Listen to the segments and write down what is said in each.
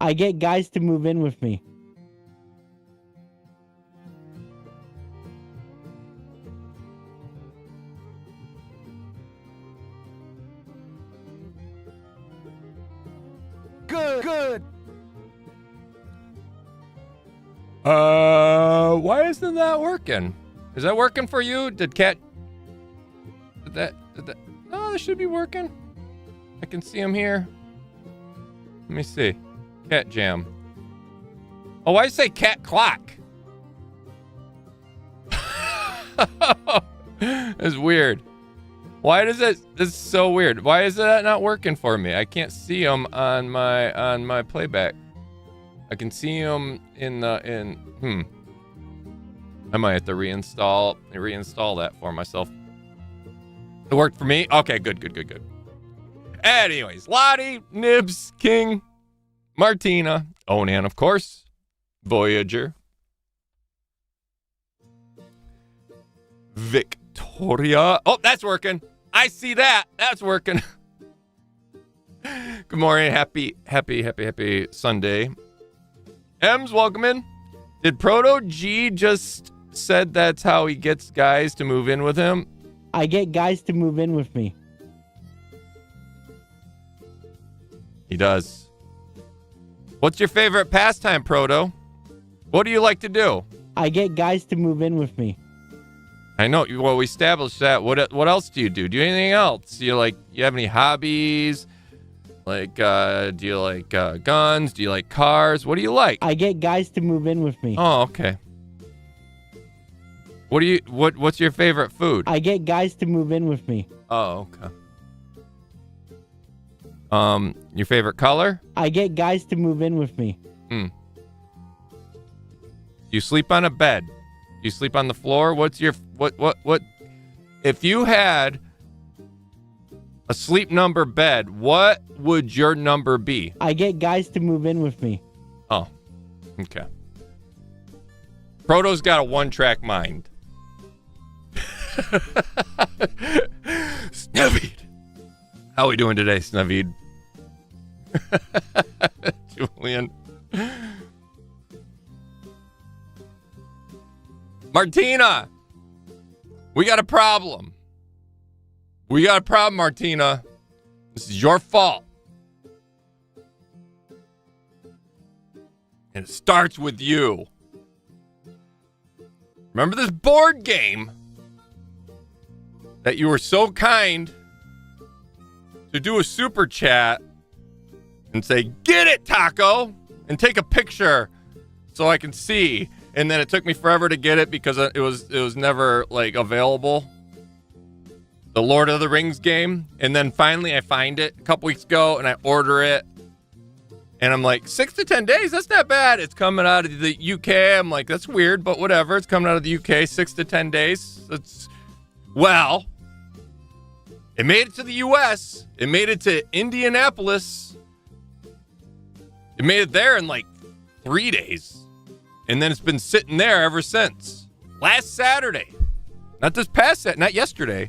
I get guys to move in with me. Good. Why isn't that working? Is that working for you? Did that? No, this should be working. I can see him here. Let me see. Cat jam. Oh, why say cat clock? It's weird. Why does it? This is so weird. Why is that not working for me? I can't see him on my playback. I can see him in. I might have to reinstall that for myself. It worked for me? Okay, good. Anyways, Lottie, Nibs, King, Martina, Onan, of course, Voyager, Victoria. Oh, that's working. I see that. That's working. Good morning. Happy Sunday. M's, welcome in. Did Proto G just said that's how he gets guys to move in with him? I get guys to move in with me. He does. What's your favorite pastime, Proto? What do you like to do? I get guys to move in with me. I know. Well, we established that. What else do you do? Do you anything else? You have any hobbies? Do you like guns? Do you like cars? What do you like? I get guys to move in with me. Oh, okay. What's your favorite food? I get guys to move in with me. Oh, okay. Your favorite color? I get guys to move in with me. Do you sleep on a bed? Do you sleep on the floor? What's your what if you had a sleep number bed, what would your number be? I get guys to move in with me. Oh, okay. Proto's got a one-track mind. Snevid. How are we doing today, Snevid? Julian. Martina. We got a problem. Martina. This is your fault. And it starts with you. Remember this board game that you were so kind to do a super chat and say, "Get it, Taco," and take a picture so I can see. And then it took me forever to get it because it was never available. The Lord of the Rings game. And then finally I find it a couple weeks ago and I order it. And I'm like, 6 to 10 days? That's not bad. It's coming out of the UK. I'm like, that's weird, but whatever. It's coming out of the UK, 6 to 10 days. Well, it made it to the US. It made it to Indianapolis. It made it there in 3 days. And then it's been sitting there ever since. Last Saturday. Not this past Saturday, not yesterday.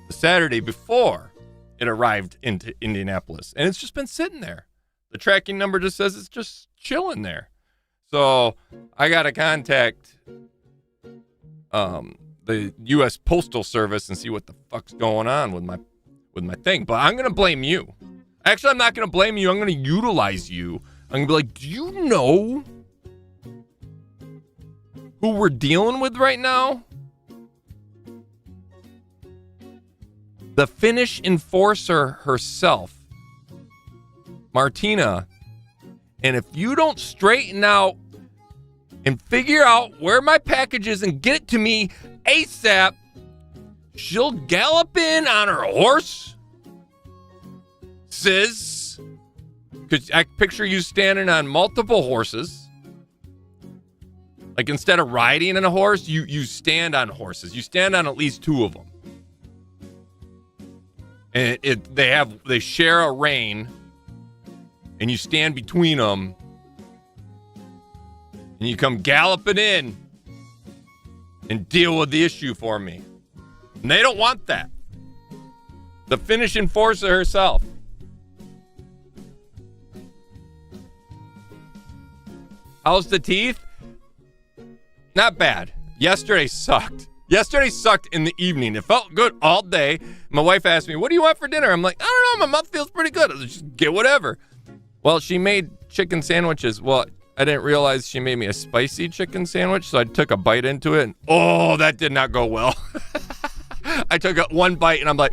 The Saturday before it arrived into Indianapolis. And it's just been sitting there. The tracking number just says it's just chilling there. So I got to contact the U.S. Postal Service and see what the fuck's going on with my thing. But I'm going to blame you. Actually, I'm not going to blame you. I'm going to utilize you. I'm going to be like, do you know who we're dealing with right now? The Finnish enforcer herself, Martina. And if you don't straighten out and figure out where my package is and get it to me ASAP, she'll gallop in on her horse, sis. Because I picture you standing on multiple horses. Instead of riding on a horse, you stand on horses. You stand on at least 2 of them. And they share a rein, and you stand between them, and you come galloping in and deal with the issue for me. And they don't want that. The Finnish enforcer herself. How's the teeth? Not bad. Yesterday sucked. Yesterday sucked in the evening. It felt good all day. My wife asked me, what do you want for dinner? I'm like, I don't know. My mouth feels pretty good. I'll just get whatever. Well, she made chicken sandwiches. Well, I didn't realize she made me a spicy chicken sandwich, so I took a bite into it, and oh, that did not go well. I took one bite, and I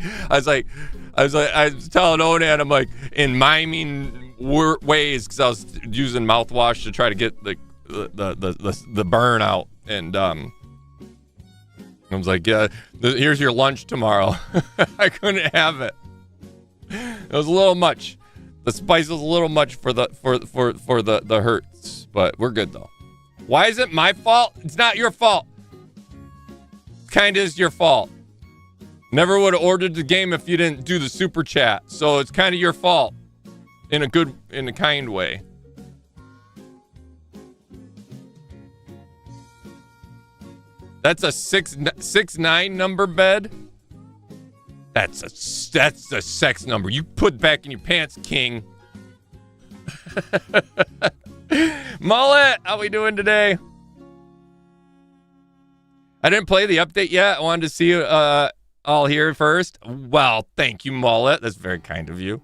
was telling Onan, I'm like, in miming ways, because I was using mouthwash to try to get the burn out, and I was like, yeah, here's your lunch tomorrow. I couldn't have it. It was a little much. The spice was a little much for the hurts, but we're good though. Why is it my fault? It's not your fault. Kind of is your fault. Never would have ordered the game if you didn't do the super chat. So it's kind of your fault in a kind way. That's a 6'9" number bed. That's a sex number. You put back in your pants, king. Mullet, how we doing today? I didn't play the update yet. I wanted to see you all here first. Well, thank you, Mullet. That's very kind of you.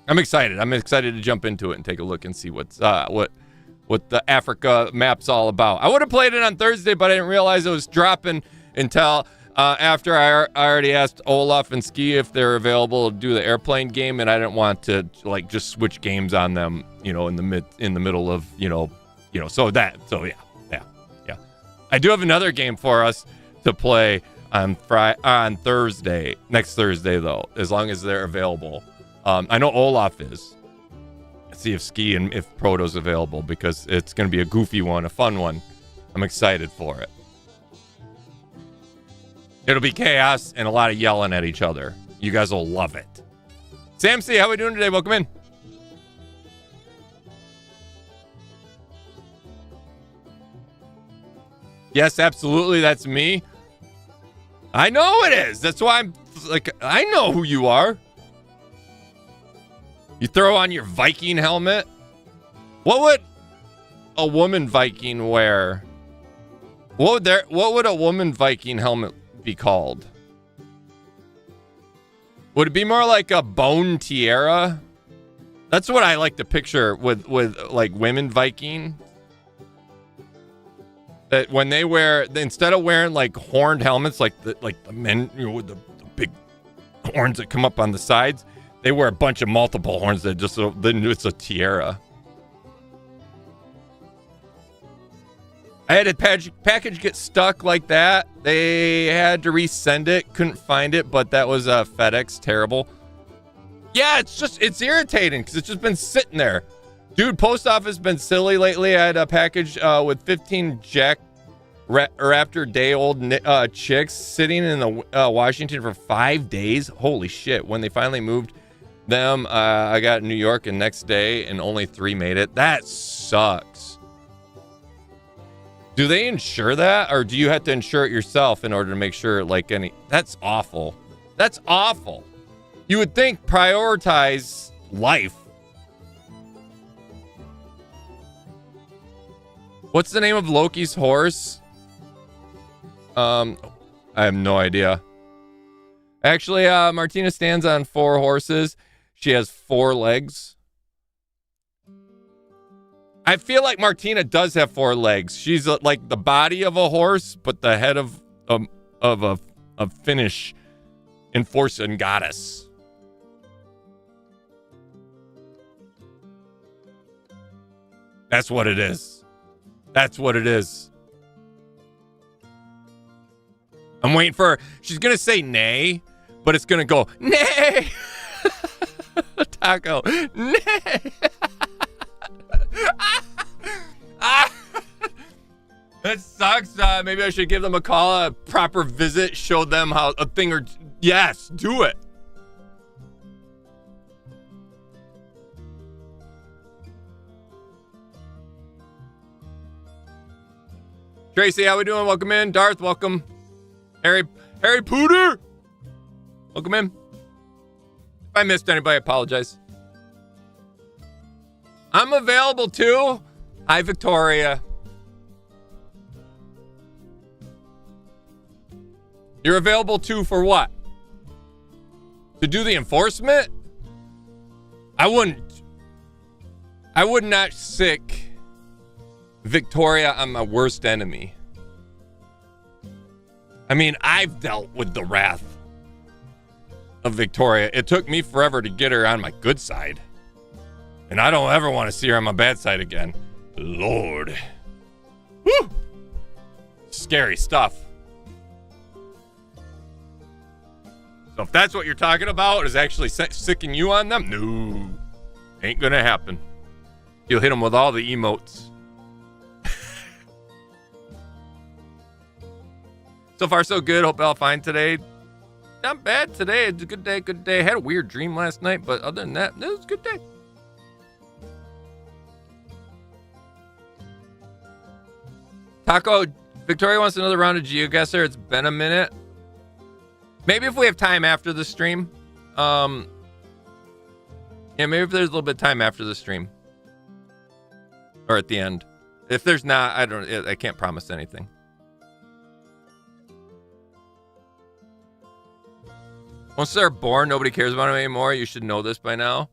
I'm excited. I'm excited to jump into it and take a look and see what the Africa map's all about. I would have played it on Thursday, but I didn't realize it was dropping until after I already asked Olaf and Ski if they're available to do the airplane game, and I didn't want to like just switch games on them, in the middle of, so yeah. I do have another game for us to play on Thursday, next Thursday though, as long as they're available. I know Olaf is. Let's see if Ski and if Proto's available, because it's going to be a goofy one, a fun one. I'm excited for it. It'll be chaos and a lot of yelling at each other. You guys will love it. Sam C, how we doing today? Welcome in. Yes, absolutely. That's me. I know it is. That's why I'm like, I know who you are. You throw on your Viking helmet. What would a woman Viking wear? What would a woman Viking helmet be called? Would it be more like a bone tiara? That's what I like to picture with like women Viking. That when they wear, instead of wearing like horned helmets like the men, with the big horns that come up on the sides, they wear a bunch of multiple horns that just, then it's a tiara. I had a package get stuck like that. They had to resend it. Couldn't find it, but that was FedEx. Terrible. Yeah, it's irritating because it's just been sitting there. Dude, post office been silly lately. I had a package with 15 Jack Raptor day-old chicks sitting in the Washington for 5 days. Holy shit. When they finally moved them, I got New York and next day, and only 3 made it. That sucks. Do they insure that, or do you have to insure it yourself in order to make sure, like, that's awful. That's awful. You would think prioritize life. What's the name of Loki's horse? I have no idea. Actually, Martina stands on 4 horses. She has 4 legs. I feel like Martina does have 4 legs. She's like the body of a horse, but the head of a Finnish enforcing goddess. That's what it is. That's what it is. I'm waiting for her. She's gonna say nay, but it's gonna go nay. Taco, nay. That sucks. Maybe I should give them a call, a proper visit, show them how a thing or yes, do it. Tracy, how we doing? Welcome in. Darth, welcome. Harry Potter. Welcome in. If I missed anybody, I apologize. I'm available too. Hi, Victoria. You're available too for what? To do the enforcement? I would not sick Victoria on my worst enemy. I mean, I've dealt with the wrath of Victoria. It took me forever to get her on my good side. And I don't ever want to see her on my bad side again. Lord. Woo! Scary stuff. So if that's what you're talking about, is actually sicking you on them? No. Ain't gonna happen. You'll hit them with all the emotes. So far, so good. Hope y'all fine today. Not bad today. It's a good day, good day. I had a weird dream last night, but other than that, it was a good day. Taco, Victoria wants another round of GeoGuessr. It's been a minute. Maybe if we have time after the stream. Yeah, maybe if there's a little bit of time after the stream. Or at the end. If there's not, I can't promise anything. Once they're born, nobody cares about them anymore. You should know this by now.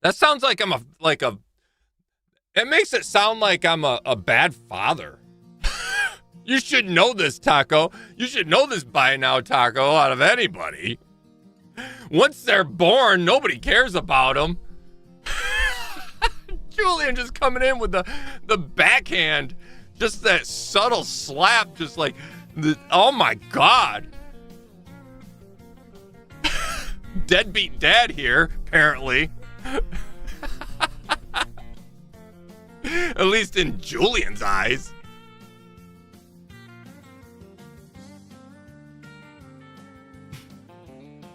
That sounds like it makes it sound like I'm a bad father. You should know this, Taco. You should know this by now, Taco, out of anybody. Once they're born, nobody cares about them. Julian just coming in with the backhand. Just that subtle slap, just like, oh my God. Deadbeat dad here, apparently. At least in Julian's eyes.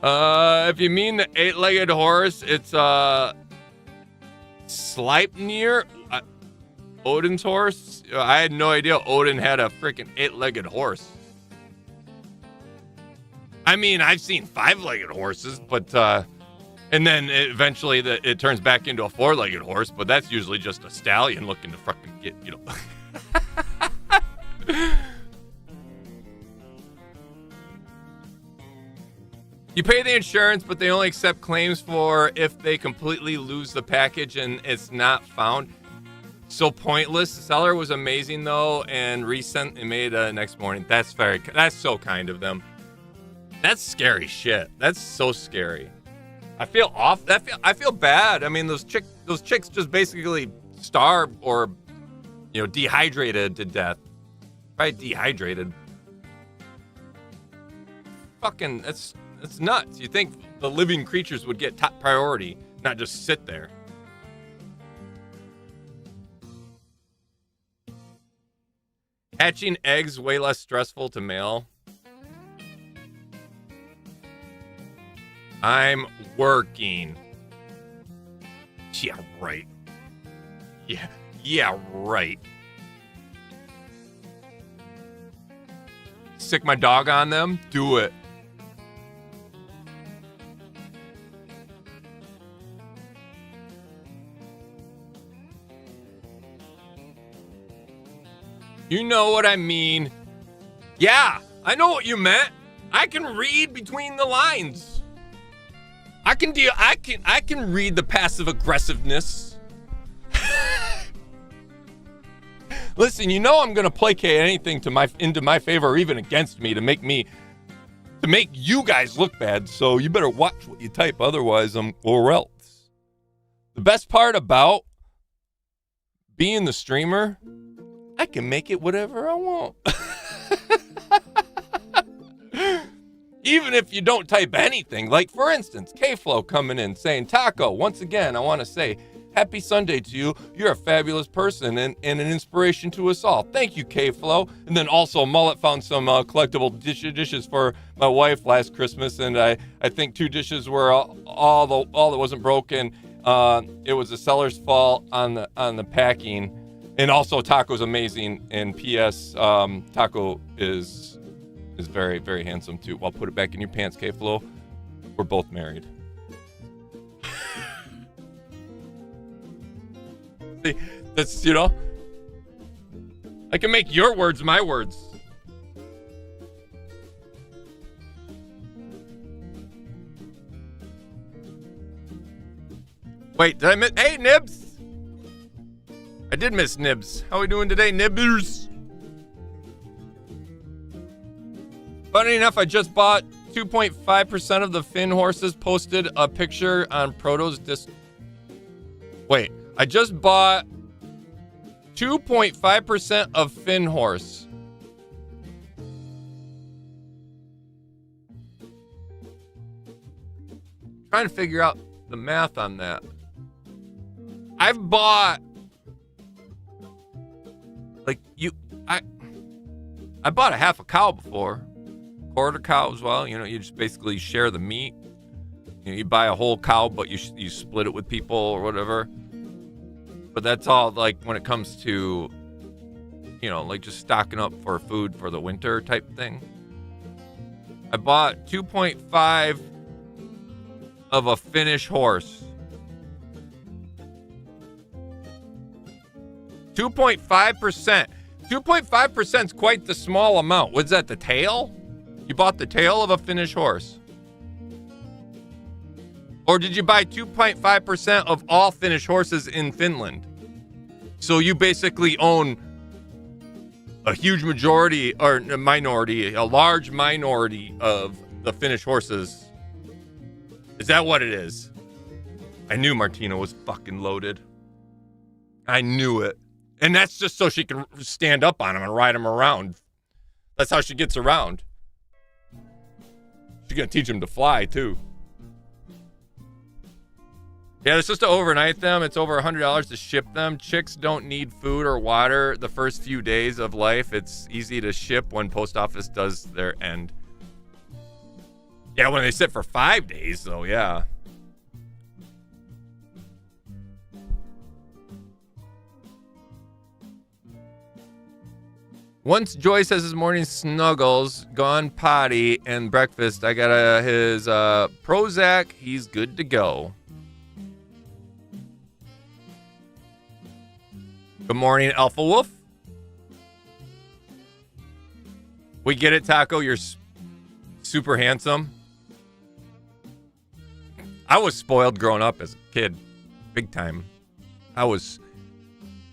If you mean the 8-legged horse, it's Sleipnir, Odin's horse. I had no idea Odin had a freaking 8-legged horse. I mean, I've seen 5-legged horses, but and then eventually it turns back into a 4-legged horse, but that's usually just a stallion looking to fucking get, you know. You pay the insurance, but they only accept claims for if they completely lose the package and it's not found. So pointless. The seller was amazing though, and resent and made next morning. That's so kind of them. That's scary shit. That's so scary. I feel off. I feel bad. I mean, those chicks just basically starved or, you know, dehydrated to death. Probably dehydrated. Fucking, that's nuts. You think the living creatures would get top priority, not just sit there. Hatching eggs way less stressful to male. I'm working. Yeah, right. Yeah, right. Sick my dog on them? Do it. You know what I mean. Yeah, I know what you meant. I can read between the lines. I can read the passive aggressiveness. Listen, you know I'm gonna placate anything into my favor or even against me to make you guys look bad. So you better watch what you type, otherwise or else. The best part about being the streamer, I can make it whatever I want. Even if you don't type anything. Like, for instance, K-Flow coming in saying, Taco, once again, I want to say, happy Sunday to you. You're a fabulous person and an inspiration to us all. Thank you, K-Flow. And then also, Mullet found some collectible dishes for my wife last Christmas, and I think 2 dishes were all that wasn't broken. It was the seller's fault on the packing. And also, Taco's amazing. And P.S. Taco is is very, very handsome too. Well, put it back in your pants, K-Flo. We're both married. See, that's, you know, I can make your words my words. Wait, did I miss? Hey, Nibs! I did miss Nibs. How are we doing today, Nibbers? Funny enough, I just bought 2.5% of the Finn horses. Posted a picture on Proto's Wait, I just bought 2.5% of Finn horse. Trying to figure out the math on that. I've bought I bought a half a cow before. Quarter cow as well. You know, you just basically share the meat. You know, you buy a whole cow, but you split it with people or whatever. But that's all, like, when it comes to, you know, like just stocking up for food for the winter type thing. I bought 2.5 of a Finnish horse. 2.5%. 2.5% is quite the small amount. What's that, the tail? You bought the tail of a Finnish horse? Or did you buy 2.5% of all Finnish horses in Finland? So you basically own a huge majority, or a minority, a large minority of the Finnish horses. Is that what it is? I knew Martina was fucking loaded. I knew it. And that's just so she can stand up on him and ride him around. That's how she gets around. She's gonna teach him to fly, too. Yeah, it's just to overnight them. It's over $100 to ship them. Chicks don't need food or water the first few days of life. It's easy to ship when post office does their end. Yeah, when they sit for 5 days, though, yeah. Once Joy says his morning snuggles, gone potty, and breakfast, I got his Prozac. He's good to go. Good morning, Alpha Wolf. We get it, Taco. You're super handsome. I was spoiled growing up as a kid. Big time. I was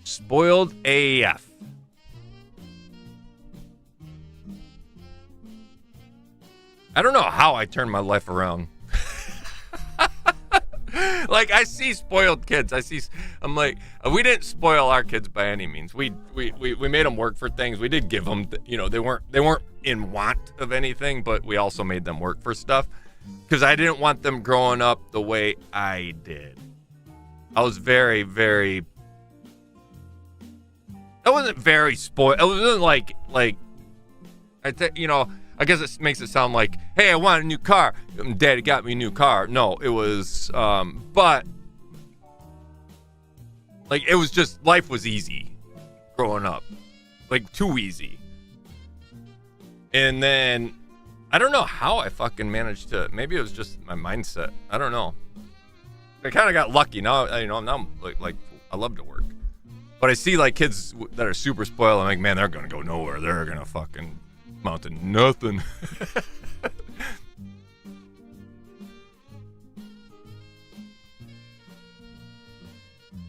spoiled AF. I don't know how I turned my life around. Like, I see spoiled kids. I'm like, we didn't spoil our kids by any means. We made them work for things. We did give them, you know, they weren't in want of anything, but we also made them work for stuff because I didn't want them growing up the way I did. I was very, very. I wasn't very spoiled. It wasn't like you know. I guess it makes it sound like, hey, I want a new car. Daddy got me a new car. No, it was, but, like, it was just, life was easy growing up. Like, too easy. And then, I don't know how I fucking managed to, maybe it was just my mindset. I don't know. I kind of got lucky. Now, you know, now I'm like, I love to work. But I see, like, kids that are super spoiled. I'm like, man, they're going to go nowhere. They're going to fucking amount to nothing.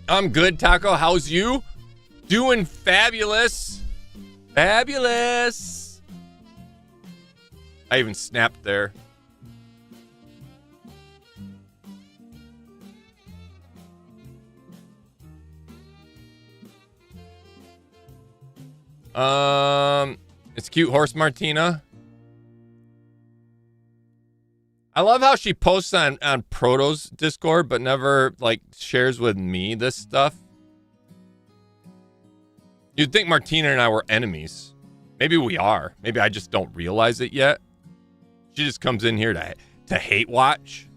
I'm good, Taco. How's you? Doing fabulous. Fabulous. I even snapped there. It's cute horse Martina. I love how she posts on Proto's Discord, but never, like, shares with me this stuff. You'd think Martina and I were enemies. Maybe we are. Maybe I just don't realize it yet. She just comes in here to hate watch.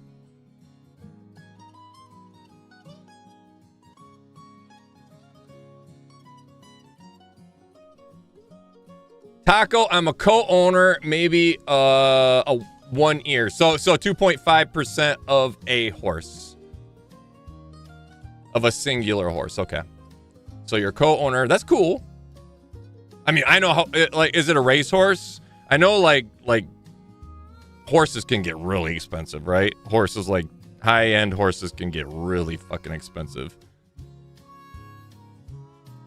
Taco, I'm a co-owner, maybe a 1 ear. So 2.5% of a horse. Of a singular horse. Okay. So you're co-owner. That's cool. I mean, I know how, like, is it a racehorse? I know, like horses can get really expensive, right? Horses, like, high-end horses can get really fucking expensive.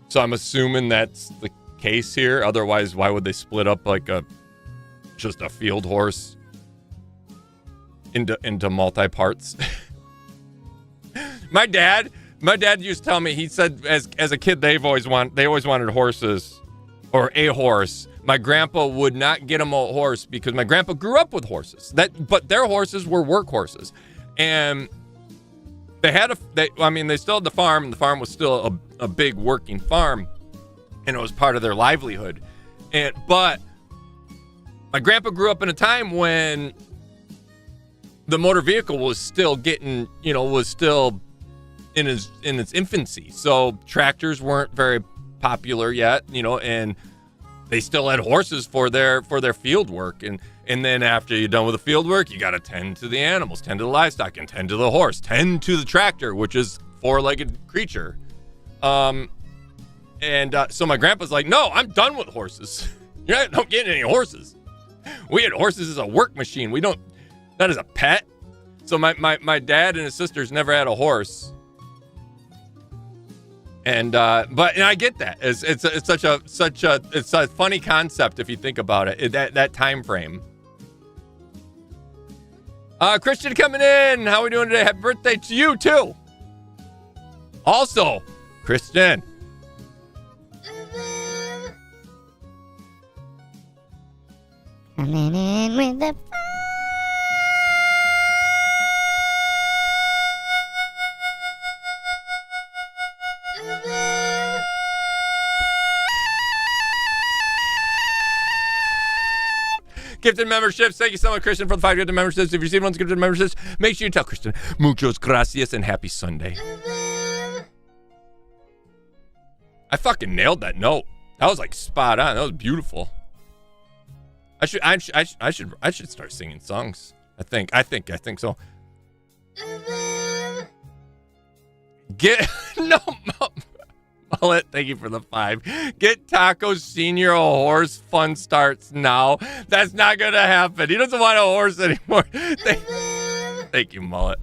So I'm assuming that's the case here. Otherwise, why would they split up, like, just a field horse into multi-parts? My dad used to tell me, he said, as a kid, they always wanted horses, or a horse. My grandpa would not get him a horse because my grandpa grew up with horses. But their horses were work horses, and they still had the farm, and the farm was still a big working farm, and it was part of their livelihood. But my grandpa grew up in a time when the motor vehicle was still getting, was still in its infancy. So tractors weren't very popular yet, and they still had horses for their field work. And then after you're done with the field work, you got to tend to the animals, tend to the livestock, and tend to the horse, tend to the tractor, which is four-legged creature. So my grandpa's like, no, I'm done with horses. You don't get any horses. We had horses as a work machine. We don't, not as a pet. So my dad and his sisters never had a horse. And but I get that. It's such a funny concept if you think about it. That time frame. Christian coming in. How are we doing today? Happy birthday to you too. Also, Christian. Coming in with the Gifted memberships. Thank you so much, Christian, for the 5 gifted memberships. If you see one's gifted memberships, make sure you tell Christian muchos gracias and happy Sunday. I fucking nailed that note. That was like spot on. That was beautiful. I should start singing songs. I think so. Mullet, thank you for the 5. Get Taco Senior a horse. Fun starts now. That's not gonna happen. He doesn't want a horse anymore. Thank you, Mullet.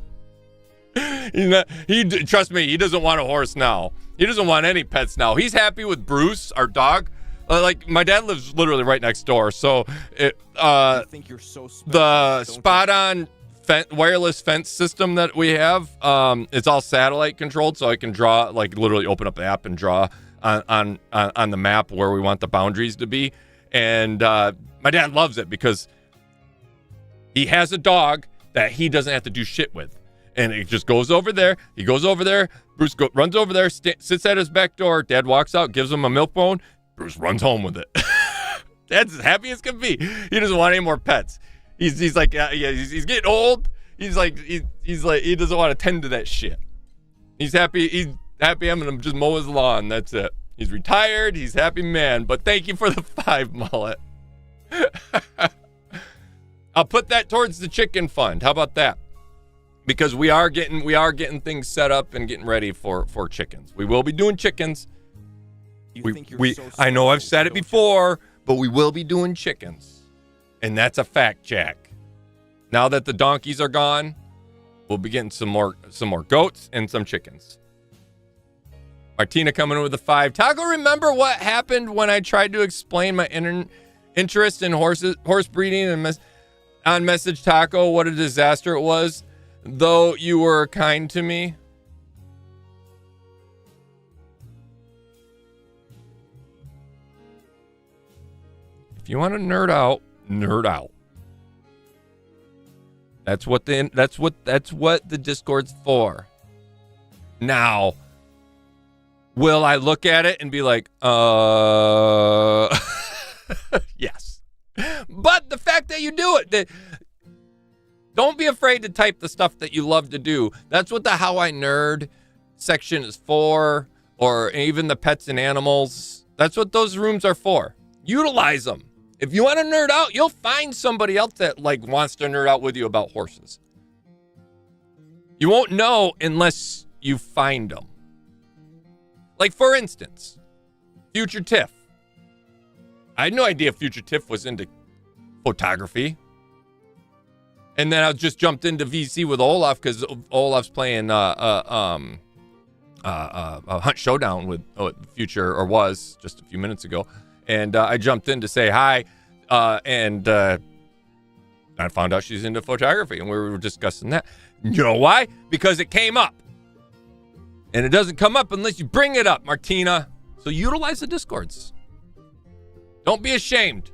Trust me, he doesn't want a horse now. He doesn't want any pets now. He's happy with Bruce, our dog. Like, my dad lives literally right next door, so I think you're so special, the spot-on wireless fence system that we have, it's all satellite controlled, so I can draw, like, literally open up the app and draw on the map where we want the boundaries to be. And my dad loves it because he has a dog that he doesn't have to do shit with. And it just goes over there. He goes over there. Bruce runs over there, sits at his back door. Dad walks out, gives him a milk bone. Bruce runs home with it. Dad's as happy as can be. He doesn't want any more pets. He's like, he's getting old. He's like, he doesn't want to tend to that shit. He's happy. He's happy. I'm gonna just mow his lawn. That's it. He's retired. He's happy man. But thank you for the 5, Mullet. I'll put that towards the chicken fund. How about that? Because we are getting things set up and getting ready for chickens. We will be doing chickens. I know I've said it before, but we will be doing chickens. And that's a fact, Jack. Now that the donkeys are gone, we'll be getting some more goats and some chickens. Martina coming in with a 5. Taco, remember what happened when I tried to explain my interest in horse breeding and on Message Taco? What a disaster it was. Though you were kind to me. If you want to nerd out, nerd out. That's what the Discord's for. Now, will I look at it and be like, yes. But the fact that you do it, don't be afraid to type the stuff that you love to do. That's what the How I Nerd section is for, or even the pets and animals. That's what those rooms are for. Utilize them. If you want to nerd out, you'll find somebody else that like wants to nerd out with you about horses. You won't know unless you find them. Like, for instance, Future Tiff. I had no idea Future Tiff was into photography. And then I just jumped into VC with Olaf because Olaf's playing a Hunt Showdown with Future, or was just a few minutes ago. And I jumped in to say hi. And I found out she's into photography, and we were discussing that. You know why? Because it came up. And it doesn't come up unless you bring it up, Martina. So utilize the Discords. Don't be ashamed.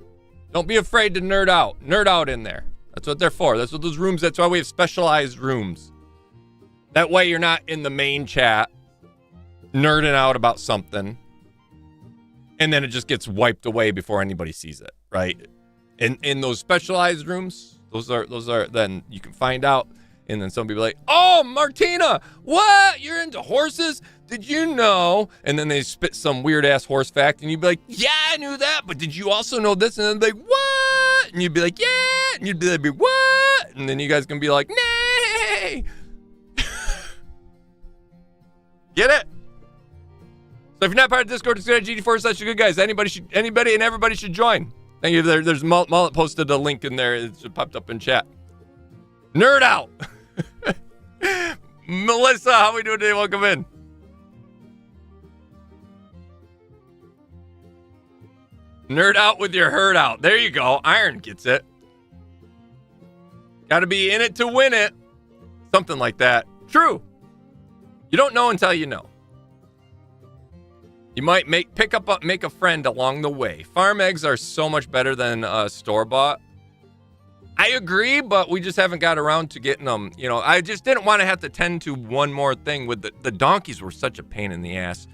Don't be afraid to nerd out. Nerd out in there. That's what they're for. That's what those rooms, that's why we have specialized rooms. That way you're not in the main chat nerding out about something, and then it just gets wiped away before anybody sees it, right? In those specialized rooms, those are then you can find out, and then somebody be like, "Oh, Martina, what? You're into horses? Did you know?" And then they spit some weird ass horse fact, and you'd be like, "Yeah, I knew that, but did you also know this?" And then they'd be like, "What?" And you'd be like, "Yeah," and you'd be like, "What?" And then you guys can be like, "Nay." Get it? So if you're not part of Discord, just go to GD4/good guys. Anybody and everybody should join. Thank you. There's Mullet posted a link in there. It's popped up in chat. Nerd out. Melissa, how we doing today? Welcome in. Nerd out with your herd out. There you go. Iron gets it. Got to be in it to win it. Something like that. True. You don't know until you know. You might make a friend along the way. Farm eggs are so much better than store-bought. I agree, but we just haven't got around to getting them. You know, I just didn't want to have to tend to one more thing with the donkeys were such a pain in the ass.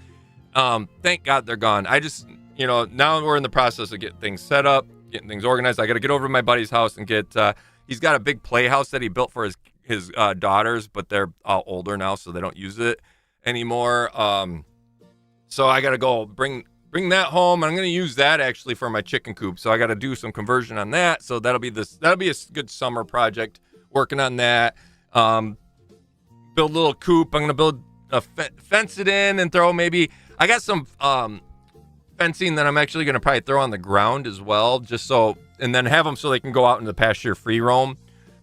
Thank God they're gone. I just, now we're in the process of getting things set up, getting things organized. I got to get over to my buddy's house and get, he's got a big playhouse that he built for his daughters, but they're all older now, so they don't use it anymore. So I got to go bring that home. I'm going to use that actually for my chicken coop. So I got to do some conversion on that. So that'll be a good summer project, working on that. Build a little coop. I'm going to build fence it in and throw I got some fencing that I'm actually going to probably throw on the ground as well, and then have them so they can go out in the pasture free roam,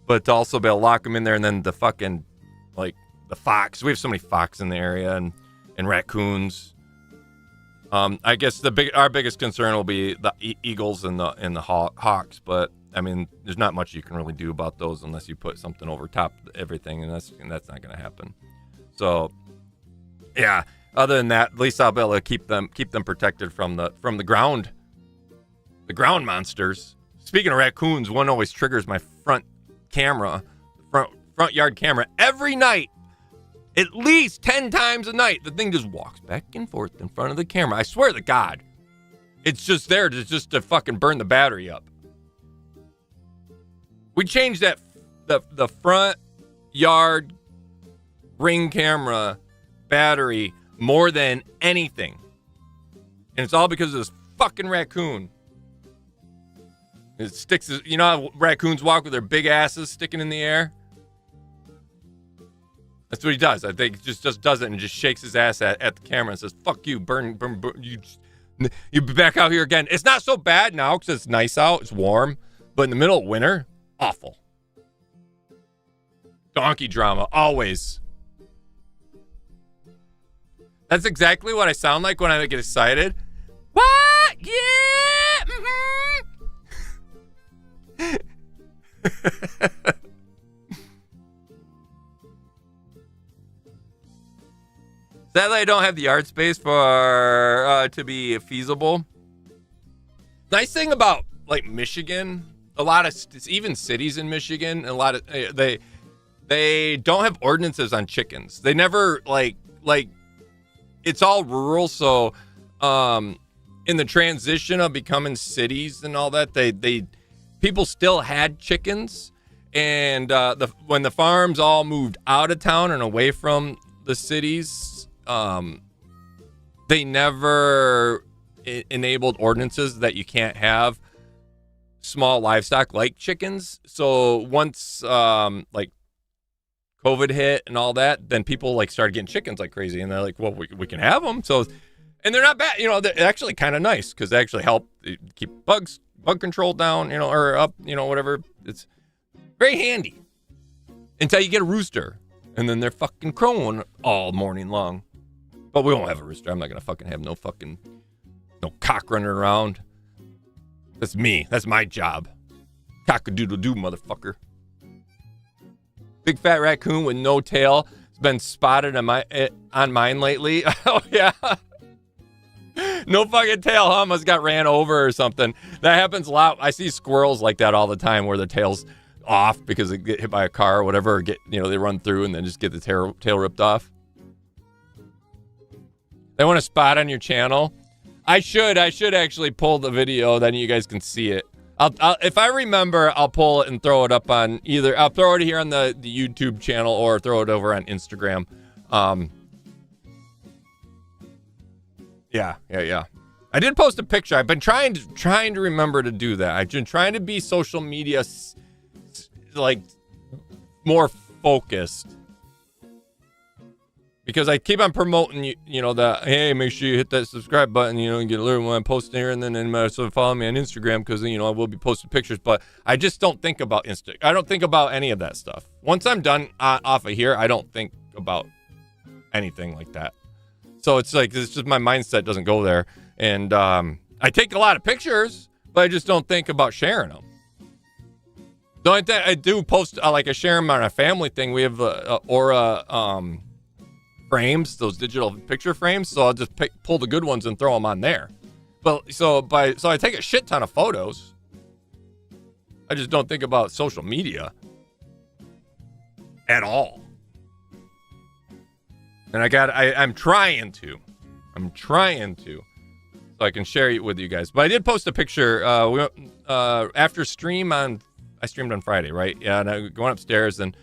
but to also be able to lock them in there. And then the fucking, like the fox, we have so many fox in the area and raccoons. I guess our biggest concern will be the eagles and the hawks, but I mean, there's not much you can really do about those unless you put something over top of everything, and that's not going to happen. So, yeah. Other than that, at least I'll be able to keep them protected from the ground monsters. Speaking of raccoons, one always triggers my front yard camera every night. At least 10 times a night, the thing just walks back and forth in front of the camera. I swear to God. It's just there to fucking burn the battery up. We changed the front yard ring camera battery more than anything. And it's all because of this fucking raccoon. It sticks, you know how raccoons walk with their big asses sticking in the air? That's what he does. I think he just does it and just shakes his ass at the camera and says, "Fuck you, burn you be back out here again." It's not so bad now because it's nice out, it's warm, but in the middle of winter, awful. Donkey drama, always. That's exactly what I sound like when I get excited. What? Yeah! Mm-hmm. Sadly, I don't have the yard space for to be feasible. Nice thing about like Michigan, a lot of even cities in Michigan, a lot of they don't have ordinances on chickens. They never like it's all rural. So in the transition of becoming cities and all that, people still had chickens, and when the farms all moved out of town and away from the cities. They never enabled ordinances that you can't have small livestock like chickens. So once like COVID hit and all that, then people like started getting chickens like crazy, and they're like, well, we can have them. So, and they're not bad, you know, they're actually kind of nice because they actually help keep bug control down, you know, or up, you know, whatever. It's very handy until you get a rooster, and then they're fucking crowing all morning long. But we won't have a rooster. I'm not gonna fucking have no cock running around. That's me. That's my job. Cock-a-doodle-doo, motherfucker. Big fat raccoon with no tail has been spotted on mine lately. Oh, yeah. No fucking tail, huh? Must got ran over or something. That happens a lot. I see squirrels like that all the time where the tail's off because they get hit by a car or whatever, or they run through and then just get the tail ripped off. They want a spot on your channel? I should actually pull the video, then you guys can see it. I'll if I remember, I'll pull it and throw it up on either. I'll throw it here on the YouTube channel or throw it over on Instagram. Yeah. I did post a picture. I've been trying to remember to do that. I've been trying to be social media like more focused. Because I keep on promoting, you know, hey, make sure you hit that subscribe button, you know, and get alerted when I'm posting here, and then so follow me on Instagram because, you know, I will be posting pictures. But I just don't think about I don't think about any of that stuff. Once I'm done off of here, I don't think about anything like that. So it's like, it's just my mindset doesn't go there. And I take a lot of pictures, but I just don't think about sharing them. The only thing I do post, like I share them on a family thing. We have Aura frames, those digital picture frames, so I'll just pull the good ones and throw them on there. But so I take a shit ton of photos. I just don't think about social media at all. And I'm trying to, so I can share it with you guys. But I did post a picture. After I streamed on Friday, right? Yeah, and I going upstairs and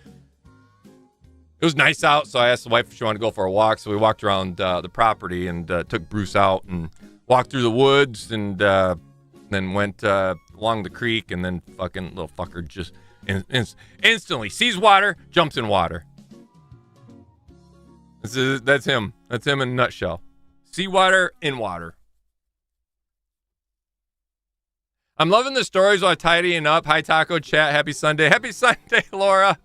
it was nice out, so I asked the wife if she wanted to go for a walk. So we walked around the property and took Bruce out and walked through the woods and then went along the creek, and then fucking little fucker just instantly sees water, jumps in water. That's him. That's him in a nutshell. See water, in water. I'm loving the stories while tidying up. Hi, Taco Chat. Happy Sunday. Happy Sunday, Laura.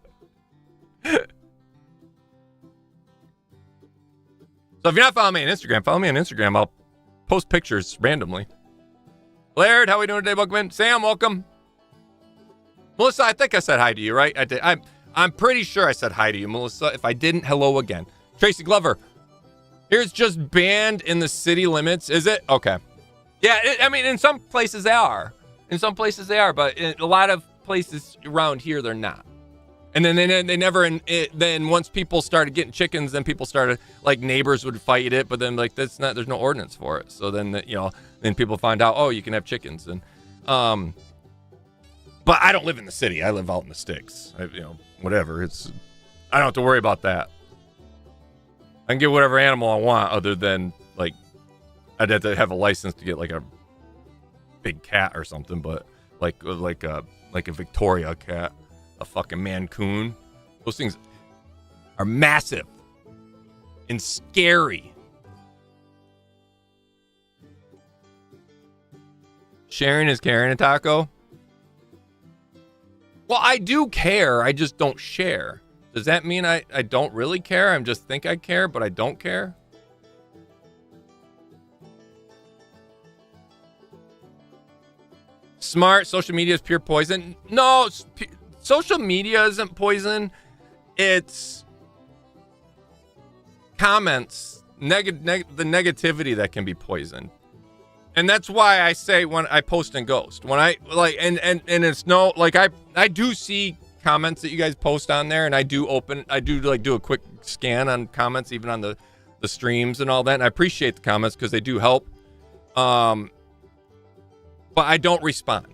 So if you're not following me on Instagram, follow me on Instagram. I'll post pictures randomly. Laird, how we doing today, Buckman? Sam, welcome. Melissa, I think I said hi to you, right? I did. I'm pretty sure I said hi to you, Melissa. If I didn't, hello again. Tracy Glover. Here's just banned in the city limits. Is it? Okay. Yeah, I mean, in some places they are. But in a lot of places around here, they're not. And then they never, then once people started getting chickens, then people started, like, neighbors would fight it, but then, like, there's no ordinance for it. So then, then people find out, oh, you can have chickens. And, but I don't live in the city. I live out in the sticks. Whatever. I don't have to worry about that. I can get whatever animal I want other than, like, I'd have to have a license to get, like, a big cat or something, but, like a Victoria cat. A fucking Mancoon. Those things are massive and scary. Sharing is caring, a taco. Well, I do care. I just don't share. Does that mean I don't really care? I just think I care, but I don't care? Smart. Social media is pure poison. No, social media isn't poison. It's comments, the negativity that can be poison. And that's why I say when I post and ghost, when I like, and it's no, like I do see comments that you guys post on there, and I do do a quick scan on comments, even on the streams and all that. And I appreciate the comments because they do help. But I don't respond.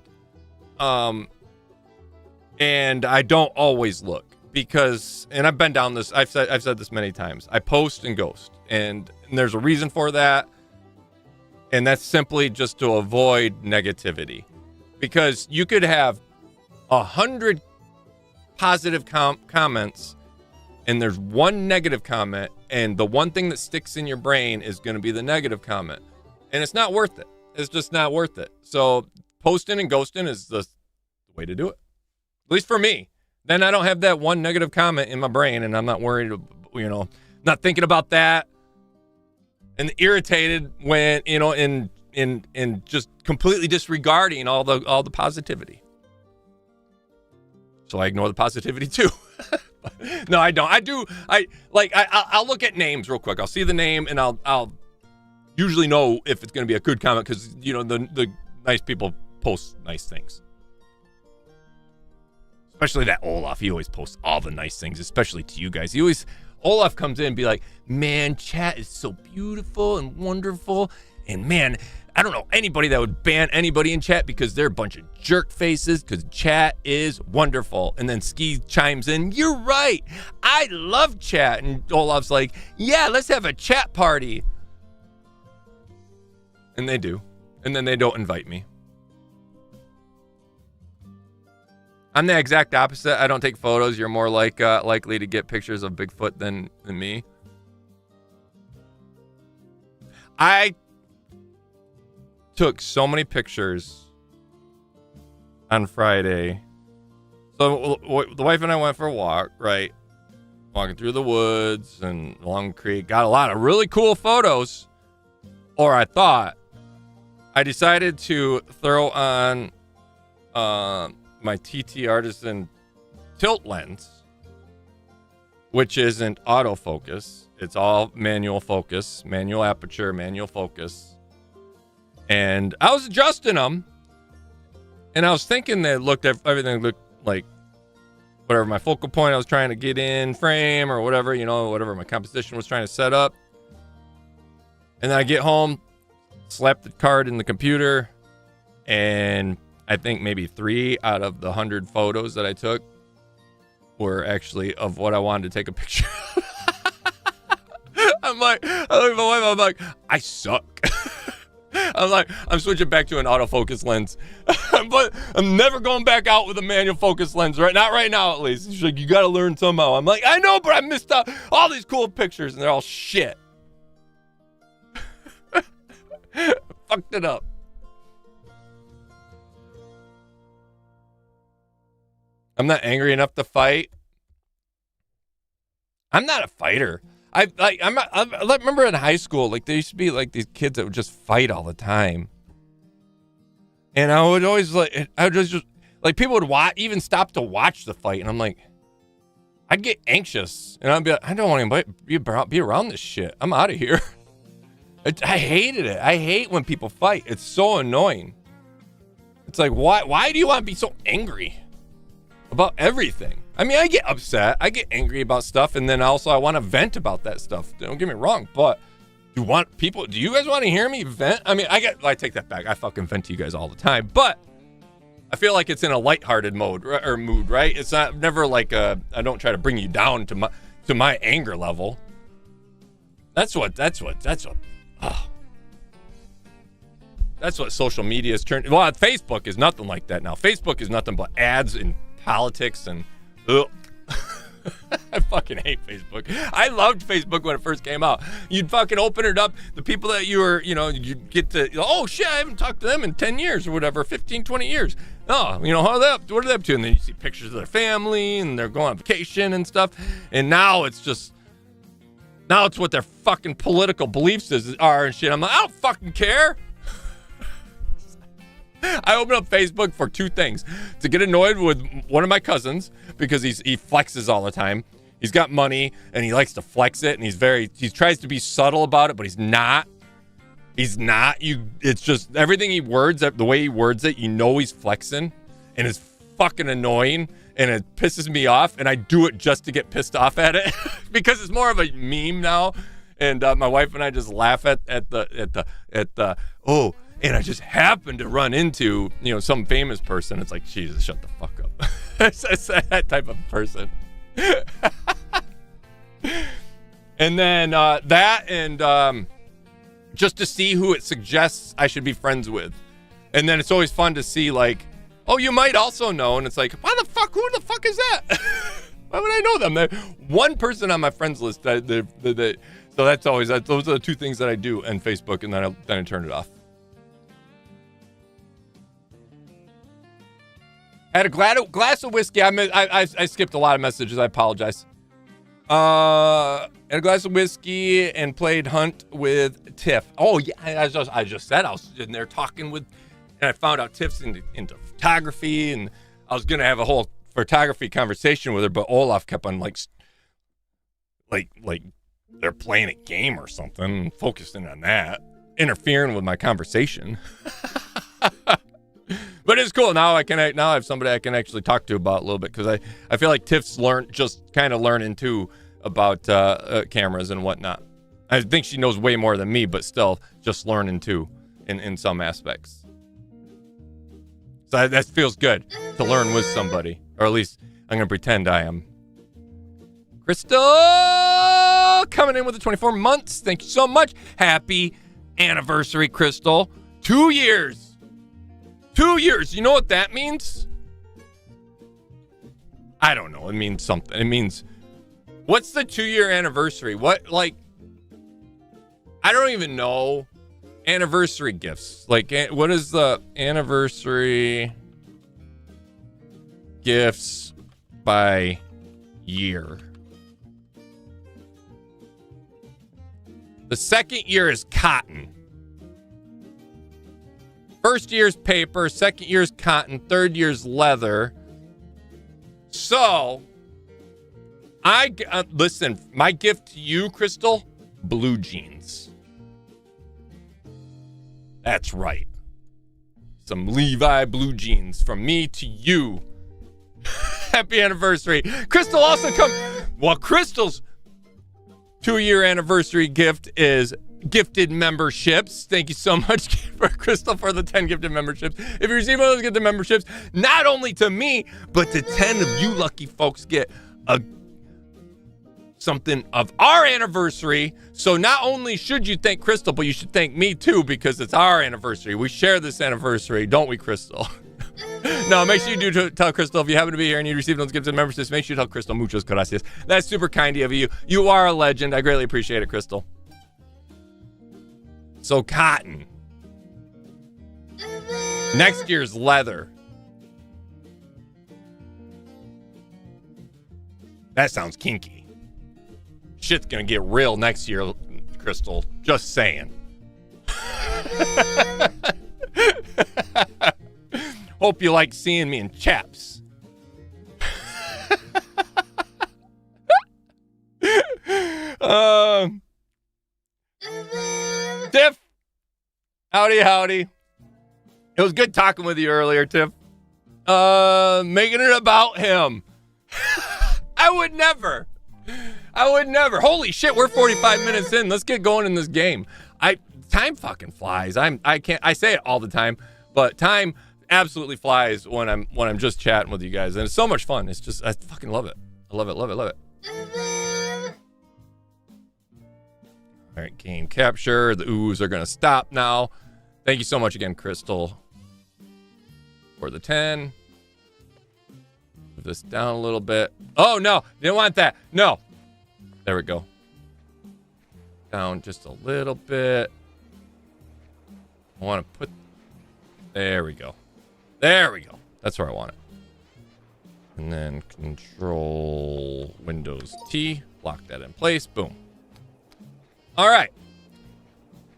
And I don't always look because, and I've been down this, I've said this many times. I post and ghost, and there's a reason for that. And that's simply just to avoid negativity. Because you could have 100 positive comments and there's one negative comment, and the one thing that sticks in your brain is going to be the negative comment. And it's not worth it. It's just not worth it. So posting and ghosting is the way to do it. At least for me. Then I don't have that one negative comment in my brain, and I'm not worried, not thinking about that and irritated when, in just completely disregarding all the positivity. So I ignore the positivity too. No, I don't. I'll look at names real quick. I'll see the name and I'll usually know if it's going to be a good comment because, the nice people post nice things. Especially that Olaf. He always posts all the nice things, especially to you guys. Olaf comes in and be like, man, chat is so beautiful and wonderful. And man, I don't know anybody that would ban anybody in chat because they're a bunch of jerk faces because chat is wonderful. And then Ski chimes in, you're right. I love chat. And Olaf's like, yeah, let's have a chat party. And they do. And then they don't invite me. I'm the exact opposite. I don't take photos. You're more likely to get pictures of Bigfoot than me. I took so many pictures on Friday. So the wife and I went for a walk, right? Walking through the woods and along the creek. Got a lot of really cool photos. Or I thought. I decided to throw on my TT Artisan tilt lens, which isn't autofocus. It's all manual focus, manual aperture, manual focus. And I was adjusting them, and I was thinking that everything looked like whatever my focal point I was trying to get in frame or whatever, whatever my composition was trying to set up. And then I get home, slap the card in the computer, and I think maybe 3 out of the 100 photos that I took were actually of what I wanted to take a picture of. I look at my wife, I'm like, I suck. I'm switching back to an autofocus lens. But I'm never going back out with a manual focus lens, right? Not right now, at least. She's like, you got to learn somehow. I'm like, I know, but I missed out all these cool pictures, and they're all shit. Fucked it up. I'm not angry enough to fight. I'm not a fighter. I remember in high school, there used to be these kids that would just fight all the time. And I would always just people would even stop to watch the fight. And I'm like, I'd get anxious and I'd be like, I don't want to be around this shit. I'm out of here. I hated it. I hate when people fight. It's so annoying. It's like, why do you want to be so angry about everything? I mean, I get upset. I get angry about stuff. And then also I want to vent about that stuff. Don't get me wrong. But do you guys want to hear me vent? I mean, I take that back. I fucking vent to you guys all the time. But I feel like it's in a lighthearted mood, right? It's not never I don't try to bring you down to my anger level. That's what social media has turned. Well, Facebook is nothing like that now. Facebook is nothing but ads and politics and I fucking hate Facebook. I loved Facebook when it first came out. You'd fucking open it up. The people that you'd get to, oh shit, I haven't talked to them in 10 years or whatever, 15, 20 years. Oh, how are they up? What are they up to? And then you see pictures of their family and they're going on vacation and stuff. And now it's what their fucking political beliefs are and shit. I'm like, I don't fucking care. I open up Facebook for 2 things. To get annoyed with one of my cousins because he flexes all the time. He's got money and he likes to flex it and he tries to be subtle about it, but he's not. He's not. It's just everything the way he words it, he's flexing and it's fucking annoying and it pisses me off and I do it just to get pissed off at it because it's more of a meme now. And my wife and I just laugh at the and I just happened to run into, some famous person. It's like, Jesus, shut the fuck up. It's that type of person. And then that and just to see who it suggests I should be friends with. And then it's always fun to see, like, oh, you might also know. And it's like, who the fuck is that? Why would I know them? They're one person on my friends list. So that's always, those are the two things that I do on Facebook, and then I turn it off. Had a glass of whiskey. I skipped a lot of messages. I apologize. Had a glass of whiskey and played Hunt with Tiff. Oh, yeah. I just said I was sitting there talking with, and I found out Tiff's into photography, and I was going to have a whole photography conversation with her, but Olaf kept on like they're playing a game or something, focusing on that, interfering with my conversation. But it's cool. Now I have somebody I can actually talk to about a little bit, because I feel like Tiff's just kind of learning too about cameras and whatnot. I think she knows way more than me, but still just learning too in some aspects. So that feels good to learn with somebody, or at least I'm going to pretend I am. Crystal coming in with the 24 months. Thank you so much. Happy anniversary, Crystal. 2 years. 2 years. You know what that means? I don't know. It means something. It means, what's the 2-year anniversary? What, like, I don't even know. Anniversary gifts. Like, what is the anniversary gifts by year? The second year is cotton. First year's paper, second year's cotton, third year's leather. So, listen, my gift to you, Crystal, blue jeans. That's right. Some Levi blue jeans from me to you. Happy anniversary. Crystal also Crystal's 2-year anniversary gift is gifted memberships. Thank you so much for Crystal for the 10 gifted memberships. If you receive one of those gifted memberships, not only to me, but to 10 of you lucky folks get something of our anniversary. So not only should you thank Crystal, but you should thank me too, because it's our anniversary. We share this anniversary, don't we, Crystal? No, make sure you do tell Crystal, if you happen to be here and you receive those gifts and memberships, make sure you tell Crystal muchas gracias. That's super kind of you. You are a legend. I greatly appreciate it, Crystal. So cotton. Next year's leather. That sounds kinky. Shit's gonna get real next year, Crystal. Just saying. Hope you like seeing me in chaps. Tiff. Howdy. It was good talking with you earlier, Tiff. Making it about him. I would never. Holy shit, we're 45 minutes in. Let's get going in this game. Time fucking flies. I say it all the time, but time absolutely flies when I'm just chatting with you guys, and it's so much fun. It's just, I fucking love it. I love it. All right, game capture. The oohs are gonna stop now. Thank you so much again, Crystal, for the 10. Move this down a little bit. Oh no, didn't want that. No. There we go. Down just a little bit. I want to put. There we go. That's where I want it. And then Control Windows T. Lock that in place. Boom. All right.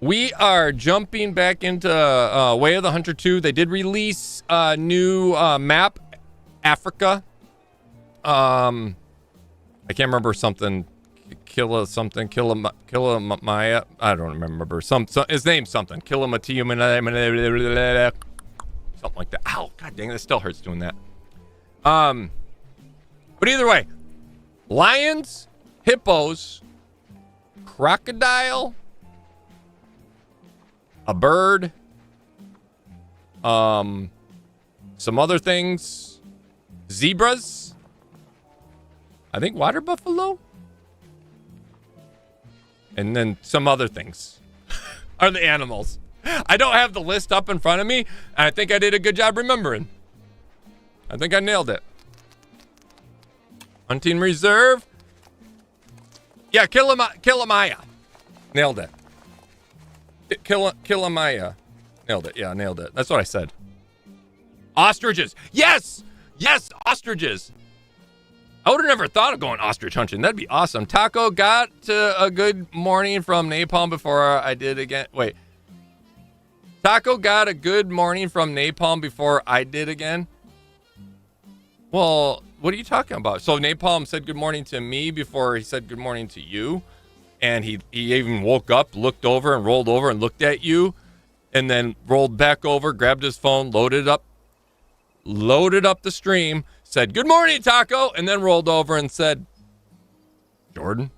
We are jumping back into Way of the Hunter 2. They did release a new map, Africa. I can't remember something. Kilimaya. I don't remember. His name's something. Kilimaya. Something like that. Ow, god dang it, still hurts doing that. But either way, lions, hippos, crocodile, a bird, some other things, zebras, I think water buffalo, and then some other things are the animals. I don't have the list up in front of me, and I think I did a good job remembering. I think I nailed it. Hunting reserve. Yeah, Kilimaya. Nailed it. Kilimaya. Nailed it. Yeah, nailed it. That's what I said. Ostriches. Yes! Yes, ostriches. I would have never thought of going ostrich hunting. That'd be awesome. Taco got a good morning from napalm before I did again. Wait. Taco got a good morning from napalm before I did again. Well, what are you talking about? So napalm said good morning to me before he said good morning to you. And he even woke up, looked over and rolled over and looked at you. And then rolled back over, grabbed his phone, loaded up the stream, said, good morning, Taco, and then rolled over and said, Jordan?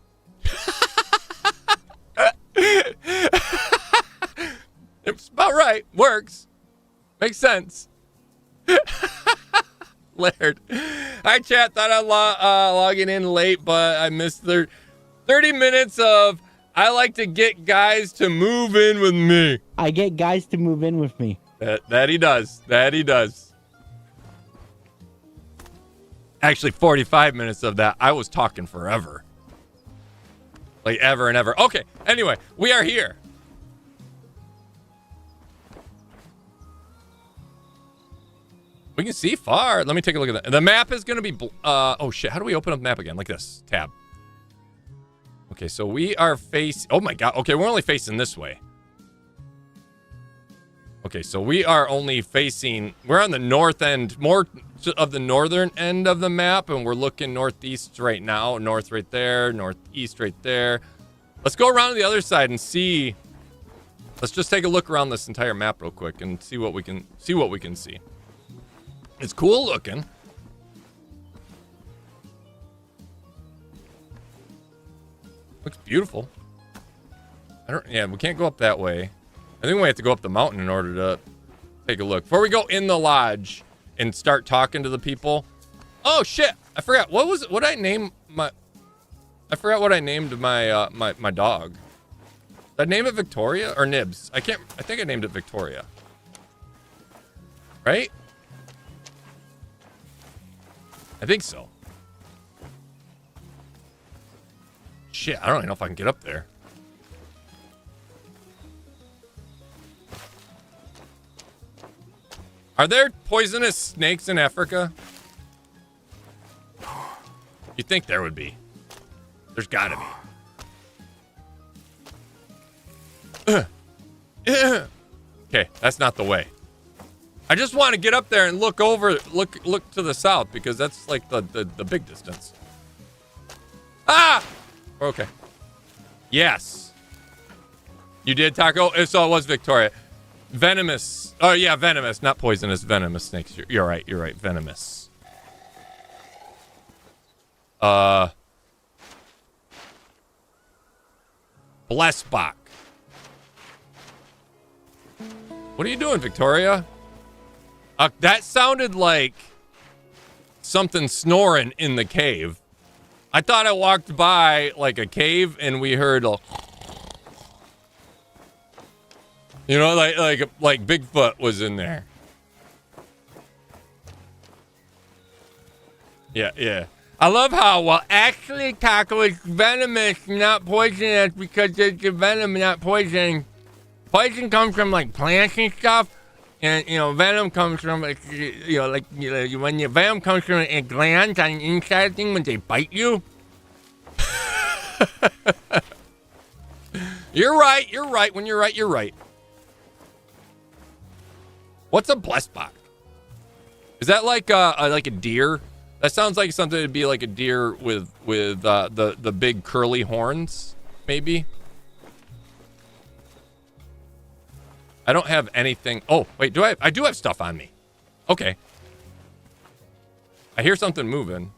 It's about right. Works. Makes sense. Laird. Hi, chat. Thought I'd logging in late, but I missed 30 minutes of I like to get guys to move in with me. I get guys to move in with me. That he does. That he does. Actually, 45 minutes of that, I was talking forever. Like ever and ever. Okay, anyway, we are here. We can see far. Let me take a look at that. The map is going to be... oh, shit. How do we open up the map again? Like this. Tab. Okay, so we are facing... Oh, my God. Okay, we're only facing this way. Okay, so we are only facing... We're on the north end, more of the northern end of the map, and we're looking northeast right now. North right there, northeast right there. Let's go around to the other side and see... Let's just take a look around this entire map real quick and see what we can see. It's cool looking. Looks beautiful. Yeah, we can't go up that way. I think we have to go up the mountain in order to take a look. Before we go in the lodge and start talking to the people. Oh shit! I forgot. What I named my my dog. Did I name it Victoria or Nibs? I think I named it Victoria. Right? I think so. Shit, I don't even know if I can get up there. Are there poisonous snakes in Africa? You'd think there would be. There's gotta be. Okay, that's not the way. I just want to get up there and look to the south because that's like the big distance. Ah! Okay. Yes. You did, Taco? So it was Victoria. Venomous. Oh, yeah, venomous. Not poisonous. Venomous snakes. You're right. You're right. Venomous. Blessbach. What are you doing, Victoria? That sounded like something snoring in the cave. I thought I walked by like a cave and we heard a... You know, like Bigfoot was in there. Yeah. I love how, well, actually, Taco is venomous, not poisonous, because it's a venom, not poison. Poison comes from, like, plants and stuff. And, you know, venom comes from, when your venom comes from a gland on the inside thing when they bite you. You're right. When you're right, you're right. What's a blessbach? Is that like a deer? That sounds like something to be like a deer with the big curly horns, maybe. I don't have anything. Oh, wait, I do have stuff on me. Okay. I hear something moving.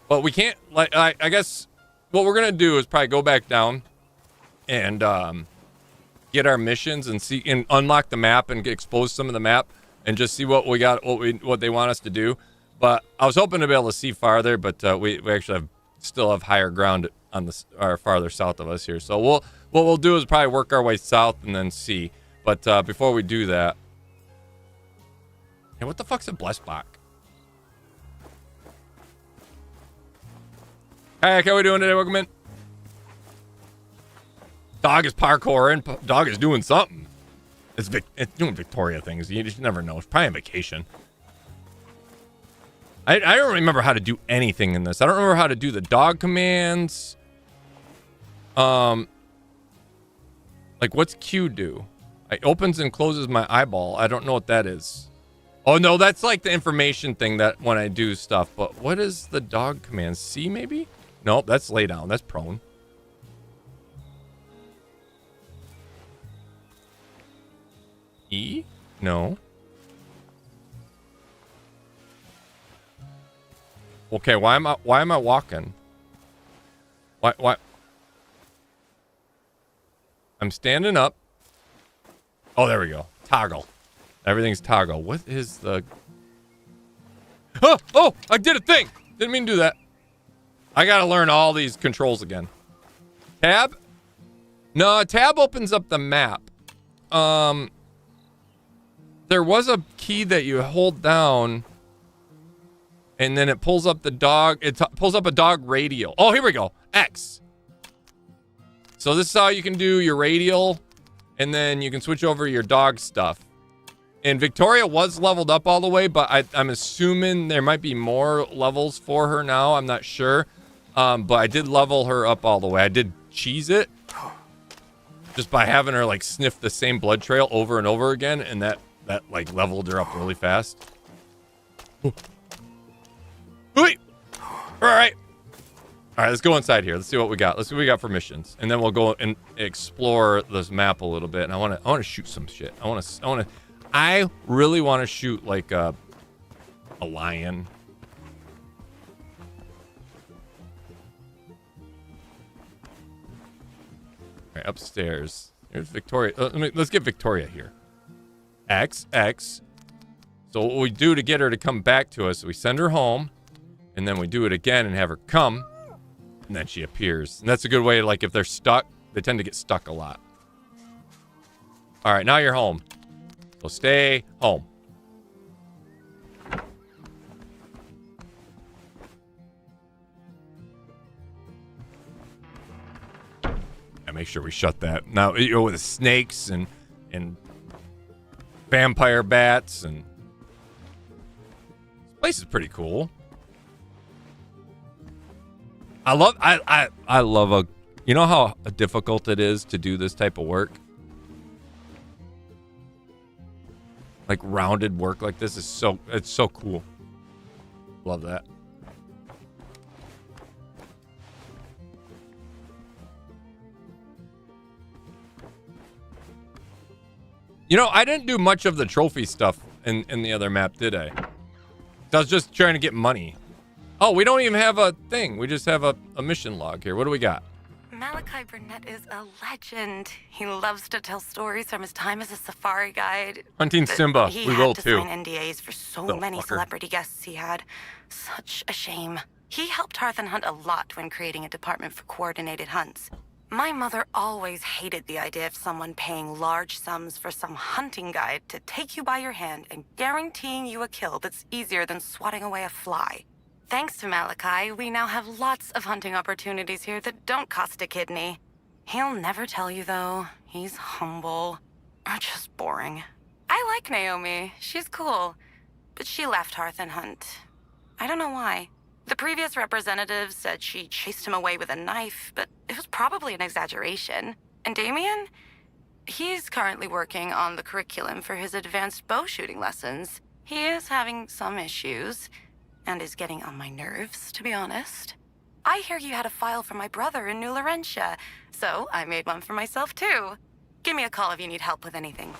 But we can't, like, I guess what we're going to do is probably go back down and get our missions and see and unlock the map and expose some of the map and just see what we got, what they want us to do. But I was hoping to be able to see farther, but we actually still have higher ground on the or farther south of us here. So what we'll do is probably work our way south and then see. But before we do that, hey, what the fuck's a Blessbach? Hey, how we doing today, Welcome in. Dog is parkouring. Dog is doing something. It's doing Victoria things. You just never know. It's probably on vacation. I don't remember how to do anything in this. I don't remember how to do the dog commands. Like what's Q do? It opens and closes my eyeball. I don't know what that is. Oh no, that's like the information thing that when I do stuff. But what is the dog command? C maybe? Nope, that's lay down. That's prone. E? No. Okay, why am I walking? Why? I'm standing up. Oh, there we go. Toggle. Everything's toggle. What is the... Oh, I did a thing. Didn't mean to do that. I gotta learn all these controls again. Tab? No, tab opens up the map. There was a key that you hold down, and then it pulls up the dog. It pulls up a dog radial. Oh, here we go. X. So this is how you can do your radial, and then you can switch over your dog stuff. And Victoria was leveled up all the way, but I'm assuming there might be more levels for her now. I'm not sure. But I did level her up all the way. I did cheese it just by having her like sniff the same blood trail over and over again, and that like leveled her up really fast. Wait. All right, let's go inside here. Let's see what we got. Let's see what we got for missions, and then we'll go and explore this map a little bit. And I want to shoot some shit. I really want to shoot like a lion. All right, upstairs. Here's Victoria. Let's get Victoria here. X. So what we do to get her to come back to us, we send her home, and then we do it again and have her come, and then she appears. And that's a good way, like if they're stuck, they tend to get stuck a lot. All right, now you're home. So stay home. Yeah, make sure we shut that. Now, with the snakes and vampire bats, and this place is pretty cool. I love you know how difficult it is to do this type of work? Like rounded work like this is it's so cool. Love that. You know, I didn't do much of the trophy stuff in the other map, did I? I was just trying to get money. Oh, we don't even have a thing. We just have a mission log here. What do we got? Malachi Burnett is a legend. He loves to tell stories from his time as a safari guide. Hunting Simba. We will too. He had to sign NDAs for so many celebrity guests he had. Such a shame. He helped Hearth and Hunt a lot when creating a department for coordinated hunts. My mother always hated the idea of someone paying large sums for some hunting guide to take you by your hand and guaranteeing you a kill that's easier than swatting away a fly. Thanks to Malachi, we now have lots of hunting opportunities here that don't cost a kidney. He'll never tell you, though. He's humble. Or just boring. I like Naomi. She's cool. But she left Hearth and Hunt. I don't know why. The previous representative said she chased him away with a knife, but it was probably an exaggeration. And Damien? He's currently working on the curriculum for his advanced bow shooting lessons. He is having some issues. And is getting on my nerves, to be honest. I hear you had a file for my brother in New Laurentia, so I made one for myself too. Give me a call if you need help with anything.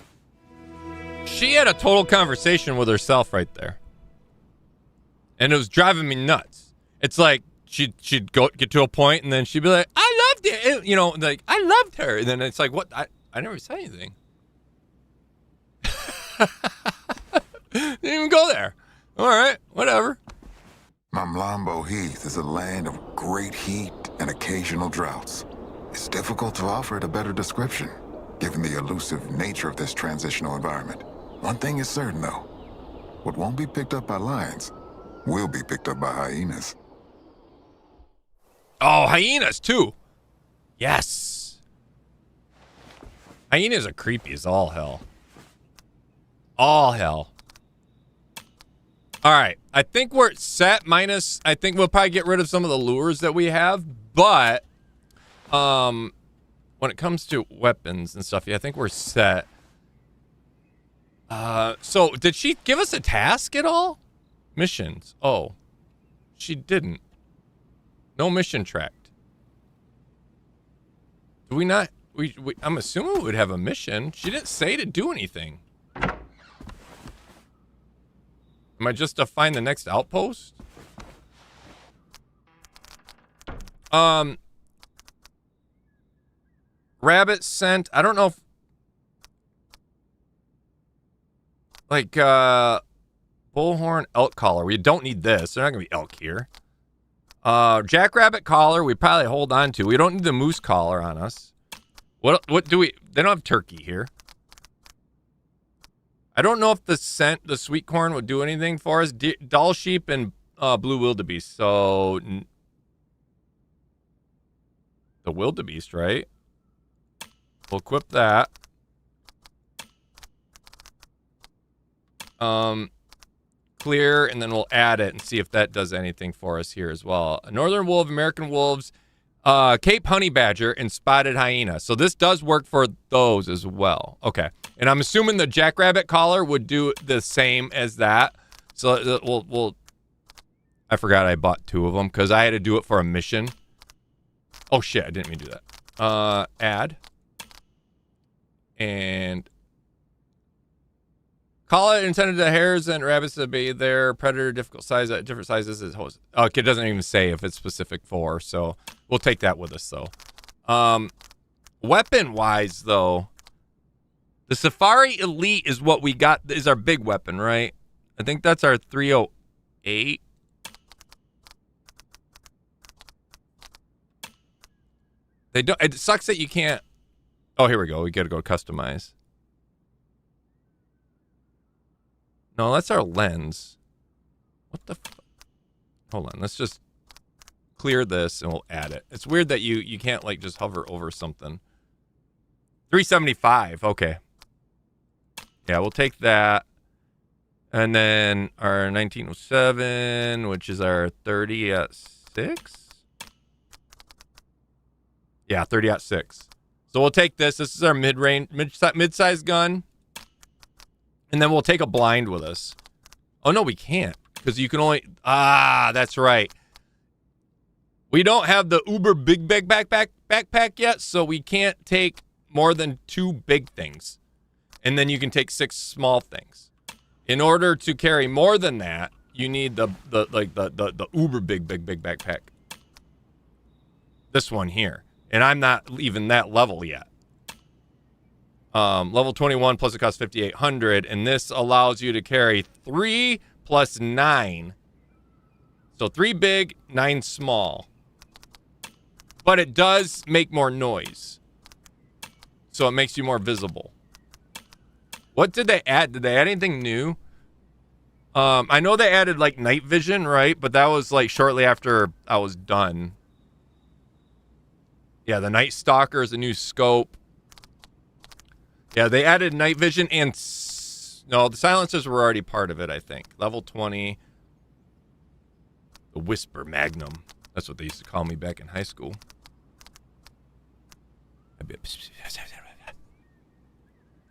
She had a total conversation with herself right there. And it was driving me nuts. It's like she'd get to a point and then she'd be like, I loved it. You know, like, I loved her. And then it's like, what? I never said anything. Didn't even go there. All right, whatever. Mamlambo Heath is a land of great heat and occasional droughts. It's difficult to offer it a better description, given the elusive nature of this transitional environment. One thing is certain, though. What won't be picked up by lions will be picked up by hyenas. Oh, hyenas, too. Yes. Hyenas are creepy as all hell. All hell. All right. I think we're set minus... I think we'll probably get rid of some of the lures that we have. But when it comes to weapons and stuff, yeah, I think we're set. So did she give us a task at all? Missions. Oh, she didn't. No mission tracked. Do we not? I'm assuming we would have a mission. She didn't say to do anything. Am I just to find the next outpost? Rabbit scent. I don't know if... Like, bullhorn, elk collar. We don't need this. There's not going to be elk here. Jackrabbit collar, we probably hold on to. We don't need the moose collar on us. What do we... They don't have turkey here. I don't know if the scent, the sweet corn, would do anything for us. Doll sheep and blue wildebeest. So... The wildebeest, right? We'll equip that. Clear, and then we'll add it and see if that does anything for us here as well. A northern wolf, American wolves, Cape honey badger, and spotted hyena. So this does work for those as well. Okay, and I'm assuming the jackrabbit collar would do the same as that. So we'll I forgot I bought 2 of them because I had to do it for a mission. Oh shit, I didn't mean to do that. Add. And call it intended to hares and rabbits to be there. Predator, difficult size at different sizes is host. Okay, it doesn't even say if it's specific for, so we'll take that with us though. Weapon wise though, the Safari Elite is what we got, is our big weapon, right? I think that's our 308. They don't, it sucks that you can't. Oh, here we go. We got to go customize. No, that's our lens. What the Hold on. Let's just clear this and we'll add it. It's weird that you can't like just hover over something. 375. Okay. Yeah, we'll take that. And then our 1907, which is our 30 at 6. Yeah, 30 at 6. So we'll take this. This is our mid-range, mid-size gun. And then we'll take a blind with us. Oh, no, we can't. Because you can only... Ah, that's right. We don't have the uber big backpack yet, so we can't take more than 2 big things. And then you can take 6 small things. In order to carry more than that, you need the uber big backpack. This one here. And I'm not even that level yet. Level 21 plus it costs 5,800, and this allows you to carry 3 plus 9. So 3 big, 9 small. But it does make more noise. So it makes you more visible. What did they add? Did they add anything new? I know they added like night vision, right? But that was like shortly after I was done. Yeah, the Night Stalker is a new scope. Yeah, they added night vision and... No, the silencers were already part of it, I think. Level 20. The Whisper Magnum. That's what they used to call me back in high school.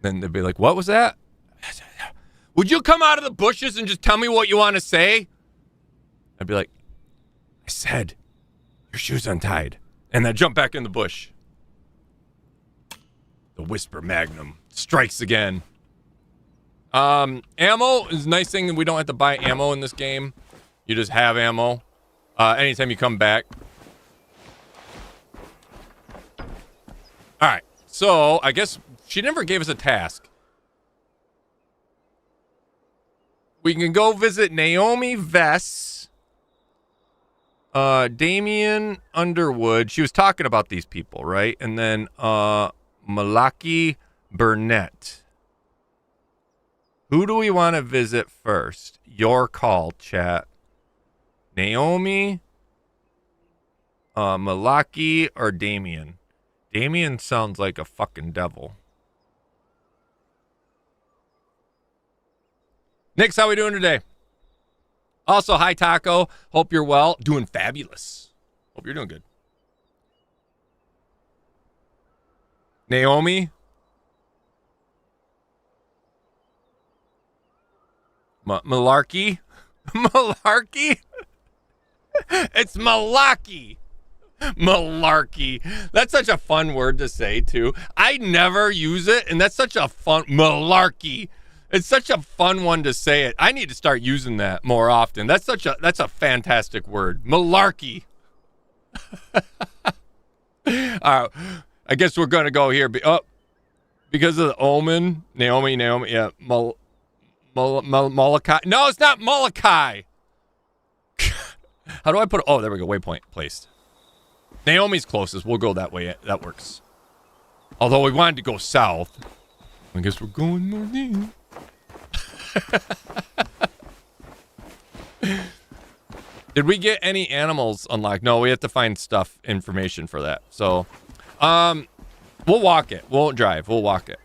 Then they'd be like, what was that? Would you come out of the bushes and just tell me what you want to say? I'd be like, I said, your shoe's untied. And then jump back in the bush. The Whisper Magnum strikes again. Ammo is a nice thing. We don't have to buy ammo in this game. You just have ammo anytime you come back. All right. So I guess she never gave us a task. We can go visit Naomi Vess. Damien Underwood. She was talking about these people, right? And then Malaki Burnett. Who do we want to visit first? Your call, chat. Naomi, Malaki, or Damien? Damien sounds like a fucking devil. Nix, how we doing today? Also, hi, Taco. Hope you're well. Doing fabulous. Hope you're doing good. Naomi. Malarkey. Malarkey? It's Malaki. Malarkey. That's such a fun word to say, too. I never use it, and that's such a fun... Malarkey. It's such a fun one to say it. I need to start using that more often. That's a fantastic word. Malarkey. All right. I guess we're going to go here. Because of the omen. Naomi. Yeah. Molokai. No, it's not Molokai. How do I put... Oh, there we go. Waypoint placed. Naomi's closest. We'll go that way. That works. Although we wanted to go south. I guess we're going north. Did we get any animals unlocked? No, we have to find information for that. So, we'll walk it. We won't drive. We'll walk it.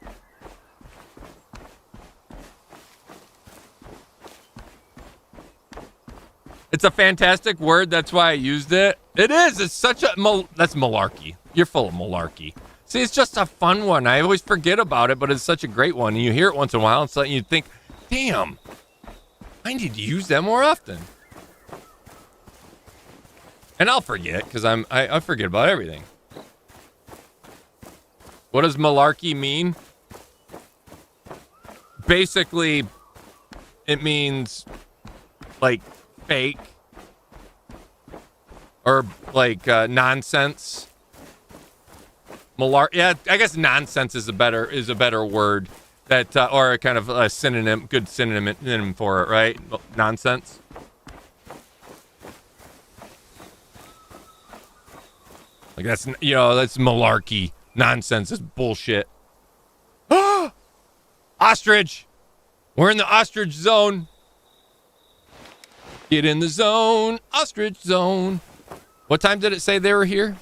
It's a fantastic word. That's why I used it. It is. It's such a... That's malarkey. You're full of malarkey. See, it's just a fun one. I always forget about it, but it's such a great one. And you hear it once in a while, and so you think, damn, I need to use that more often. And I'll forget, because I forget about everything. What does malarkey mean? Basically, it means, like, fake. Or, like, nonsense. Yeah, I guess nonsense is a better word. That or a kind of a synonym, good synonym for it, right? Nonsense. Like that's malarkey. Nonsense is bullshit. Ostrich. We're in the ostrich zone. Get in the zone, ostrich zone. What time did it say they were here?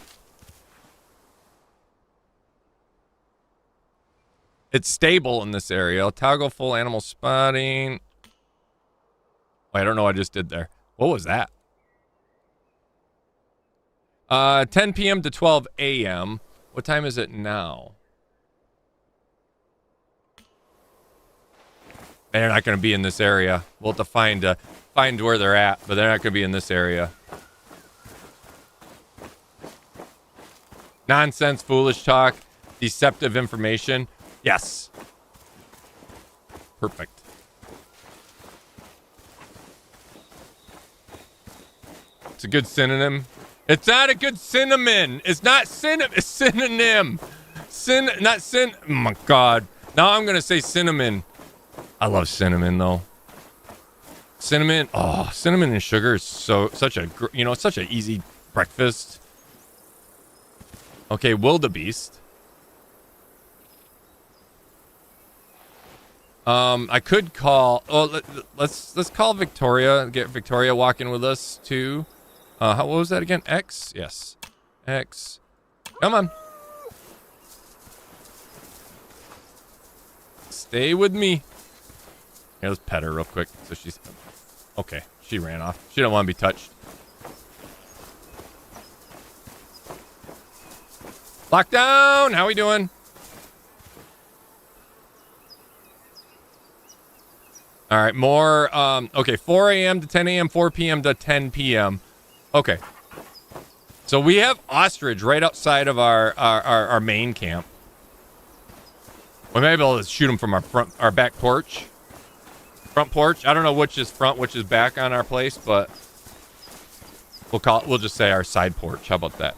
It's stable in this area. Toggle full animal spotting. Wait, I don't know what I just did there. What was that? 10 p.m. to 12 a.m. What time is it now? They're not going to be in this area. We'll have to find where they're at, but they're not going to be in this area. Nonsense, foolish talk, deceptive information. Yes. Perfect. It's a good synonym. It's not a good cinnamon. It's not synonym. It's synonym. Oh my God. Now I'm going to say cinnamon. I love cinnamon though. Cinnamon. Oh, cinnamon and sugar is such an easy breakfast. Okay, wildebeest. I could call. Oh, let's call Victoria. Get Victoria walking with us too. What was that again? X. Yes. X. Come on. Stay with me. Here, let's pet her real quick. So she's okay. She ran off. She don't want to be touched. Lockdown. How we doing? All right, more, okay, 4 a.m. to 10 a.m., 4 p.m. to 10 p.m. Okay. So we have ostrich right outside of our main camp. We may be able to shoot them from our back porch. Front porch. I don't know which is front, which is back on our place, but we'll just say our side porch. How about that?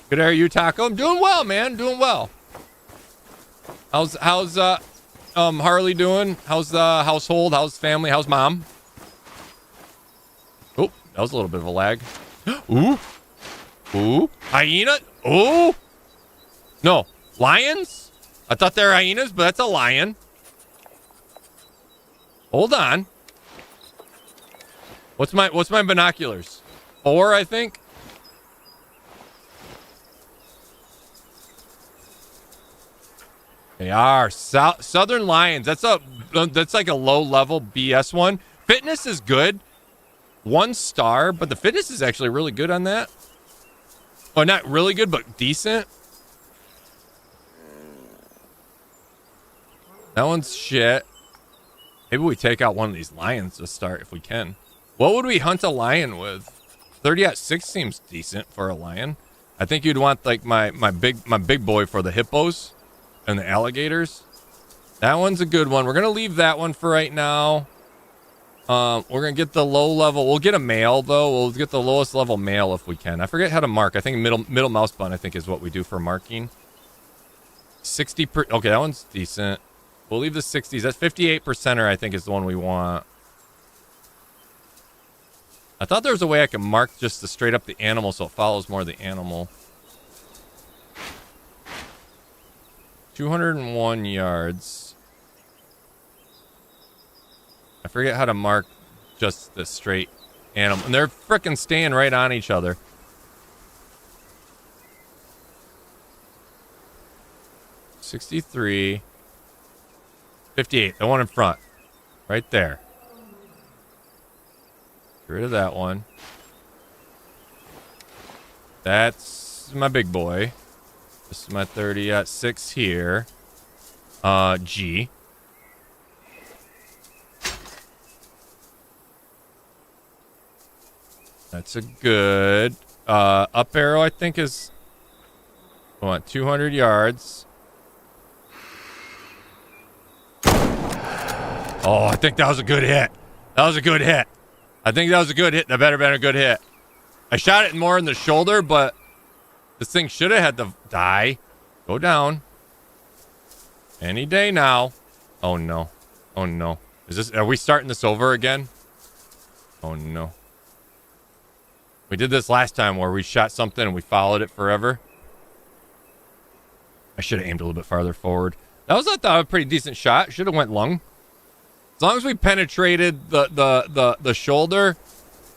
Good air, you, Taco. I'm doing well, man. Doing well. How's Harley doing? How's the household? How's family? How's mom? Oh, That was a little bit of a lag. Ooh. Ooh. Hyena. Ooh. No. Lions? I thought they were hyenas, but that's a lion. Hold on. What's my binoculars? 4, I think. They are Southern Lions. That's like a low level BS one. Fitness is good. 1 star, but the fitness is actually really good on that. Well, not really good, but decent. That one's shit. Maybe we take out one of these lions to start if we can. What would we hunt a lion with? 30-6 seems decent for a lion. I think you'd want like my big boy for the hippos and the alligators. That one's a good one. We're gonna leave that one for right now. We're gonna get the low level. We'll get a male though. We'll get the lowest level male if we can. I forget how to mark. I think middle mouse button I think is what we do for marking. 60 per. Okay, that one's decent. We'll leave the 60s. That's 58%er, I think, is the one we want. I thought there was a way I could mark just the straight up the animal so it follows more the animal. 201 yards. I forget how to mark just the straight animal. And they're freaking staying right on each other. $63. 58, the one in front. Right there. Get rid of that one. That's my big boy. This is my 30-6 here. G. That's a good up arrow, I think is I want 200 yards. Oh, I think that was a good hit. That was a good hit. I think that was a good hit. That better been a good hit. I shot it more in the shoulder, but this thing should have had to die. Go down. Any day now. Oh no. Oh no. Are we starting this over again? Oh no. We did this last time where we shot something and we followed it forever. I should have aimed a little bit farther forward. That was, I thought, a pretty decent shot. Should have went lung. As long as we penetrated the shoulder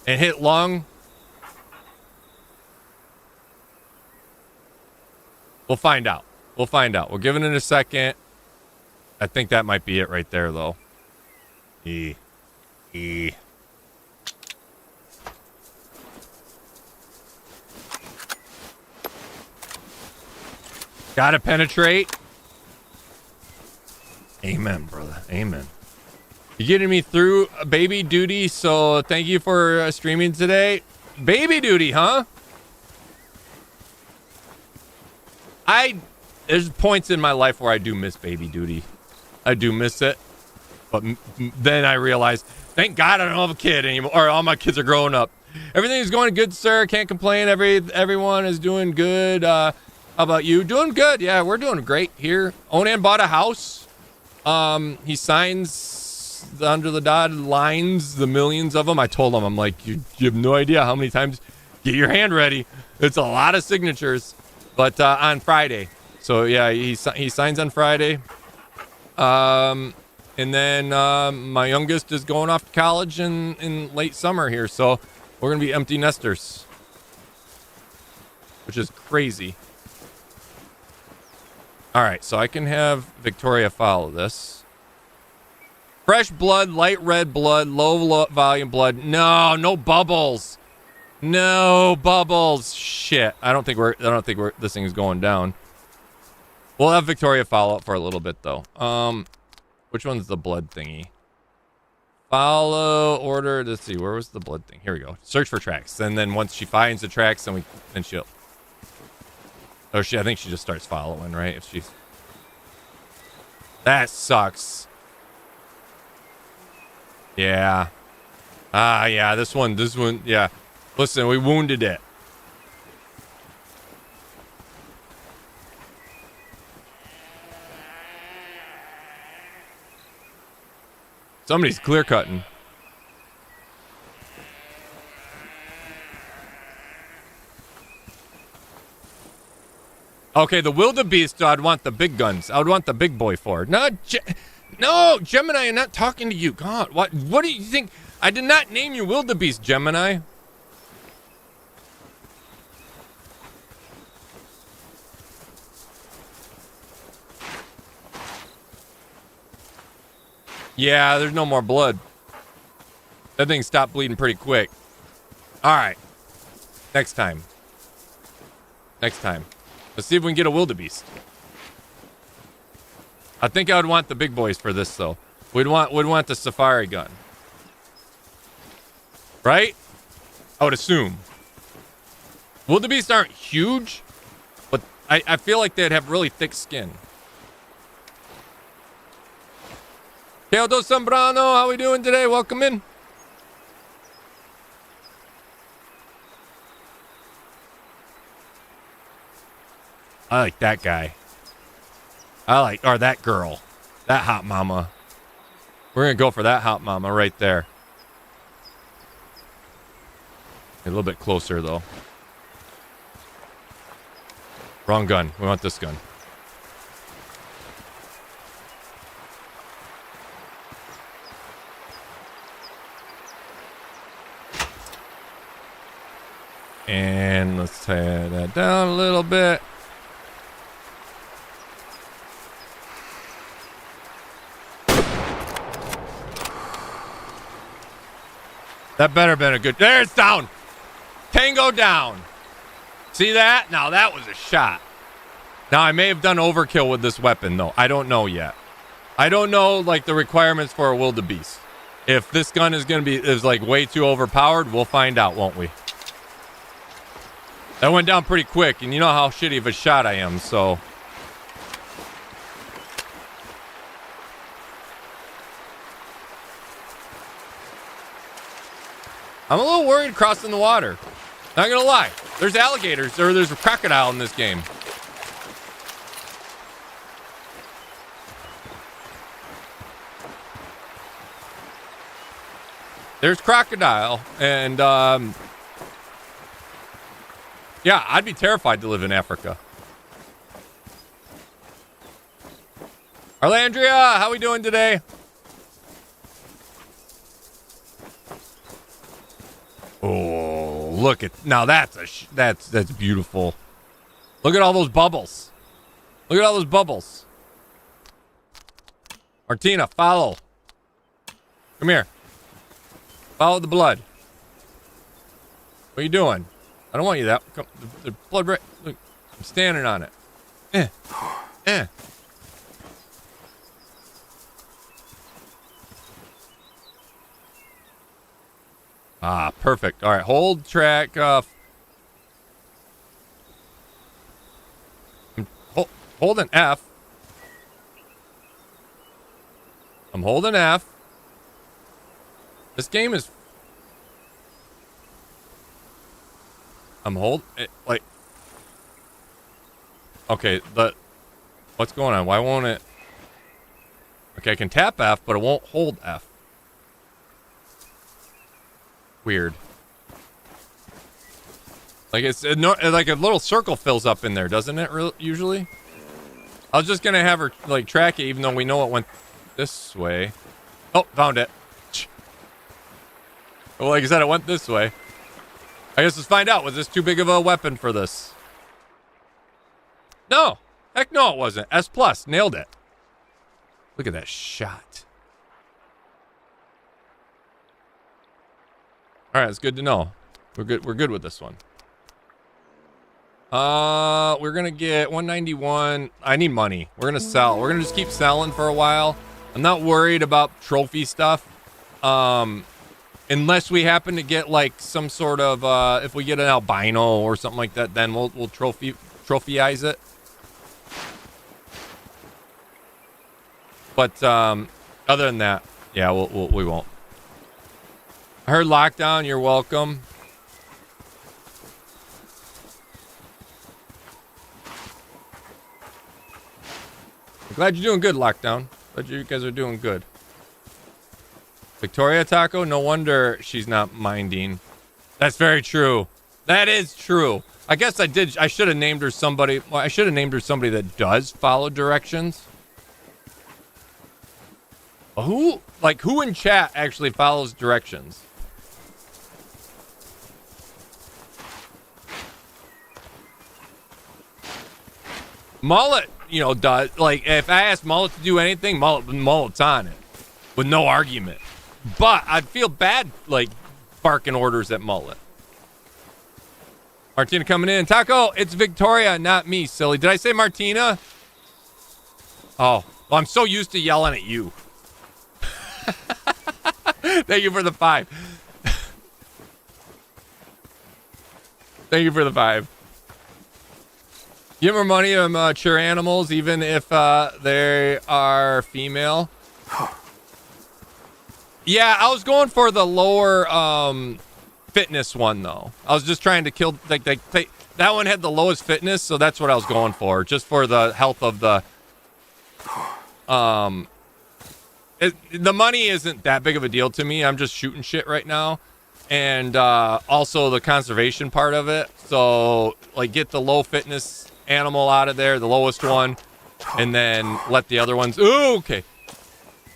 and hit lung, we'll find out. We'll find out. We'll give it in a second. I think that might be it right there, though. E. Gotta penetrate. Amen, brother. Amen. You're getting me through baby duty, so thank you for streaming today. Baby duty, huh? There's points in my life where I do miss baby duty. I do miss it. But then I realize, thank God I don't have a kid anymore, or all my kids are growing up. Everything's going good, sir. Can't complain. Everyone is doing good. How about you? Doing good. Yeah, we're doing great here. Onan bought a house. He signs under the dotted lines, the millions of them. I told him, I'm like, you have no idea how many times. Get your hand ready. It's a lot of signatures. But on Friday. So yeah, he signs on Friday. And then my youngest is going off to college in late summer here. So we're gonna be empty nesters, which is crazy. All right, so I can have Victoria follow this. Fresh blood, light red blood, low volume blood. No bubbles. No bubbles. Shit. I don't think this thing's going down. We'll have Victoria follow up for a little bit though. Which one's the blood thingy? Follow order. Let's see. Where was the blood thing? Here we go. Search for tracks. And then once she finds the tracks, then she'll. Oh, I think she just starts following, right? If she's. That sucks. Yeah. Yeah. This one. Yeah. Listen, we wounded it. Somebody's clear cutting. Okay, the wildebeest, I'd want the big guns. I would want the big boy for. No, Gemini, I'm not talking to you. God, what do you think? I did not name you wildebeest, Gemini. Yeah, there's no more blood. That thing stopped bleeding pretty quick. All right. Next time. Let's see if we can get a wildebeest. I think I would want the big boys for this, though. We'd want the safari gun. Right? I would assume. Wildebeests aren't huge, but I feel like they'd have really thick skin. Teodo Zambrano, how we doing today? Welcome in. I like that guy. Or that girl. That hot mama. We're going to go for that hot mama right there. A little bit closer, though. Wrong gun. We want this gun. And let's tear that down a little bit. That better have been a good... There, it's down. Tango down. See that? Now that was a shot. Now I may have done overkill with this weapon, though. I don't know yet. I don't know, like, the requirements for a wildebeest. If this gun is going to be like way too overpowered, we'll find out, won't we? That went down pretty quick, and you know how shitty of a shot I am, so... I'm a little worried crossing the water. Not gonna lie. There's alligators, or there's a crocodile in this game. There's crocodile, and yeah, I'd be terrified to live in Africa. Arlandria, how we doing today? Oh, look at now. That's beautiful. Look at all those bubbles. Look at all those bubbles. Martina, follow. Come here. Follow the blood. What are you doing? I don't want you that. Come, the blood right. Look, I'm standing on it. Ah, perfect. All right, hold track. Hold an F. I'm holding F. This game is... I'm holding... Like... Okay, what's going on? Why won't it... Okay, I can tap F, but it won't hold F. Weird. Like like a little circle fills up in there, doesn't it? Usually. I was just gonna have her like track it, even though we know it went this way. Oh, found it. Well, like I said, it went this way. I guess let's find out. Was this too big of a weapon for this? No. Heck no, it wasn't. S+. Nailed it. Look at that shot. All right, it's good to know. We're good with this one. We're gonna get 191. I need money. We're gonna sell. We're gonna just keep selling for a while. I'm not worried about trophy stuff. Unless we happen to get like some sort of if we get an albino or something like that, then we'll trophyize it. But other than that, yeah, we won't. I heard lockdown. You're welcome. I'm glad you're doing good, lockdown. Glad you guys are doing good. Victoria Taco, no wonder she's not minding. That's very true. That is true. I guess I should have named her somebody. Well, I should have named her somebody that does follow directions. Who in chat actually follows directions? Mullet, does. Like, if I ask Mullet to do anything, Mullet's on it with no argument. But I'd feel bad, like, barking orders at Mullet. Martina coming in. Taco, it's Victoria, not me, silly. Did I say Martina? Oh, well, I'm so used to yelling at you. Thank you for the 5. Thank you for the 5. Give more money to mature animals, even if they are female. Yeah, I was going for the lower fitness one, though. I was just trying to kill... that one had the lowest fitness, so that's what I was going for. Just for the health of the... the money isn't that big of a deal to me. I'm just shooting shit right now. And also the conservation part of it. So, like, get the low fitness animal out of there, the lowest one, and then let the other ones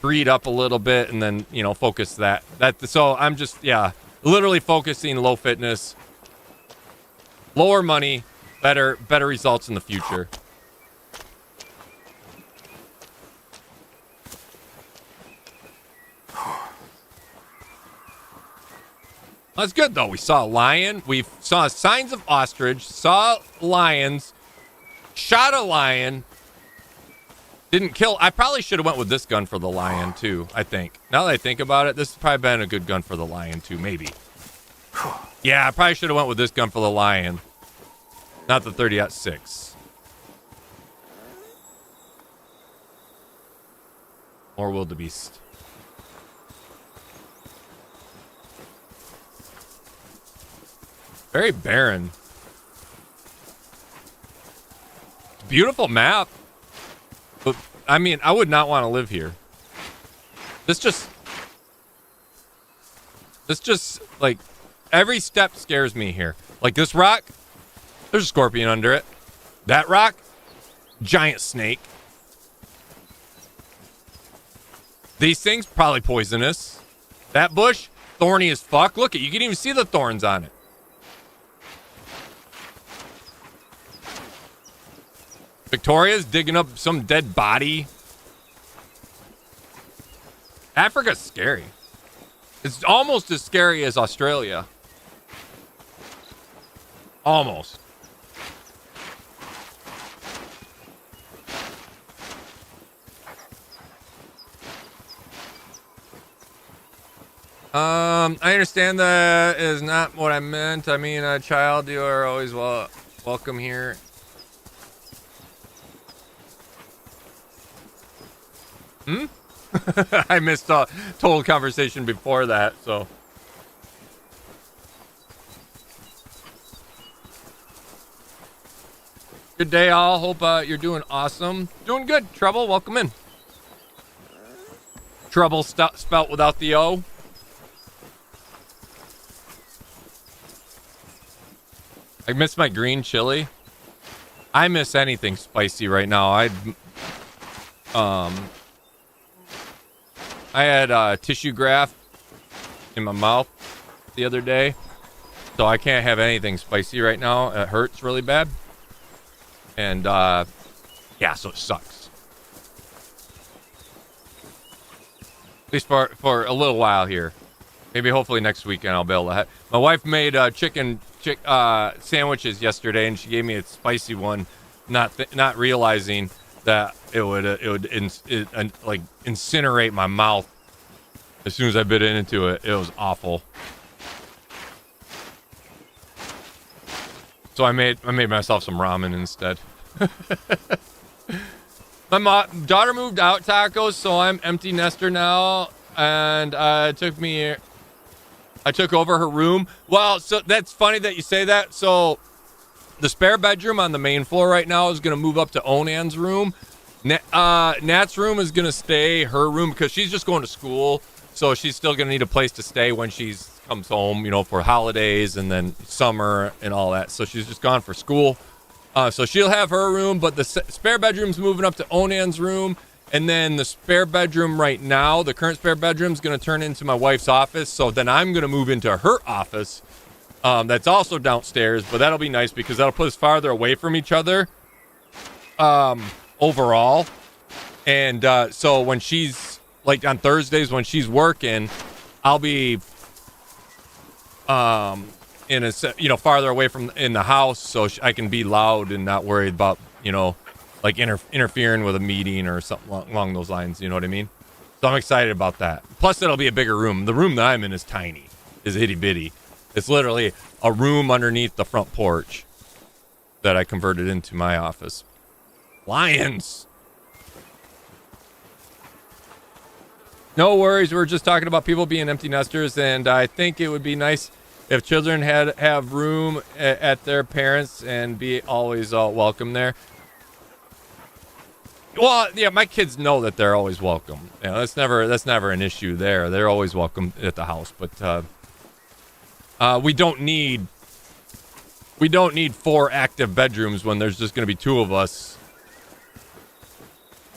breed up a little bit, and then focus that. So I'm just literally focusing low fitness, lower money, better results in the future. That's good though. We saw a lion, we saw signs of ostrich, saw lions, shot a lion, didn't kill. I probably should have went with this gun for the lion too, I think. Now that I think about it, this has probably been a good gun for the lion too, maybe. Yeah, I probably should have went with this gun for the lion, not the 30-06. Or wildebeest. Very barren. Beautiful map. But, I mean, I would not want to live here. This just, like, every step scares me here. Like, this rock, there's a scorpion under it. That rock, giant snake. These things, probably poisonous. That bush, thorny as fuck. Look, you can even see the thorns on it. Victoria's digging up some dead body. Africa's scary. It's almost as scary as Australia. Almost. I understand that is not what I meant. I mean, a child, you are always welcome here. I missed a total conversation before that, so. Good day, all. Hope you're doing awesome. Doing good. Trouble, welcome in. Trouble spelt without the O. I miss my green chili. I miss anything spicy right now. I had tissue graft in my mouth the other day, so I can't have anything spicy right now. It hurts really bad. And, yeah, so it sucks. At least for a little while here. Maybe hopefully next weekend I'll be able to my wife made chicken sandwiches yesterday, and she gave me a spicy one, not realizing that it would like incinerate my mouth as soon as I bit into it. It was awful. So I made myself some ramen instead. My daughter moved out, tacos, so I'm empty nester now, and I took over her room. Well, so that's funny that you say that. So the spare bedroom on the main floor right now is going to move up to Onan's room. Nat's room is going to stay her room because she's just going to school. So she's still going to need a place to stay when she's comes home, you know, for holidays and then summer and all that. So she's just gone for school. So she'll have her room, but the spare bedroom's moving up to Onan's room. And then the spare bedroom right now, the current spare bedroom is going to turn into my wife's office. So then I'm going to move into her office. That's also downstairs, but that'll be nice because that'll put us farther away from each other overall. And so when she's, like on Thursdays when she's working, I'll be in a, you know, farther away from in the house so I can be loud and not worried about, you know, like interfering with a meeting or something along those lines. You know what I mean? So I'm excited about that. Plus, it'll be a bigger room. The room that I'm in is tiny, is itty bitty. It's literally a room underneath the front porch that I converted into my office. Lions. No worries. We were just talking about people being empty nesters, and I think it would be nice if children have room at their parents and be always welcome there. Well, yeah, my kids know that they're always welcome. You know, that's never an issue there. They're always welcome at the house, but we don't need 4 active bedrooms when there's just going to be 2 of us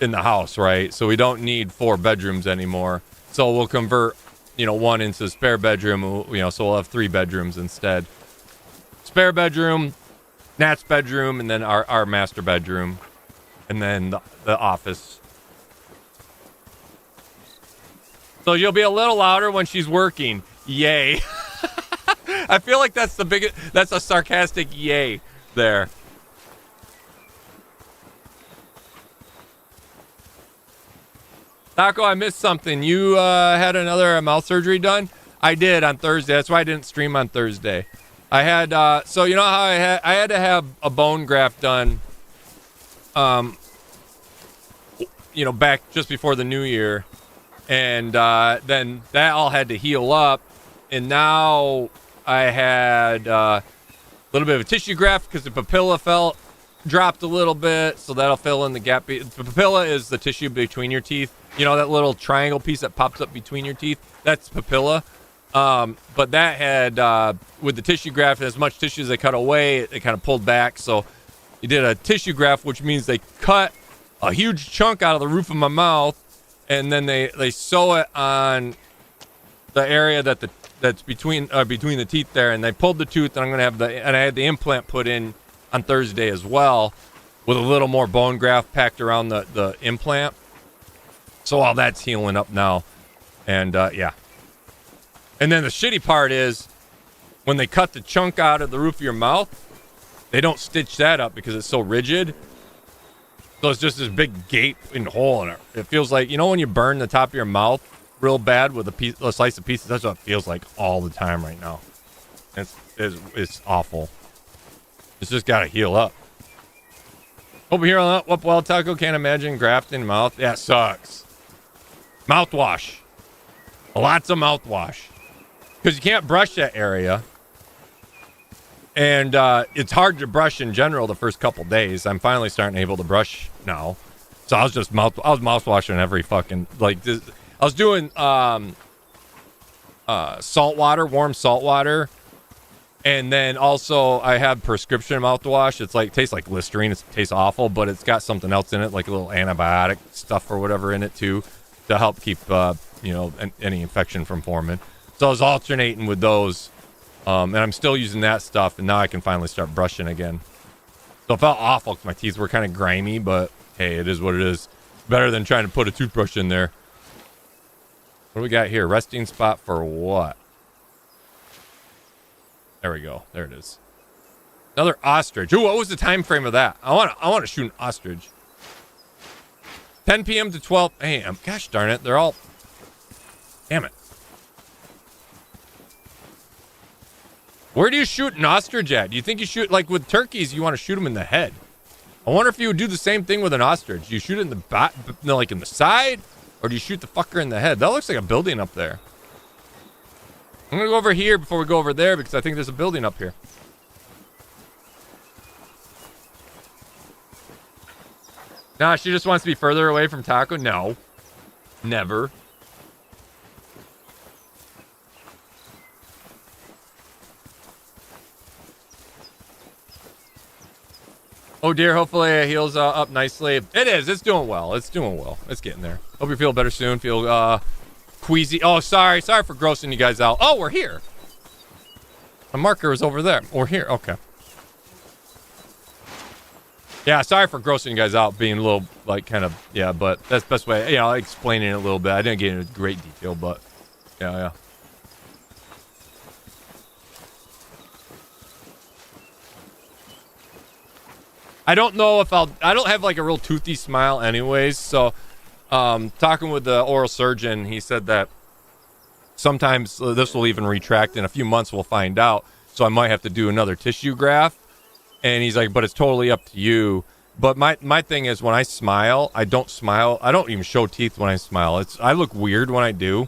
in the house, right? So we don't need 4 bedrooms anymore. So we'll convert, you know, 1 into a spare bedroom, you know, so we'll have 3 bedrooms instead. Spare bedroom, Nat's bedroom, and then our master bedroom, and then the office. So you'll be a little louder when she's working. Yay. I feel like that's a sarcastic yay there. Taco, I missed something. You had another mouth surgery done? I did on Thursday. That's why I didn't stream on Thursday. I had, so you know how I had to have a bone graft done, you know, back just before the new year. And then that all had to heal up. And now I had a little bit of a tissue graft because the papilla dropped a little bit. So that'll fill in the gap. The papilla is the tissue between your teeth. You know, that little triangle piece that pops up between your teeth? That's papilla. But that had, with the tissue graft, as much tissue as they cut away, it kind of pulled back. So you did a tissue graft, which means they cut a huge chunk out of the roof of my mouth, and then they sew it on the area that's between the teeth there, and they pulled the tooth, and I'm gonna have and I had the implant put in on Thursday as well, with a little more bone graft packed around the implant. So all that's healing up now, and yeah. And then the shitty part is when they cut the chunk out of the roof of your mouth, they don't stitch that up because it's so rigid. So it's just this big gaping hole in it. It feels like, you know, when you burn the top of your mouth real bad with a slice of pieces, that's what it feels like all the time right now. It's awful. It's just got to heal up. Over here on that, well, Taco, can't imagine grafting mouth. Yeah, it sucks. Mouthwash. Lots of mouthwash. Because you can't brush that area. And it's hard to brush in general the first couple days. I'm finally starting able to brush now. So I was mouthwashing every fucking, like, this. I was doing salt water, warm salt water. And then also I have prescription mouthwash. It's like, tastes like Listerine. It tastes awful, but it's got something else in it, like a little antibiotic stuff or whatever in it too, to help keep, you know, any infection from forming. So I was alternating with those. And I'm still using that stuff, and now I can finally start brushing again. So it felt awful because my teeth were kind of grimy, but hey, it is what it is. Better than trying to put a toothbrush in there. What do we got here? Resting spot for what? There we go. There it is. Another ostrich. Ooh, what was the time frame of that? I want to shoot an ostrich. 10 p.m. to 12 a.m. Gosh darn it. They're all... Damn it. Where do you shoot an ostrich at? Do you think you shoot, like with turkeys, you want to shoot them in the head? I wonder if you would do the same thing with an ostrich. Do you shoot it in the back, like in the side? Or do you shoot the fucker in the head? That looks like a building up there. I'm going to go over here before we go over there because I think there's a building up here. Nah, she just wants to be further away from Taco? No. Never. Oh dear, hopefully it heals up nicely. It is. It's doing well. It's doing well. It's getting there. Hope you feel better soon. Feel queasy. Oh, sorry. Sorry for grossing you guys out. Oh, we're here. The marker is over there. We're here. Okay. Yeah, sorry for grossing you guys out, being a little, like, kind of, yeah, but that's the best way, you know, explaining it a little bit. I didn't get into great detail, but, yeah. I don't know if I don't have, like, a real toothy smile anyways, so, talking with the oral surgeon, he said that sometimes this will even retract. In a few months, we'll find out, so I might have to do another tissue graft. And he's like, but it's totally up to you. But my thing is, when I smile, I don't smile. I don't even show teeth when I smile. I look weird when I do.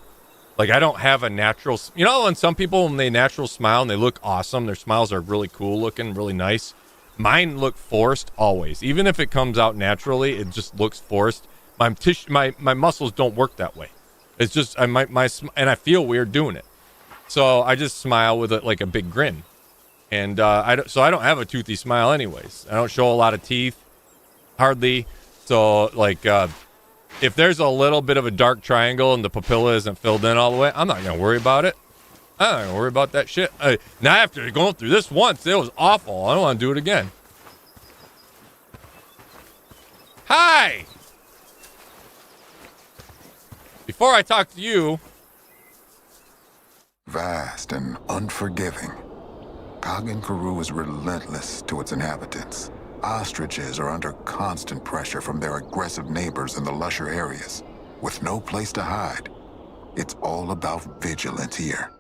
Like, I don't have a natural... You know, when some people, when they natural smile and they look awesome, their smiles are really cool looking, really nice. Mine look forced always. Even if it comes out naturally, it just looks forced. My muscles don't work that way. It's just, and I feel weird doing it. So I just smile with it like a big grin. And I don't have a toothy smile anyways. I don't show a lot of teeth, hardly. So, like, if there's a little bit of a dark triangle and the papilla isn't filled in all the way, I'm not going to worry about it. I'm not going to worry about that shit. Now, after going through this once, it was awful. I don't want to do it again. Hi! Before I talk to you... Vast and unforgiving. Kagan Karu is relentless to its inhabitants. Ostriches are under constant pressure from their aggressive neighbors in the lusher areas. With no place to hide, it's all about vigilance here.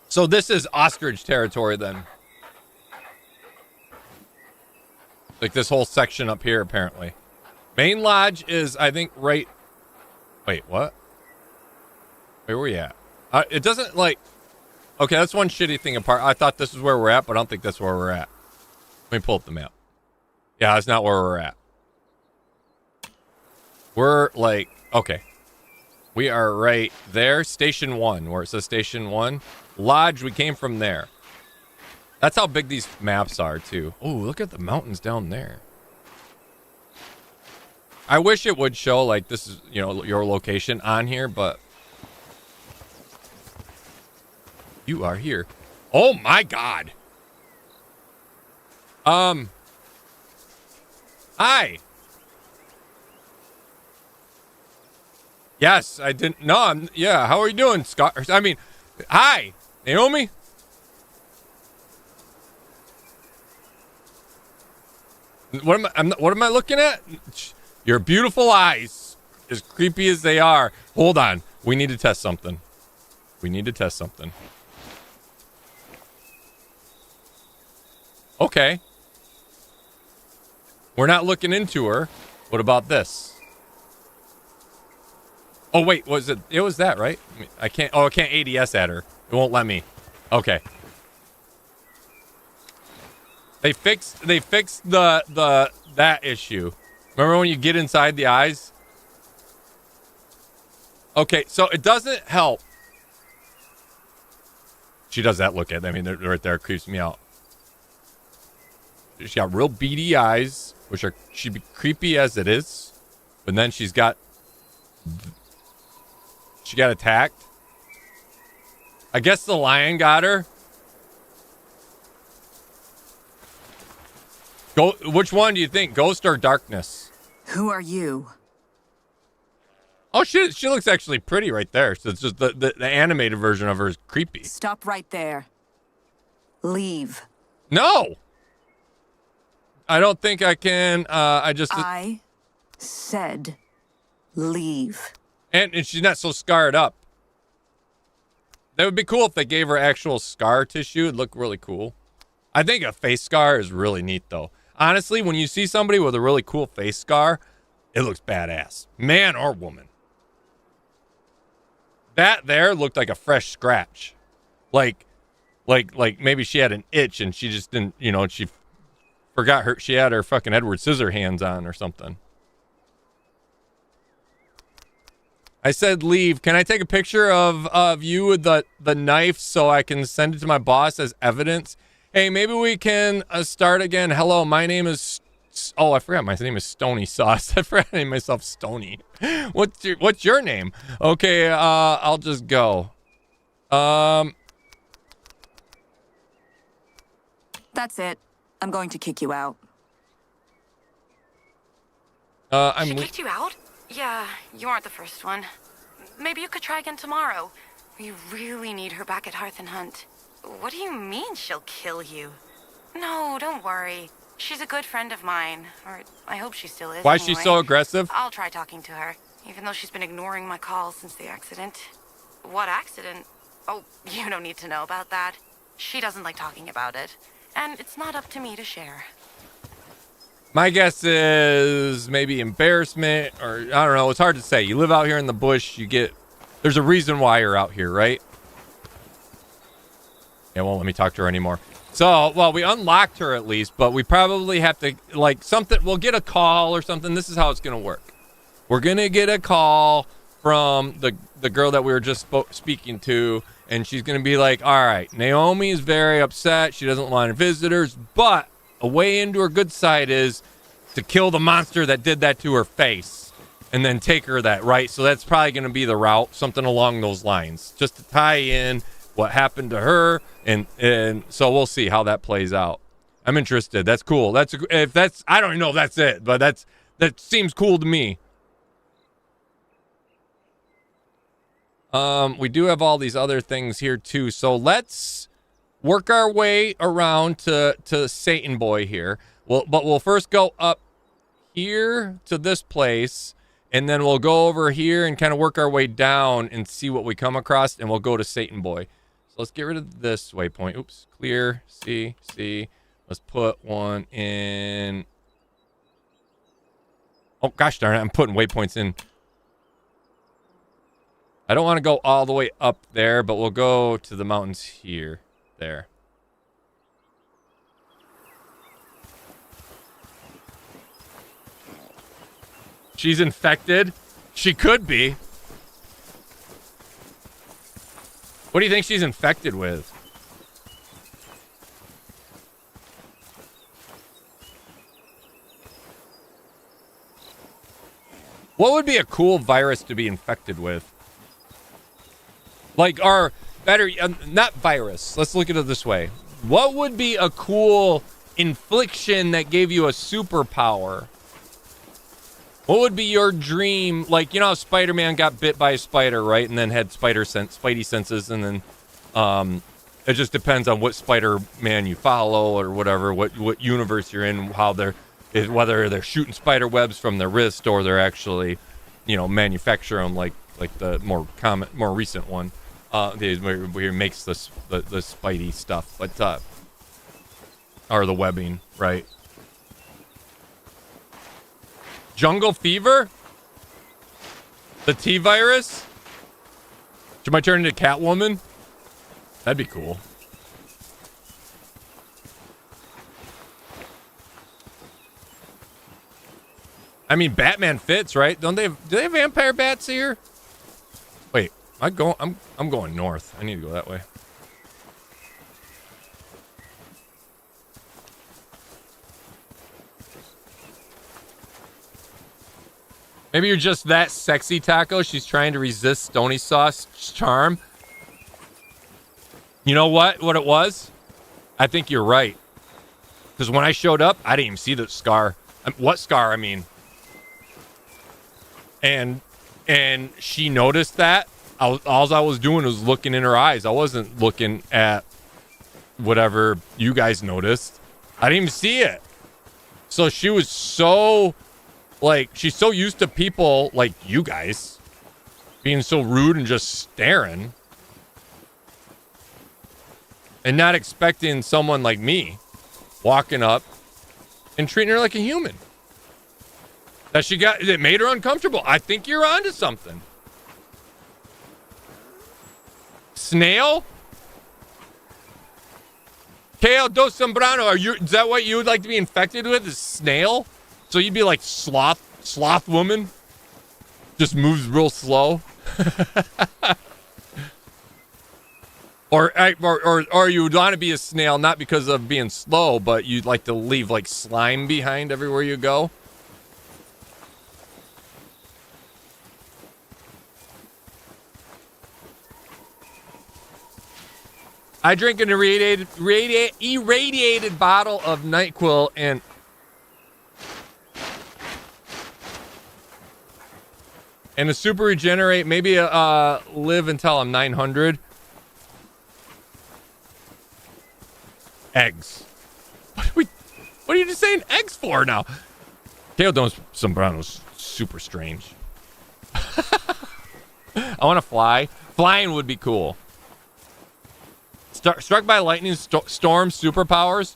So this is ostrich territory then. Like this whole section up here, apparently. Main lodge is, I think, right... Wait, what? Wait, where are you at? It doesn't, like... Okay, that's one shitty thing apart. I thought this is where we're at, but I don't think that's where we're at. Let me pull up the map. Yeah, that's not where we're at. We're, like... Okay. We are right there. Station 1, where it says Station 1. Lodge, we came from there. That's how big these maps are, too. Oh, look at the mountains down there. I wish it would show, like, this is, you know, your location on here, but... You are here. Oh, my God. Hi. Yes, I didn't... No, yeah, how are you doing, Scott? I mean, hi, Naomi? What am I looking at? Your beautiful eyes, as creepy as they are. Hold on. We need to test something. Okay. We're not looking into her. What about this? Oh, wait. Was it? It was that, right? I can't. Oh, I can't ADS at her. It won't let me. Okay. They fixed that issue. Remember when you get inside the eyes? Okay, so it doesn't help. She does that look at. I mean, right there creeps me out. She's got real beady eyes, which are she'd be creepy as it is. But then she got attacked. I guess the lion got her. Which one do you think, ghost or darkness? Who are you? Oh, she looks actually pretty right there. So it's just the animated version of her is creepy. Stop right there. Leave. No. I don't think I can. I said leave. And she's not so scarred up. That would be cool if they gave her actual scar tissue. It'd look really cool. I think a face scar is really neat, though. Honestly, when you see somebody with a really cool face scar, it looks badass. Man or woman. That there looked like a fresh scratch. Like maybe she had an itch and she just didn't, you know, she forgot she had her fucking Edward Scissorhands on or something. I said leave. Can I take a picture of you with the knife so I can send it to my boss as evidence? Hey, maybe we can start again. Hello, my name is... Oh, I forgot my name is Stony Sauce. I forgot to name myself Stony. What's your name? Okay, I'll just go. That's it. I'm going to kick you out. She kicked you out? Yeah, you aren't the first one. Maybe you could try again tomorrow. We really need her back at Hearth and Hunt. What do you mean she'll kill you? No, don't worry. She's a good friend of mine. Or I hope she still is. Why is she so aggressive? I'll try talking to her, even though she's been ignoring my calls since the accident. What accident? Oh, you don't need to know about that. She doesn't like talking about it. And it's not up to me to share. My guess is maybe embarrassment, or I don't know. It's hard to say. You live out here in the bush, there's a reason why you're out here, right? It won't let me talk to her anymore. So, well, we unlocked her at least, but we probably have to, like, we'll get a call or something. This is how it's going to work. We're going to get a call from the girl that we were just speaking to, and she's going to be like, all right, Naomi is very upset. She doesn't want visitors, but a way into her good side is to kill the monster that did that to her face and then take her that, right? So that's probably going to be the route, something along those lines, just to tie in what happened to her. And so we'll see how that plays out. I'm interested. That's cool. I don't even know if that's it, but that seems cool to me. We do have all these other things here too. So let's work our way around to Satan Boy here. But we'll first go up here to this place, and then we'll go over here and kind of work our way down and see what we come across, and we'll go to Satan Boy. So let's get rid of this waypoint. Oops, clear, see. Let's put one in. Oh, gosh darn it, I'm putting waypoints in. I don't want to go all the way up there, but we'll go to the mountains here. There. She's infected. She could be. What do you think she's infected with? What would be a cool virus to be infected with? Like, or better, not virus. Let's look at it this way. What would be a cool infliction that gave you a superpower? What would be your dream? Like, you know how Spider-Man got bit by a spider, right? And then had spidey senses, and then it just depends on what Spider-Man you follow or whatever, what universe you're in, whether they're shooting spider webs from their wrist or they're actually, manufacture them like the more recent one. Where he makes the Spidey stuff, but or the webbing, right? Jungle fever, the T virus. Should I turn into Catwoman? That'd be cool. I mean, Batman fits, right? Do they have vampire bats here? Wait. I'm going north. I need to go that way. Maybe you're just that sexy, Taco. She's trying to resist Stony Sauce's charm. You know what it was? I think you're right. Because when I showed up, I didn't even see the scar. What scar, I mean. And she noticed that. All I was doing was looking in her eyes. I wasn't looking at whatever you guys noticed. I didn't even see it. So she was so, she's so used to people like you guys being so rude and just staring. And not expecting someone like me walking up and treating her like a human. It made her uncomfortable. I think you're onto something. Snail? Kale dos Sombrano, is that what you would like to be infected with? Is snail? So you'd be like sloth woman? Just moves real slow? Or you would want to be a snail, not because of being slow, but you'd like to leave like slime behind everywhere you go. I drink an irradiated bottle of NyQuil and a super regenerate, maybe live until I'm 900. Eggs. What are you just saying eggs for now? Teo Dos Sombranos, super strange. I want to fly. Flying would be cool. Struck by lightning, storm superpowers.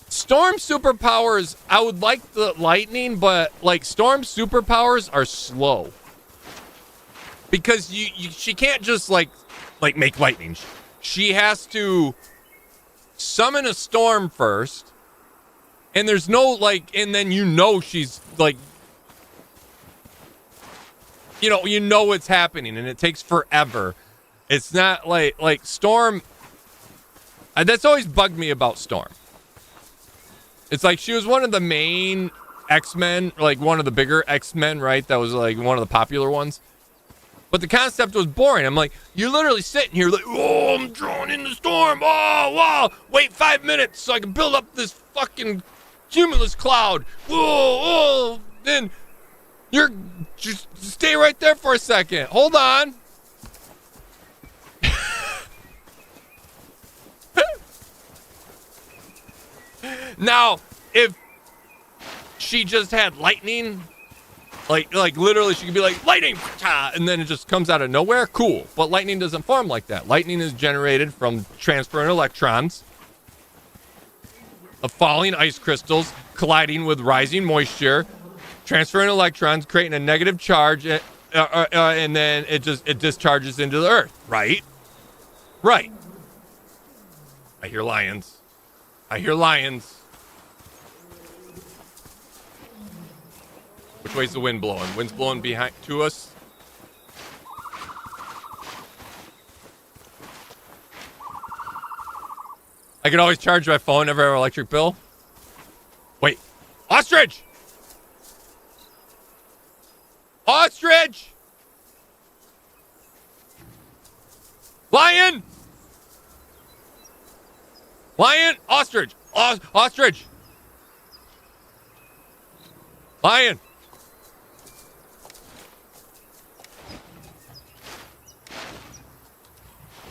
Storm superpowers, I would like the lightning, but like storm superpowers are slow. Because she can't just like make lightning. She has to summon a storm first, and there's no and then she's like, you know what's happening, and it takes forever. It's not like Storm. That's always bugged me about Storm. It's like she was one of the main X-Men, like one of the bigger X-Men, right? That was like one of the popular ones. But the concept was boring. I'm like, you're literally sitting here like, oh, I'm drawn in the storm. Oh, wow. Wait 5 minutes so I can build up this fucking cumulus cloud. Whoa. Then you're just stay right there for a second. Hold on. Now, if she just had lightning, like literally she could be like, lightning, and then it just comes out of nowhere, cool. But lightning doesn't form like that. Lightning is generated from transferring electrons of falling ice crystals colliding with rising moisture, transferring electrons, creating a negative charge, and then it discharges into the earth, right? Right. I hear lions. Which way's the wind blowing? Wind's blowing behind to us. I can always charge my phone, never have an electric bill. Wait. Ostrich! Ostrich! Lion! Lion! Ostrich! Ostrich! Lion!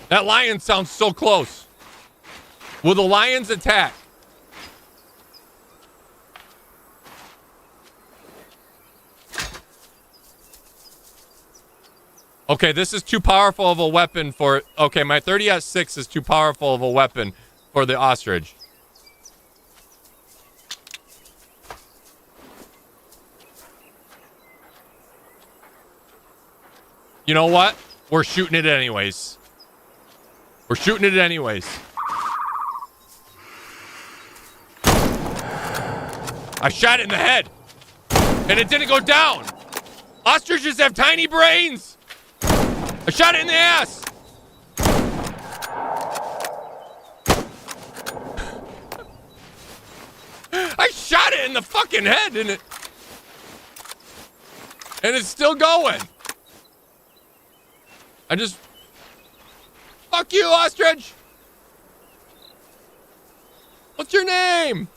That lion sounds so close. Will the lions attack? Okay, this is too powerful of a weapon for... Okay, my 30-6 is too powerful of a weapon for the ostrich. You know what? We're shooting it anyways. I shot it in the head. And it didn't go down. Ostriches have tiny brains. I shot it in the ass. I shot it in the fucking head and it's still going. Fuck you, ostrich! What's your name?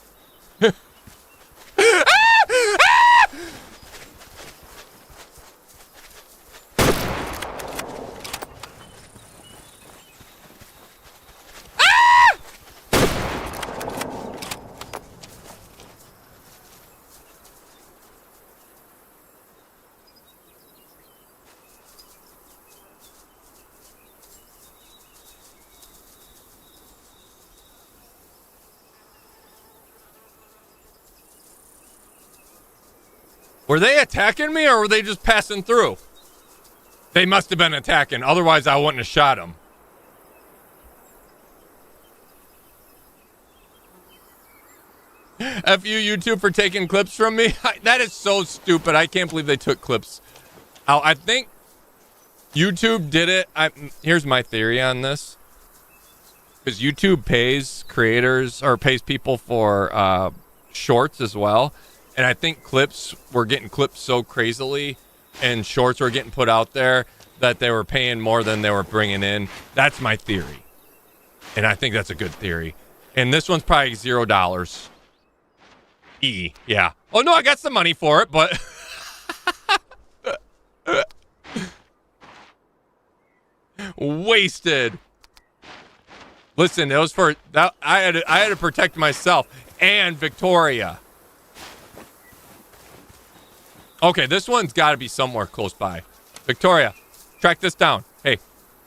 Were they attacking me or were they just passing through? They must have been attacking. Otherwise, I wouldn't have shot them. F you, YouTube, for taking clips from me. That is so stupid. I can't believe they took clips out. I think YouTube did it. Here's my theory on this. because YouTube pays creators or pays people for shorts as well. And I think we're getting clipped so crazily, and shorts were getting put out there that they were paying more than they were bringing in. That's my theory. And I think that's a good theory. And this one's probably $0. Yeah. Oh, no, I got some money for it, but... Wasted. Listen, it was for... that. I had to protect myself and Victoria. Okay, this one's got to be somewhere close by. Victoria, track this down. Hey,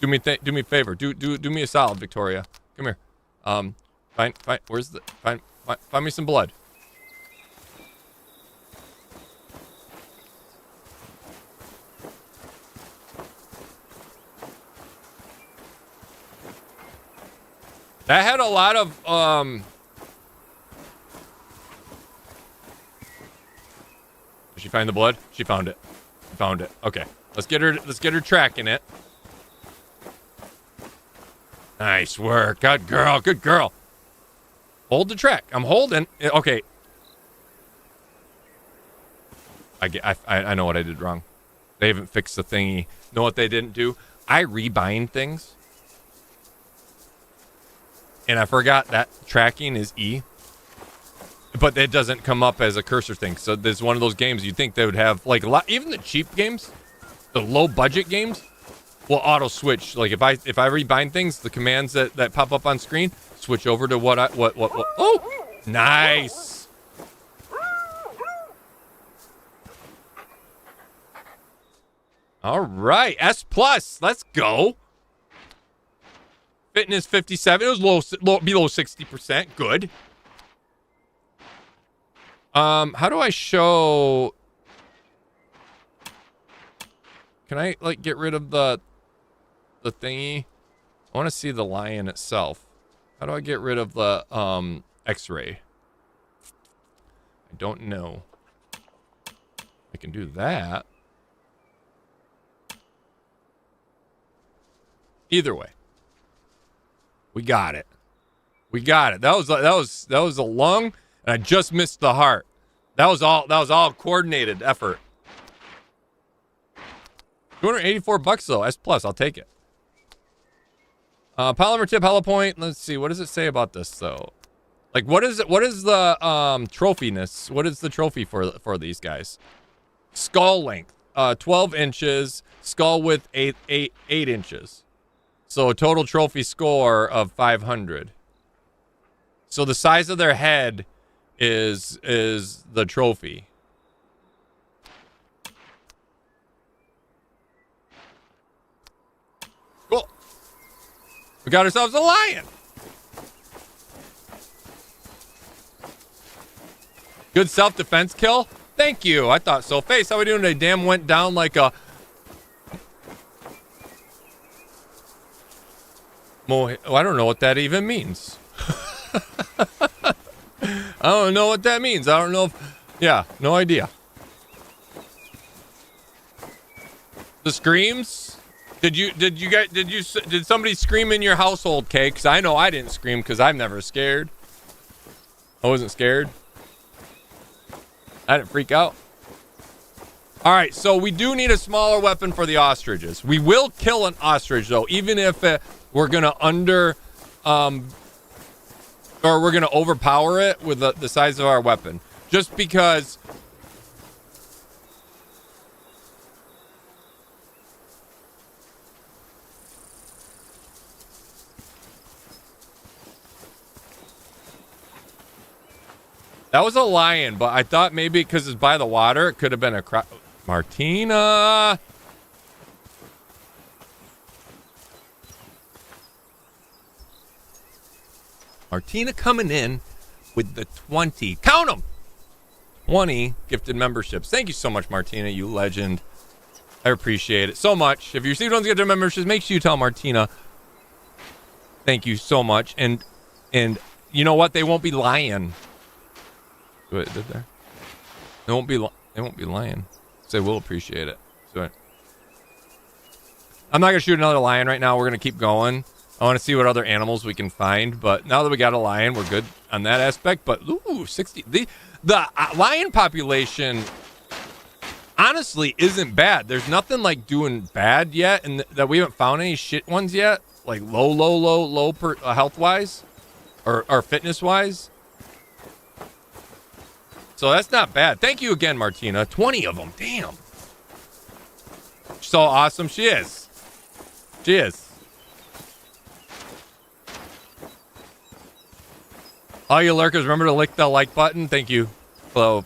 do me a favor. Do me a solid, Victoria. Come here. Find me some blood. That had a lot of Did she find the blood? She found it. She found it. Okay. Let's get her tracking it. Nice work. Good girl. Good girl. Hold the track. I'm holding. Okay. I know what I did wrong. They haven't fixed the thingy. Know what they didn't do? I rebind things. And I forgot that tracking is E. But it doesn't come up as a cursor thing. So there's one of those games you'd think they would have, like, a lot, even the cheap games, the low budget games, will auto switch. Like if I rebind things, the commands that pop up on screen switch over to what. Oh, nice. All right, S+. Let's go. Fitness 57. It was below 60%. Good. How do I show? Can I like get rid of the thingy? I want to see the lion itself. How do I get rid of the X-ray? I don't know. I can do that. Either way, we got it. We got it. That was a lung. And I just missed the heart. That was all coordinated effort. $284 though. S+, I'll take it. Polymer tip, hollow point. Let's see. What does it say about this though? Like what is the trophiness? What is the trophy for these guys? Skull length. 12 inches. Skull width 8 inches. So a total trophy score of 500. So the size of their head is the trophy. Cool. We got ourselves a lion. Good self-defense kill. Thank you. I thought so. Face, how we doing today? Damn, went down like a... I don't know what that even means. I don't know what that means. I don't know if... Yeah, no idea. The screams? Did somebody scream in your household, Kay? Because I know I didn't scream because I'm never scared. I wasn't scared. I didn't freak out. All right, so we do need a smaller weapon for the ostriches. We will kill an ostrich, though, even if we're going to or we're going to overpower it with the size of our weapon. Just because... That was a lion, but I thought maybe because it's by the water, it could have been a Martina! Martina coming in with the 20. Count them! 20 gifted memberships. Thank you so much, Martina, you legend. I appreciate it so much. If you received one of the gifted memberships, make sure you tell Martina. Thank you so much. And you know what? They won't be lying. What did there? They won't be lying. So they will appreciate it. So I'm not gonna shoot another lion right now. We're gonna keep going. I want to see what other animals we can find. But now that we got a lion, we're good on that aspect. But ooh, 60. The lion population honestly isn't bad. There's nothing like doing bad yet, and that we haven't found any shit ones yet. Like low per health wise, or fitness wise. So that's not bad. Thank you again, Martina. 20 of them. Damn. So awesome she is. She is. All you lurkers, remember to lick the like button. Thank you. Hello.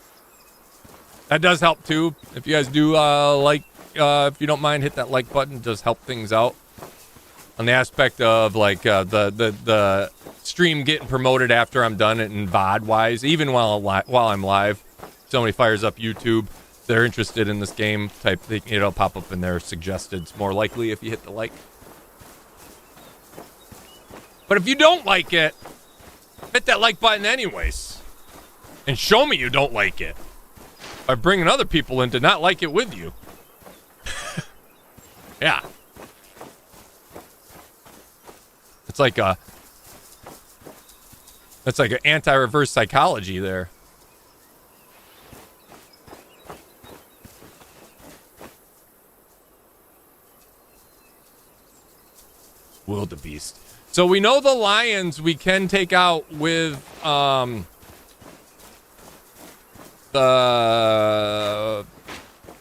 That does help too. If you guys do if you don't mind, hit that like button. It does help things out. On the aspect of like the stream getting promoted after I'm done it in VOD wise, even while I'm live. Somebody fires up YouTube, they're interested in this game type thing, it'll pop up in their suggested. It's more likely if you hit the like. But if you don't like it, hit that like button anyways, and show me you don't like it by bringing other people in to not like it with you. Yeah. That's like an anti-reverse psychology there. Wildebeest. So we know the lions we can take out with the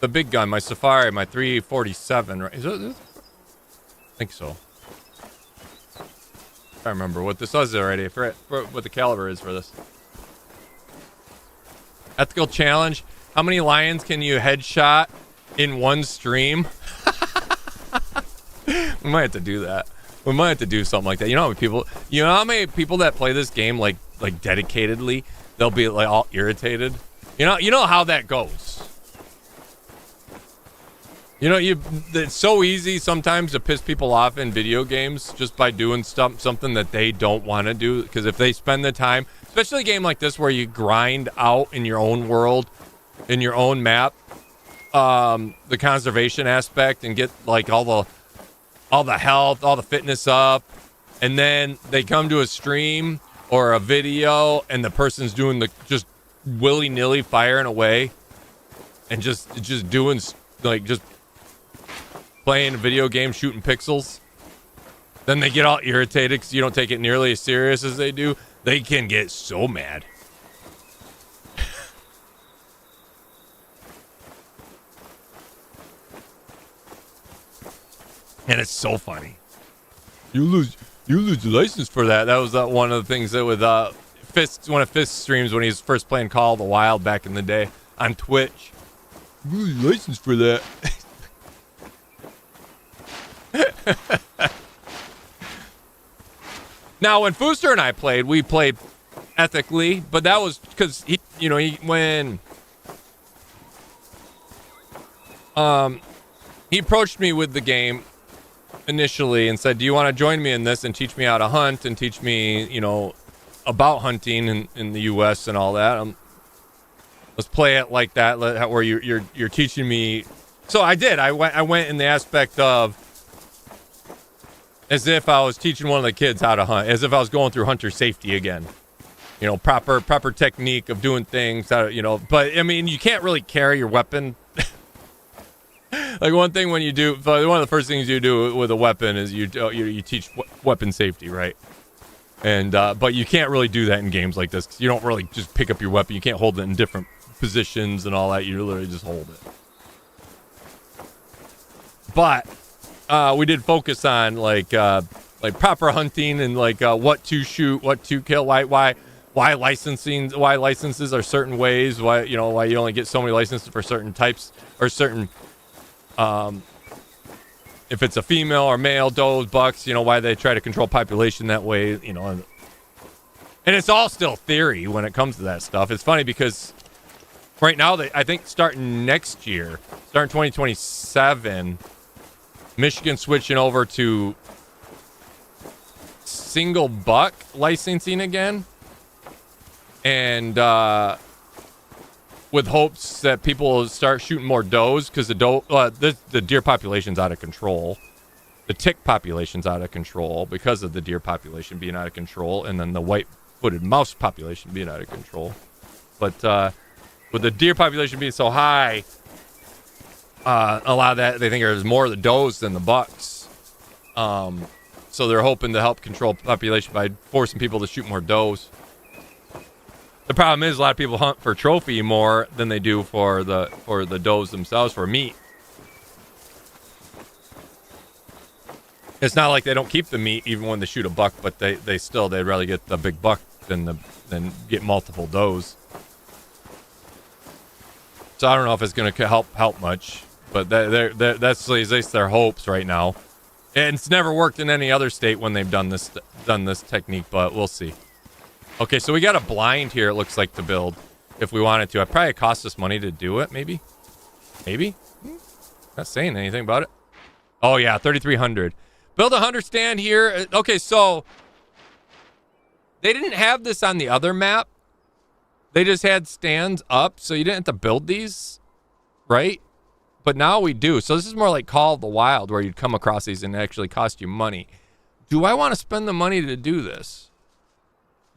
big gun, my Safari, my 347, right? Is it? I think so. I remember what this was already. I forget what the caliber is for this. Ethical challenge. How many lions can you headshot in one stream? We might have to do that. We might have to do something like that. You know how many people that play this game like dedicatedly, they'll be like all irritated. You know how that goes. It's so easy sometimes to piss people off in video games just by doing something that they don't want to do. Because if they spend the time, especially a game like this where you grind out in your own world, in your own map, the conservation aspect and get like all the health, all the fitness up, and then they come to a stream or a video and the person's doing just willy-nilly firing away and just doing like just playing a video game, shooting pixels. Then they get all irritated because you don't take it nearly as serious as they do. They can get so mad. And it's so funny. You lose the license for that. That was one of the things that with one of Fist's streams when he was first playing Call of the Wild back in the day on Twitch. You lose the license for that. Now, when Fooster and I played, we played ethically, but that was because when he approached me with the game initially and said, "Do you want to join me in this and teach me how to hunt and teach me, about hunting in the U.S. and all that? Let's play it like that, where you're teaching me." So I did. I went in the aspect of as if I was teaching one of the kids how to hunt, as if I was going through hunter safety again. Proper technique of doing things. But I mean, you can't really carry your weapon. Like one thing when you do, one of the first things you do with a weapon is you teach weapon safety, right? And but you can't really do that in games like this because you don't really just pick up your weapon. You can't hold it in different positions and all that. You literally just hold it. But we did focus on like proper hunting and like what to shoot, what to kill, why licenses are certain ways, why you only get so many licenses for certain types or certain if it's a female or male, does, bucks, why they try to control population that way, and it's all still theory when it comes to that stuff. It's funny because right now I think starting next year, starting 2027, Michigan's switching over to single buck licensing again, and with hopes that people will start shooting more does because the deer population's out of control. the tick population's out of control because of the deer population being out of control, and then the white-footed mouse population being out of control. But with the deer population being so high, a lot of that, they think there's more of the does than the bucks. So they're hoping to help control population by forcing people to shoot more does. The problem is a lot of people hunt for trophy more than they do for the does themselves for meat. It's not like they don't keep the meat even when they shoot a buck, but they'd rather get the big buck than get multiple does. So I don't know if it's going to help much, but that's at least their hopes right now. And it's never worked in any other state when they've done this technique, but we'll see. Okay, so we got a blind here, it looks like, to build if we wanted to. It probably cost us money to do it, maybe? Maybe? Not saying anything about it. Oh, yeah, 3,300. Build a hunter stand here. Okay, so they didn't have this on the other map. They just had stands up, so you didn't have to build these, right? But now we do. So this is more like Call of the Wild, where you'd come across these and it actually cost you money. Do I want to spend the money to do this?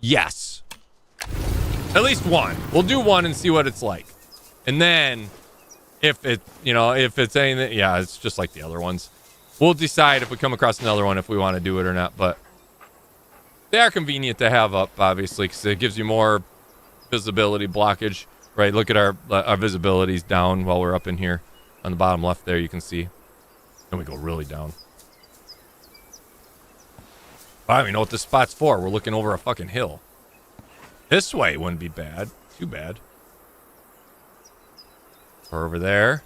Yes. At least one. We'll do one and see what it's like. And then if it's anything, yeah, it's just like the other ones. We'll decide if we come across another one if we want to do it or not, but they are convenient to have up, obviously, because it gives you more visibility blockage, right? Look at our visibility's down while we're up in here. On the bottom left there, you can see. And we go really down. I don't even know what this spot's for. We're looking over a fucking hill. This way wouldn't be bad. Too bad. Or over there.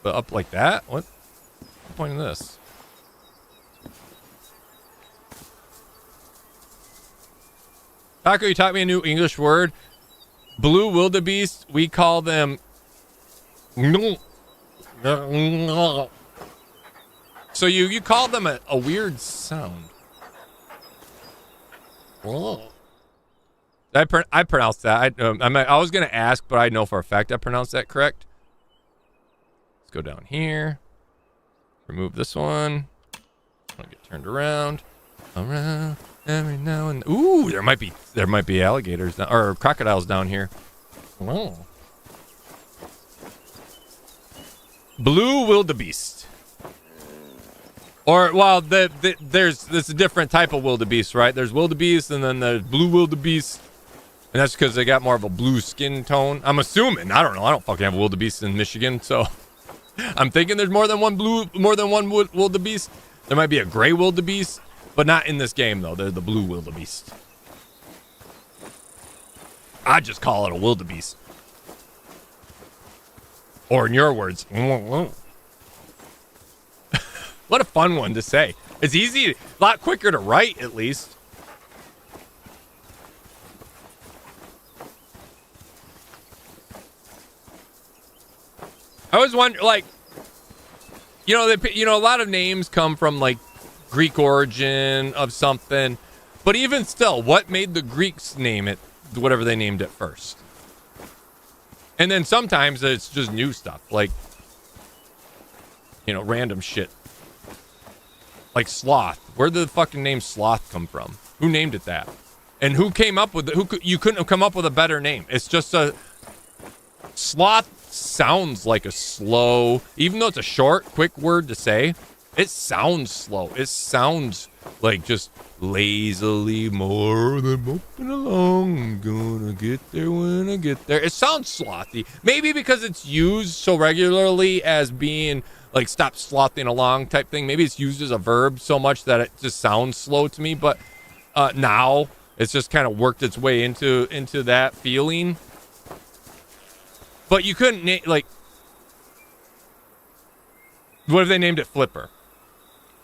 But up like that? What's the point of this? Taco, you taught me a new English word. Blue wildebeest, we call them... So you called them a weird sound. Whoa. I pronounced that. I was going to ask, but I know for a fact I pronounced that correct. Let's go down here. Remove this one. I'll get turned around. Around every now and... Ooh, there might be alligators or crocodiles down here. Whoa. Blue wildebeest. Or, well, there's a different type of wildebeest, right? There's wildebeest and then there's blue wildebeest. And that's because they got more of a blue skin tone. I'm assuming. I don't know. I don't fucking have wildebeest in Michigan, so... I'm thinking there's more than one wildebeest. There might be a gray wildebeest, but not in this game, though. They're the blue wildebeest. I just call it a wildebeest. Or in your words, what a fun one to say. It's easy, a lot quicker to write, at least. I always wonder, like, a lot of names come from, like, Greek origin of something. But even still, what made the Greeks name it whatever they named it first? And then sometimes it's just new stuff, like, random shit. Like sloth. Where did the fucking name sloth come from? Who named it that? And who came up with it? You couldn't have come up with a better name. It's just a... Sloth sounds like a slow... Even though it's a short, quick word to say, it sounds slow. It sounds like just lazily more than moping along. I'm gonna get there when I get there. It sounds slothy. Maybe because it's used so regularly as being like stop slothing along type thing. Maybe it's used as a verb so much that it just sounds slow to me. But now it's just kind of worked its way into that feeling. But you couldn't like... What if they named it Flipper?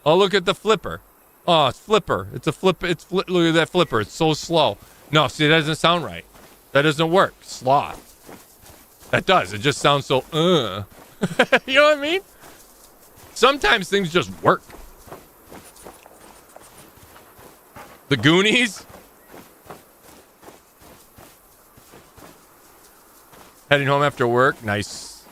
Oh, look at the Flipper. Oh, it's Flipper. It's a flip. Look at that Flipper. It's so slow. No, see, that doesn't sound right. That doesn't work. Sloth. That does. It just sounds so, You know what I mean? Sometimes things just work. The Goonies. Heading home after work. Nice.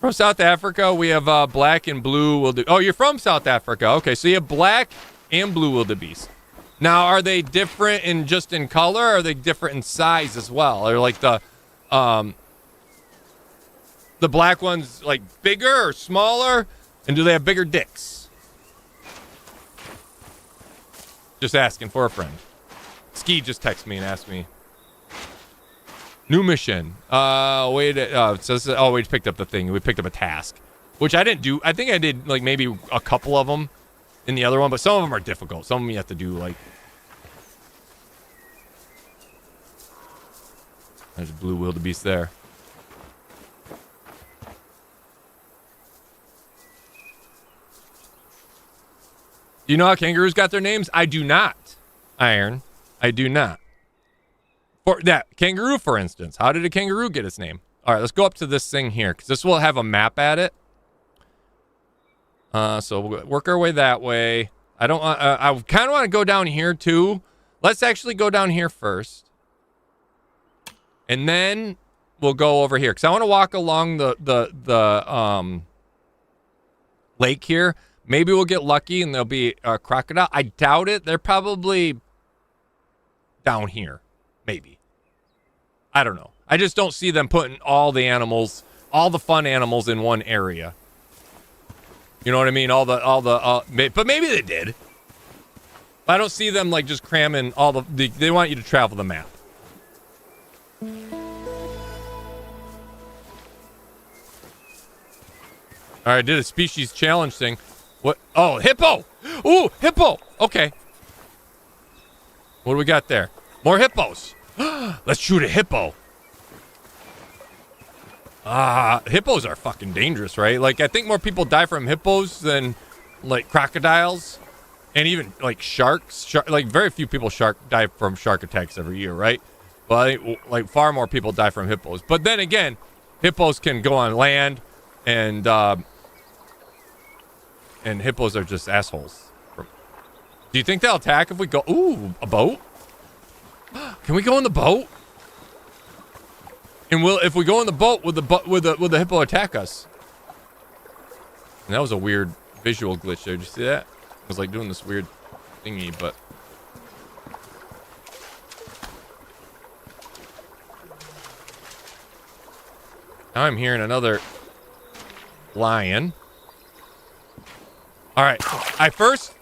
From South Africa, we have black and blue wildebeest. Oh, you're from South Africa. Okay, so you have black and blue wildebeest. Now, are they different in just in color, or are they different in size as well? Or like the black ones like bigger or smaller? And do they have bigger dicks? Just asking for a friend. Ski just texted me and asked me. New mission. Wait. It says, oh, we picked up the thing. We picked up a task, which I didn't do. I think I did like maybe a couple of them in the other one, but some of them are difficult. Some of them you have to do like. There's a blue wildebeest there. Do you know how kangaroos got their names? I do not. Iron. I do not. For that kangaroo, for instance, how did a kangaroo get its name? All right, let's go up to this thing here because this will have a map at it. So we'll work our way that way. I don't. I kind of want to go down here too. Let's actually go down here first, and then we'll go over here because I want to walk along the lake here. Maybe we'll get lucky and there'll be a crocodile. I doubt it. They're probably down here. Maybe. I don't know. I just don't see them putting all the animals, all the fun animals in one area. You know what I mean? But maybe they did. I don't see them like just cramming all they want you to travel the map. All right, I did a species challenge thing. What? Oh, hippo! Ooh, hippo! Okay. What do we got there? More hippos. Let's shoot a hippo. Hippos are fucking dangerous, right? Like, I think more people die from hippos than, like, crocodiles. And even, like, sharks. Like, very few people die from shark attacks every year, right? But, like, far more people die from hippos. But then again, hippos can go on land, and hippos are just assholes. Do you think they'll attack if we go... Ooh, a boat? Can we go in the boat? And if we go in the boat, will the hippo attack us? And that was a weird visual glitch there. Did you see that? It was like doing this weird thingy, but... Now I'm hearing another lion. All right. First,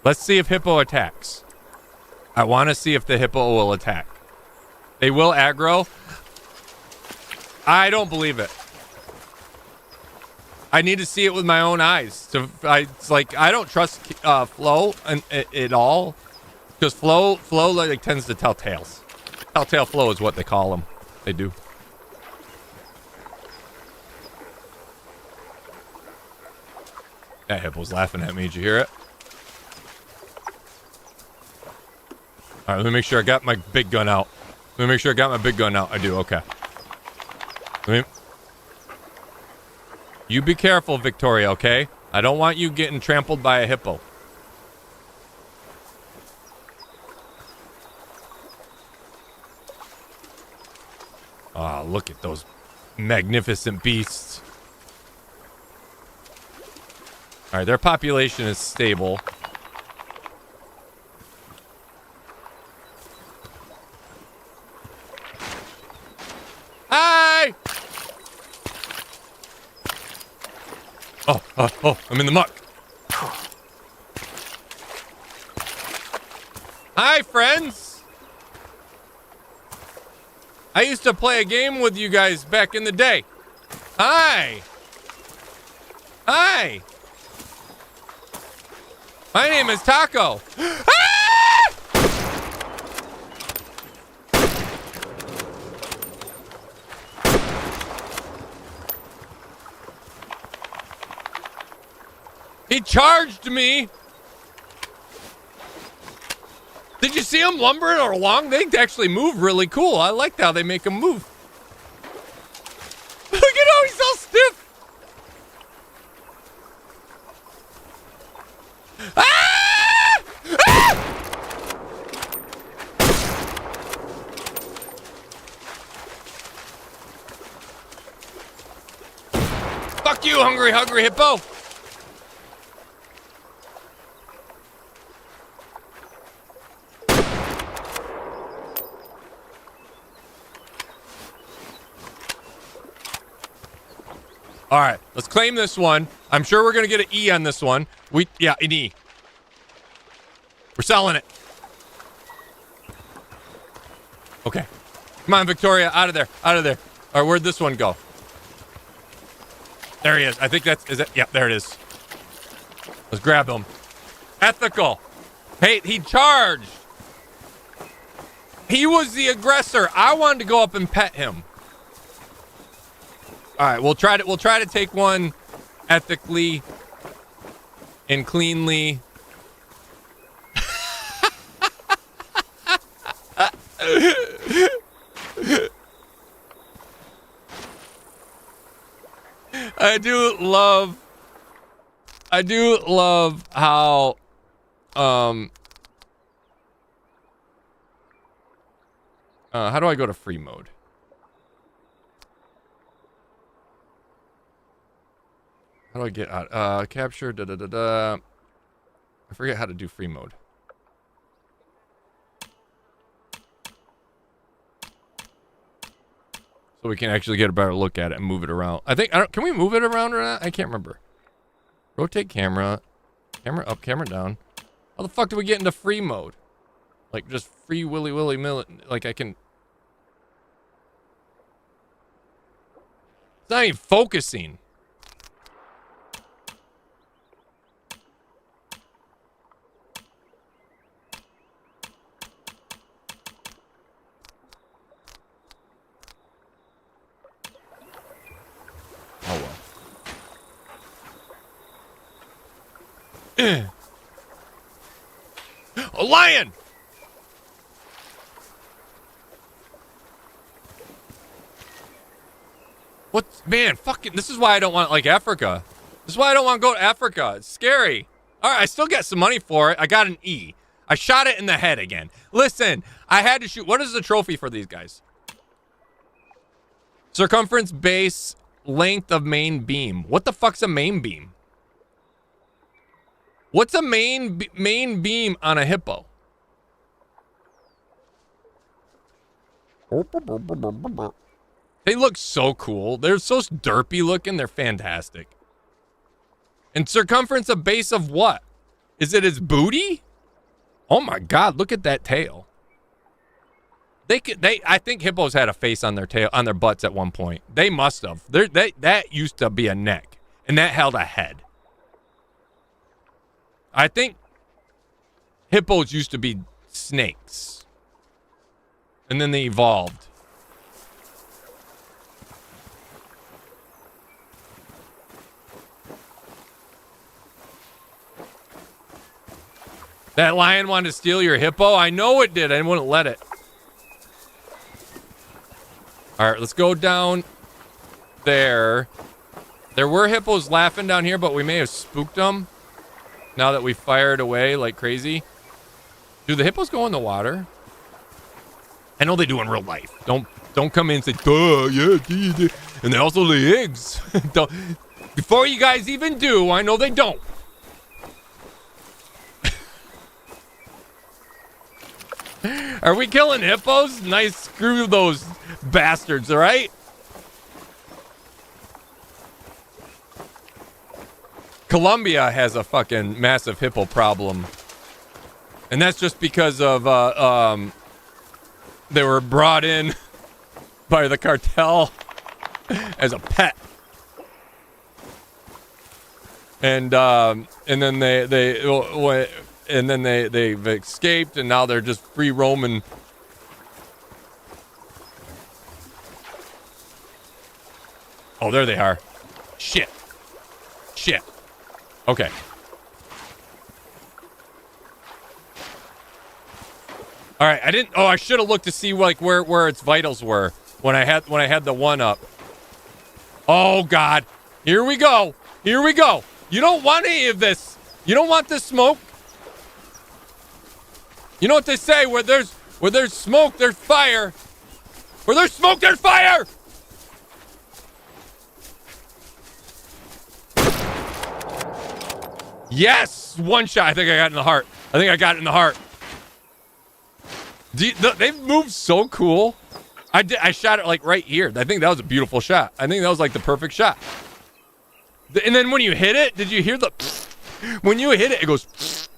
let's see if hippo attacks. I want to see if the hippo will attack. They will aggro. I don't believe it. I need to see it with my own eyes. It's like I don't trust Flo at all, because Flo like tends to tell tales. Telltale Flo is what they call them. They do. That hippo's laughing at me. Did you hear it? All right, let me make sure I got my big gun out. I do. Okay. You be careful, Victoria, okay? I don't want you getting trampled by a hippo. Oh, look at those magnificent beasts. All right, their population is stable. Hi! Oh, I'm in the muck. Hi, friends. I used to play a game with you guys back in the day. Hi. My name is Taco. He charged me. Did you see him lumbering along? They actually move really cool. I like how they make him move. Look at how he's all stiff. Ah! Ah! Fuck you, hungry hippo. All right, let's claim this one. I'm sure we're going to get an E on this one. Yeah, an E. We're selling it. Okay. Come on, Victoria, out of there. All right, where'd this one go? There he is. I think is it? Yep, there it is. Let's grab him. Ethical. Hey, he charged. He was the aggressor. I wanted to go up and pet him. All right, we'll try to take one ethically and cleanly. I do love how how do I go to free mode? How do I get out? Capture, I forget how to do free mode. So we can actually get a better look at it and move it around. Can we move it around or not? I can't remember. Rotate camera. Camera up, camera down. How the fuck do we get into free mode? Like just free willy-nilly, like I can... It's not even focusing. Oh well. A lion! What? Man, fucking... This is why I don't want, like, Africa. This is why I don't want to go to Africa. It's scary. All right, I still get some money for it. I got an E. I shot it in the head again. Listen, I had to shoot... What is the trophy for these guys? Circumference, base, length of main beam. What the fuck's a main beam? What's a main beam on a hippo? They look so cool. They're so derpy looking. They're fantastic. And circumference, a base of what? Is it his booty? Oh my God, look at that tail. I think hippos had a face on their tail, on their butts at one point. They must have. That used to be a neck, and that held a head. I think hippos used to be snakes, and then they evolved. That lion wanted to steal your hippo? I know it did. I wouldn't let it. All right, let's go down there. There were hippos laughing down here, but we may have spooked them now that we fired away like crazy. Do the hippos go in the water? I know they do in real life. Don't come in and say, duh, yeah, and they also lay eggs. Before you guys even do, I know they don't. Are we killing hippos? Nice, screw those bastards, all right? Colombia has a fucking massive hippo problem. And that's just because of, they were brought in by the cartel as a pet. And then they've escaped, and now they're just free roaming. Oh, there they are. Shit. Okay. All right, I should have looked to see like where its vitals were when I had the one up. Oh God. Here we go. You don't want any of this. You don't want this smoke. You know what they say, where there's smoke, there's fire. Where there's smoke, there's fire. Yes! One shot. I think I got it in the heart. I think I got it in the heart. They've moved so cool. I shot it like right here. I think that was a beautiful shot. I think that was like the perfect shot. And then when you hit it, did you hear the... When you hit it, it goes...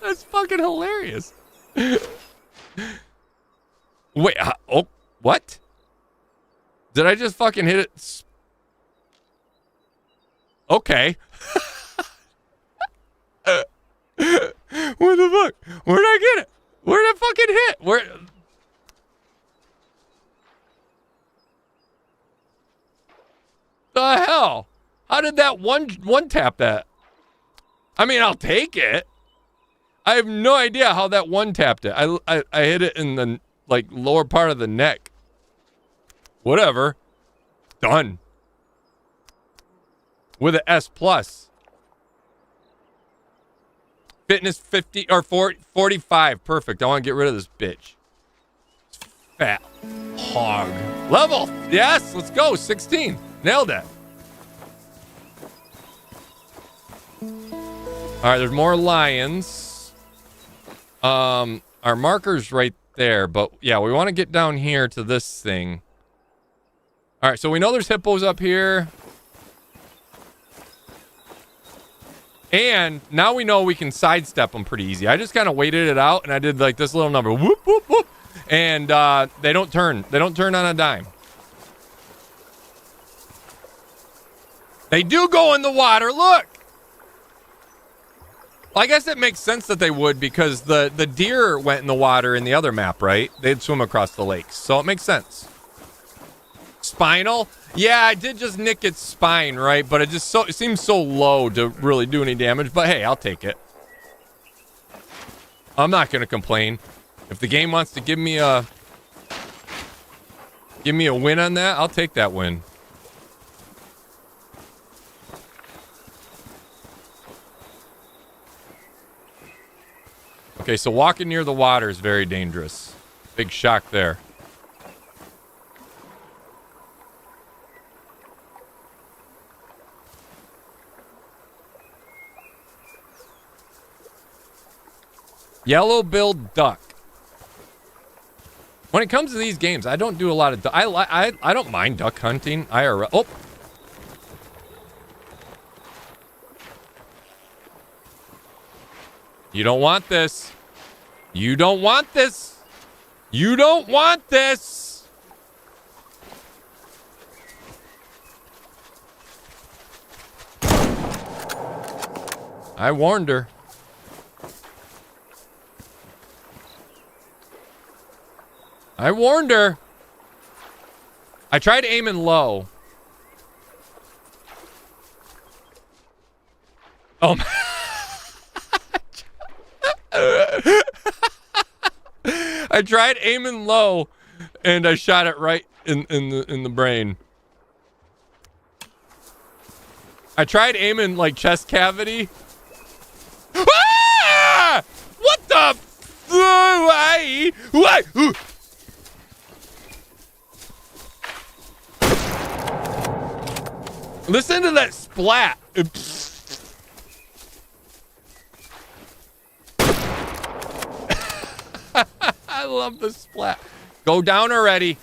That's fucking hilarious. Wait, oh, what? Did I just fucking hit it? Okay. What the fuck? Where did I get it? Where did I fucking hit? Where? The hell? How did that one tap that? I mean, I'll take it. I have no idea how that one tapped it. I hit it in the like lower part of the neck. Whatever. Done. With an S plus. Fitness 50 or 45. Perfect. I want to get rid of this bitch. Fat hog. Level. Yes, let's go. 16. Nailed that. All right, there's more lions. Our marker's right there, but yeah, we want to get down here to this thing. All right, so we know there's hippos up here. And now we know we can sidestep them pretty easy. I just kind of waited it out, and I did like this little number. Whoop, whoop, whoop. And they don't turn. They don't turn on a dime. They do go in the water. Look. Well, I guess it makes sense that they would because the deer went in the water in the other map, right? They'd swim across the lakes. So it makes sense. Spinal? Yeah, I did just nick its spine, right? But it seems so low to really do any damage. But hey, I'll take it. I'm not going to complain. If the game wants to give me a win on that, I'll take that win. Okay, so walking near the water is very dangerous. Big shock there. Yellow-billed duck. When it comes to these games, I don't do a lot of duck. I don't mind duck hunting. IRL. Oh. You don't want this. You don't want this. You don't want this. I warned her. I warned her. I tried aiming low. Oh my. I tried aiming low and I shot it right in the brain. I tried aiming like chest cavity. Ah! What the why? Listen to that splat. I love the splat. Go down already.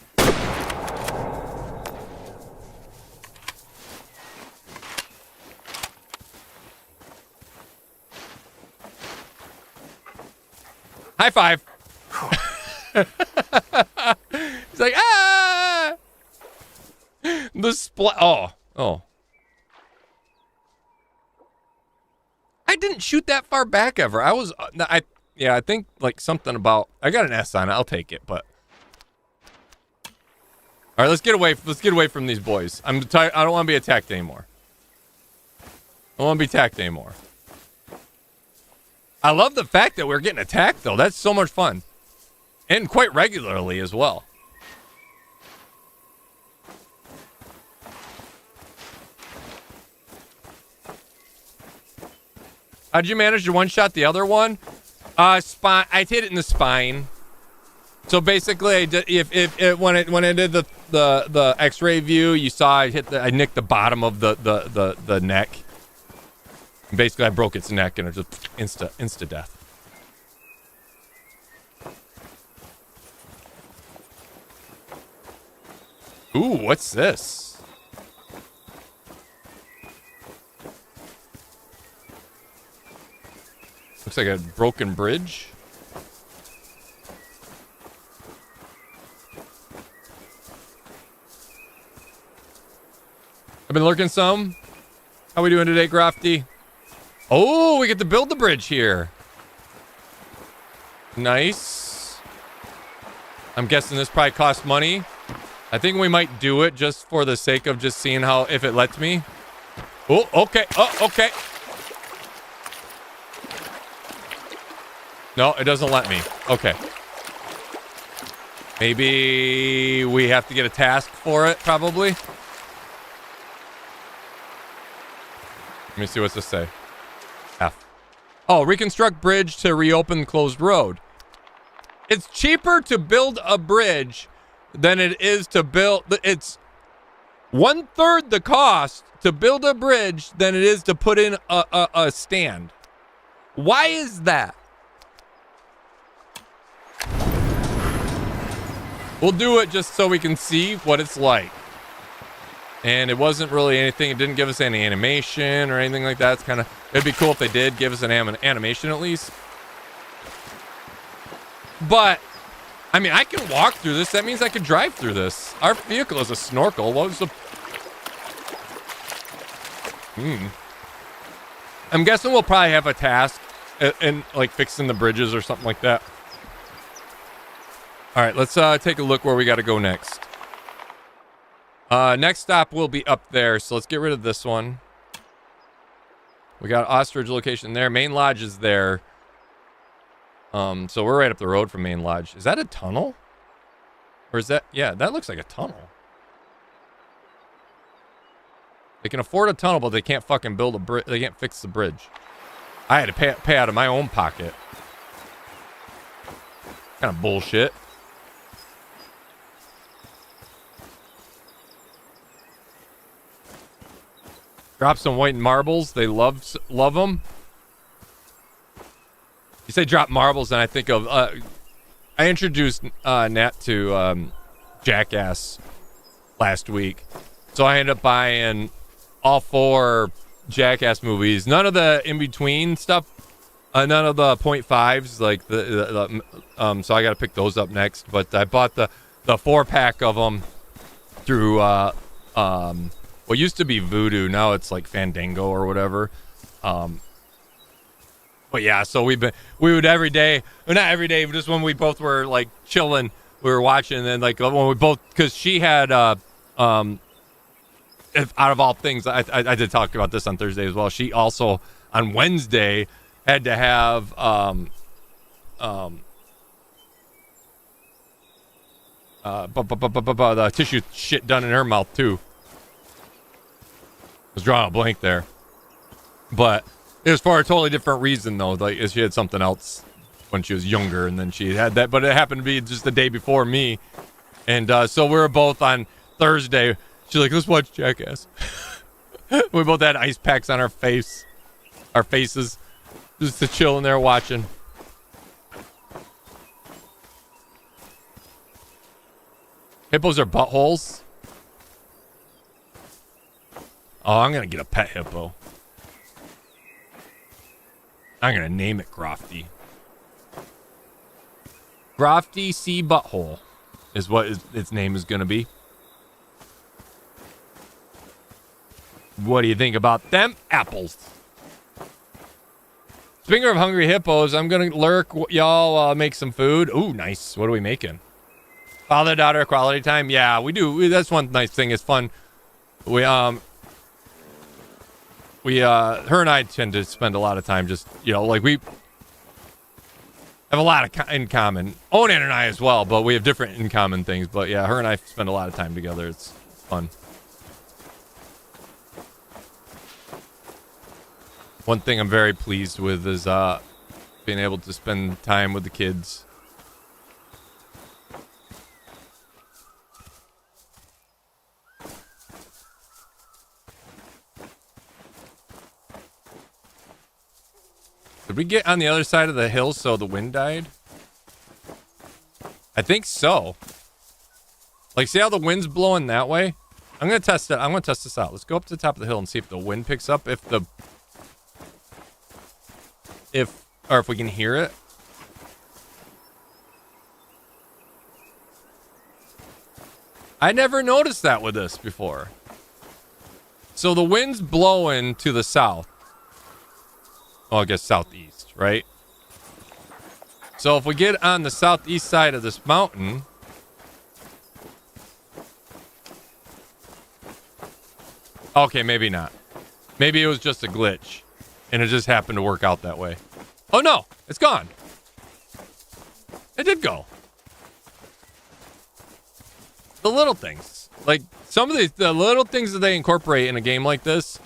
High five. He's like, ah. The splat. Oh. I didn't shoot that far back ever. Yeah, I think like something about, I got an S on it. I'll take it, but. All right, let's get away from these boys. I'm tired. I don't want to be attacked anymore. I don't want to be attacked anymore. I love the fact that we're getting attacked though. That's so much fun. And quite regularly as well. How'd you manage to one-shot the other one? Spine. I hit it in the spine. So basically, I did, when I did the X-ray view, you saw I nicked the bottom of the neck. Basically, I broke its neck and it just insta death. Ooh, what's this? Looks like a broken bridge. I've been lurking some. How we doing today, Grafty? Oh, we get to build the bridge here. Nice. I'm guessing this probably costs money. I think we might do it just for the sake of just seeing how, if it lets me. Oh, okay. Oh, okay. No, it doesn't let me. Okay. Maybe we have to get a task for it, probably. Let me see what's this say. F. Oh, reconstruct bridge to reopen closed road. It's cheaper to build a bridge than it is to build. It's 1/3 the cost to build a bridge than it is to put in a stand. Why is that? We'll do it just so we can see what it's like. And it wasn't really anything. It didn't give us any animation or anything like that. It's kind of, it'd be cool if they did give us an animation at least. But, I mean, I can walk through this. That means I could drive through this. Our vehicle is a snorkel. What was the... I'm guessing we'll probably have a task in like fixing the bridges or something like that. All right, let's take a look where we got to go next. Next stop will be up there, so let's get rid of this one. We got ostrich location there. Main lodge is there. So we're right up the road from main lodge. Is that a tunnel? Or is that... Yeah, that looks like a tunnel. They can afford a tunnel, but they can't fucking build a bridge. They can't fix the bridge. I had to pay out of my own pocket. Kind of bullshit. Drop some white marbles. They love them. You say drop marbles, and I think of... I introduced Nat to Jackass last week. So I ended up buying all 4 Jackass movies. None of the in-between stuff. None of the 0.5s. Like so I got to pick those up next. But I bought the 4-pack of them through... what used to be Voodoo, now it's like Fandango or whatever. But yeah, so we would every day, well, not every day, but just when we both were like chilling, we were watching, and then like when we both, because she had, if, out of all things, I did talk about this on Thursday as well. She also on Wednesday had to have the tissue shit done in her mouth too. I was drawing a blank there, but it was for a totally different reason though. Like she had something else when she was younger, and then she had that, but it happened to be just the day before me, and so we were both on Thursday. She's like, let's watch Jackass. We both had ice packs on our faces, just to chill in there watching. Hippos are buttholes. Oh, I'm gonna get a pet hippo. I'm gonna name it Grofty. Grofty Sea Butthole is what its name is gonna be. What do you think about them apples? Speaking of hungry hippos, I'm gonna lurk. Y'all make some food. Ooh, nice. What are we making? Father-daughter quality time. Yeah, we do. That's one nice thing. It's fun. Her and I tend to spend a lot of time just, like we have a lot in common. Onan and I as well, but we have different in common things. But yeah, her and I spend a lot of time together. It's fun. One thing I'm very pleased with is being able to spend time with the kids. we get on the other side of the hill so the wind died? I think so. Like, see how the wind's blowing that way? I'm going to test it. I'm going to test this out. Let's go up to the top of the hill and see if the wind picks up. Or if we can hear it. I never noticed that with this before. So the wind's blowing to the south. Oh, I guess southeast, right? So if we get on the southeast side of this mountain, okay, maybe not. Maybe it was just a glitch and it just happened to work out that way. Oh no, it's gone. It did go. The little things, like some of the little things that they incorporate in a game like this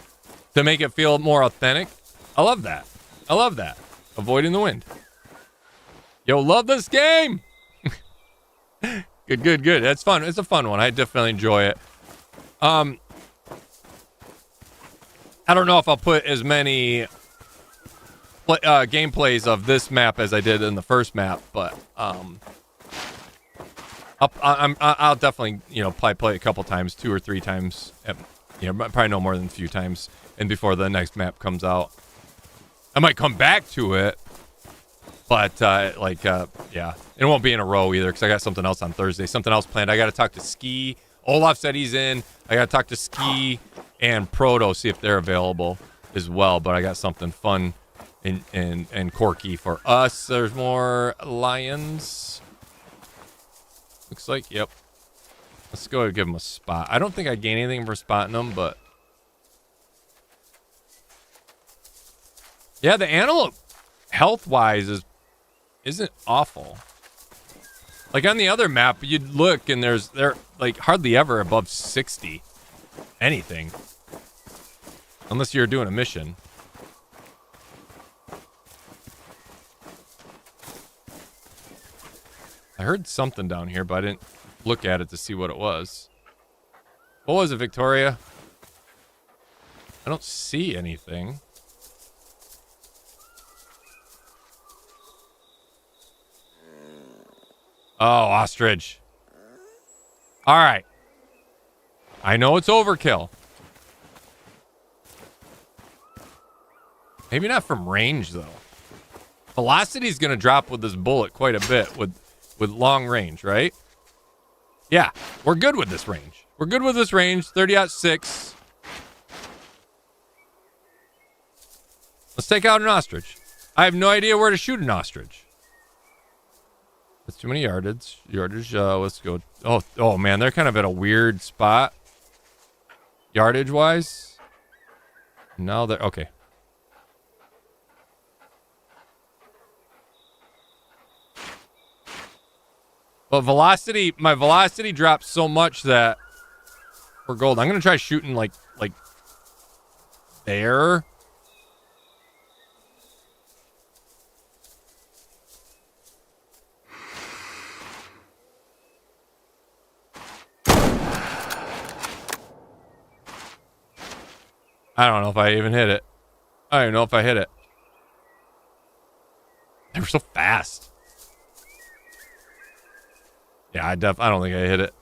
to make it feel more authentic. I love that. I love that. Avoiding the wind. Yo, love this game. Good. That's fun. It's a fun one. I definitely enjoy it. I don't know if I'll put as many gameplays of this map as I did in the first map, but I'll definitely, probably play it a couple times, 2 or 3 times, probably no more than a few times, and before the next map comes out. I might come back to it, but yeah, it won't be in a row either because I got something else on Thursday, something else planned. I got to talk to Ski. Olaf said he's in. I got to talk to Ski and Proto, see if they're available as well. But I got something fun and quirky for us. There's more lions. Looks like, yep. Let's go and give them a spot. I don't think I gain anything for spotting them, but yeah, the animal health-wise isn't awful. Like on the other map, you'd look and they're like hardly ever above 60. Anything. Unless you're doing a mission. I heard something down here, but I didn't look at it to see what it was. What was it, Victoria? I don't see anything. Oh, ostrich. All right. I know it's overkill. Maybe not from range, though. Velocity is going to drop with this bullet quite a bit with long range, right? Yeah, we're good with this range. We're good with this range. 30-06. Let's take out an ostrich. I have no idea where to shoot an ostrich. That's too many yardage. Let's go. Oh man, they're kind of at a weird spot. Yardage wise. No, they're okay. But my velocity drops so much that we're gold. I'm gonna try shooting like there. I don't know if I even hit it. I don't even know if I hit it. They were so fast. Yeah, I don't think I hit it.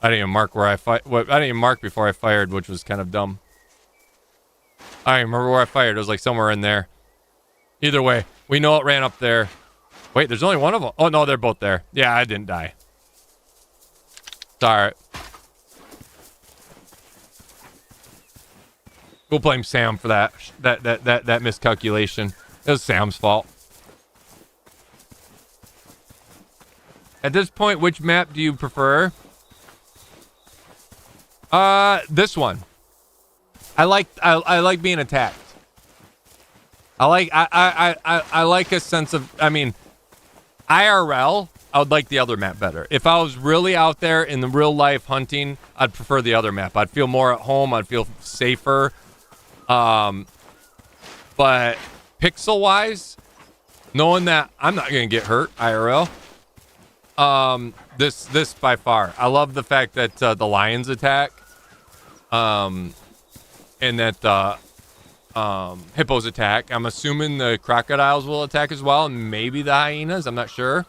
I didn't even mark where I didn't even mark before I fired, which was kind of dumb. I don't even remember where I fired. It was like somewhere in there. Either way, we know it ran up there. Wait, there's only one of them. Oh no, they're both there. Yeah, I didn't die. It's all right. We'll blame Sam for that miscalculation. It was Sam's fault. At this point, which map do you prefer? This one. I like being attacked. I like a sense of, I mean, IRL, I would like the other map better. If I was really out there in the real life hunting, I'd prefer the other map. I'd feel more at home. I'd feel safer. But pixel wise, knowing that I'm not going to get hurt IRL, this by far. I love the fact that the lions attack, and that hippos attack. I'm assuming the crocodiles will attack as well, and maybe the hyenas. I'm not sure.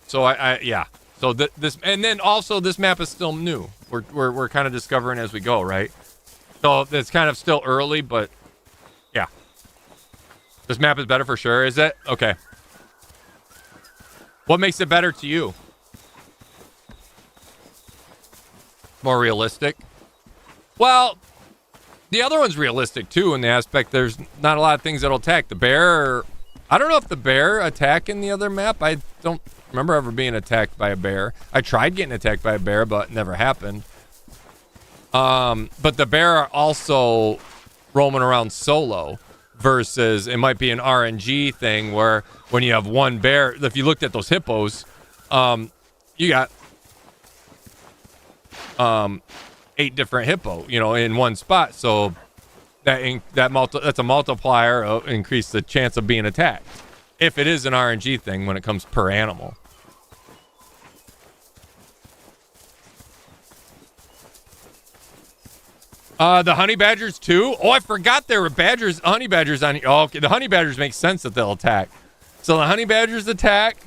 So yeah. So this, and then also this map is still new. We're kind of discovering as we go, right? So it's kind of still early, but yeah. This map is better for sure, is it? Okay. What makes it better to you? More realistic? Well, the other one's realistic too in the aspect there's not a lot of things that'll attack. The bear, I don't know if the bear attack in the other map. I don't remember ever being attacked by a bear. I tried getting attacked by a bear, but it never happened. But the bear are also roaming around solo versus it might be an RNG thing where when you have one bear, if you looked at those hippos, you got 8 different hippo, in one spot. So that's a multiplier of increase the chance of being attacked. If it is an RNG thing when it comes per animal. The honey badgers too? Oh, I forgot there were honey badgers on here. Oh, okay. The honey badgers make sense that they'll attack. So the honey badgers attack.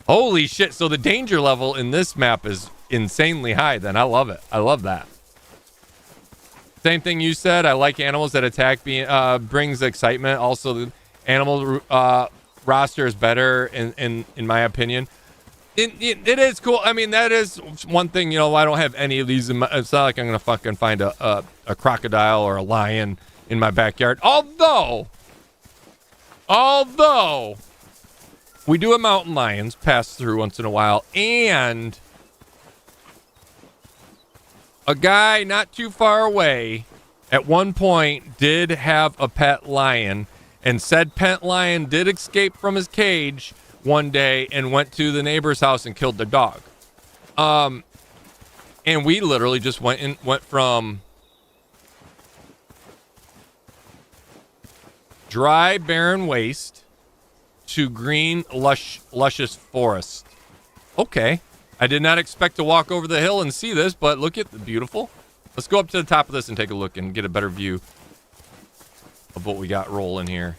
Holy shit. So the danger level in this map is insanely high then. I love it. I love that. Same thing you said. I like animals that attack brings excitement. Also, the animal roster is better in my opinion. It is cool. I mean, that is one thing, I don't have any of these it's not like I'm gonna fucking find a crocodile or a lion in my backyard. Although we do have mountain lions pass through once in a while, and a guy not too far away at one point did have a pet lion, and said pet lion did escape from his cage one day and went to the neighbor's house and killed their dog. And we literally just went from dry, barren waste to green, luscious forest. Okay. I did not expect to walk over the hill and see this, but look at the beautiful. Let's go up to the top of this and take a look and get a better view of what we got rolling here.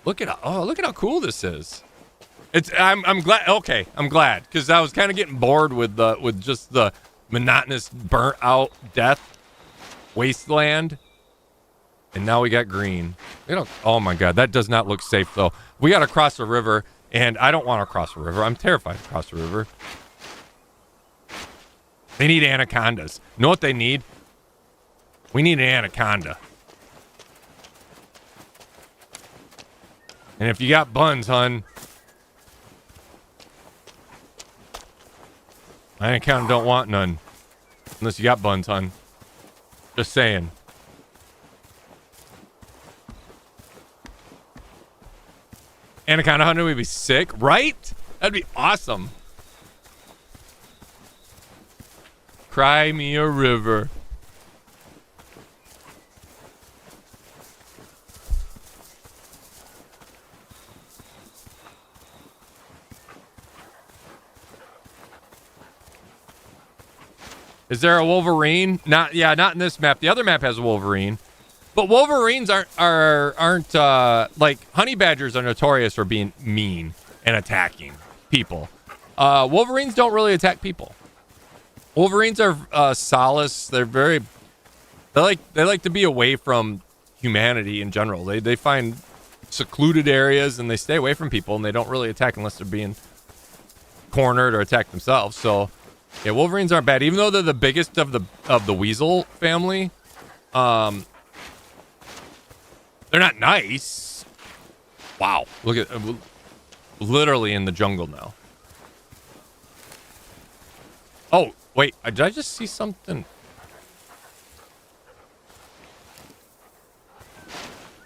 Look at how cool this is. I'm glad. Okay, I'm glad because I was kind of getting bored with just the monotonous, burnt out death wasteland, and now we got green. Oh my god, that does not look safe though. We got to cross a river, and I don't want to cross a river. I'm terrified to cross a river. They need anacondas. You know what they need? We need an anaconda. And if you got buns, hun, anaconda don't want none. Unless you got buns, hun. Just saying. Anaconda hunter would be sick, right? That'd be awesome. Cry me a river. Is there a Wolverine? Not in this map. The other map has a Wolverine. But Wolverines aren't like honey badgers are notorious for being mean and attacking people. Wolverines don't really attack people. Wolverines are solace. They like to be away from humanity in general. They find secluded areas and they stay away from people, and they don't really attack unless they're being cornered or attacked themselves. So yeah, Wolverines aren't bad, even though they're the biggest of the weasel family. They're not nice. Wow, look at literally in the jungle now. Oh wait, did I just see something?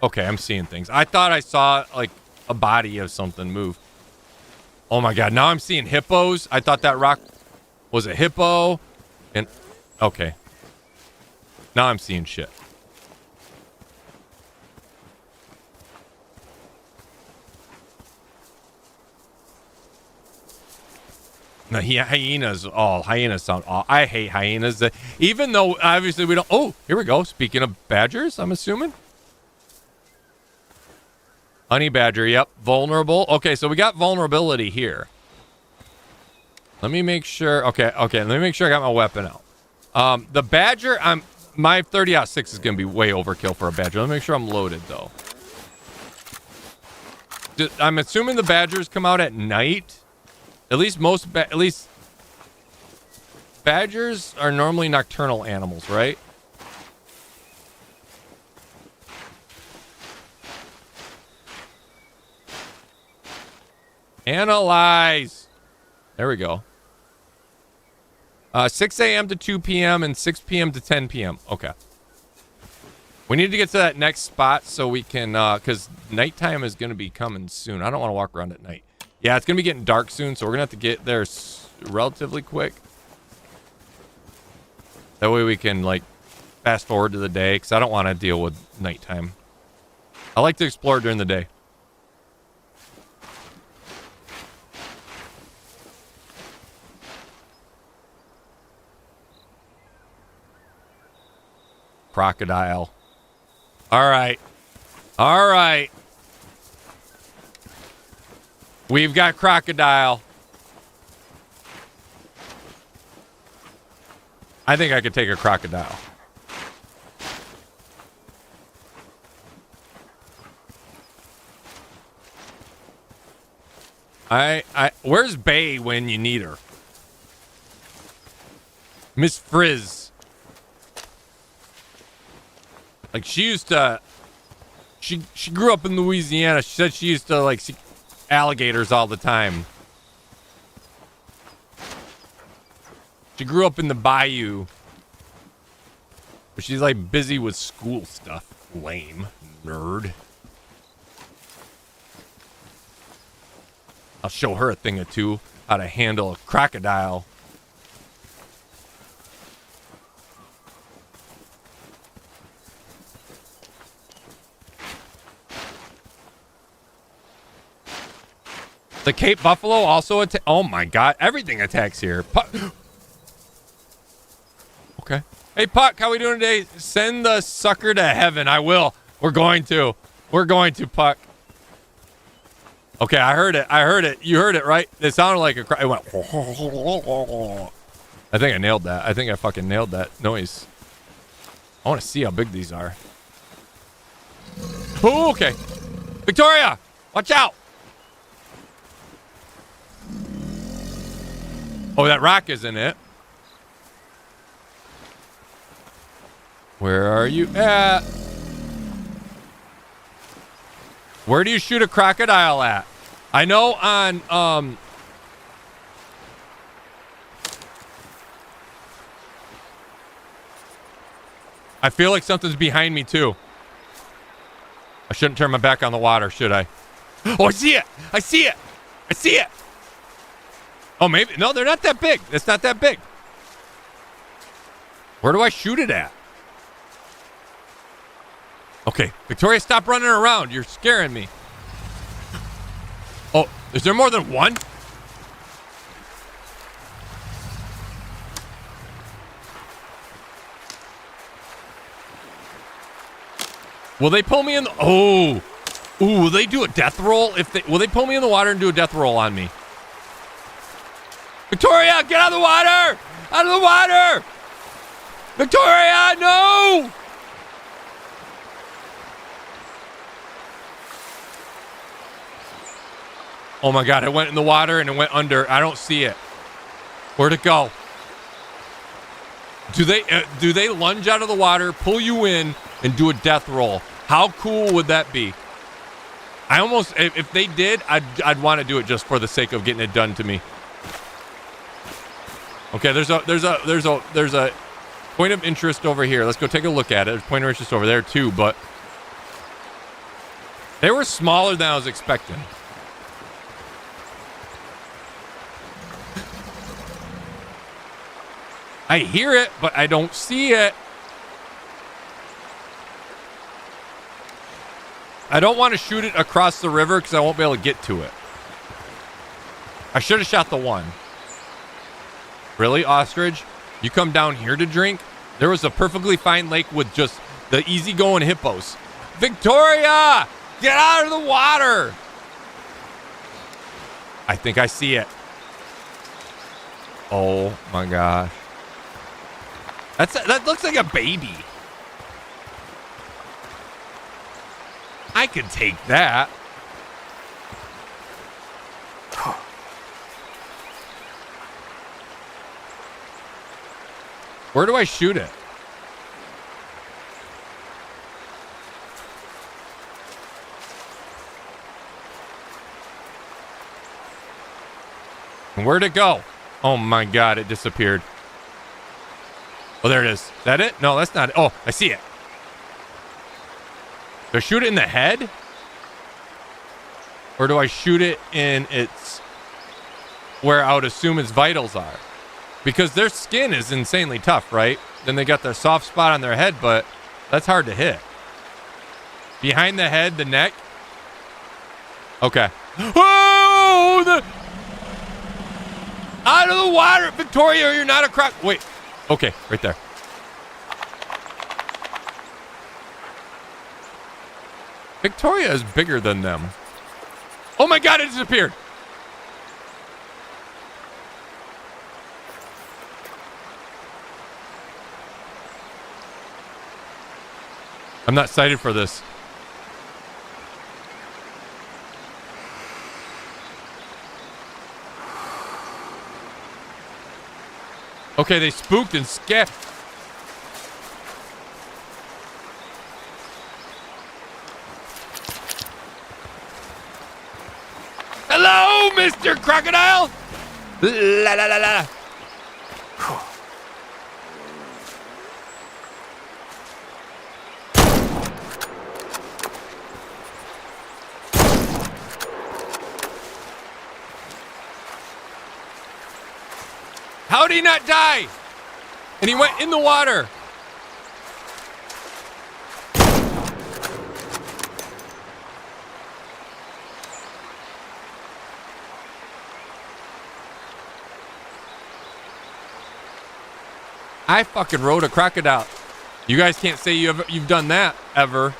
Okay, I'm seeing things. I thought I saw like a body of something move. Oh my god, now I'm seeing hippos. I thought that rock was a hippo. And okay. Now I'm seeing shit. No, hyenas. Oh, hyenas sound awful. I hate hyenas. Even though obviously we don't. Oh, here we go. Speaking of badgers, I'm assuming. Honey badger. Yep. Vulnerable. Okay, so we got vulnerability here. Let me make sure. Okay. Let me make sure I got my weapon out. The badger. My 30-06 is gonna be way overkill for a badger. Let me make sure I'm loaded though. I'm assuming the badgers come out at night. At least badgers are normally nocturnal animals, right? Analyze. There we go. 6 a.m. to 2 p.m. and 6 p.m. to 10 p.m. Okay. We need to get to that next spot so we can, because nighttime is going to be coming soon. I don't want to walk around at night. Yeah, it's going to be getting dark soon, so we're going to have to get there relatively quick. That way we can, like, fast forward to the day, because I don't want to deal with nighttime. I like to explore during the day. Crocodile. All right. We've got crocodile. I think I could take a crocodile. Where's Bay when you need her? Miss Frizz. Like she used to, she grew up in Louisiana. She said she used to like see alligators all the time. She grew up in the bayou. But she's like busy with school stuff. Lame. Nerd. I'll show her a thing or two. How to handle a crocodile. The Cape Buffalo also attack. Oh my god, everything attacks here. Okay. Hey Puck, how we doing today? Send the sucker to heaven. I will. We're going to, Puck. Okay, I heard it. You heard it, right? It sounded like a cry. It went. I think I nailed that. I think I fucking nailed that noise. I want to see how big these are. Oh, okay. Victoria, watch out. Oh, that rock is in it. Where are you at? Where do you shoot a crocodile at? I know on I feel like something's behind me too. I shouldn't turn my back on the water, should I? Oh, I see it. I see it. I see it. Oh, maybe. No, they're not that big. It's not that big. Where do I shoot it at? Okay, Victoria, stop running around. You're scaring me. Oh, is there more than one? Will they pull me in the... Oh. Ooh, will they do a death roll? Will they pull me in the water and do a death roll on me? Victoria, get out of the water! Out of the water! Victoria, no! Oh my god, it went in the water and it went under. I don't see it. Where'd it go? Do they lunge out of the water, pull you in, and do a death roll? How cool would that be? I almost, if they did, I'd want to do it just for the sake of getting it done to me. Okay, there's a point of interest over here. Let's go take a look at it. There's a point of interest over there too, but they were smaller than I was expecting. I hear it, but I don't see it. I don't want to shoot it across the river because I won't be able to get to it. I should have shot the one. Really, ostrich? You come down here to drink? There was a perfectly fine lake with just the easygoing hippos. Victoria! Get out of the water! I think I see it. Oh my gosh. That looks like a baby. I could take that. Where do I shoot it? Where'd it go? Oh my god, it disappeared. Oh, there it is. Is that it? No, that's not it. Oh, I see it. Do I shoot it in the head? Or do I shoot it in its... where I would assume its vitals are? Because their skin is insanely tough, right? Then they got their soft spot on their head, but that's hard to hit. Behind the head, the neck. Okay. Oh! Out of the water! Victoria, you're not a croc... Wait. Okay, right there. Victoria is bigger than them. Oh my god, it disappeared! I'm not excited for this. Okay, they spooked and scared. Hello, Mr. Crocodile! La la la la. How did he not die? And he went in the water. I fucking rode a crocodile. You guys can't say you've done that ever.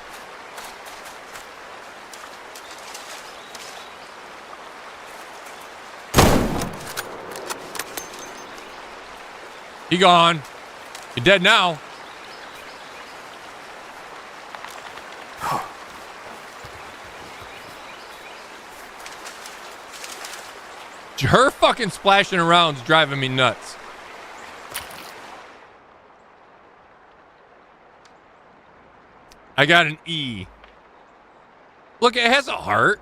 He gone. You're dead now. Her fucking splashing around is driving me nuts. I got an E. Look, it has a heart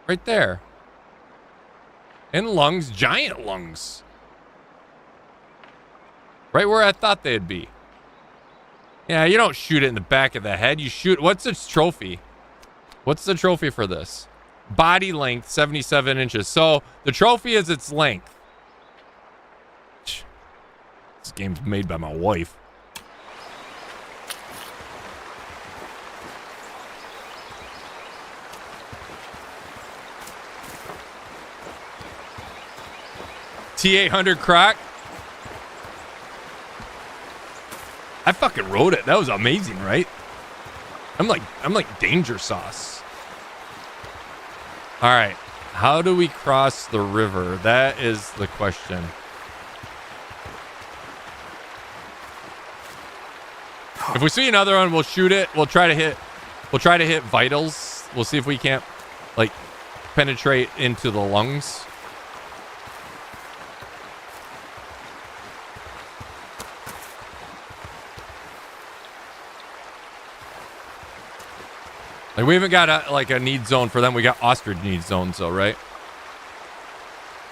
right there. And lungs, giant lungs. Right where I thought they'd be. Yeah, you don't shoot it in the back of the head. You shoot... What's its trophy? What's the trophy for this? Body length, 77 inches. So, the trophy is its length. This game's made by my wife. T800 Croc. I fucking rode it. That was amazing, right? I'm like danger sauce. All right. How do we cross the river? That is the question. If we see another one, we'll shoot it. We'll try to hit vitals. We'll see if we can't like penetrate into the lungs. Like we haven't got a need zone for them. We got ostrich need zones though, right?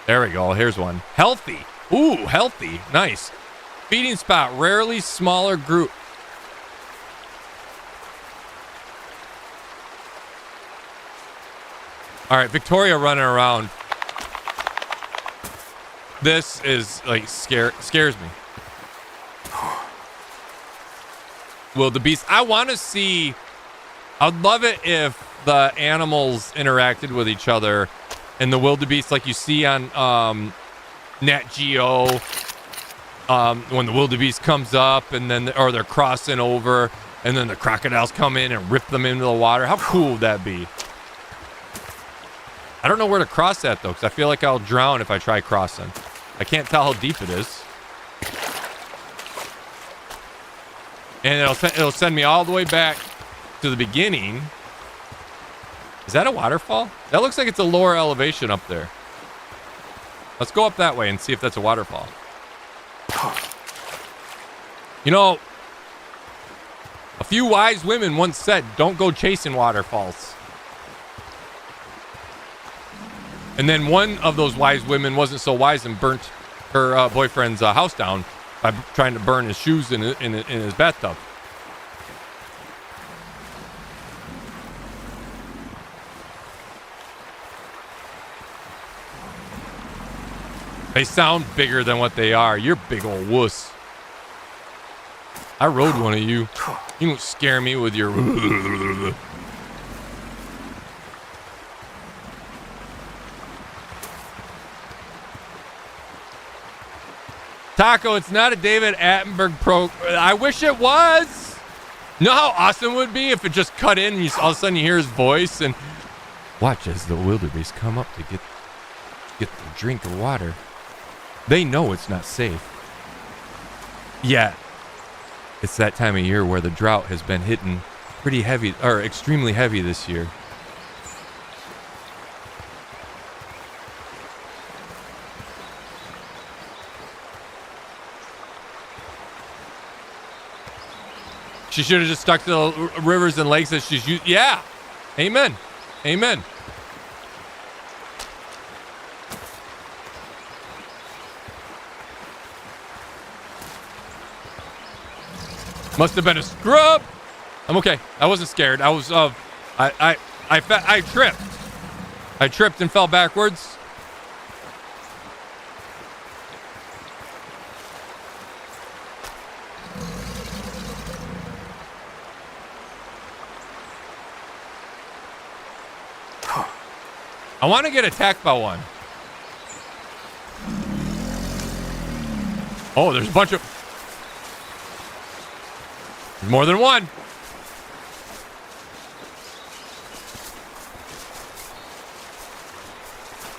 There we go. Here's one. Healthy. Ooh, healthy. Nice. Feeding spot. Rarely smaller group. All right, Victoria running around. This is like scares me. Wildebeest. I want to see. I'd love it if the animals interacted with each other and the wildebeest like you see on Nat Geo when the wildebeest comes up, and then or they're crossing over, and then the crocodiles come in and rip them into the water. How cool would that be? I don't know where to cross that though, because I feel like I'll drown if I try crossing. I can't tell how deep it is. And it'll send me all the way back to the beginning. Is that a waterfall? That looks like it's a lower elevation up there. Let's go up that way and see if that's a waterfall. You know, a few wise women once said, don't go chasing waterfalls. And then one of those wise women wasn't so wise and burnt her boyfriend's house down by trying to burn his shoes in his bathtub. They sound bigger than what they are. You're big old wuss. I rode one of you. You don't scare me with your... Taco, it's not a David Attenborough pro. I wish it was. You know how awesome it would be if it just cut in and all of a sudden you hear his voice and watch as the wildebeest come up to get the drink of water. They know it's not safe. Yeah, it's that time of year where the drought has been hitting pretty heavy, or extremely heavy this year. She should have just stuck to the rivers and lakes that she's used. Yeah. Amen. Amen. Must have been a scrub. I'm okay. I wasn't scared. I was I tripped. I tripped and fell backwards. I want to get attacked by one. Oh, there's a bunch of... There's more than one.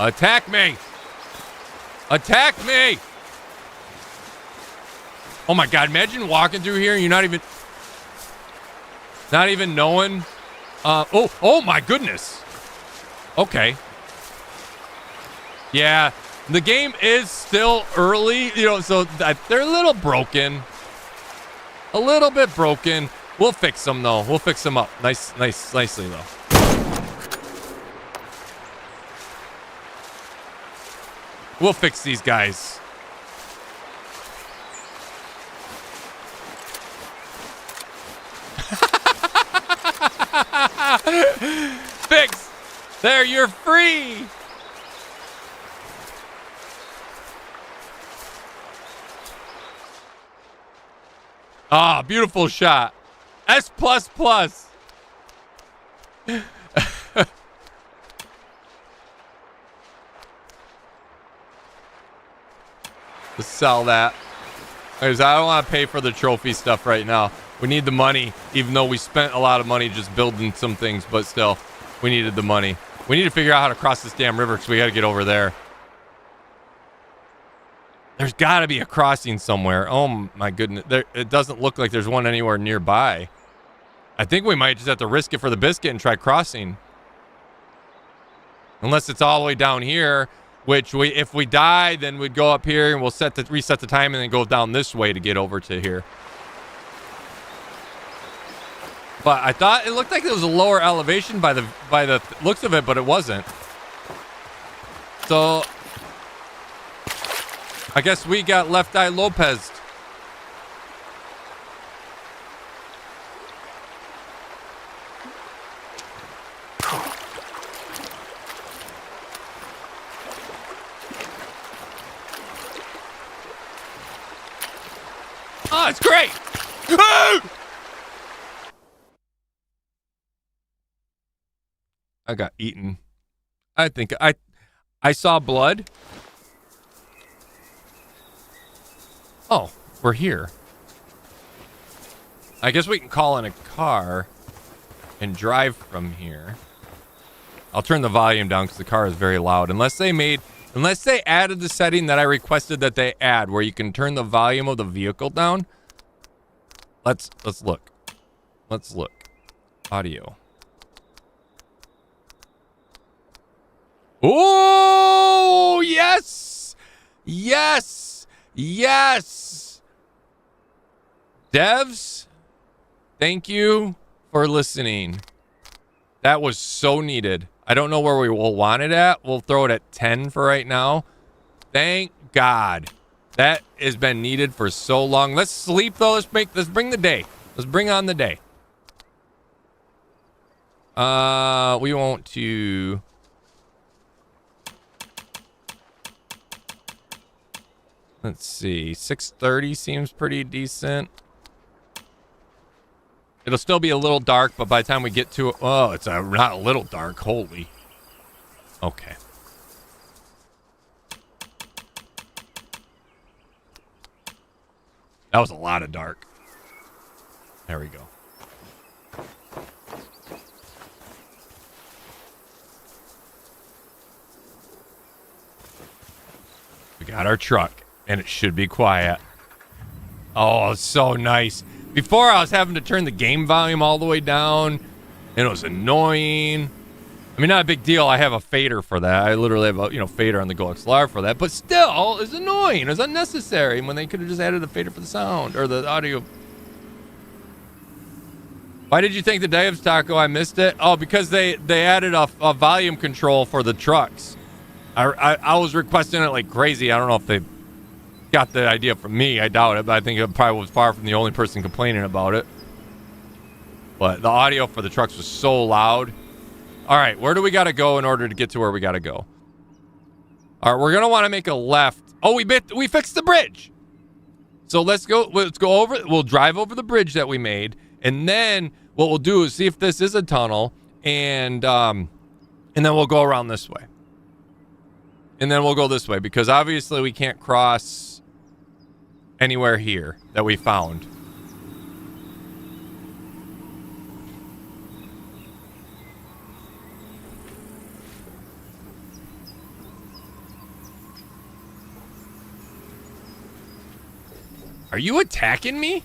Attack me. Attack me. Oh my God, imagine walking through here and you're not even knowing. Oh my goodness. Okay. Yeah, the game is still early, you know, so they're a little broken. A little bit broken. We'll fix them though. We'll fix them up. Nicely though. We'll fix these guys. Fix. There, you're free. Ah, beautiful shot. S++. Let's sell that. Because I don't want to pay for the trophy stuff right now. We need the money, even though we spent a lot of money just building some things, but still, we needed the money. We need to figure out how to cross this damn river because we got to get over there. There's got to be a crossing somewhere. Oh my goodness. It doesn't look like there's one anywhere nearby. I think we might just have to risk it for the biscuit and try crossing. Unless it's all the way down here, which if we die, then we'd go up here and we'll reset the time and then go down this way to get over to here. But I thought it looked like it was a lower elevation by the looks of it, but it wasn't. So I guess we got Left Eye Lopez. Oh, it's great. I got eaten. I think I saw blood. Oh, we're here. I guess we can call in a car and drive from here. I'll turn the volume down because the car is very loud. Unless they added the setting that I requested that they add, where you can turn the volume of the vehicle down. Let's look. Let's look. Audio. Oh, yes! Yes! Yes! Devs, thank you for listening. That was so needed. I don't know where we will want it at. We'll throw it at 10 for right now. Thank God. That has been needed for so long. Let's sleep though. Let's bring the day. Let's bring on the day. We want to... Let's see. 6:30 seems pretty decent. It'll still be a little dark, but by the time we get to it... Oh, it's not a little dark. Holy. Okay. That was a lot of dark. There we go. We got our truck, and it should be quiet. Oh, it's so nice. Before, I was having to turn the game volume all the way down, and it was annoying. I mean, not a big deal. I have a fader for that. I literally have a fader on the Go XLR for that. But still, it's annoying. It's unnecessary when they could have just added a fader for the sound or the audio. Why did you think the devs, Taco? I missed it. Oh, because they added a volume control for the trucks. I was requesting it like crazy. I don't know if they got the idea from me. I doubt it, but I think it probably was far from the only person complaining about it. But the audio for the trucks was so loud. All right, where do we got to go in order to get to where we got to go? All right, we're going to want to make a left. Oh, we fixed the bridge. So let's go over. We'll drive over the bridge that we made. And then what we'll do is see if this is a tunnel. And then we'll go around this way. And then we'll go this way because obviously we can't cross anywhere here that we found. Are you attacking me?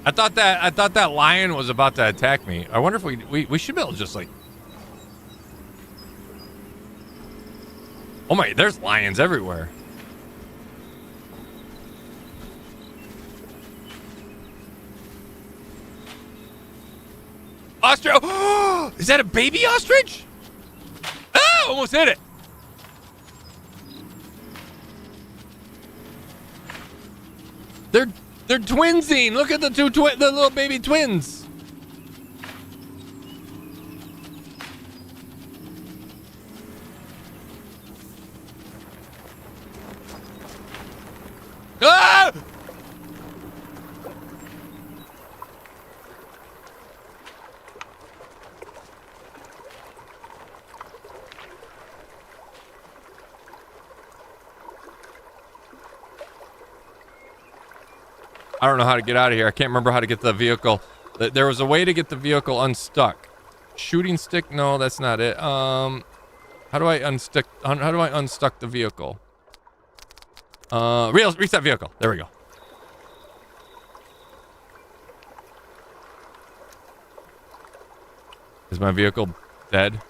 I thought that lion was about to attack me. I wonder if we should be able to just like... Oh my, there's lions everywhere. Ostrich! Oh, is that a baby ostrich? Ah, almost hit it. They're twinsing. Look at the the little baby twins. Ah! I don't know how to get out of here. I can't remember how to get the vehicle. There was a way to get the vehicle unstuck. Shooting stick? No, that's not it. How do I unstuck the vehicle? Reset vehicle. There we go. Is my vehicle dead?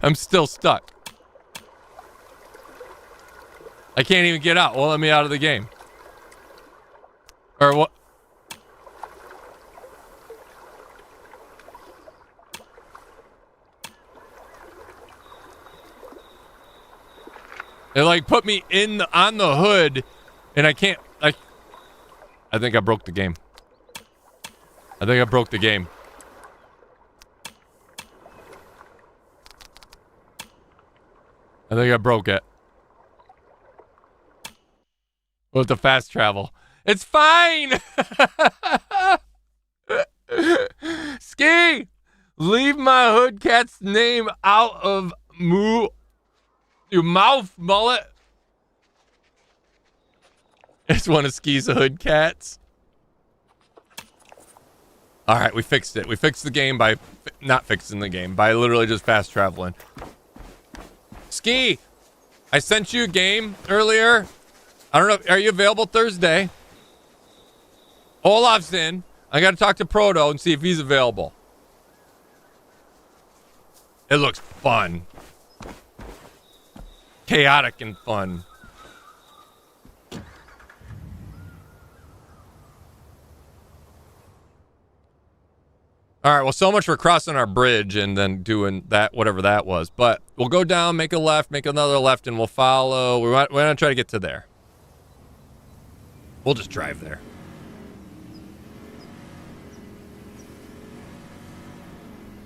I'm still stuck. I can't even get out. Won't let me out of the game. Or what? It like put me on the hood and I can't I think I broke the game. I think I broke the game. I think I broke it. With the fast travel. It's fine! Ski! Leave my hood cat's name out of your mouth, mullet. It's one of Ski's hood cats. All right, we fixed it. We fixed the game by not fixing the game, by literally just fast traveling. Ski, I sent you a game earlier. I don't know. Are you available Thursday? Olaf's in. I got to talk to Proto and see if he's available. It looks fun. Chaotic and fun. All right, well, so much for crossing our bridge and then doing that, whatever that was. But we'll go down, make a left, make another left, and we'll follow. We're going to try to get to there. We'll just drive there.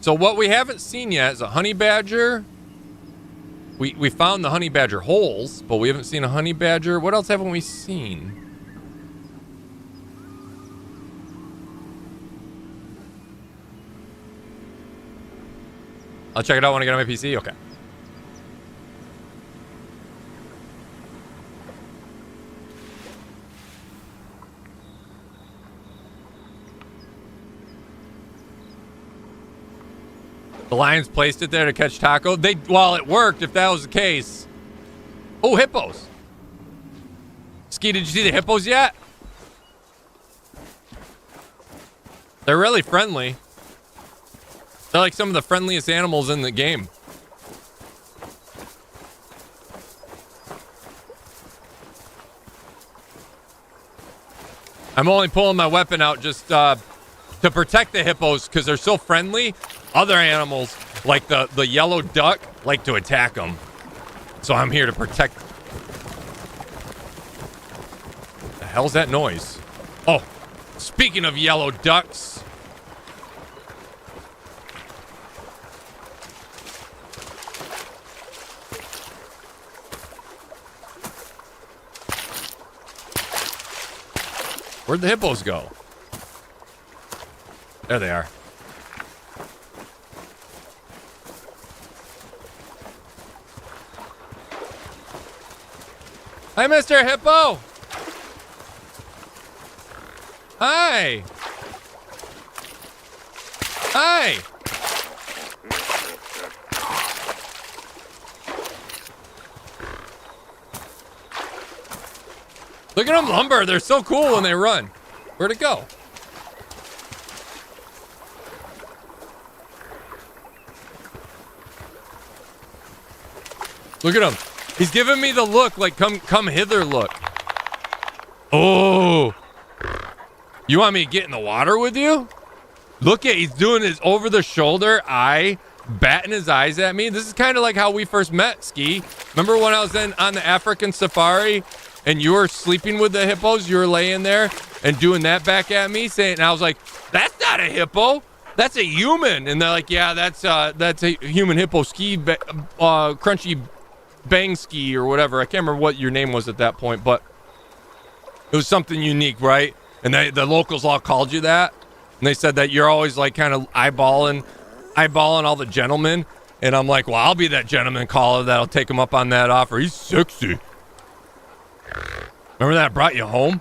So what we haven't seen yet is a honey badger. We found the honey badger holes, but we haven't seen a honey badger. What else haven't we seen? I'll check it out when I get on my PC. Okay. The Lions placed it there to catch Taco. Well, it worked if that was the case. Oh, hippos. Ski, did you see the hippos yet? They're really friendly. They're like some of the friendliest animals in the game. I'm only pulling my weapon out just to protect the hippos because they're so friendly. Other animals, like the yellow duck, like to attack them. So I'm here to protect. The hell's that noise? Oh, speaking of yellow ducks. Where'd the hippos go? There they are. Hi, Mr. Hippo. Hi. Hi. Look at them lumber. They're so cool when they run. Where'd it go? Look at him. He's giving me the look, like come hither look. Oh. You want me to get in the water with you? Look at, he's doing his over the shoulder eye, batting his eyes at me. This is kind of like how we first met, Ski. Remember when I was on the African safari and you were sleeping with the hippos? You were laying there and doing that back at me, saying, and I was like, that's not a hippo. That's a human. And they're like, yeah, that's a human hippo. Ski, crunchy bang ski or whatever. I can't remember what your name was at that point, but it was something unique, right? And the locals all called you that, and they said that you're always like kind of eyeballing all the gentlemen. And I'm like, well, I'll be that gentleman caller that'll take him up on that offer. He's sexy. Remember that I brought you home?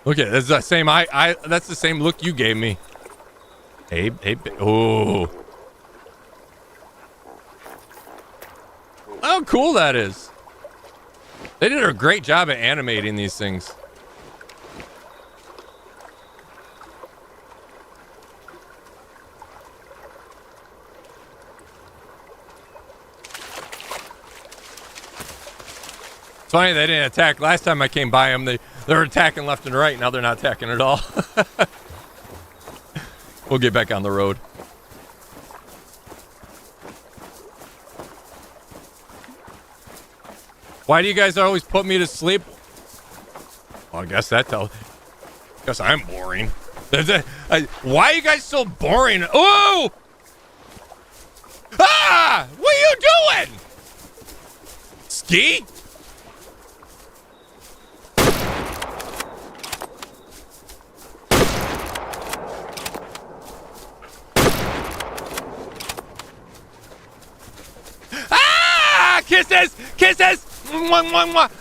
Look at that's the same that's the same look you gave me. Hey, oh. How cool that is. They did a great job at animating these things. It's funny they didn't attack. Last time I came by them, they were attacking left and right. Now they're not attacking at all. We'll get back on the road. Why do you guys always put me to sleep? Well, I guess that tells. Guess I'm boring. Why are you guys so boring? Oh! Ah! What are you doing? Ski? Kisses! Kisses! Mwah, mwah, mwah.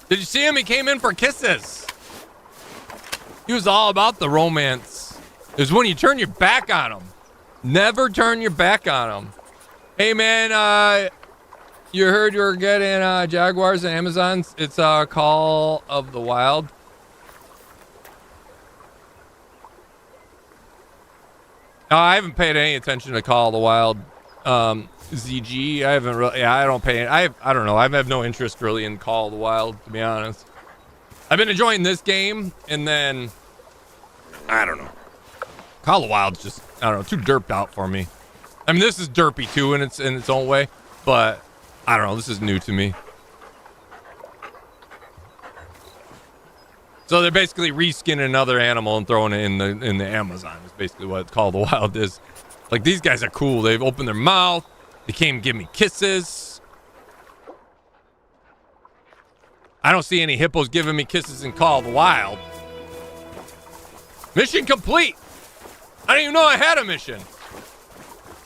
Did you see him? He came in for kisses. He was all about the romance. It was when you turn your back on him. Never turn your back on him. Hey, man, you heard you were getting Jaguars and Amazons? It's Call of the Wild. I haven't paid any attention to Call of the Wild. ZG, I haven't really, yeah, I don't pay, I don't know, I have no interest really in Call of the Wild, to be honest. I've been enjoying this game, and then, I don't know. Call of the Wild's just, I don't know, too derped out for me. I mean, this is derpy too in its own way, but I don't know, this is new to me. So they're basically reskinning another animal and throwing it in the Amazon, is basically what Call of the Wild is. Like, these guys are cool. They've opened their mouth. They came give me kisses. I don't see any hippos giving me kisses in Call of the Wild. Mission complete. I didn't even know I had a mission.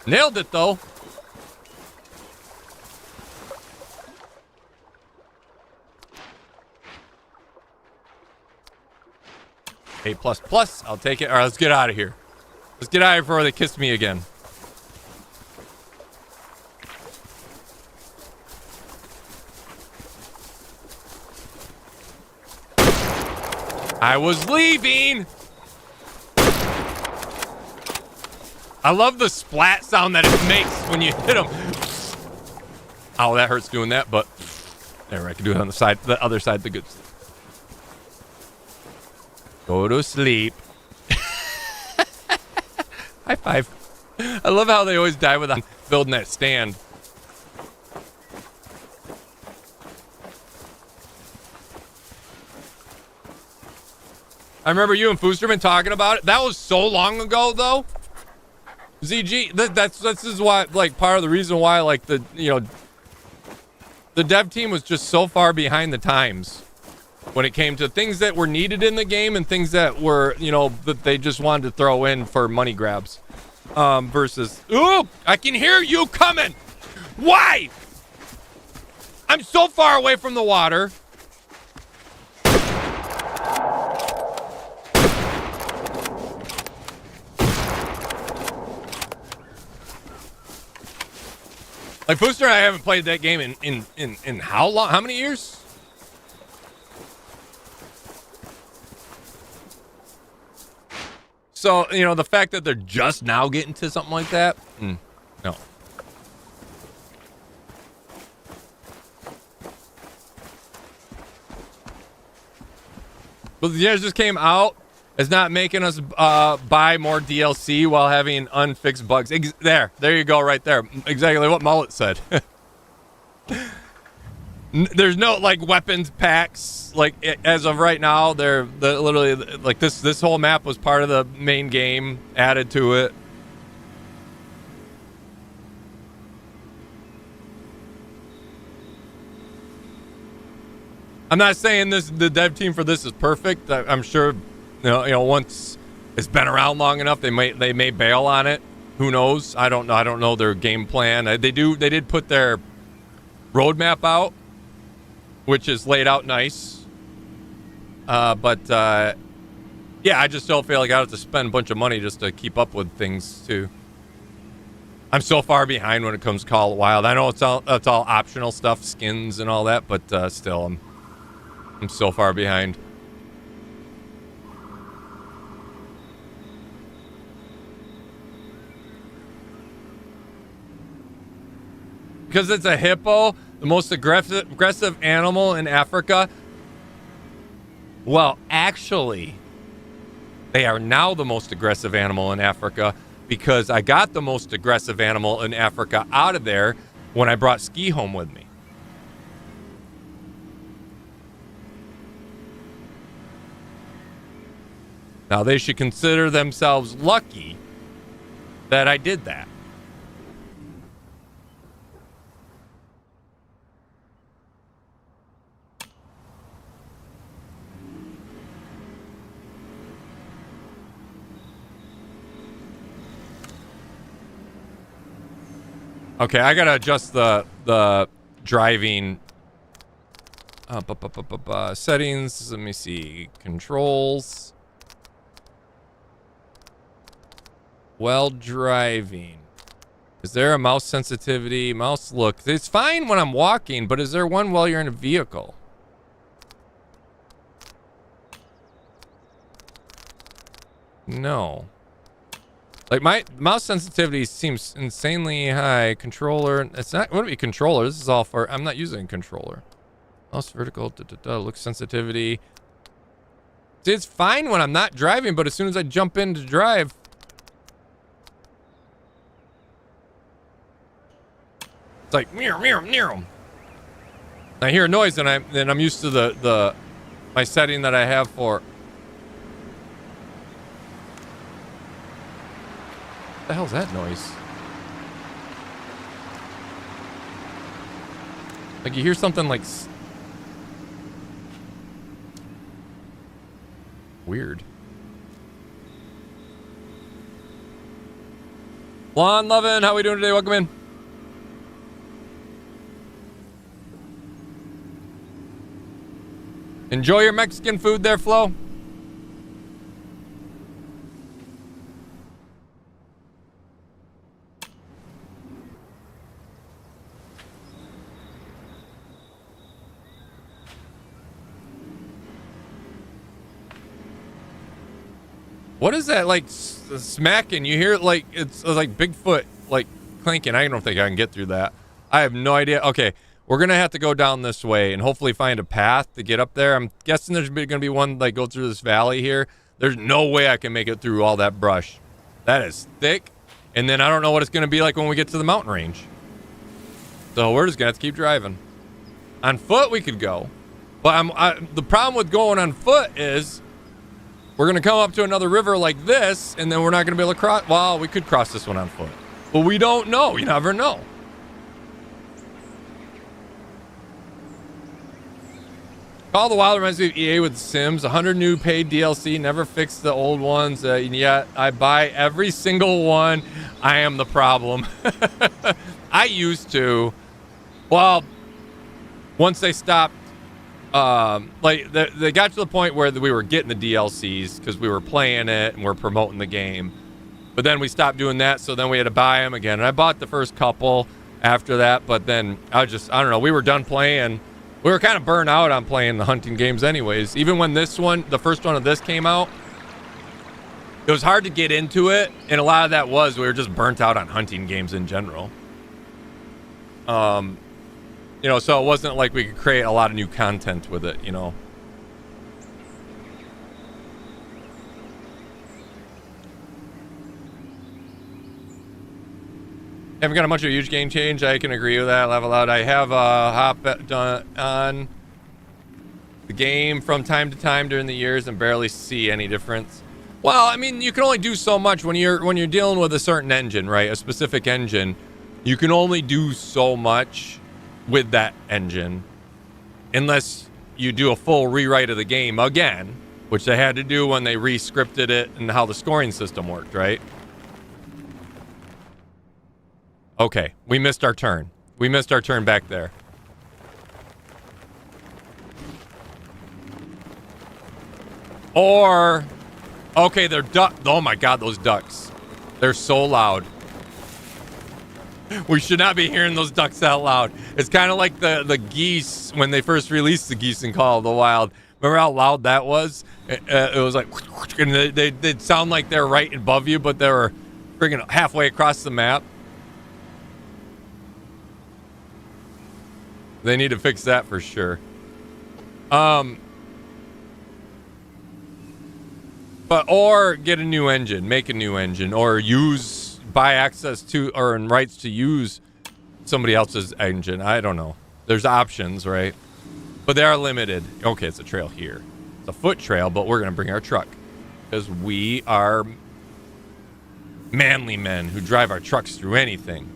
Nailed it, though. A++. I'll take it. All right, let's get out of here. Let's get out of here before they kiss me again. I was leaving. I love the splat sound that it makes when you hit them. Oh, that hurts doing that, but there, I can do it on the side, the other side, the good. Go to sleep. High five. I love how they always die without building that stand. I remember you and Foosterman talking about it. That was so long ago, though. ZG, this is why, like, part of the reason why, like, the dev team was just so far behind the times when it came to things that were needed in the game and things that were, that they just wanted to throw in for money grabs. Versus, ooh, I can hear you coming. Why? I'm so far away from the water. Like, Booster and I haven't played that game in how long? How many years? So, the fact that they're just now getting to something like that, no. But the years just came out as not making us buy more DLC while having unfixed bugs. There you go, right there. Exactly what Mullet said. There's no, like, weapons packs. Like, as of right now, they're literally, like, this whole map was part of the main game, added to it. I'm not saying the dev team for this is perfect. I'm sure, once it's been around long enough, they may bail on it. Who knows? I don't know. I don't know their game plan. They did put their roadmap out, which is laid out nice. But yeah, I just don't feel like I have to spend a bunch of money just to keep up with things too. I'm so far behind when it comes to Call of the Wild. I know it's all optional stuff, skins and all that, but still, I'm so far behind. Because it's a hippo, the most aggressive animal in Africa. Well, actually, they are now the most aggressive animal in Africa because I got the most aggressive animal in Africa out of there when I brought Ski home with me. Now, they should consider themselves lucky that I did that. Okay, I gotta adjust the driving settings. Let me see. Controls. While driving. Is there a mouse sensitivity? Mouse look. It's fine when I'm walking, but is there one while you're in a vehicle? No. Like, my mouse sensitivity seems insanely high. Controller. It's not. It wouldn't be controller. This is all for. I'm not using a controller. Mouse vertical. Look sensitivity. See, it's fine when I'm not driving, but as soon as I jump in to drive. It's like meow meow meow. I hear a noise and I'm used to my setting that I have for. What the hell's that noise? Like you hear something like weird. Lon Lovin, how we doing today? Welcome in. Enjoy your Mexican food there, Flo. What is that, like, smacking? You hear it like it's like Bigfoot, like, clanking. I don't think I can get through that. I have no idea. Okay, we're going to have to go down this way and hopefully find a path to get up there. I'm guessing there's going to be one, like, go through this valley here. There's no way I can make it through all that brush. That is thick. And then I don't know what it's going to be like when we get to the mountain range. So we're just going to have to keep driving. On foot, we could go. But the problem with going on foot is we're going to come up to another river like this, and then we're not going to be able to cross. Well, we could cross this one on foot. But we don't know. You never know. Call of the Wild reminds me of EA with Sims. 100 new paid DLC, never fixed the old ones. Yet I buy every single one. I am the problem. I used to. Well, once they stopped, like they got to the point where we were getting the DLCs because we were playing it and we're promoting the game. But then we stopped doing that, so then we had to buy them again. And I bought the first couple after that, but then I don't know. We were done playing. We were kind of burnt out on playing the hunting games anyways. Even when this one, the first one of this came out, it was hard to get into it. And a lot of that was we were just burnt out on hunting games in general. You know, so it wasn't like we could create a lot of new content with it, you know. Haven't got a much of a huge game change. I can agree with that. Laugh aloud. I have on the game from time to time during the years and barely see any difference. Well, I mean, you can only do so much when you're dealing with a certain engine, right? A specific engine. You can only do so much with that engine unless you do a full rewrite of the game again, which they had to do when they re-scripted it and how the scoring system worked, right? Okay, we missed our turn. We missed our turn back there. Or, okay, they're duck. Oh my God, those ducks. They're so loud. We should not be hearing those ducks that loud. It's kind of like the geese when they first released the geese in Call of the Wild. Remember how loud that was? It was like, and they'd sound like they're right above you, but they were friggin' halfway across the map. They need to fix that for sure. But or get a new engine, make a new engine, or buy access to or rights to use somebody else's engine. I don't know. There's options, right? But they are limited. Okay, it's a trail here. It's a foot trail, but we're gonna bring our truck because we are manly men who drive our trucks through anything.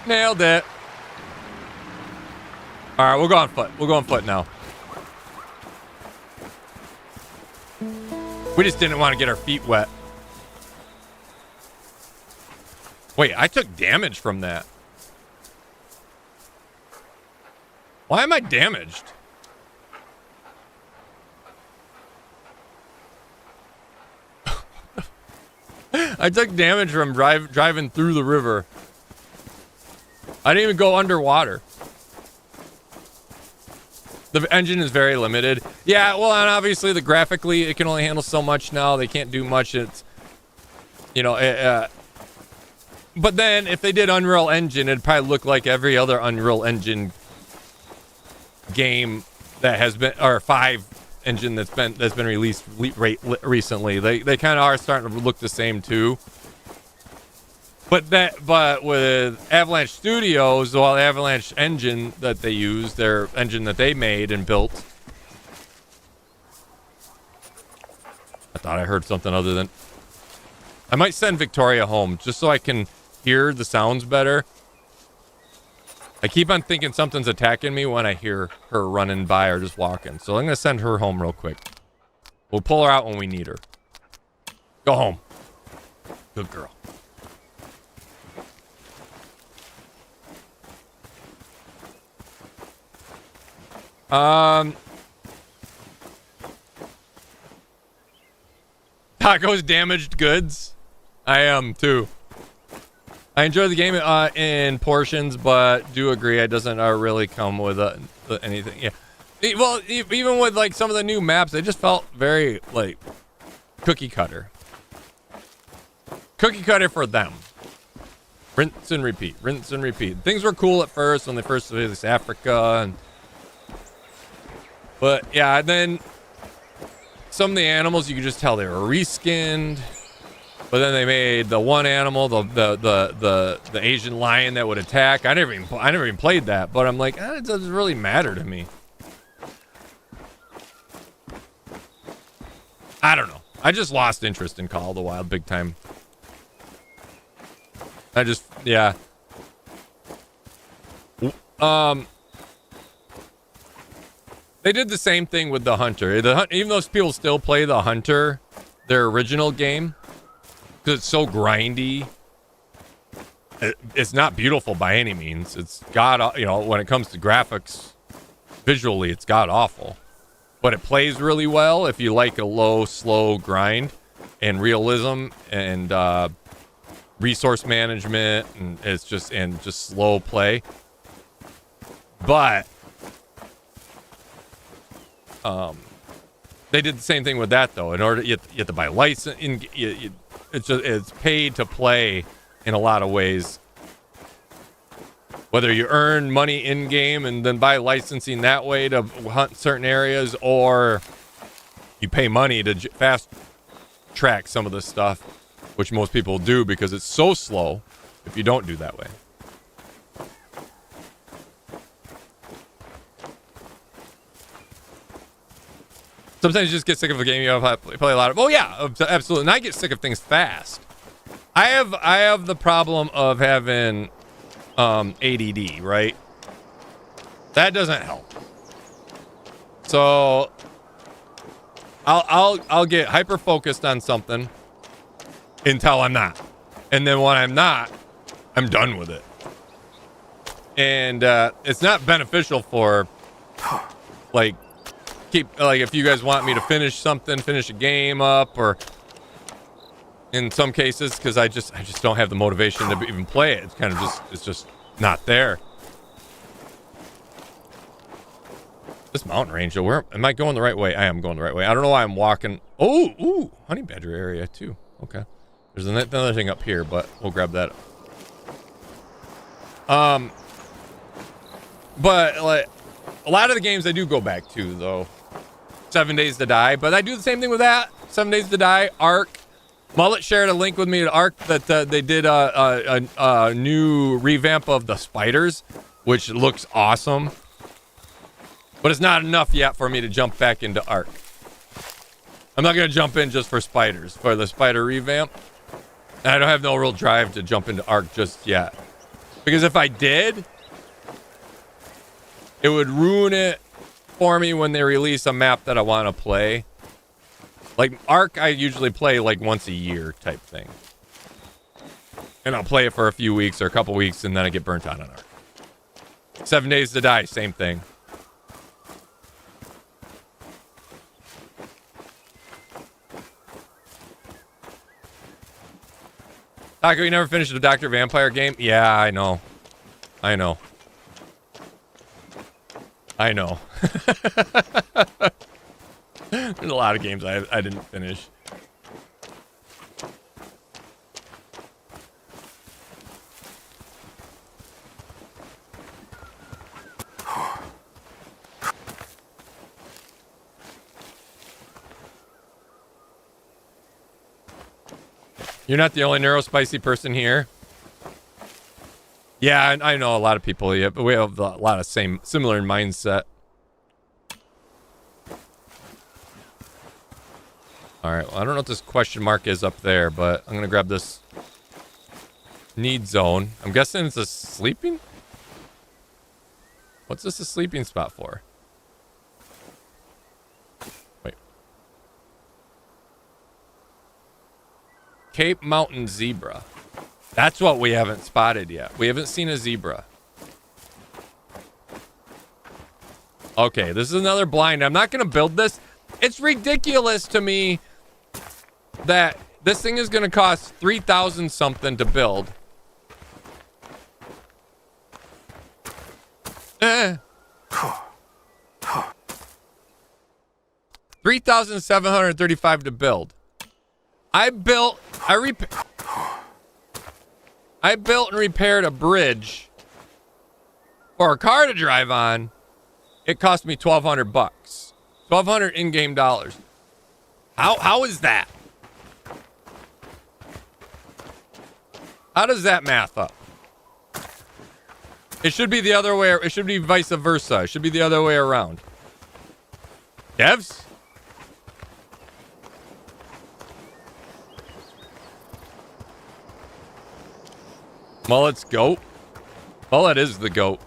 Nailed it. All right, we'll go on foot. We'll go on foot now. We just didn't want to get our feet wet. Wait, I took damage from that. Why am I damaged? I took damage from driving through the river. I didn't even go underwater. The engine is very limited. Yeah, well, and obviously graphically it can only handle so much now. They can't do much. It's, you know, but then if they did Unreal Engine, it'd probably look like every other Unreal Engine game that has been, or 5 engine that's been released recently. They kind of are starting to look the same too. But with Avalanche Studios, well, the Avalanche engine that they use, their engine that they made and built. I thought I heard something other than... I might send Victoria home just so I can hear the sounds better. I keep on thinking something's attacking me when I hear her running by or just walking. So I'm going to send her home real quick. We'll pull her out when we need her. Go home. Good girl. Tacos damaged goods. I am too. I enjoy the game in portions, but do agree it doesn't really come with anything. Yeah. Well, even with like some of the new maps, they just felt very like cookie cutter. Cookie cutter for them. Rinse and repeat. Rinse and repeat. Things were cool at first when they first released Africa, but yeah, then some of the animals you could just tell they were reskinned. But then they made the one animal, the Asian lion that would attack. I never even played that, but I'm like, it doesn't really matter to me. I don't know. I just lost interest in Call of the Wild big time. Yeah. They did the same thing with the Hunter. Even though people still play the Hunter, their original game, because it's so grindy. It's not beautiful by any means. It's when it comes to graphics, visually, it's god awful. But it plays really well if you like a low, slow grind and realism and resource management, and it's just slow play. But they did the same thing with that though. In order, you have to buy license. It's paid to play in a lot of ways. Whether you earn money in game and then buy licensing that way to hunt certain areas, or you pay money to fast track some of the stuff, which most people do because it's so slow if you don't do that way. Sometimes you just get sick of a game you have to play a lot of. Oh yeah, absolutely. And I get sick of things fast. I have the problem of having ADD, right? That doesn't help. So I'll get hyper focused on something until I'm not, and then when I'm not, I'm done with it. And it's not beneficial for if you guys want me to finish a game up, or in some cases, because I just don't have the motivation to even play it. It's kind of it's just not there. This mountain range, where am I going the right way? I am going the right way. I don't know why I'm walking. Ooh, honey badger area too. Okay, there's another thing up here, but we'll grab that. But like a lot of the games I do go back to though. 7 Days to Die, but I do the same thing with that. 7 Days to Die, Ark, Mullet shared a link with me to Arc that they did a new revamp of the spiders, which looks awesome. But it's not enough yet for me to jump back into Arc. I'm not going to jump in just for spiders, for the spider revamp. And I don't have no real drive to jump into Arc just yet. Because if I did, it would ruin it for me when they release a map that I want to play. Like Arc, I usually play like once a year type thing. And I'll play it for a few weeks or a couple weeks and then I get burnt out on Arc. 7 Days to Die, same thing. Taco, you never finished a Dr. Vampire game? Yeah, I know. I know. I know. There's a lot of games I didn't finish. You're not the only neurospicy person here. Yeah, I know a lot of people. Yeah, but we have a lot of similar mindset. All right. Well, I don't know what this question mark is up there, but I'm gonna grab this need zone. I'm guessing it's a sleeping. What's this a sleeping spot for? Wait. Cape Mountain zebra. That's what we haven't spotted yet. We haven't seen a zebra. Okay, this is another blind. I'm not going to build this. It's ridiculous to me that this thing is going to cost 3,000 something to build. $3,735 to build. I built and repaired a bridge for a car to drive on. It cost me $1,200 bucks. $1,200 in-game dollars. How is that? How does that math up? It should be the other way. It should be vice versa. It should be the other way around. Devs? Mullet's goat. Mullet is the goat.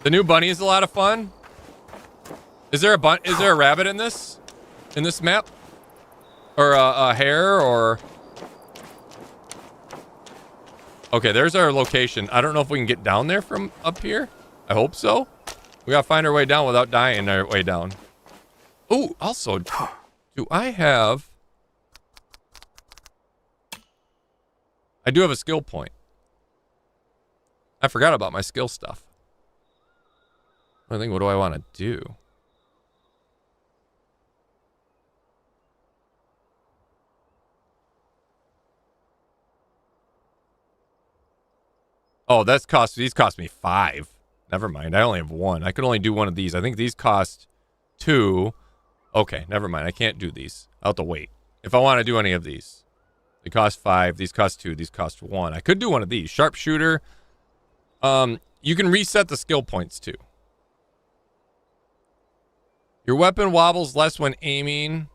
The new bunny is a lot of fun. Is there a rabbit in this? In this map? Or a hare or... Okay, there's our location. I don't know if we can get down there from up here. I hope so. We gotta find our way down without dying our way down. Ooh, also, do I have... I do have a skill point. I forgot about my skill stuff. I think, what do I want to do? Oh, these cost me 5. Never mind. I only have 1. I could only do one of these. I think these cost 2. Okay, never mind. I can't do these. I'll have to wait. If I want to do any of these. They cost 5. These cost 2. These cost 1. I could do one of these. Sharpshooter. You can reset the skill points too. Your weapon wobbles less when aiming.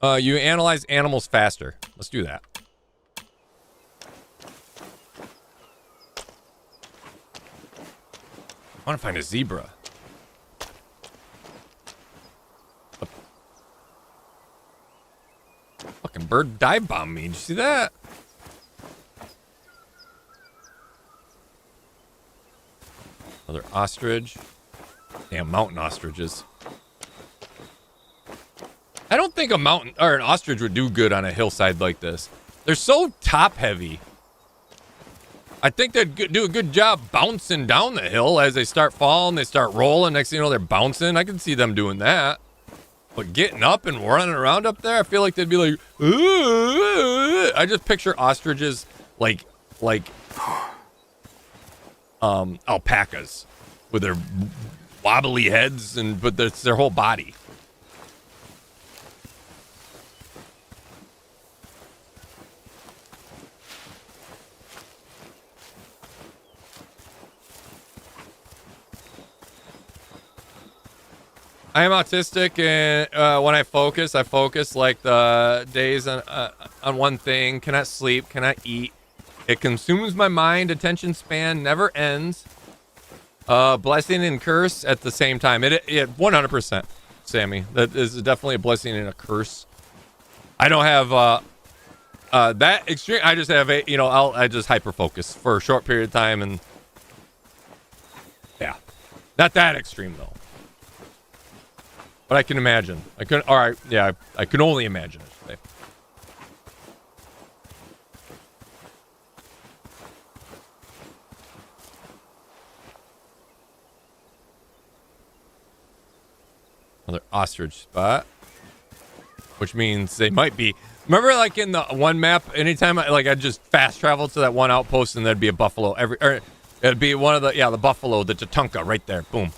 You analyze animals faster. Let's do that. I want to find a zebra. Fucking bird dive bombed me. Did you see that? Another ostrich. Damn, mountain ostriches. I don't think a mountain or an ostrich would do good on a hillside like this. They're so top heavy. I think they'd do a good job bouncing down the hill as they start falling. They start rolling. Next thing you know, they're bouncing. I can see them doing that. But getting up and running around up there, I feel like they'd be like, ooh. I just picture ostriches like alpacas with their wobbly heads but that's their whole body. I am autistic, and when I focus like the days on one thing. Cannot sleep, cannot eat. It consumes my mind. Attention span never ends. Blessing and curse at the same time. It 100%, Sammy. That is definitely a blessing and a curse. I don't have that extreme. I just have a, I just hyper focus for a short period of time, and yeah, not that extreme though. But I can imagine. I can. All right. Yeah, I can only imagine it. Say. Another ostrich spot, which means they might be. Remember, like in the one map, anytime I'd just fast travel to that one outpost, and there'd be a buffalo or it'd be one of the buffalo, the Tatunka, right there. Boom.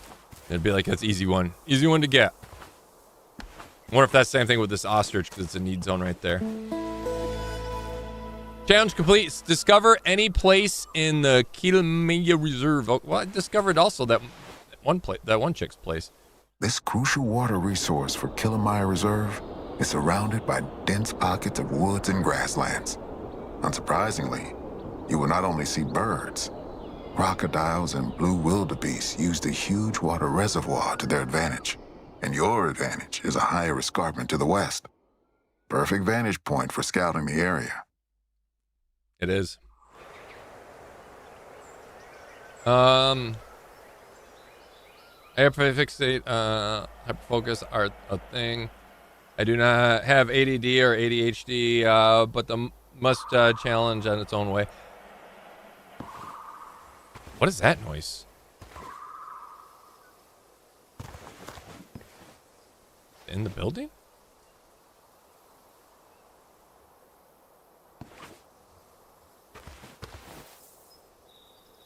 It'd be like, that's easy one to get. I wonder if that's the same thing with this ostrich, because it's a need zone right there. Challenge complete. Discover any place in the Kilimaya Reserve. Oh, well, I discovered also that one chick's place. This crucial water resource for Kilimaya Reserve is surrounded by dense pockets of woods and grasslands. Unsurprisingly, you will not only see birds. Crocodiles and blue wildebeest use the huge water reservoir to their advantage. And your advantage is a higher escarpment to the west. Perfect vantage point for scouting the area. It is. Hyperfixate, hyperfocus are a thing. I do not have ADD or ADHD, but the must challenge on its own way. What is that noise? In the building?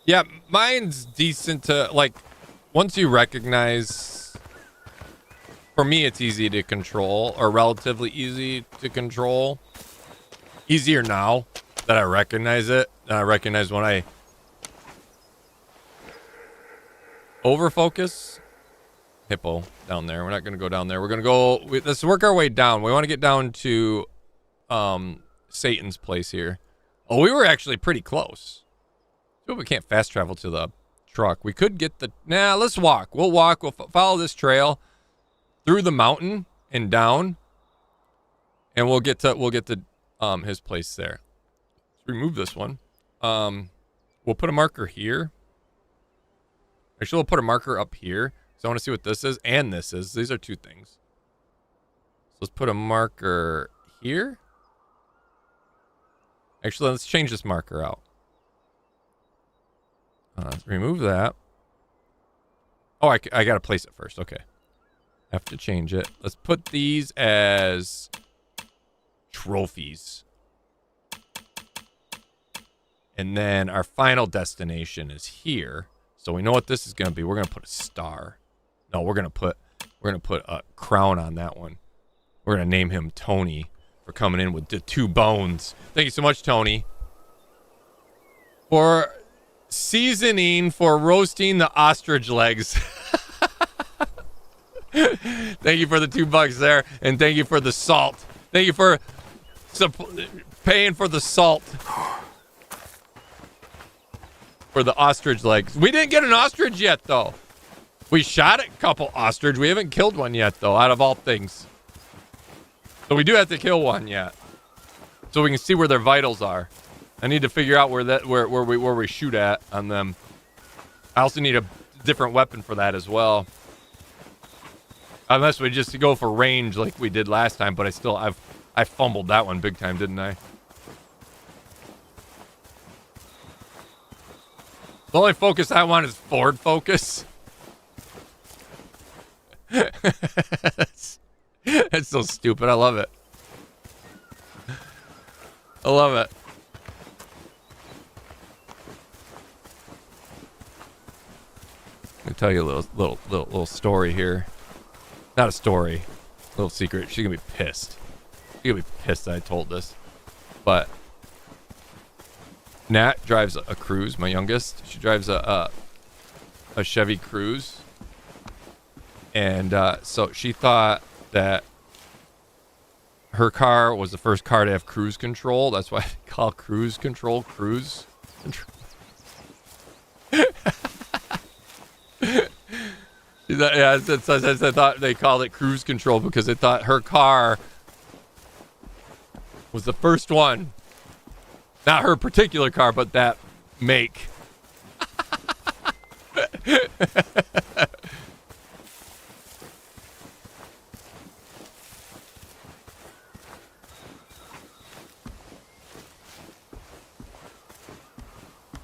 Yeah, mine's decent to, like, once you recognize, for me it's easy to control, or relatively easy to control. Easier now that I recognize it. I recognize when I overfocus. Hippo down there. We're not going to go down there. We're going to go, let's work our way down. We want to get down to Satan's place here. Oh, we were actually pretty close. So we can't fast travel to the truck. We could get the, let's walk. We'll walk. We'll follow this trail through the mountain and down, and we'll get to his place there. Let's remove this one. We'll put a marker here. Actually, we'll put a marker up here. So I want to see what this is and this is. These are two things. So let's put a marker here. Actually, let's change this marker out. Let's remove that. Oh, I got to place it first. Okay. Have to change it. Let's put these as trophies. And then our final destination is here. So we know what this is going to be. We're going to put a star. No, we're gonna put a crown on that one. We're gonna name him Tony for coming in with the 2 bones. Thank you so much, Tony, for seasoning for roasting the ostrich legs. Thank you for the $2 there, and thank you for the salt. Thank you for paying for the salt for the ostrich legs. We didn't get an ostrich yet, though. We shot a couple ostrich. We haven't killed one yet, though, out of all things. So we do have to kill one yet, so we can see where their vitals are. I need to figure out where we shoot at on them. I also need a different weapon for that as well. Unless we just go for range like we did last time, but I fumbled that one big time, didn't I? The only focus I want is forward focus. That's so stupid. I love it. I love it. Let me tell you a little story here. Not a story, a little secret. She's gonna be pissed. She's gonna be pissed that I told this. But Nat drives a Cruise, my youngest. She drives a Chevy Cruise. And so she thought that her car was the first car to have cruise control. That's why they call cruise control cruise control. Yeah, I thought they called it cruise control because they thought her car was the first one. Not her particular car, but that make.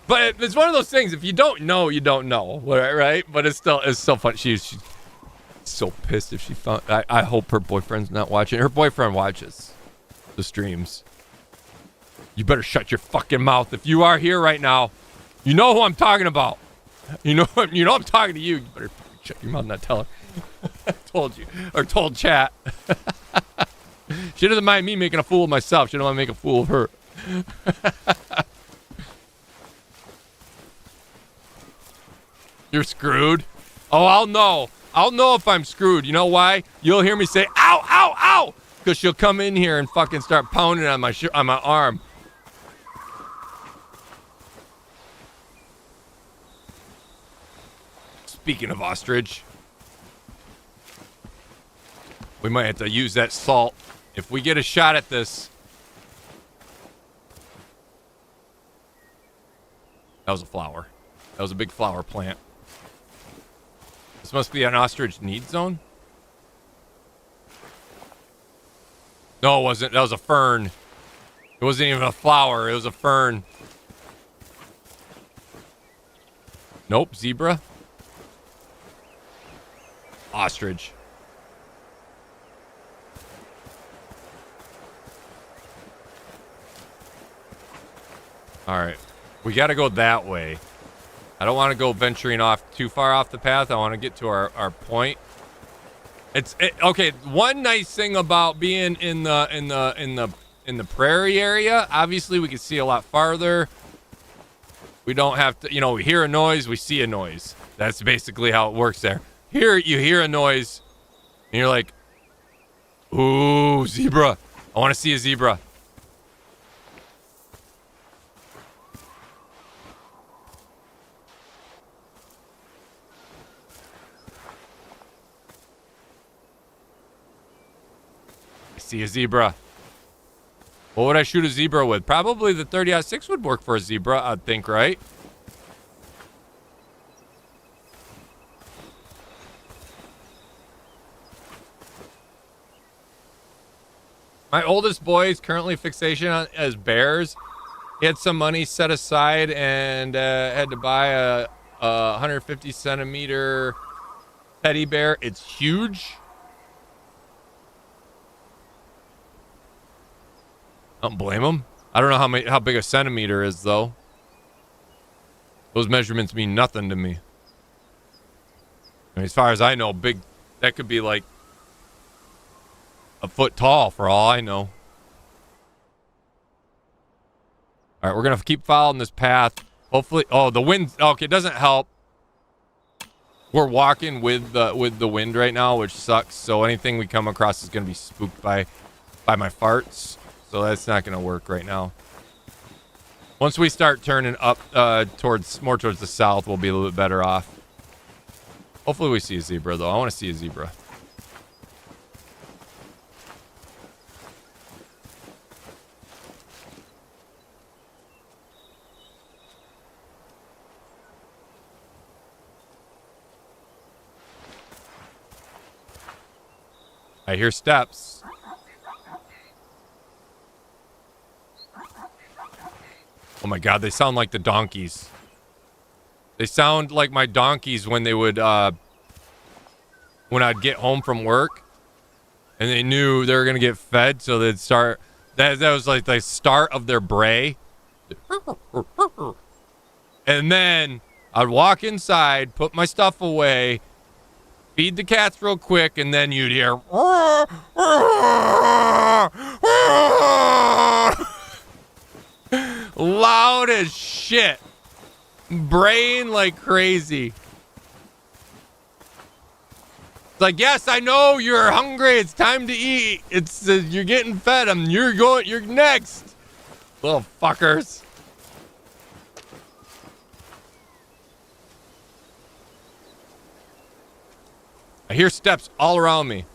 But it's one of those things. If you don't know, you don't know, right? But it's so fun. She's so pissed if she found. I hope her boyfriend's not watching. Her boyfriend watches the streams. You better shut your fucking mouth. If you are here right now, you know who I'm talking about. You know I'm talking to you. You better fucking shut your mouth and not tell her. I told you, or told chat. She doesn't mind me making a fool of myself. She don't want to make a fool of her. You're screwed. Oh, I'll know. I'll know if I'm screwed. You know why? You'll hear me say, ow, ow, ow. Because she'll come in here and fucking start pounding on my arm. Speaking of ostrich, we might have to use that salt if we get a shot at this. That was a flower. That was a big flower plant. This must be an ostrich need zone. No, it wasn't. That was a fern. It wasn't even a flower. It was a fern. Nope, zebra. Ostrich. All right. We got to go that way. I don't want to go venturing off too far off the path. I want to get to our point. Okay. One nice thing about being in the prairie area, obviously we can see a lot farther. We don't have to, we hear a noise, we see a noise. That's basically how it works there. Here you hear a noise, and you're like, "Ooh, zebra! I want to see a zebra." See a zebra. What would I shoot a zebra with? Probably the 30-06 would work for a zebra, I'd think, right? My oldest boy's currently fixation as bears. He had some money set aside and had to buy a 150 centimeter teddy bear. It's huge. I don't blame him. I don't know how big a centimeter is, though. Those measurements mean nothing to me. I mean, as far as I know, big, that could be like a foot tall for all I know. All right, we're going to keep following this path. Hopefully, oh, the wind, okay, it doesn't help. We're walking with the wind right now, which sucks. So anything we come across is going to be spooked by my farts. So that's not going to work right now. Once we start turning up more towards the south, we'll be a little bit better off. Hopefully we see a zebra, though. I want to see a zebra. I hear steps. Oh my god, they sound like the donkeys. They sound like my donkeys when they would, when I'd get home from work and they knew they were going to get fed, so they'd start, that was like the start of their bray. And then I'd walk inside, put my stuff away, feed the cats real quick, and then you'd hear loud as shit, braying like crazy. It's like, yes, I know you're hungry. It's time to eat. It's you're getting fed. You're next. Little fuckers. I hear steps all around me.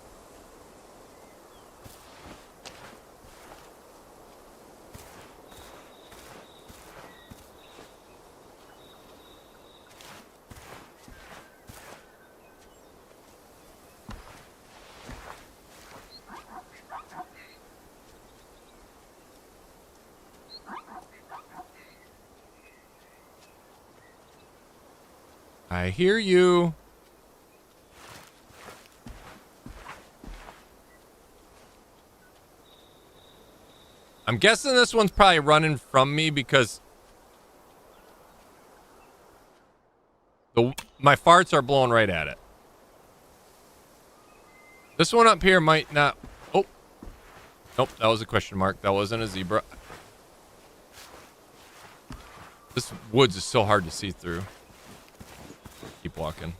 I hear you. I'm guessing this one's probably running from me because my farts are blowing right at it. This one up here might not. Oh. Nope, that was a question mark. That wasn't a zebra. This woods is so hard to see through. Keep walking.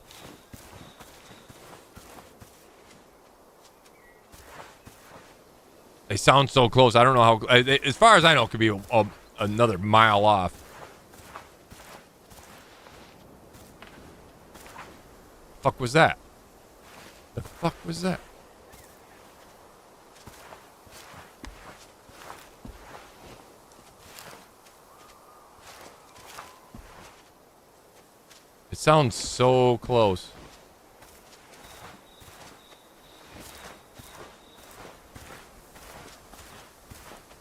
They sound so close. I don't know how. As far as I know, it could be another mile off. Fuck was that? The fuck was that? It sounds so close.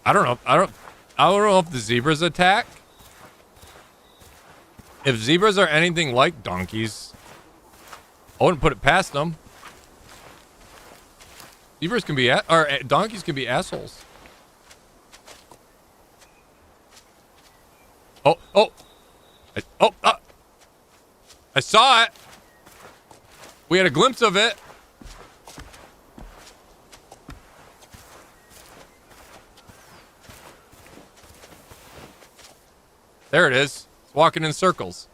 I don't know. I don't know if the zebras attack. If zebras are anything like donkeys, I wouldn't put it past them. Zebras can be donkeys can be assholes. I saw it. We had a glimpse of it. There it is. It's walking in circles.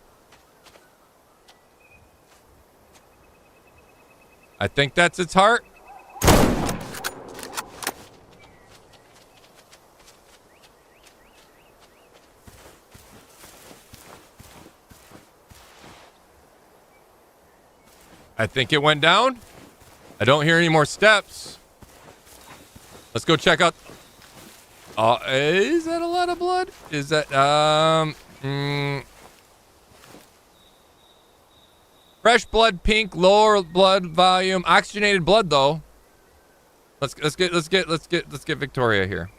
I think that's its heart. I think it went down. I don't hear any more steps. Let's go check out. Is that a lot of blood? Is that fresh blood, pink, lower blood volume, oxygenated blood though. Let's get Victoria here.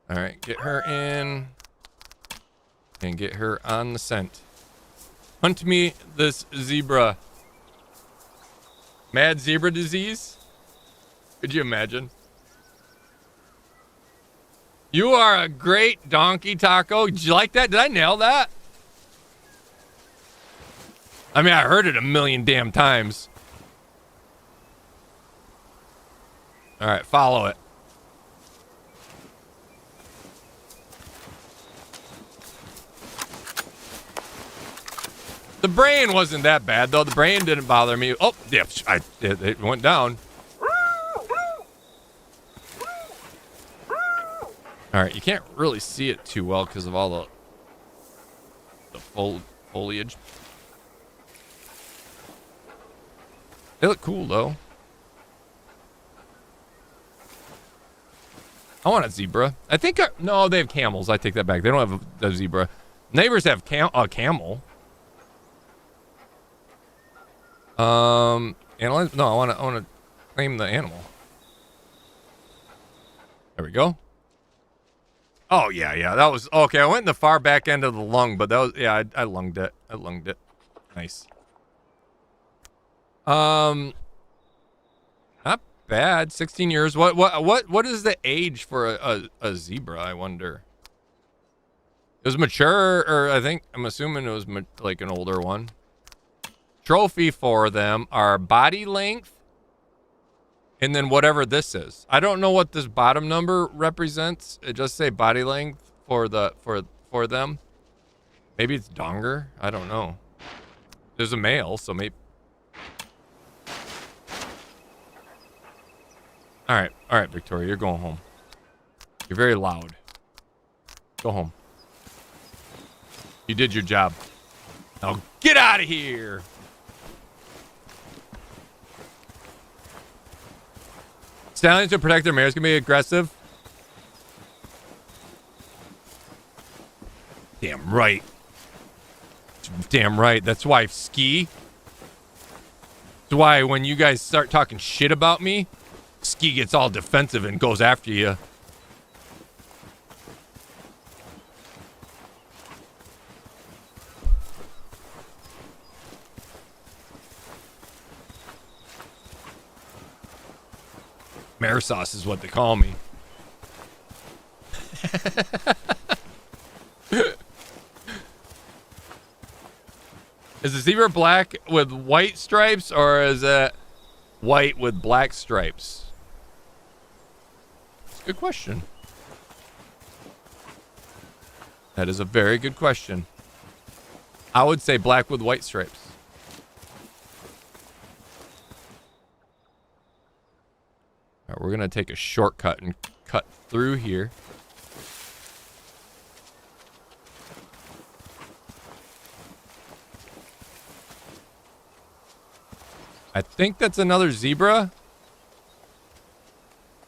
All right, get her in and get her on the scent. Hunt me this zebra. Mad zebra disease? Could you imagine? You are a great donkey, Taco. Did you like that? Did I nail that? I mean, I heard it a million damn times. All right, follow it. The brain wasn't that bad, though. The brain didn't bother me. Oh, yeah, it went down. All right, you can't really see it too well because of all the foliage. They look cool, though. I want a zebra. I think... no, they have camels. I take that back. They don't have a zebra. Neighbors have a camel. Animals? No, I want to claim the animal. There we go. Oh yeah, that was okay. I went in the far back end of the lung, but that was I lunged it. Nice. Not bad. 16 years. What is the age for a zebra? I wonder. It was mature, or I'm assuming it was like an older one. Trophy for them are body length and then whatever this is. I don't know what this bottom number represents. It just say body length for them. Maybe it's donger. I don't know. There's a male, so maybe All right, Victoria, you're going home. You're very loud. Go home. You did your job. Now get out of here. Stallions to protect their mares can be aggressive. Damn right. Damn right. That's why I ski. That's why when you guys start talking shit about me, Ski gets all defensive and goes after you. Mare sauce is what they call me. Is the zebra black with white stripes, or is it white with black stripes? It's a good question. That is a very good question. I would say black with white stripes. All right, we're going to take a shortcut and cut through here. I think that's another zebra.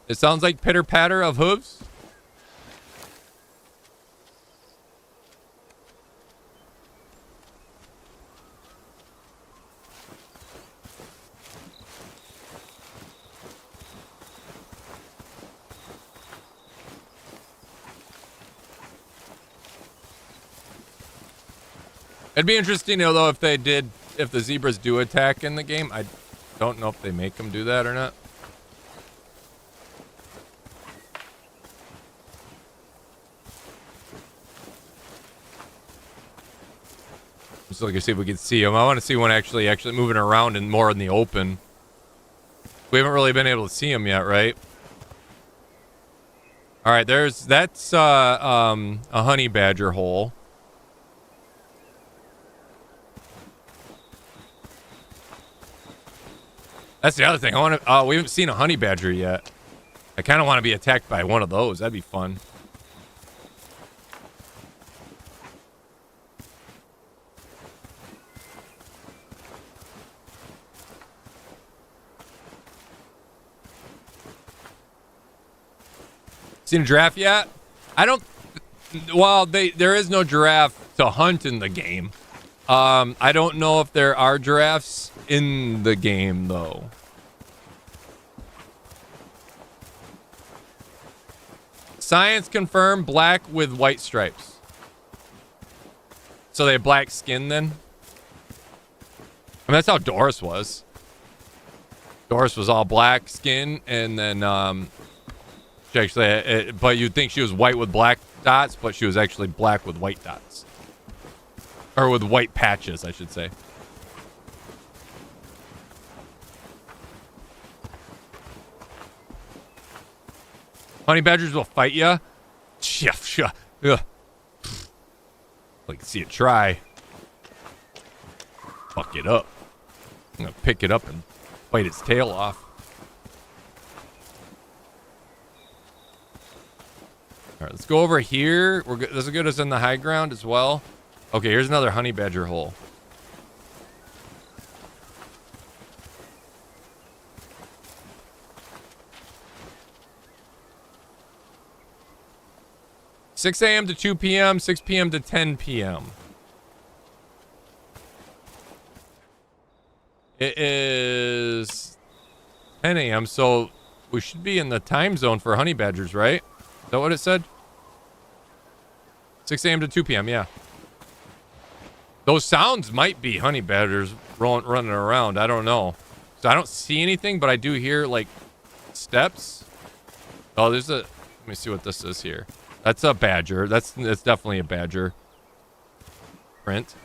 It sounds like pitter patter of hooves. It'd be interesting though if the zebras do attack in the game. I don't know if they make them do that or not. Just looking to see if we can see them. I want to see one actually moving around and more in the open. We haven't really been able to see them yet, right? All right, that's a honey badger hole. That's the other thing. We haven't seen a honey badger yet. I kind of want to be attacked by one of those. That'd be fun. Seen a giraffe yet? I don't. Well, there is no giraffe to hunt in the game. I don't know if there are giraffes in the game though. Science confirmed black with white stripes. So they have black skin then? I mean, that's how Doris was. Doris was all black skin, and then she actually, but you'd think she was white with black dots, but she was actually black with white dots. Or with white patches, I should say. Honey badgers will fight ya? Ugh. Like to see it try. Fuck it up. I'm gonna pick it up and bite its tail off. Alright, let's go over here. This will get us in the high ground as well. Okay, here's another honey badger hole. (6 a.m. to 2 p.m., 6 p.m. to 10 p.m.) It is 10 a.m., so we should be in the time zone for honey badgers, right? Is that what it said? 6 a.m. to 2 p.m., yeah. Those sounds might be honey badgers running around. I don't know. So I don't see anything, but I do hear, like, steps. Oh, there's a... Let me see what this is here. That's a badger. That's definitely a badger. Print.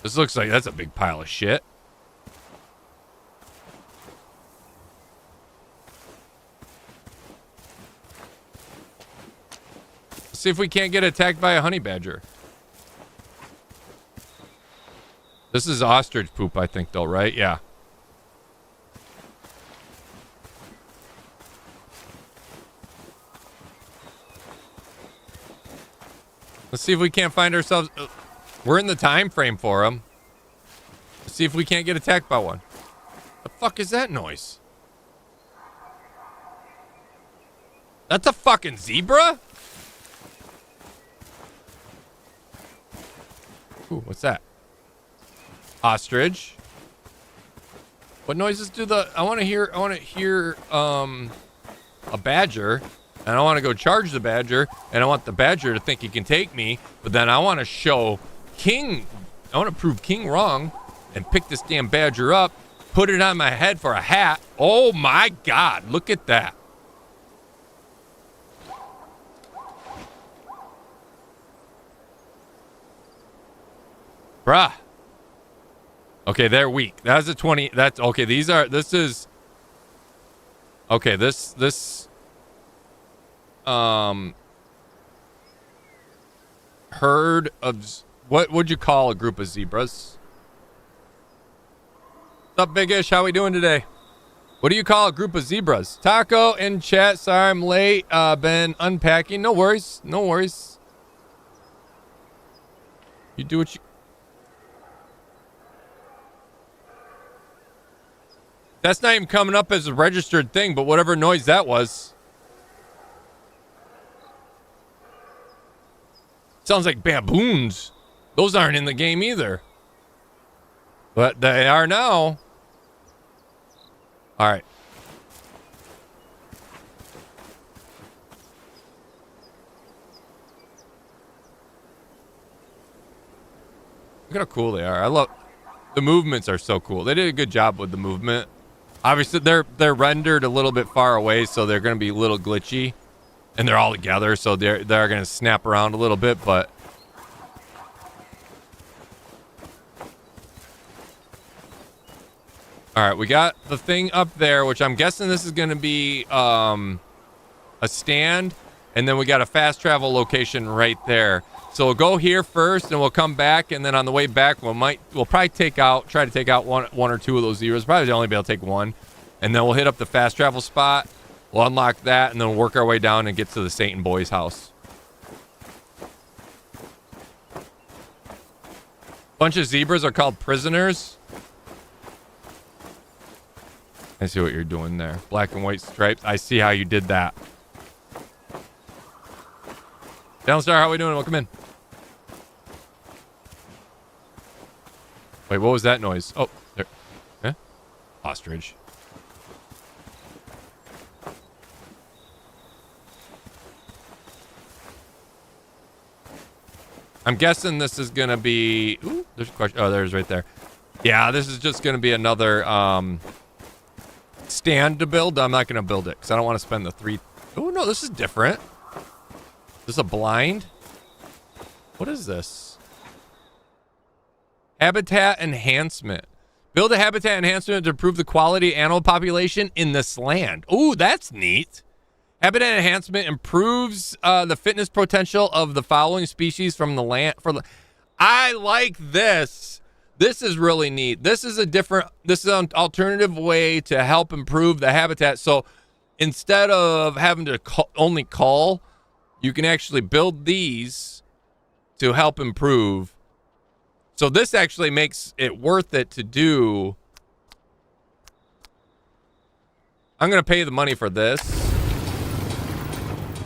This looks like that's a big pile of shit. Let's see if we can't get attacked by a honey badger. This is ostrich poop, I think, though, right? Yeah. Let's see if we can't find ourselves. We're in the time frame for them. Let's see if we can't get attacked by one. The fuck is that noise? That's a fucking zebra? Ooh, what's that? Ostrich. What noises do the... I want to hear a badger, and I want to go charge the badger, and I want the badger to think he can take me, but then I want to show King... I want to prove King wrong and pick this damn badger up, put it on my head for a hat. Oh my God, look at that. Bruh. Okay, they're weak. That's a 20. That's okay. This is okay. This herd of, what would you call a group of zebras? What's up, Big Ish? How we doing today? What do you call a group of zebras? Taco in chat. Sorry I'm late. Been unpacking. No worries. No worries. You do what you... That's not even coming up as a registered thing, but whatever noise that was. Sounds like baboons. Those aren't in the game either. But they are now. All right. Look at how cool they are. I love... The movements are so cool. They did a good job with the movement. Obviously, they're rendered a little bit far away, so they're going to be a little glitchy. And they're all together, so they're going to snap around a little bit, but... Alright, we got the thing up there, which I'm guessing this is going to be a stand. And then we got a fast travel location right there. So we'll go here first, and we'll come back, and then on the way back, we'll probably try to take out one or two of those zeros. Probably only be able to take one, and then we'll hit up the fast travel spot. We'll unlock that, and then we'll work our way down and get to the Satan boy's house. Bunch of zebras are called prisoners. I see what you're doing there. Black and white stripes. I see how you did that. Downstar, how we doing? Welcome in. Wait, what was that noise? Oh, there. Eh? Ostrich. I'm guessing this is going to be... Ooh, there's a question. Oh, there's right there. Yeah, this is just going to be another stand to build. I'm not going to build it because I don't want to spend the 3... Oh, no, this is different. Is this a blind? What is this? Habitat enhancement. Build a habitat enhancement to improve the quality animal population in this land. Ooh, that's neat. Habitat enhancement improves the fitness potential of the following species from the land. I like this. This is really neat. This is an alternative way to help improve the habitat. So instead of having to only call, you can actually build these to help improve. So this actually makes it worth it to do. I'm going to pay the money for this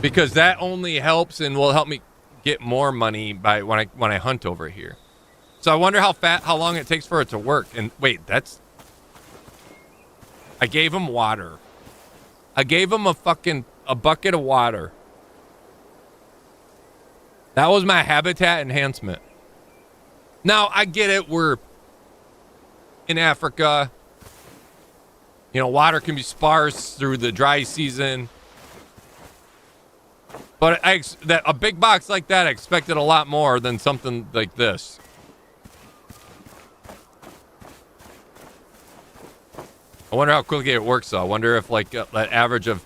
because that only helps and will help me get more money by when I hunt over here. So I wonder how long it takes for it to work. And wait, I gave him water. I gave him a bucket of water. That was my habitat enhancement. Now, I get it. We're in Africa. You know, water can be sparse through the dry season. But a big box like that, I expected a lot more than something like this. I wonder how quickly it works, though. I wonder if, like, that average of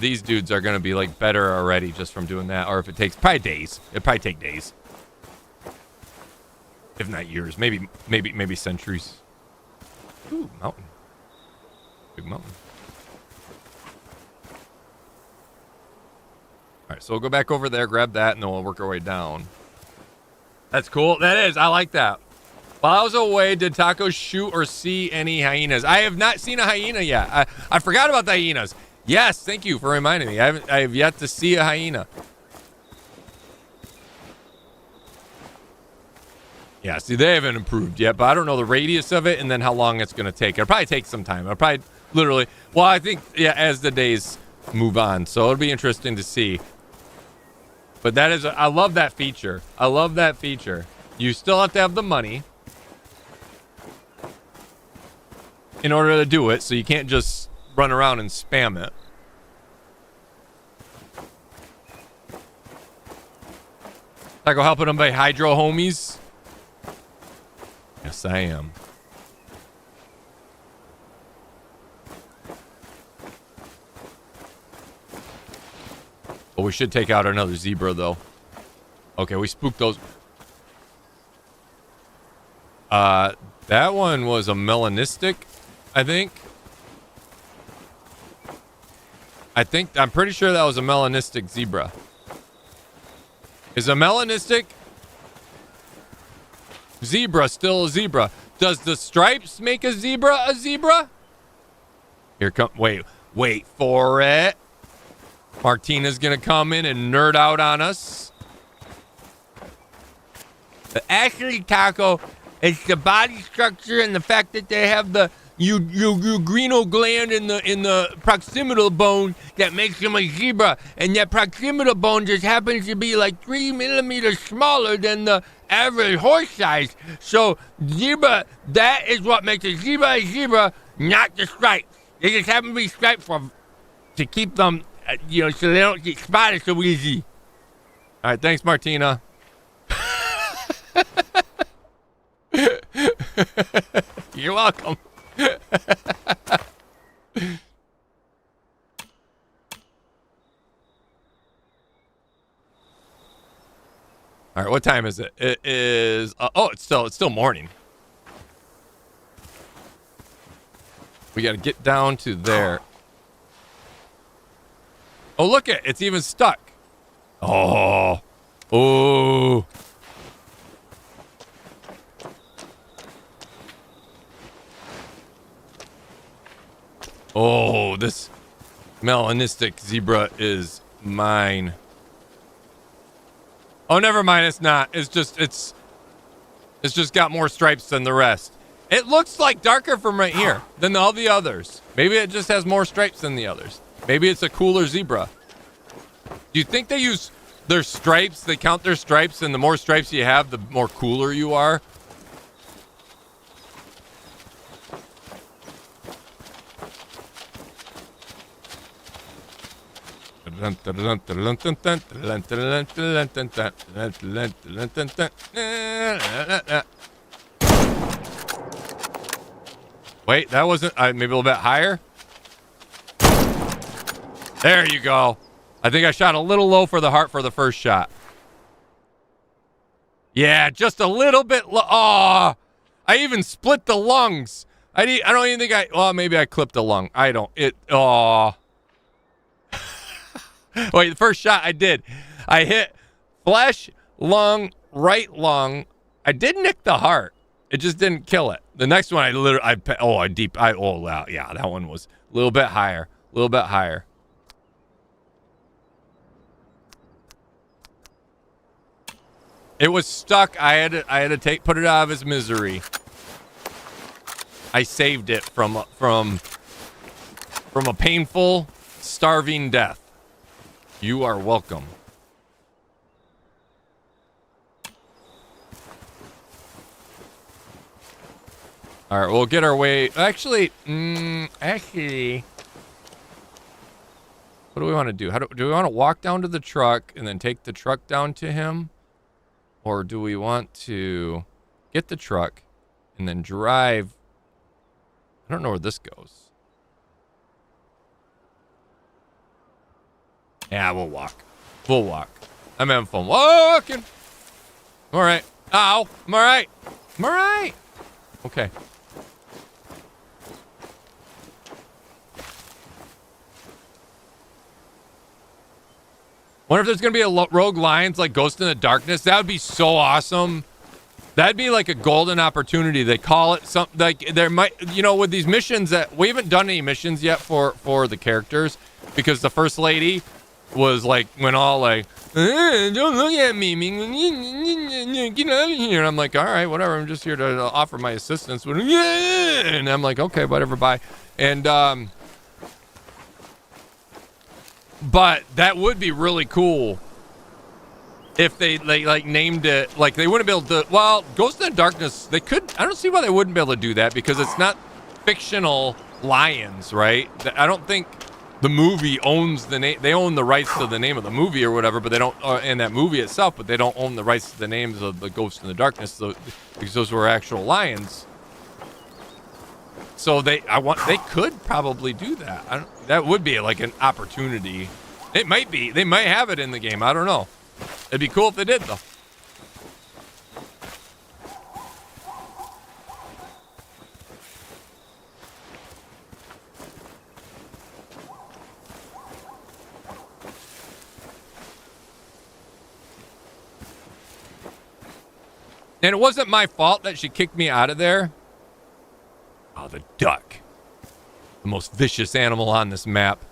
these dudes are going to be, like, better already just from doing that. Or if it takes probably days. It'd probably take days. If not years. Maybe centuries. Ooh, mountain. Big mountain. All right, so we'll go back over there, grab that, and then we'll work our way down. That's cool. That is. I like that. While I was away, did Taco shoot or see any hyenas? I have not seen a hyena yet. I forgot about the hyenas. Yes, thank you for reminding me. I have yet to see a hyena. Yeah, see, they haven't improved yet, but I don't know the radius of it and then how long it's going to take. It'll probably take some time. It'll probably literally, well, I think, yeah, as the days move on. So it'll be interesting to see. But that is, I love that feature. I love that feature. You still have to have the money in order to do it, so you can't just run around and spam it. Taco helping them by hydro homies. Yes, I am. Oh, we should take out another zebra, though. Okay, we spooked those. That one was a melanistic, I think. I'm pretty sure that was a melanistic zebra. Is a melanistic zebra still a zebra? Does the stripes make a zebra a zebra? Here come, wait for it. Martina's gonna come in and nerd out on us. But actually, Taco, it's the body structure and the fact that they have the ugrino gland in the proximal bone that makes them a zebra, and that proximal bone just happens to be like 3 millimeters smaller than the average horse size. So zebra, that is what makes a zebra, not the stripes. They just happen to be striped to keep them, so they don't get spotted so easy. All right, thanks, Martina. You're welcome. All right, what time is it? It is it's still morning. We got to get down to there. Oh, look it's even stuck. Oh. Oh, this melanistic zebra is mine. Oh, never mind. It's not. It's just got more stripes than the rest. It looks like darker from right here than all the others. Maybe it just has more stripes than the others. Maybe it's a cooler zebra. Do you think they use their stripes? They count their stripes, and the more stripes you have, the more cooler you are? Wait, that wasn't maybe a little bit higher. There you go. I think I shot a little low for the heart for the first shot. Yeah, just a little bit low. Oh, I even split the lungs. I don't even think well, maybe I clipped a lung. I don't. Wait, the first shot I did. I hit flesh, lung, right lung. I did nick the heart. It just didn't kill it. The next one, yeah, that one was a little bit higher. A little bit higher. It was stuck. I had to put it out of its misery. I saved it from a painful, starving death. You are welcome. All right, we'll get our way. Actually, what do we want to do? Do we want to walk down to the truck and then take the truck down to him? Or do we want to get the truck and then drive? I don't know where this goes. Yeah, we'll walk. We'll walk. I'm having fun walking. All right. Ow. I'm all right. I'm all right. Okay. Wonder if there's gonna be a rogue lions like Ghost in the Darkness. That would be so awesome. That'd be like a golden opportunity. They call it something like there might, you know, with these missions that we haven't done any missions yet for the characters because the first lady was like went all like, don't look at me, get out of here. And I'm like, all right, whatever. I'm just here to offer my assistance. And I'm like, okay, whatever, bye. And but that would be really cool. If they like named it, like they wouldn't be able to, well, Ghost in the Darkness, they could, I don't see why they wouldn't be able to do that because it's not fictional lions, right? I don't think the movie owns the name, they own the rights to the name of the movie or whatever, but they don't, and that movie itself, but they don't own the rights to the names of the Ghost in the Darkness, so, because those were actual lions. So they could probably do that. That would be like an opportunity. It might be, they might have it in the game, I don't know. It'd be cool if they did, though. And it wasn't my fault that she kicked me out of there. Oh, the duck. The most vicious animal on this map.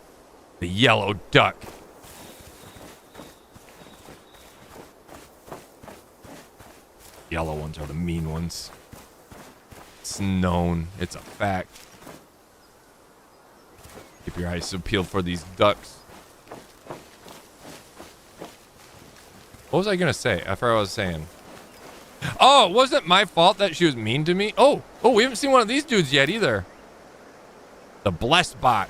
The yellow duck. Yellow ones are the mean ones. It's known. It's a fact. Keep your eyes peeled for these ducks. What was I gonna say after I was saying? Oh, it wasn't my fault that she was mean to me. Oh, we haven't seen one of these dudes yet either. The blessed bot.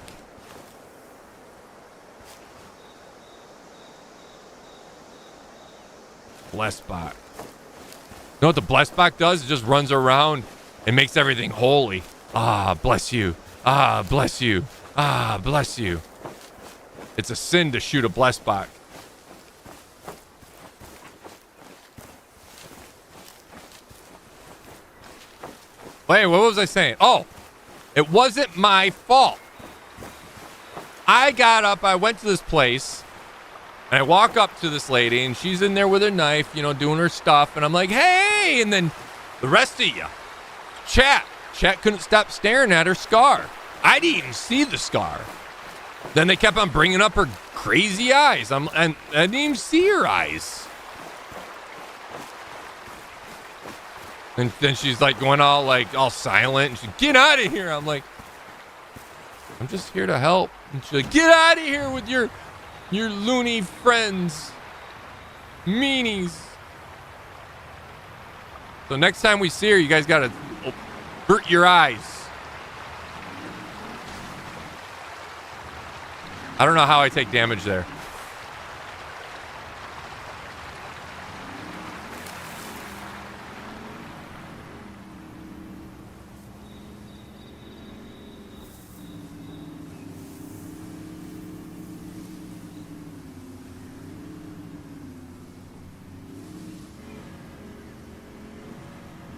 Blessed bot. You know what the blessed bot does? It just runs around and makes everything holy. Ah, bless you. Ah, bless you. Ah, bless you. It's a sin to shoot a blessed bot. Wait, what was I saying? Oh, it wasn't my fault. I got up, I went to this place, and I walk up to this lady, and she's in there with her knife, you know, doing her stuff, and I'm like, hey, and then the rest of you, chat couldn't stop staring at her scar. I didn't even see the scar. Then they kept on bringing up her crazy eyes. And I didn't even see her eyes. And then she's like going all silent, and she get out of here. I'm like, I'm just here to help. And she's like, get out of here with your loony friends, meanies. So next time we see her, you guys gotta avert your eyes. I don't know how I take damage there.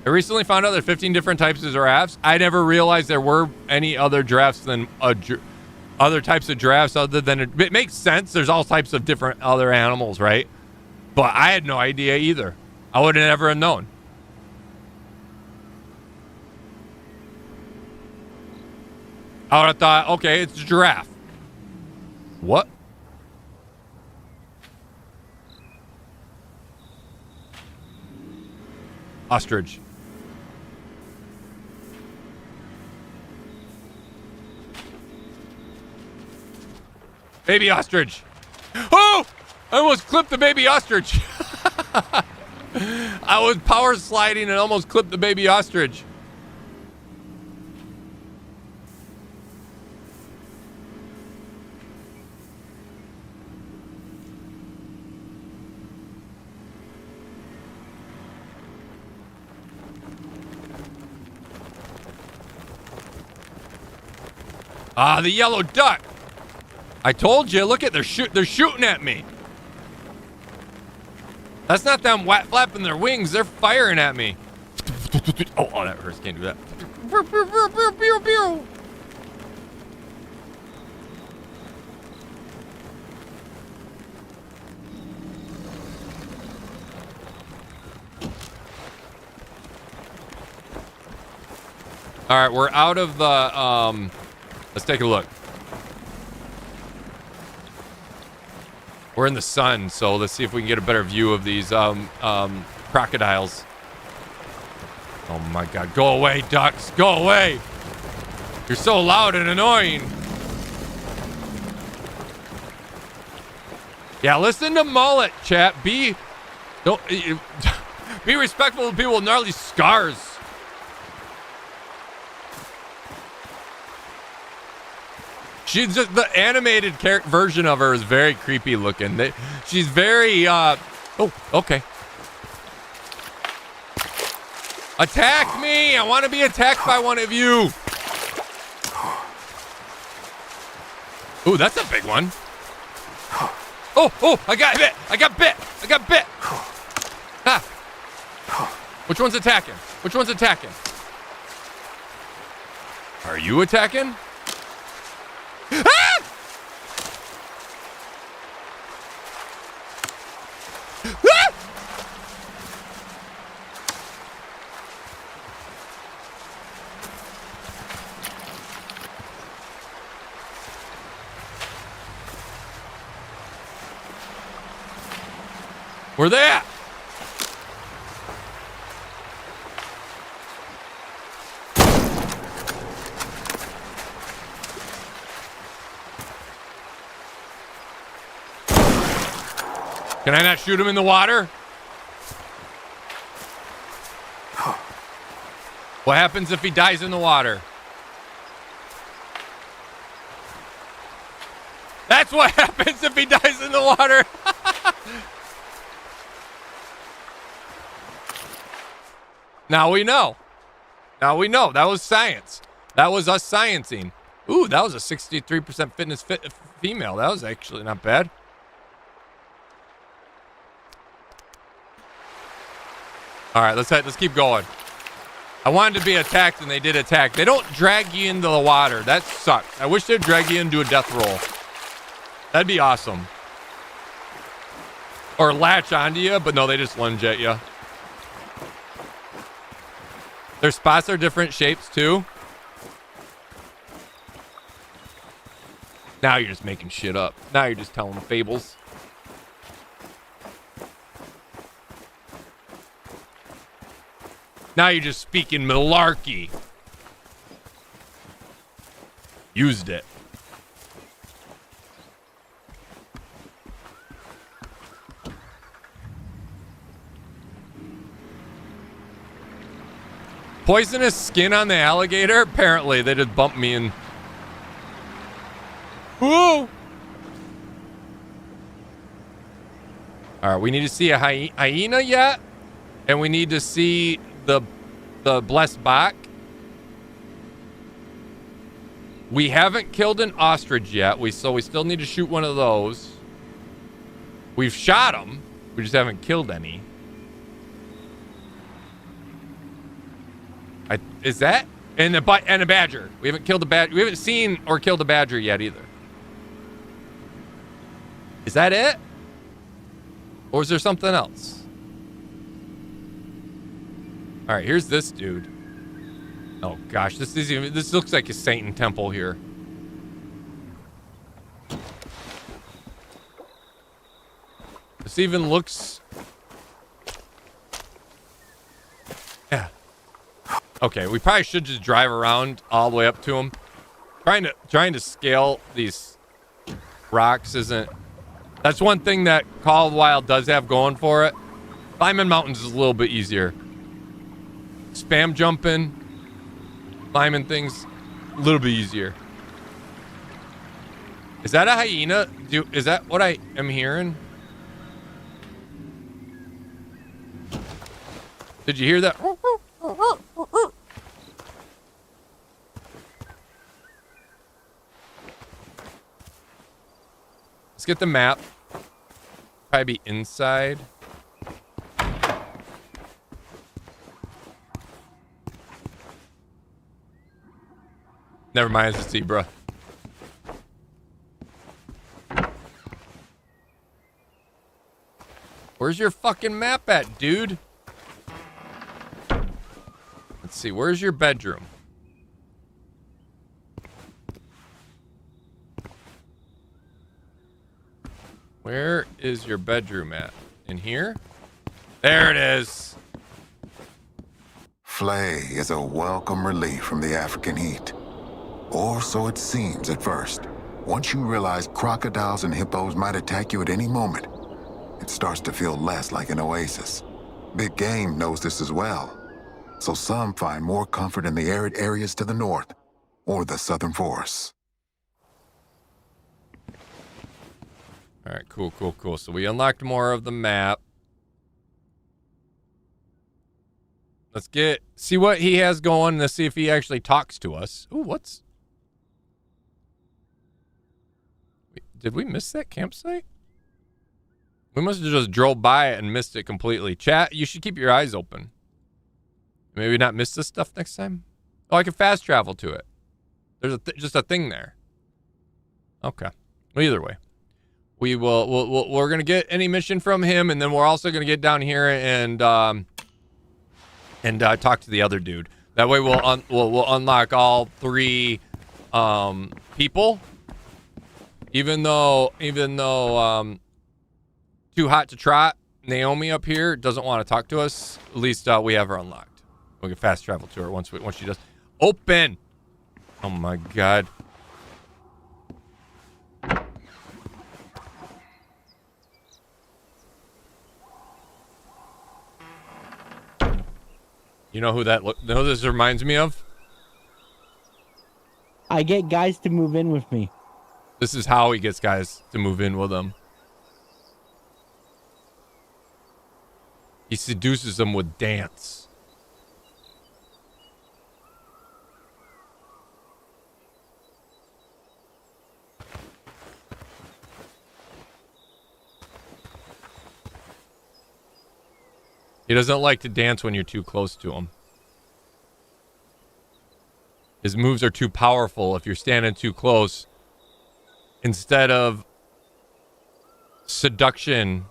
I recently found out there are 15 different types of giraffes. I never realized there were any other giraffes than other types of giraffes other than it makes sense. There's all types of different other animals, right? But I had no idea either. I would have never have known. I would have thought, okay, it's a giraffe. What? Ostrich. Baby ostrich. Oh! I almost clipped the baby ostrich. I was power sliding and almost clipped the baby ostrich. Ah, the yellow duck. I told you, look at they're shooting at me. That's not them flapping their wings, they're firing at me. Oh, that hurts, can't do that. All right, we're out of the, let's take a look. We're in the sun, so let's see if we can get a better view of these, crocodiles. Oh my God, go away, ducks, go away. You're so loud and annoying. Yeah, listen to Mullet, chat. Be respectful of people with gnarly scars. She's just, the animated version of her is very creepy looking. She's very, oh, okay. Attack me! I want to be attacked by one of you. Ooh, that's a big one. Oh, I got bit. I got bit. Ah. Which one's attacking? Are you attacking? Ah! Ah! Where they at? Can I not shoot him in the water? What happens if he dies in the water? That's what happens if he dies in the water. Now we know. That was science. That was us sciencing. Ooh, that was a 63% fitness female. That was actually not bad. All right, let's keep going. I wanted to be attacked, and they did attack. They don't drag you into the water. That sucks. I wish they'd drag you into a death roll. That'd be awesome. Or latch onto you, but no, they just lunge at you. Their spots are different shapes, too. Now you're just making shit up. Now you're just telling fables. Now you're just speaking malarkey. Used it. Poisonous skin on the alligator? Apparently, they just bumped me in. Whoa! Alright, we need to see a hyena yet. And we need to see the blessed bach. We haven't killed an ostrich yet. So we still need to shoot one of those. We've shot them. We just haven't killed any. Is that? And a badger. We haven't killed a badger. We haven't seen or killed a badger yet either. Is that it? Or is there something else? All right, here's this dude. Oh gosh, this looks like a Satan temple here. This even looks. Yeah. Okay, we probably should just drive around all the way up to him. Trying to scale these rocks isn't. That's one thing that Call of the Wild does have going for it. Climbing mountains is a little bit easier. Spam jumping, climbing things, a little bit easier. Is that a hyena? Is that what I am hearing? Did you hear that? Let's get the map. Probably be inside. Never mind, it's a zebra. Where's your fucking map at, dude? Let's see, where's your bedroom? Where is your bedroom at? In here? There it is. Flay is a welcome relief from the African heat. Or so it seems at first. Once you realize crocodiles and hippos might attack you at any moment, it starts to feel less like an oasis. Big game knows this as well. So some find more comfort in the arid areas to the north or the southern forests. All right, cool. So we unlocked more of the map. Let's see what he has going. Let's see if he actually talks to us. Ooh, what's... Did we miss that campsite? We must have just drove by it and missed it completely. Chat, you should keep your eyes open. Maybe not miss this stuff next time. Oh, I can fast travel to it. There's just a thing there. Okay. Well, either way, we're gonna get any mission from him, and then we're also gonna get down here and talk to the other dude. That way, we'll unlock all 3 people. Even though Too Hot to Trot, Naomi up here doesn't want to talk to us. At least we have her unlocked. We can fast travel to her once she does. Open. Oh my god. You know who this reminds me of? I get guys to move in with me. This is how he gets guys to move in with him. He seduces them with dance. He doesn't like to dance when you're too close to him. His moves are too powerful if you're standing too close. Instead of seduction,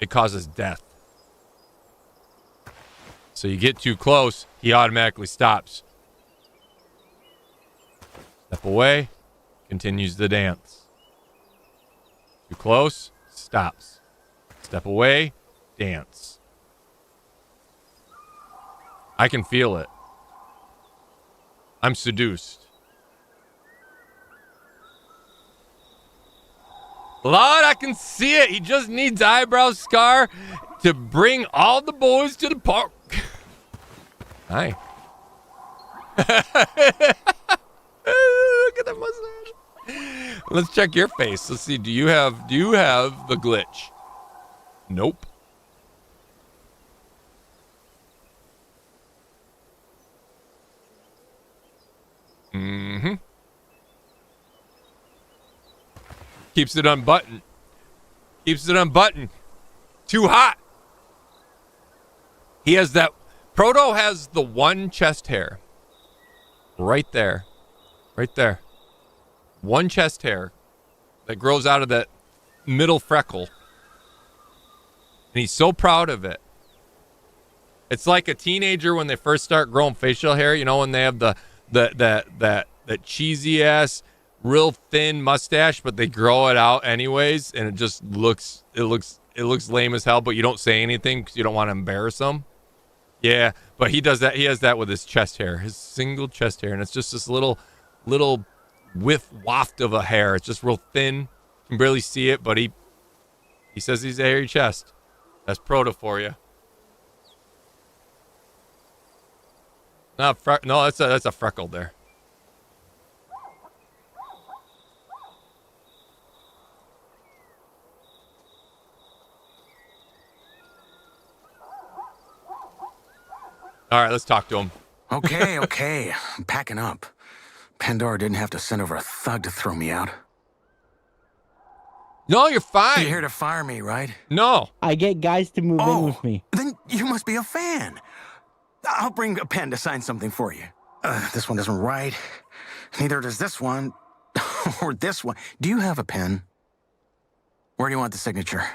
it causes death. So you get too close, he automatically stops. Step away, continues the dance. Too close, stops. Step away, dance. I can feel it. I'm seduced. Lord, I can see it. He just needs eyebrow scar to bring all the boys to the park. Hi. Look at that mustache. Let's check your face. Let's see. Do you have the glitch? Nope. Mm-hmm. Keeps it unbuttoned. Keeps it unbuttoned. Too hot. He has that. Proto has the one chest hair. Right there. Right there. One chest hair that grows out of that middle freckle. And he's so proud of it. It's like a teenager when they first start growing facial hair. You know, when they have that cheesy ass, real thin mustache, but they grow it out anyways, and it just looks lame as hell. But you don't say anything because you don't want to embarrass them. Yeah, but he does that. He has that with his chest hair, his single chest hair, and it's just this little waft of a hair. It's just real thin. You can barely see it, but he says he's a hairy chest. That's Proto for you. No, that's a freckle there. All right, let's talk to him. Okay. I'm packing up. Pandora didn't have to send over a thug to throw me out. No, you're fine. You're here to fire me, right? No. I get guys to move in with me. Then you must be a fan. I'll bring a pen to sign something for you. This one doesn't write. Neither does this one. Or this one. Do you have a pen? Where do you want the signature?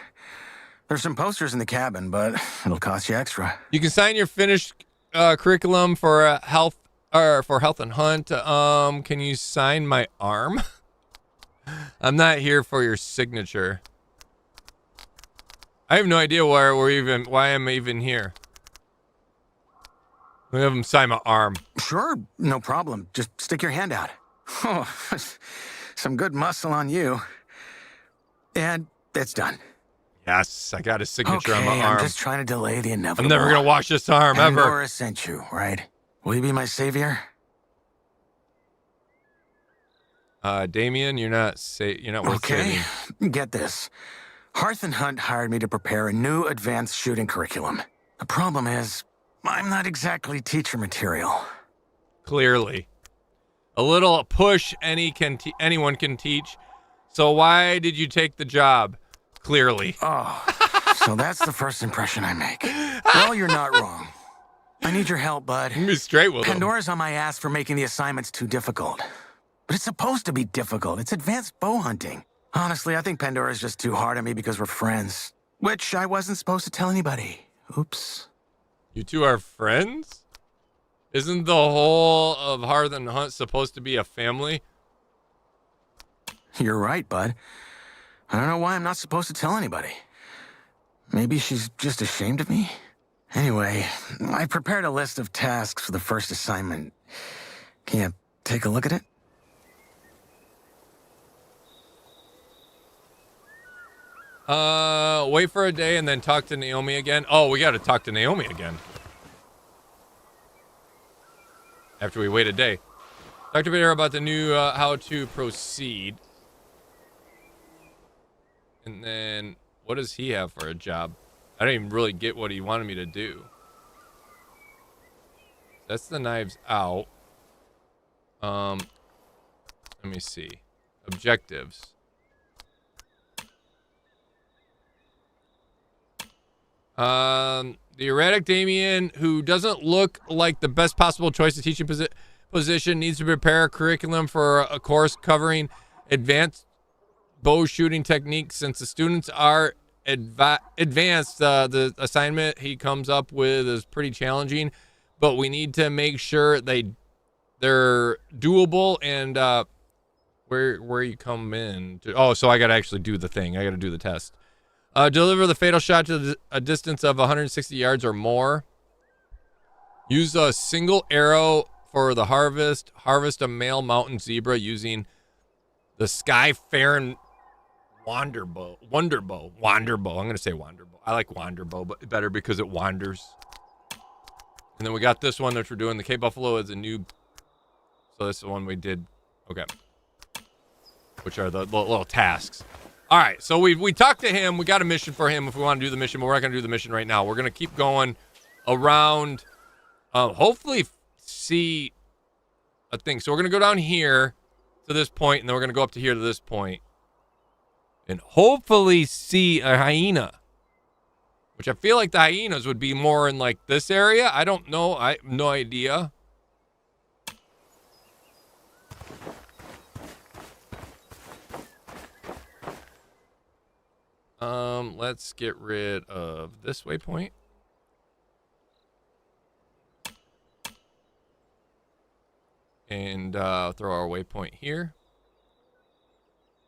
There's some posters in the cabin, but it'll cost you extra. You can sign your finished curriculum for health and hunt. Can you sign my arm? I'm not here for your signature. I have no idea why I'm even here. Let me have him sign my arm. Sure, no problem. Just stick your hand out. Oh, some good muscle on you. And it's done. Yes, I got his signature on my Okay, arm. I'm just trying to delay the inevitable. I'm never gonna wash this arm ever. Pandora sent you, right? Will you be my savior? Damien, you're not worth saving. Okay, get this. Hearth and Hunt hired me to prepare a new advanced shooting curriculum. The problem is, I'm not exactly teacher material. Clearly. A little push anyone can teach. So why did you take the job? Clearly. Oh, so that's the first impression I make. Well, you're not wrong. I need your help, bud. Be straight with him. Pandora's on my ass for making the assignments too difficult. But it's supposed to be difficult. It's advanced bow hunting. Honestly, I think Pandora's just too hard on me because we're friends. Which I wasn't supposed to tell anybody. Oops. You two are friends? Isn't the whole of Hearth and Hunt supposed to be a family? You're right, bud. I don't know why I'm not supposed to tell anybody. Maybe she's just ashamed of me? Anyway, I prepared a list of tasks for the first assignment. Can you take a look at it? Wait for a day and then talk to Naomi again. Oh, we gotta talk to Naomi again. After we wait a day. Talk to Peter about the new, how to proceed. And then, what does he have for a job? I don't even really get what he wanted me to do. That's the knives out. Let me see. Objectives. The erratic Damien, who doesn't look like the best possible choice to teaching position, needs to prepare a curriculum for a course covering advanced bow shooting techniques. Since the students are advanced, the assignment he comes up with is pretty challenging, but we need to make sure they're doable. And where you come in to, so I gotta actually do the thing. I gotta do the test. Deliver the fatal shot to a distance of 160 yards or more. Use a single arrow for the harvest. Harvest a male mountain zebra using the Sky Farron Wonder Bow. I'm going to say Wander Bow. I like Wander Bow but better because it wanders. And then we got this one that we're doing. The Cape Buffalo is a new. So this is the one we did. Okay. Which are the little tasks. All right, so we talked to him. We got a mission for him if we want to do the mission, but we're not going to do the mission right now. We're going to keep going around, hopefully see a thing. So we're going to go down here to this point, and then we're going to go up to here to this point, and hopefully see a hyena, which I feel like the hyenas would be more in like this area. I don't know. I have no idea. Let's get rid of this waypoint. And throw our waypoint here.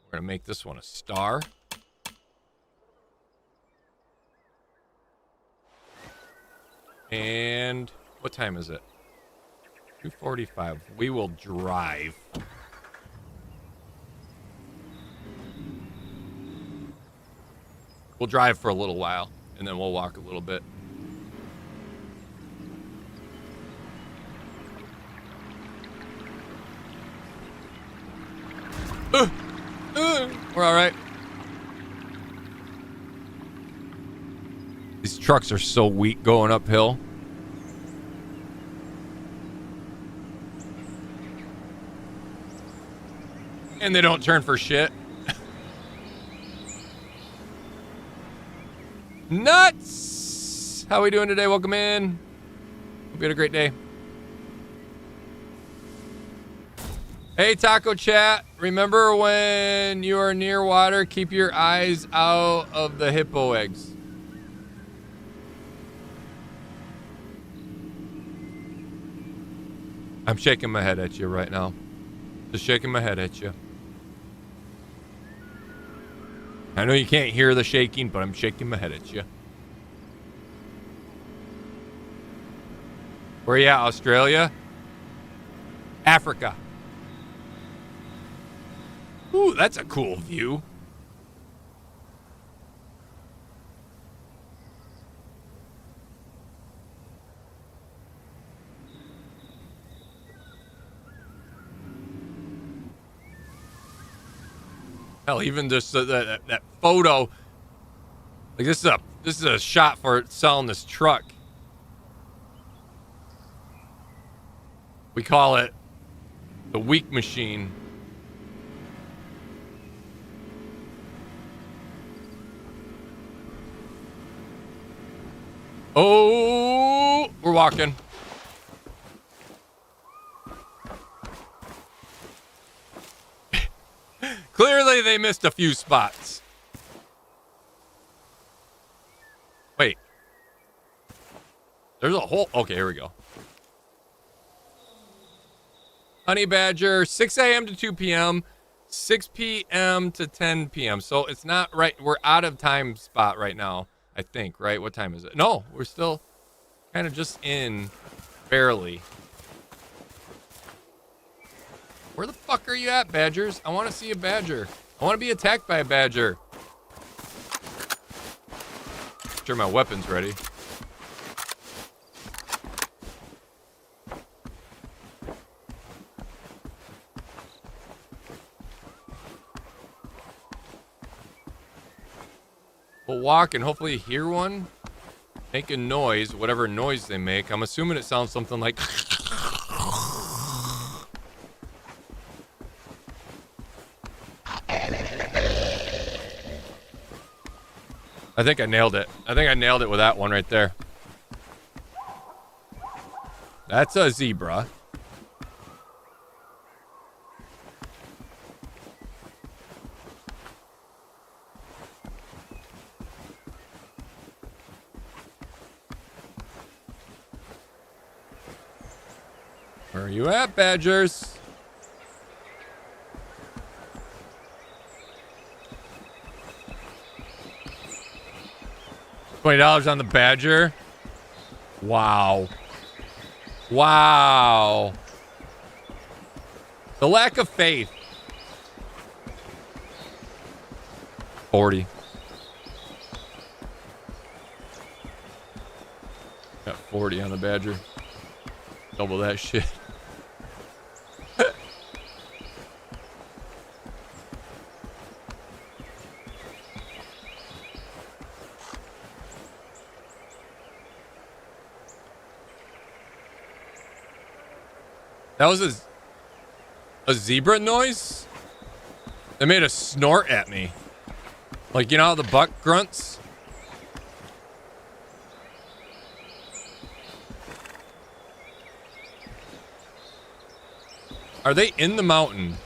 We're going to make this one a star. And what time is it? 2:45. We will drive. We'll drive for a little while, and then we'll walk a little bit. We're all right. These trucks are so weak going uphill. And they don't turn for shit. Nuts! How we doing today? Welcome in. Hope you had a great day. Hey, Taco Chat. Remember when you are near water, keep your eyes out of the hippo eggs. I'm shaking my head at you right now. Just shaking my head at you. I know you can't hear the shaking, but I'm shaking my head at you. Where are you at, Australia? Africa. Ooh, that's a cool view. Hell, even just that photo. Like this is a shot for selling this truck. We call it the weak machine. Oh, we're walking. Clearly they missed a few spots. Wait. There's a whole... Okay, here we go. Honey badger, 6 a.m. to 2 p.m., 6 p.m. to 10 p.m. So it's not right. We're out of time spot right now, I think, right? What time is it? No, we're still kind of just in, barely. Where the fuck are you at, badgers? I want to see a badger. I want to be attacked by a badger. Sure, my weapon's ready. We'll walk and hopefully hear one. Make a noise, whatever noise they make. I'm assuming it sounds something like... I think I nailed it. I think I nailed it with that one right there. That's a zebra. Where are you at, badgers? $20 on the badger. Wow. Wow. The lack of faith. 40. Got 40 on the badger. Double that shit. That was a zebra noise? They made a snort at me. Like, you know how the buck grunts? Are they in the mountain?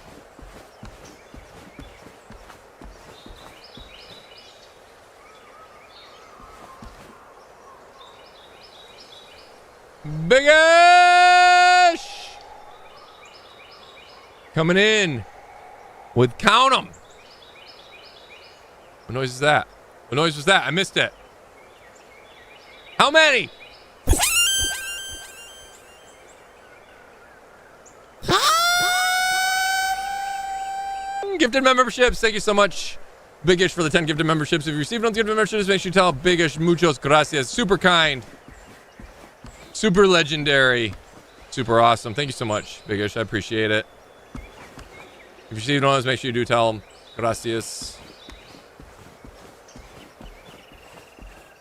Big-ish! Coming in with count 'em. What noise is that? What noise was that? I missed it. How many? Gifted memberships. Thank you so much, Big-ish, for the 10 gifted memberships. If you received on the gifted memberships, make sure you tell Big-ish muchos gracias. Super kind. Super legendary. Super awesome. Thank you so much, Big-ish. I appreciate it. If you received one of those, make sure you do tell them gracias.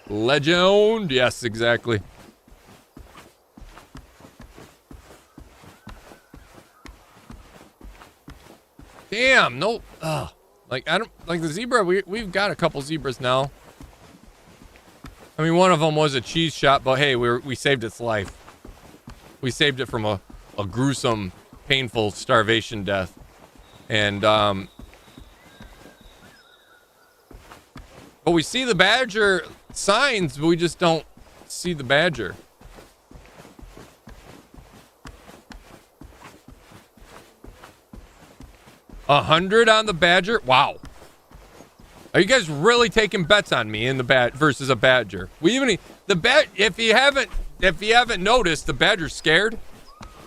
Legend. Yes, exactly. Damn, no. Like, I don't like the zebra. We've got a couple zebras now. I mean, one of them was a cheese shop, but hey, we saved its life. We saved it from a gruesome, painful starvation death. And but we see the badger signs, but we just don't see the badger. $100 on the badger? Wow. Are you guys really taking bets on me in the bat versus a badger? We even the bat. If you haven't noticed, the badger's scared.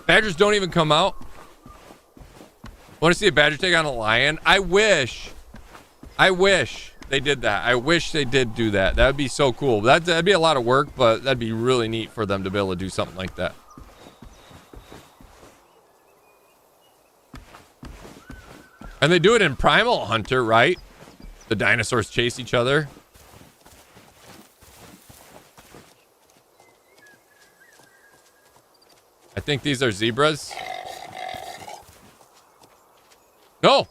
Badgers don't even come out. Want to see a badger take on a lion? I wish they did that. I wish they did do that. That would be so cool. That'd be a lot of work, but that'd be really neat for them to be able to do something like that. And they do it in Primal Hunter, right? The dinosaurs chase each other. I think these are zebras. No!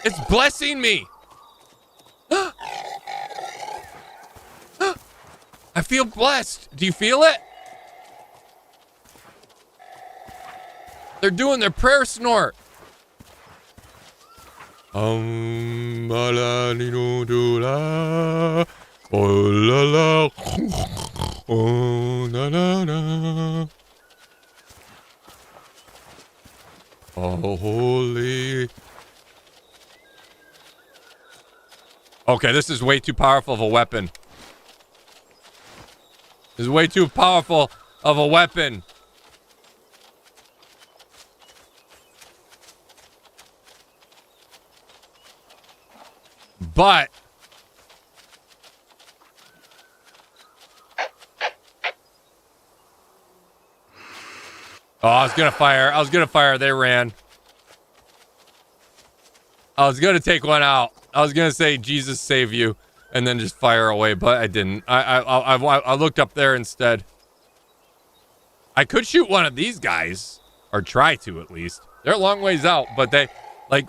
It's blessing me! I feel blessed. Do you feel it? They're doing their prayer snort. La ni no do la, oh la la, oh na na na, oh holy. Okay, this is way too powerful of a weapon. This is way too powerful of a weapon. But oh, I was gonna fire. They ran. I was gonna take one out. I was gonna say Jesus save you, and then just fire away, but I didn't. I looked up there instead. I could shoot one of these guys, or try to at least. They're a long ways out, but they like.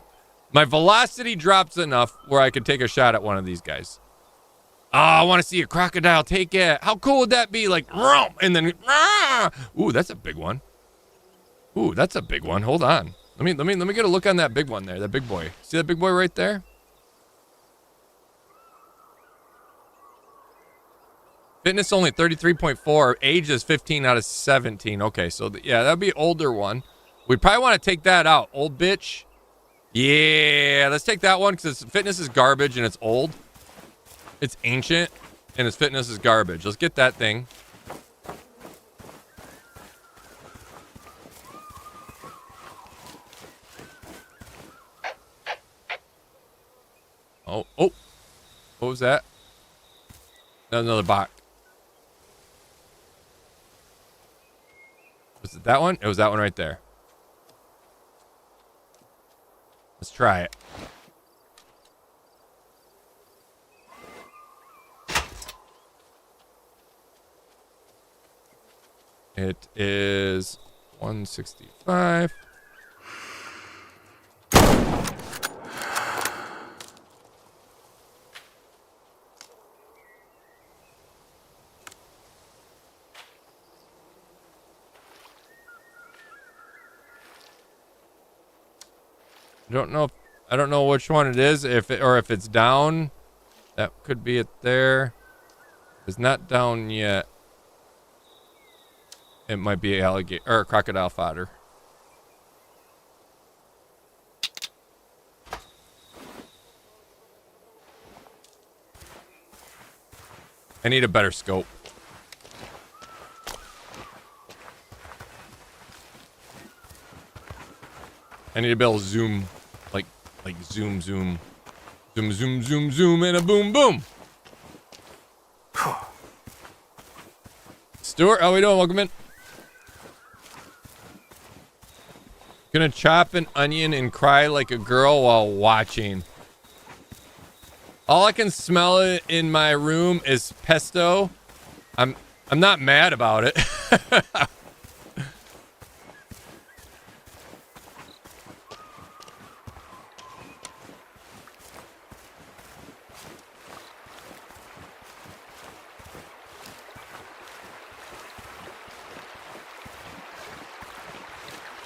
My velocity drops enough where I could take a shot at one of these guys. Oh, I want to see a crocodile take it. How cool would that be? Like, and then, ooh, that's a big one. Ooh, that's a big one. Hold on. Let me get a look on that big one there. That big boy. See that big boy right there? Fitness only 33.4. Age is 15 out of 17. Okay, so yeah, that'd be older one. We'd probably want to take that out. Old bitch. Yeah, let's take that one because its fitness is garbage and it's old. It's ancient and its fitness is garbage. Let's get that thing. Oh, what was that? Another bot. Was it that one? It was that one right there. Let's try it. It is 165. I don't know which one it is, if it's down. That could be it there. It's not down yet. It might be alligator or crocodile fodder. I need a better scope. I need to be able to zoom, like zoom, zoom, zoom, zoom, zoom, zoom, and a boom, boom. Stuart, how we doing? Welcome in. Gonna chop an onion and cry like a girl while watching. All I can smell in my room is pesto. I'm not mad about it.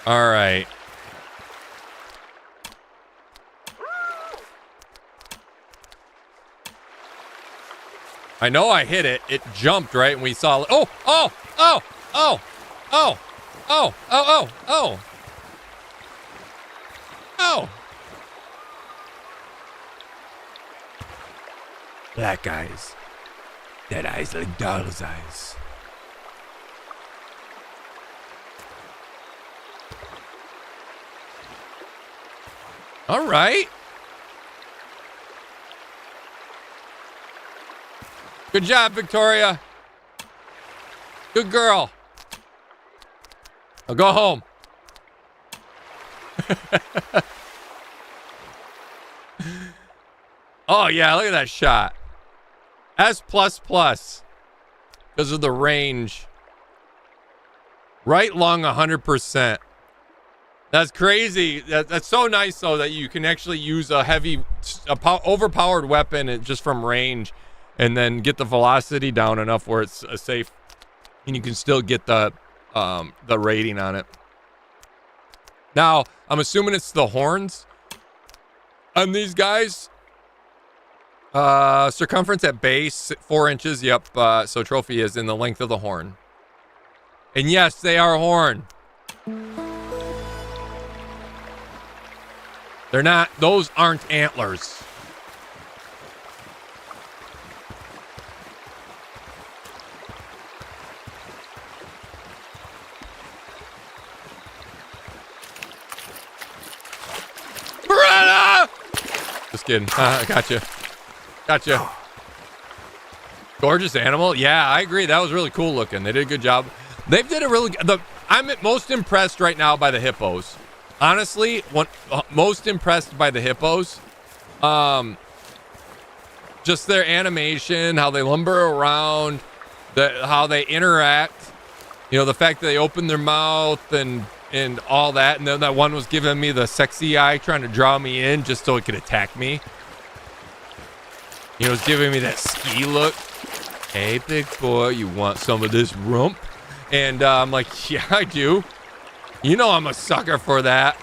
All right. I know I hit it. It jumped, right? And we saw... Oh! Oh! Oh! Oh! Oh! Oh! Oh! Oh! Oh! Black eyes. Dead eyes like doll's eyes. All right. Good job, Victoria. Good girl. I'll go home. Oh, yeah, look at that shot. S++ because of the range. Right long 100%. That's crazy. That's so nice, though, that you can actually use a overpowered weapon just from range and then get the velocity down enough where it's safe. And you can still get the rating on it. Now, I'm assuming it's the horns on these guys. Circumference at base, 4 inches. Yep. So trophy is in the length of the horn. And yes, they are horn. They're not, those aren't antlers. Beretta! Just kidding. Gotcha. Gorgeous animal. Yeah, I agree. That was really cool looking. They did a good job. They did a really good. I'm most impressed right now by the hippos. Honestly, most impressed by the hippos. Just their animation, how they lumber around, how they interact. You know, the fact that they open their mouth and all that. And then that one was giving me the sexy eye, trying to draw me in just so it could attack me. You know, it's giving me that ski look. Hey, big boy, you want some of this rump? And I'm like, yeah, I do. You know I'm a sucker for that.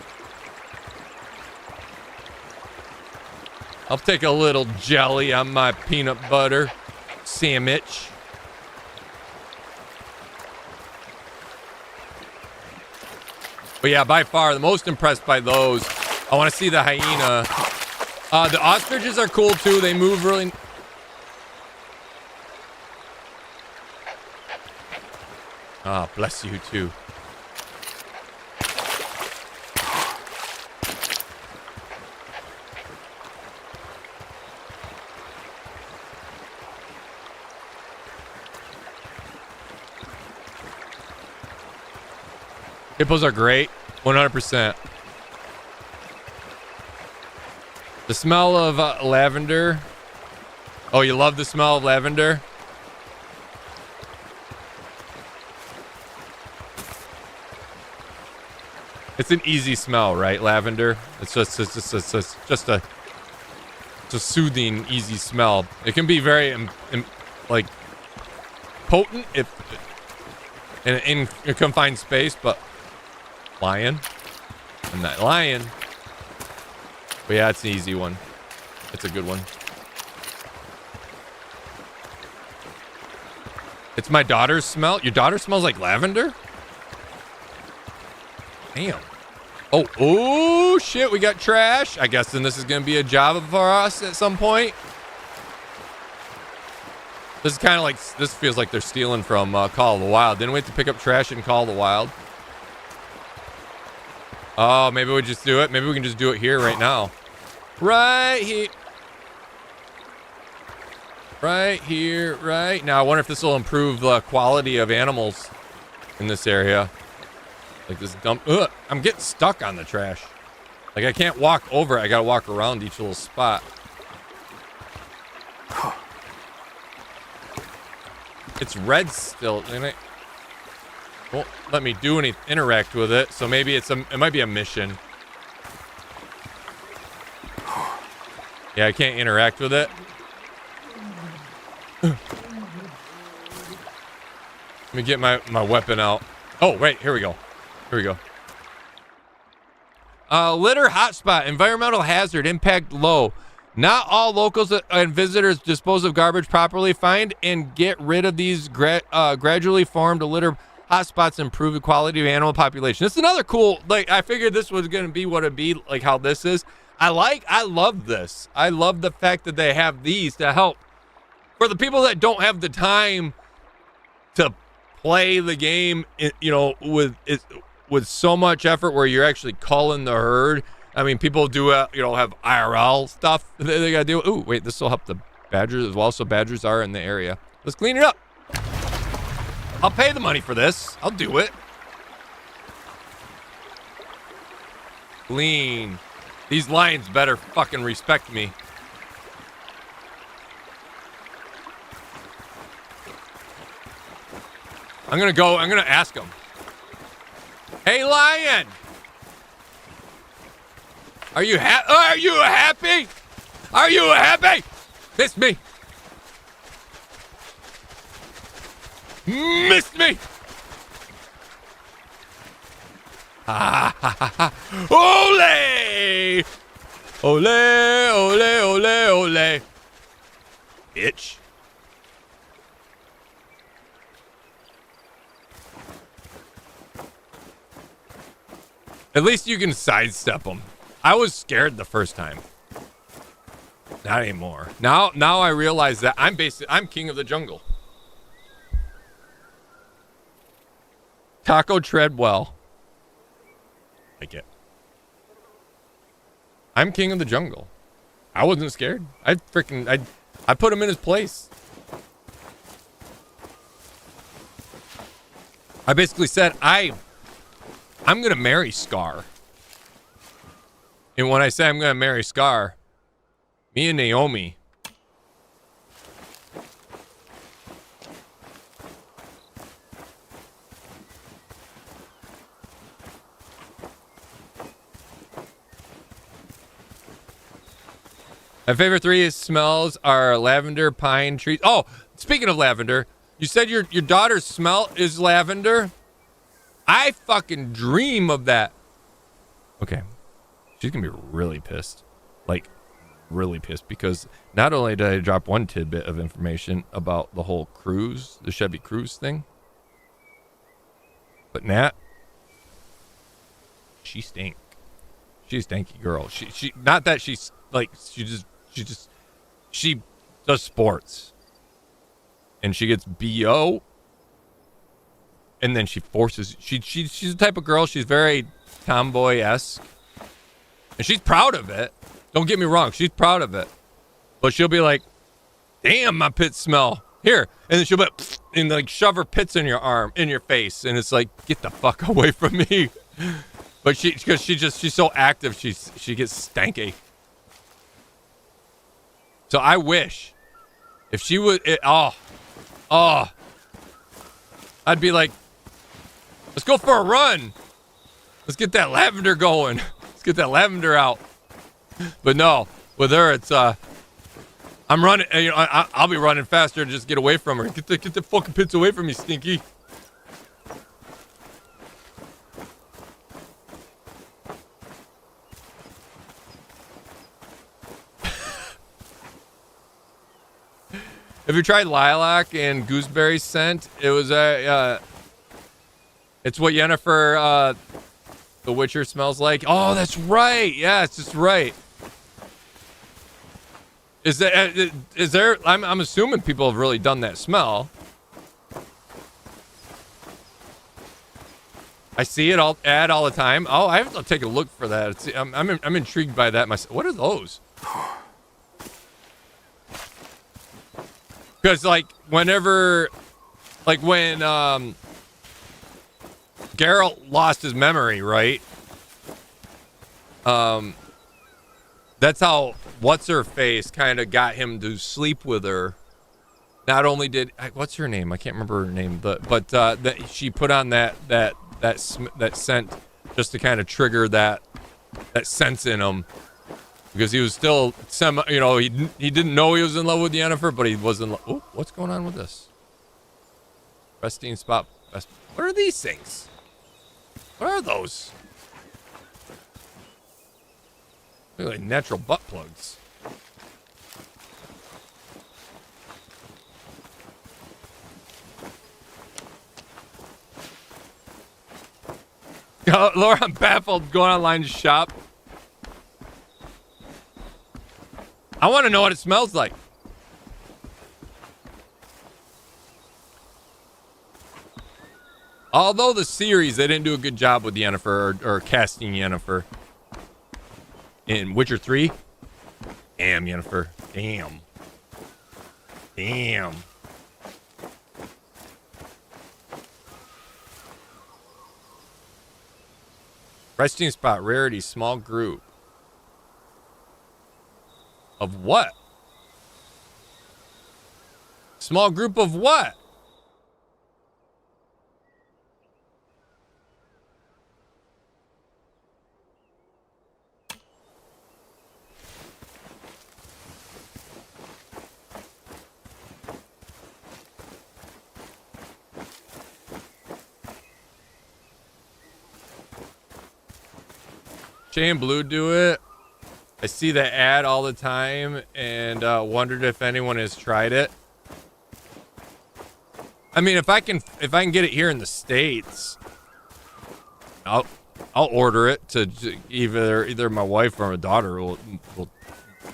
I'll take a little jelly on my peanut butter sandwich. But yeah, by far, the most impressed by those. I want to see the hyena. The ostriches are cool too. They move really. Ah, bless you too. Hippos are great, 100%. The smell of lavender. Oh, you love the smell of lavender? It's an easy smell, right? Lavender. It's just a soothing, easy smell. It can be very like potent if in a confined space, but lion. I'm not lying. But yeah, it's an easy one. It's a good one. It's my daughter's smell. Your daughter smells like lavender? Damn. Oh, shit, we got trash. I guess then this is going to be a job for us at some point. This is kind of like, this feels like they're stealing from Call of the Wild. Didn't we have to pick up trash in Call of the Wild? Oh, maybe we just do it. Maybe we can just do it here right now. Right here. Right here, right now. I wonder if this will improve the quality of animals in this area. Like this dump. Ugh, I'm getting stuck on the trash. Like I can't walk over it. I gotta walk around each little spot. It's red still, and it won't let me do any interact with it. So maybe it might be a mission. Yeah, I can't interact with it. Let me get my weapon out. Oh, wait, here we go. Here we go. Litter hotspot. Environmental hazard. Impact low. Not all locals and visitors dispose of garbage properly. Find and get rid of these gradually formed litter hotspots. Improve the quality of animal population. This is another cool, like, I figured this was going to be what it'd be, like how this is. I love this. I love the fact that they have these to help For the people that don't have the time to play the game, you know, with so much effort where you're actually culling the herd. I mean, people do, you know, have IRL stuff that they got to do. Ooh, wait, this will help the badgers as well. So badgers are in the area. Let's clean it up. I'll pay the money for this. I'll do it. Clean. These lions better fucking respect me. I'm gonna ask him. Hey, lion! Are you happy? Are you happy? Miss me. Missed me. Ha ha ha ha. Ole! Ole, ole, ole, ole. Bitch. At least you can sidestep them. I was scared the first time. Not anymore. Now I realize that I'm king of the jungle. Taco Treadwell. Like it. I'm king of the jungle. I wasn't scared. I put him in his place. I basically said I'm gonna marry Scar. And when I say I'm gonna marry Scar, me and Naomi. My favorite three smells are lavender, pine trees. Oh, speaking of lavender, you said your daughter's smell is lavender? I fucking dream of that. Okay. She's gonna be really pissed. Like, really pissed, because not only did I drop one tidbit of information about the whole cruise, the Chevy Cruise thing, but Nat, she stink. She's a stanky girl. She not that she's like, she does sports. And she gets BO. And then she forces, she's the type of girl, she's very tomboy-esque. And she's proud of it. Don't get me wrong, she's proud of it. But she'll be like, damn, my pits smell. Here. And then she'll be and like shove her pits in your arm, in your face. And it's like, get the fuck away from me. But because she's so active, she gets stanky. So I wish if she would, I'd be like, let's go for a run. Let's get that lavender going. Let's get that lavender out. But no, with her, it's I'm running. You know, I'll be running faster to just get away from her. Get the fucking pits away from me, Stinky. Have you tried lilac and gooseberry scent? It was it's what Yennefer, the Witcher, smells like. Oh, that's right. Yeah, it's just right. Is there? I'm assuming people have really done that smell. I see it all the time. Oh, I have to take a look for that. I'm intrigued by that myself. What are those? Because like when Geralt lost his memory, right? That's how what's-her-face kind of got him to sleep with her. Not only did what's her name? I can't remember her name, but that she put on that scent just to kind of trigger that sense in him, because he was still he didn't know he was in love with Yennefer, but he was in love. Oh, what's going on with this? Resting spot. What are these things? What are those? They're like natural butt plugs. Laura, I'm baffled going online to shop. I want to know what it smells like. Although the series, they didn't do a good job with Yennefer or casting Yennefer. In Witcher 3? Damn, Yennefer. Damn. Damn. Resting spot, rarity, small group. Of what? Small group of what? Jay and Blue do it. I see the ad all the time and wondered if anyone has tried it. I mean, if I can get it here in the States, I'll order it to either my wife or my daughter will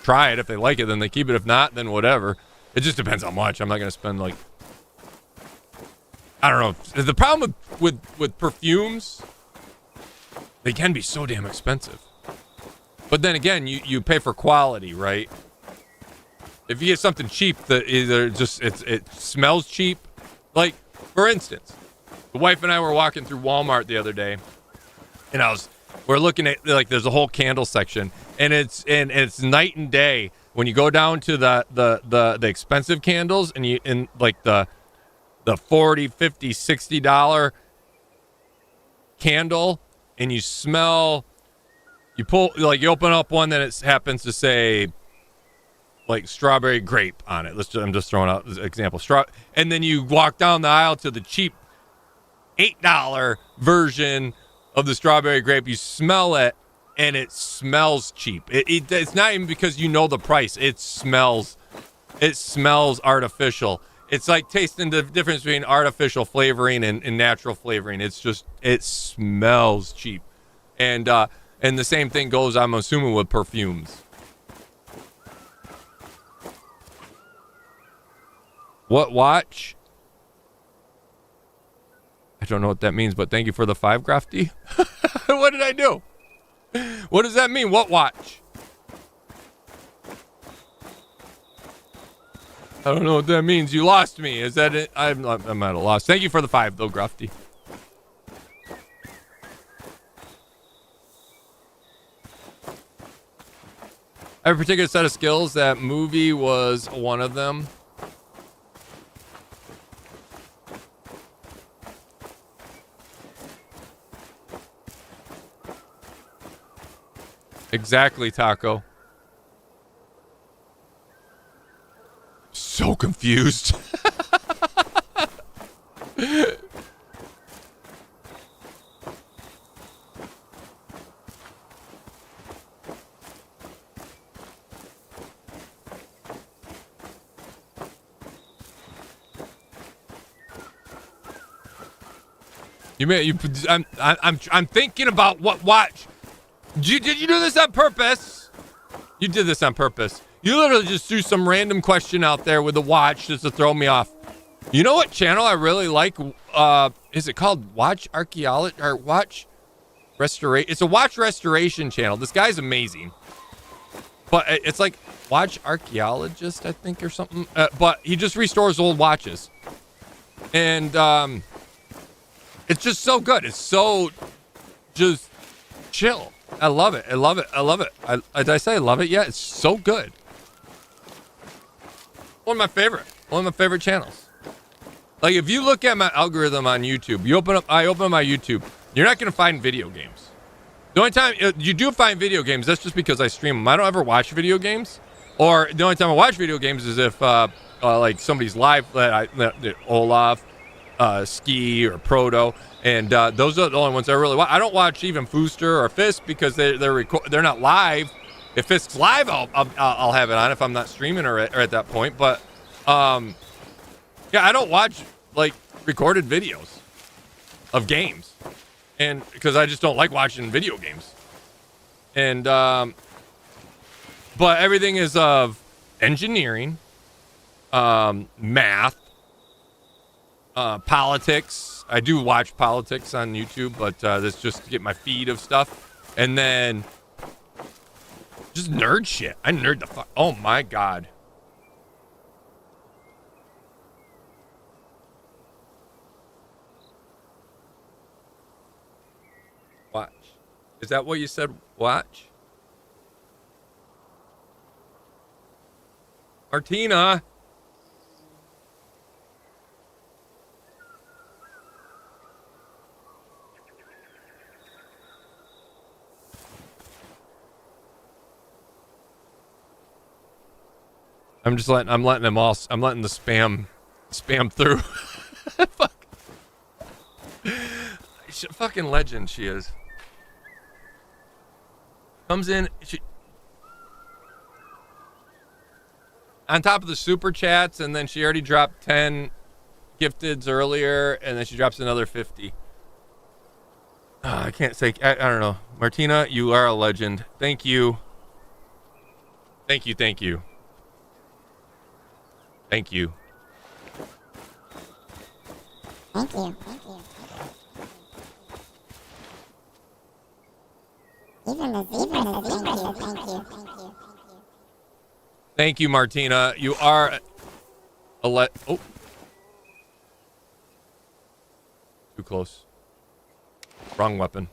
try it. If they like it, then they keep it. If not, then whatever. It just depends how much. I'm not gonna spend like, I don't know. The problem with perfumes, they can be so damn expensive. But then again, you pay for quality, right? If you get something cheap that either just it smells cheap, like for instance, the wife and I were walking through Walmart the other day, and we're looking at, like, there's a whole candle section, and it's night and day when you go down to the expensive candles and like the $40, $50, $60 candle, and you smell. You open up one that it happens to say like strawberry grape on it. I'm just throwing out an example. And then you walk down the aisle to the cheap $8 version of the strawberry grape. You smell it, and it smells cheap. It's not even because you know the price. It smells artificial. It's like tasting the difference between artificial flavoring and natural flavoring. It smells cheap. And the same thing goes, I'm assuming, with perfumes. What watch? I don't know what that means, but thank you for the 5, Grafty. What did I do? What does that mean? What watch? I don't know what that means. You lost me. Is that it? I'm at a loss. Thank you for the 5, though, Grafty. I have a particular set of skills. That movie was one of them. Exactly, Taco. So confused. I'm thinking about what watch. Did you do this on purpose? You did this on purpose. You literally just threw some random question out there with a watch just to throw me off. You know what channel I really like? Is it called Watch Archaeology or Watch Restoration? It's a watch restoration channel. This guy's amazing. But it's like Watch Archaeologist, I think, or something. But he just restores old watches. And it's just so good. It's so just chill. I love it. I love it. I love it. Did I say I love it yet? It's so good. One of my favorite channels. Like, if you look at my algorithm on YouTube, I open up my YouTube, you're not going to find video games. The only time you do find video games, that's just because I stream them. I don't ever watch video games. Or the only time I watch video games is if like somebody's live, Olaf, Ski, or Proto, and those are the only ones I really watch. I don't watch even Fooster or Fisk because they're not live. If Fisk's live, I'll have it on if I'm not streaming or at that point. But yeah, I don't watch like recorded videos of games, and because I just don't like watching video games. And but everything is of engineering, math, politics. I do watch politics on YouTube, but that's just to get my feed of stuff. And then just nerd shit. I nerd the fuck. Oh my God. Watch. Is that what you said? Watch. Martina. I'm letting them all, I'm letting the spam through. Fuck. Fucking legend she is. Comes in, on top of the super chats, and then she already dropped 10 gifteds earlier, and then she drops another 50. I can't say, I don't know. Martina, you are a legend. Thank you. Thank you, thank you. Thank you. Thank you. Thank you. Even the zebra, thank you. Thank you, Martina. You are oh. Too close. Wrong weapon.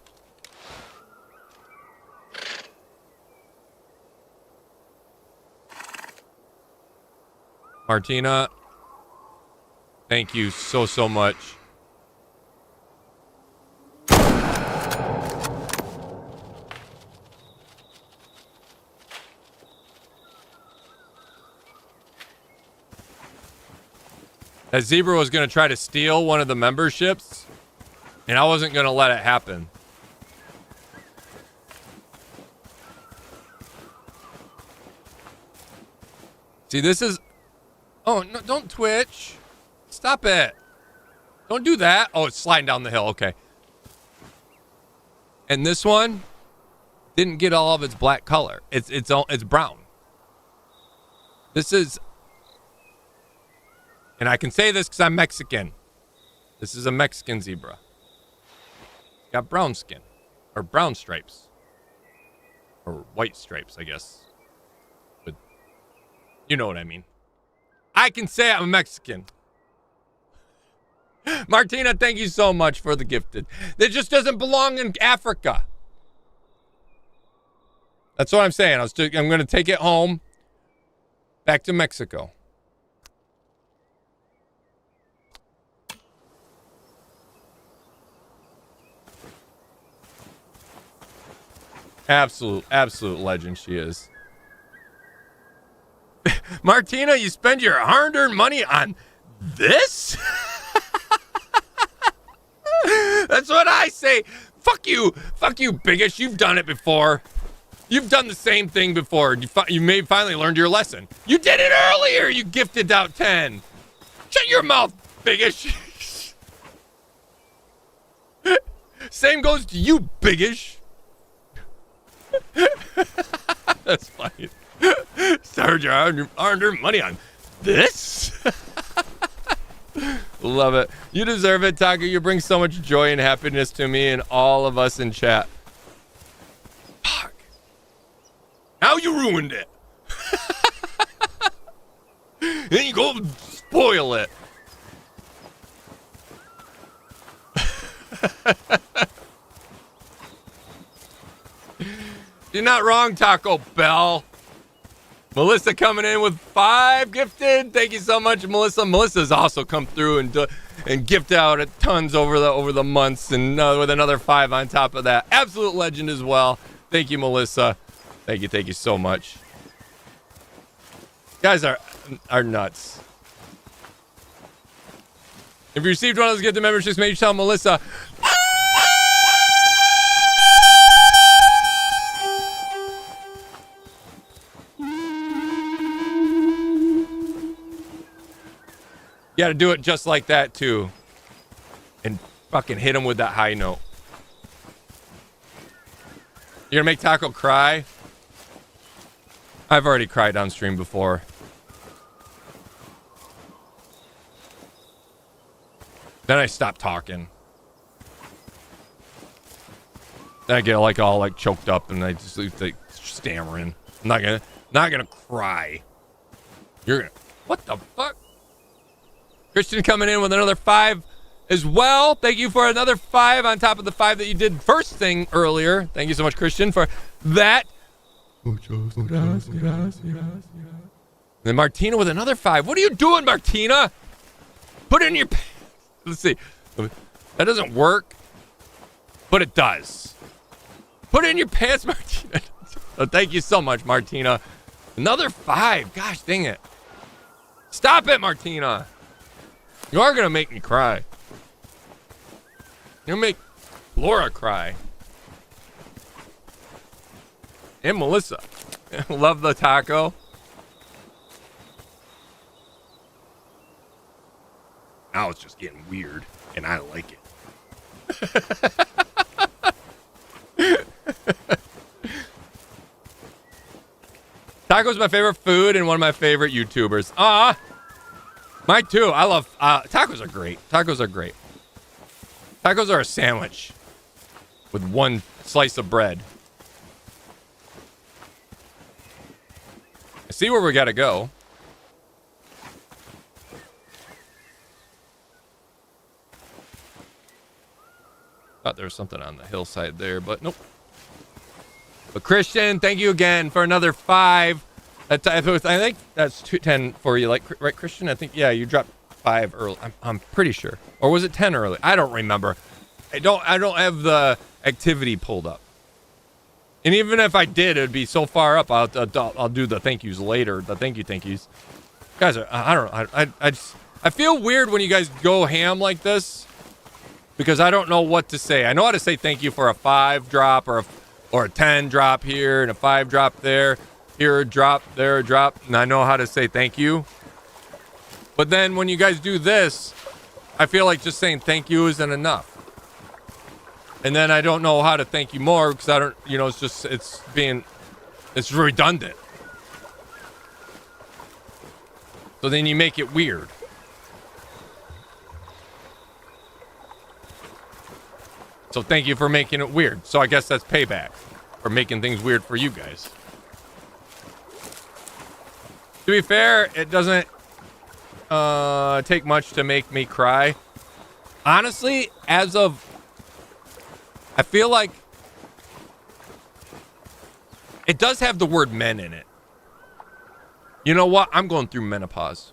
Martina, thank you so much. That zebra was going to try to steal one of the memberships, and I wasn't going to let it happen. See, this is... Oh, no, don't twitch. Stop it. Don't do that. Oh, it's sliding down the hill. Okay. And this one didn't get all of its black color. It's brown. This is... And I can say this because I'm Mexican. This is a Mexican zebra. Got brown skin. Or brown stripes. Or white stripes, I guess. But you know what I mean. I can say I'm a Mexican. Martina, thank you so much for the gifted. That just doesn't belong in Africa. That's what I'm saying. I'm going to take it home. Back to Mexico. Absolute legend she is. Martina, you spend your hard-earned money on this? That's what I say. Fuck you, bigots. You've done it before. You've done the same thing before. You may finally learned your lesson. You did it earlier. You gifted out 10. Shut your mouth, bigots. Same goes to you, bigots. That's funny. Start your hard-earned money on this? Love it. You deserve it, Taco. You bring so much joy and happiness to me and all of us in chat. Fuck. Now you ruined it. Then you go spoil it. You're not wrong, Taco Bell. Melissa coming in with 5 gifted. Thank you so much, Melissa. Melissa's also come through and gift out at tons over the months, and with another 5 on top of that. Absolute legend as well. Thank you, Melissa. Thank you so much. You guys are nuts. If you received one of those gifted memberships, make sure you tell Melissa. You gotta do it just like that, too. And fucking hit him with that high note. You're gonna make Taco cry? I've already cried on stream before. Then I stop talking. Then I get like all like choked up and I just like stammering. I'm not gonna cry. You're gonna, what the fuck? Christian coming in with another 5 as well. Thank you for another 5 on top of the 5 that you did first thing earlier. Thank you so much, Christian, for that. Then Martina with another 5. What are you doing, Martina? Put it in your pants. Let's see. That doesn't work, but it does. Put it in your pants, Martina. So thank you so much, Martina. Another 5. Gosh dang it. Stop it, Martina. You are going to make me cry. You'll make Laura cry. And Melissa. Love the taco. Now it's just getting weird, and I like it. Taco's my favorite food and one of my favorite YouTubers. Mine too. I love tacos are great. Tacos are great. Tacos are a sandwich with one slice of bread. I see where we gotta go. Thought there was something on the hillside there, but nope. But Christian, thank you again for another 5. I think that's 10 for you, like, right, Christian? I think, yeah, you dropped 5 early. I'm pretty sure. Or was it 10 early? I don't remember. I don't have the activity pulled up. And even if I did, it would be so far up. I'll do the thank yous later. The thank yous. Guys are, I don't know. I feel weird when you guys go ham like this because I don't know what to say. I know how to say thank you for a 5 drop or a 10 drop here and a 5 drop there. Here a drop, there a drop. And I know how to say thank you. But then when you guys do this, I feel like just saying thank you isn't enough. And then I don't know how to thank you more because I don't, you know, it's redundant. So then you make it weird. So thank you for making it weird. So I guess that's payback for making things weird for you guys. To be fair, it doesn't take much to make me cry. Honestly, I feel like it does have the word men in it. You know what? I'm going through menopause.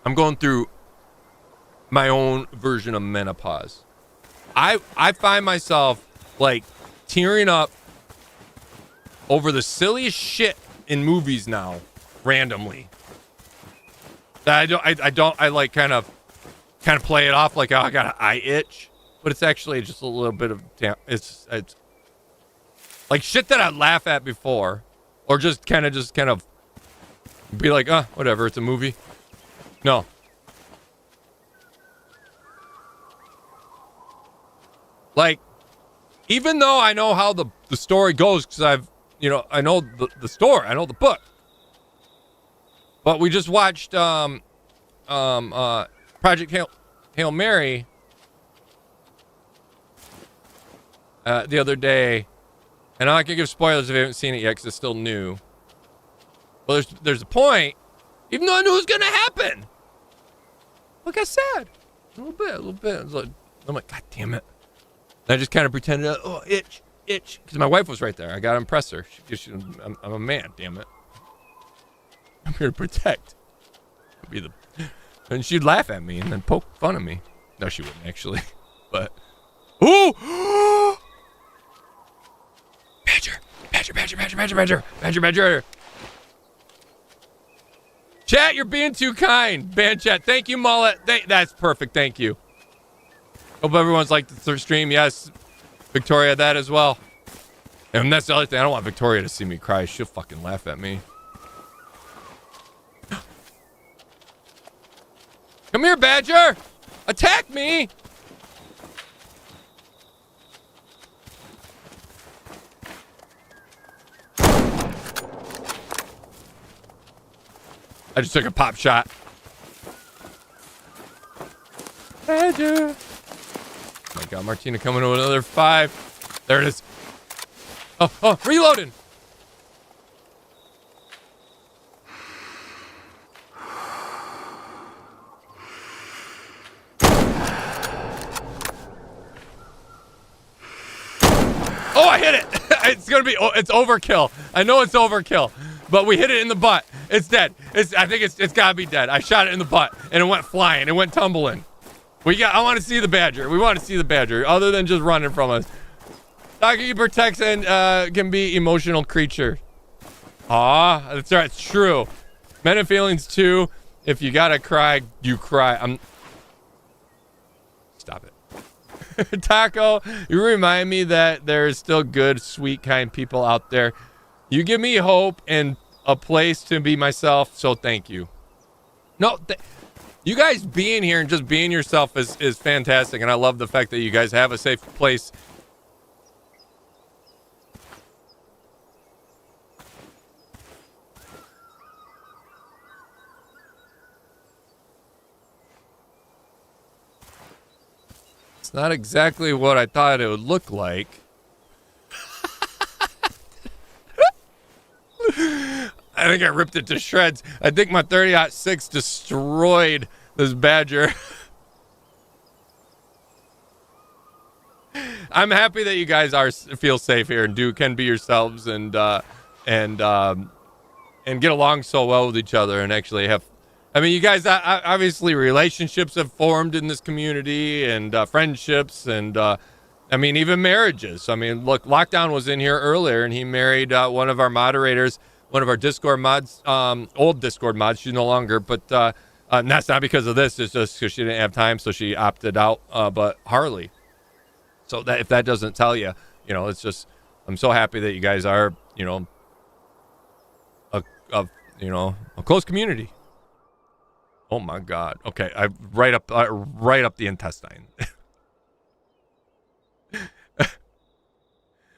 I'm going through my own version of menopause. I find myself like tearing up over the silliest shit in movies now, randomly. I like kind of play it off like, oh, I got an eye itch, but it's actually just a little bit of it's like shit that I'd laugh at before, or just kind of be like, whatever, it's a movie. No. Like, even though I know how the story goes, because I know the story, I know the book. But we just watched Project Hail Mary the other day, and I'm not gonna give spoilers if you haven't seen it yet because it's still new. Well, there's a point, even though I knew it was gonna happen. Like I said, a little bit. I'm like, God damn it. And I just kind of pretended, itch, because my wife was right there. I gotta impress her. I'm a man, damn it. I'm here to protect. And she'd laugh at me and then poke fun of me. No, she wouldn't actually. But ooh! Badger. Chat, you're being too kind. Band chat. Thank you, Mullet. That's perfect. Thank you. Hope everyone's liked the third stream. Yes, Victoria, that as well. And that's the other thing. I don't want Victoria to see me cry. She'll fucking laugh at me. Come here, Badger! Attack me! I just took a pop shot. Badger. Oh my God, Martina coming to another 5. There it is. Oh, reloading. Oh, I hit it. It's overkill. I know it's overkill, but we hit it in the butt. It's dead. I think it's gotta be dead. I shot it in the butt and it went flying. It went tumbling. I want to see the badger. We want to see the badger other than just running from us. Doggy protects and can be emotional creature. Aw, that's right. It's true. Men have feelings too. If you gotta cry, you cry. Stop it. Taco, you remind me that there's still good, sweet, kind people out there. You give me hope and a place to be myself, so thank you. No, you guys being here and just being yourself is fantastic, and I love the fact that you guys have a safe place. It's not exactly what I thought it would look like. I think I ripped it to shreds. I think my 30-06 destroyed this badger. I'm happy that you guys feel safe here and can be yourselves and get along so well with each other and actually have. I mean, you guys obviously relationships have formed in this community and friendships and I mean even marriages. I mean, look, Lockdown was in here earlier and he married one of our moderators. One of our Discord mods, old Discord mods. She's no longer, but that's not because of this. It's just because she didn't have time, so she opted out. But Harley. So that if that doesn't tell you, it's just I'm so happy that you guys are, a close community. Oh my God. Okay, I right up the intestine.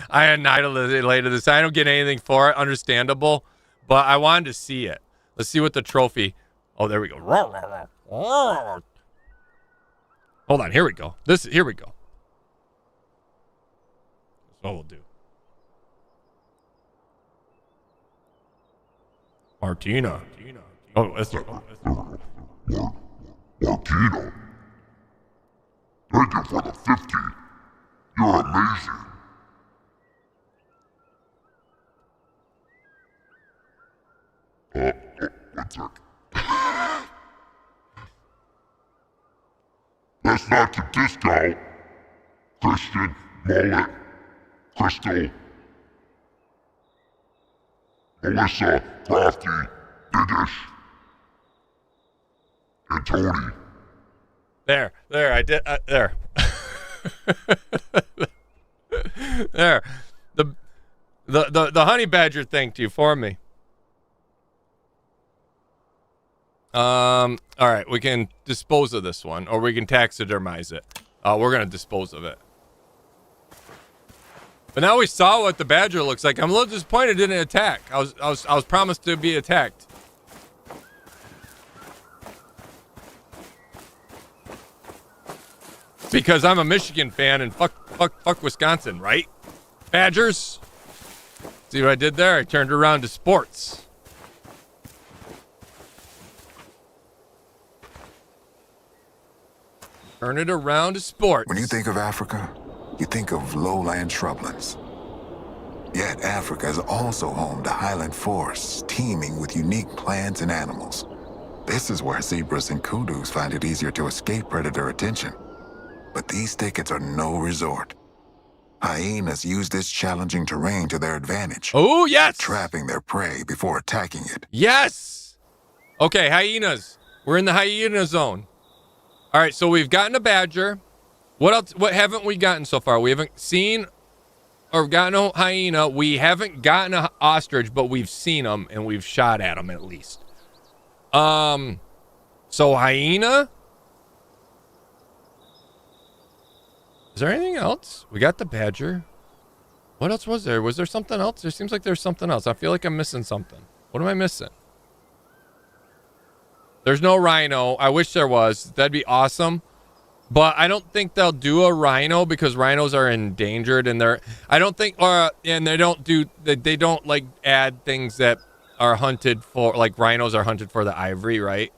I annihilated this. I don't get anything for it. Understandable. But I wanted to see it. Let's see what the trophy. Oh, there we go. Hold on. Here we go. Here we go. That's what we'll do. Martina. Oh, Esther. Martina. Thank you for the 50. You're amazing. One sec. Let's not to discount Christian, Mullet, Crystal, Melissa, Crafty, Biggish, and Tony. There, I did, there. There. The honey badger thanked you for me. All right, we can dispose of this one, or we can taxidermize it. We're gonna dispose of it. But now we saw what the badger looks like. I'm a little disappointed it didn't attack. I was promised to be attacked. Because I'm a Michigan fan and fuck Wisconsin, right? Badgers. See what I did there? I turned around to sports. Turn it around to sports. When you think of Africa, you think of lowland shrublands. Yet Africa is also home to highland forests teeming with unique plants and animals. This is where zebras and kudus find it easier to escape predator attention. But these thickets are no resort. Hyenas use this challenging terrain to their advantage. Oh, yes! Trapping their prey before attacking it. Yes! Okay, hyenas. We're in the hyena zone. All right, so we've gotten a badger. What else? What haven't we gotten so far? We haven't seen or gotten a hyena. We haven't gotten an ostrich, but we've seen them and we've shot at them at least. So hyena. Is there anything else? We got the badger. What else was there? Was there something else? There seems like there's something else. I feel like I'm missing something. What am I missing? There's no rhino. I wish there was. That'd be awesome. But I don't think they'll do a rhino because rhinos are endangered, and I don't think, and they don't like add things that are hunted for, like rhinos are hunted for the ivory, right?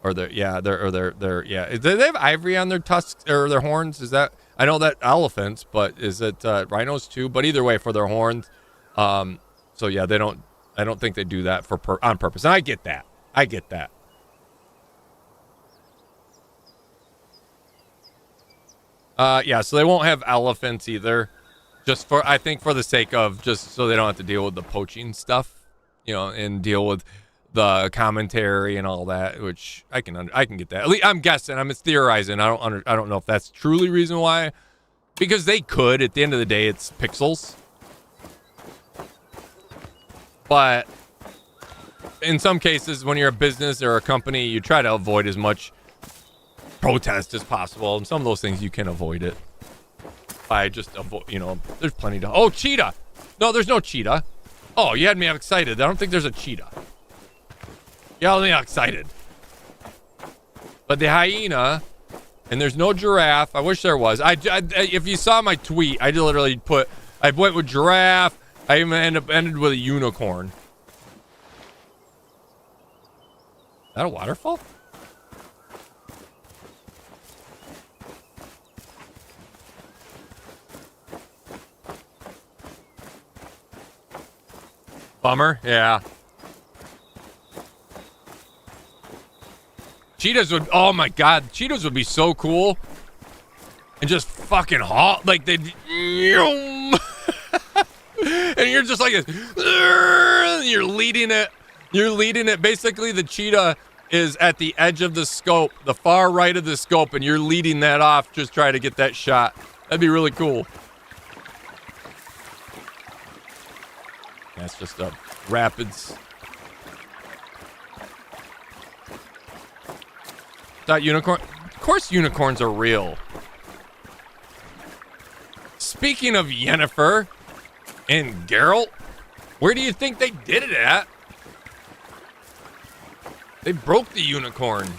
Or do they have ivory on their tusks or their horns? Is that, I know that elephants, but is it rhinos too? But either way, for their horns. So yeah, I don't think they do that on purpose. And I get that. Yeah, so they won't have elephants either. I think for the sake of just so they don't have to deal with the poaching stuff, and deal with the commentary and all that, which I can get that. At least I'm guessing. I'm theorizing. I don't know if that's truly the reason why, because they could. At the end of the day, it's pixels. But in some cases, when you're a business or a company, you try to avoid as much protest as possible, and some of those things you can avoid it by just there's plenty to. Oh, cheetah! No, there's no cheetah. Oh, you had me excited. I don't think there's a cheetah. You had me excited. But the hyena, and there's no giraffe. I wish there was. If you saw my tweet, I literally I went with giraffe. I even ended with a unicorn. Is that a waterfall? Bummer, yeah. Cheetahs would, oh my god, cheetahs would be so cool. And just fucking hot, like they'd, and you're just like, you're leading it. Basically, the cheetah is at the edge of the scope, the far right of the scope, and you're leading that off, just trying to get that shot. That'd be really cool. That's just a rapids. That unicorn. Of course, unicorns are real. Speaking of Yennefer and Geralt, where do you think they did it at? They broke the unicorn.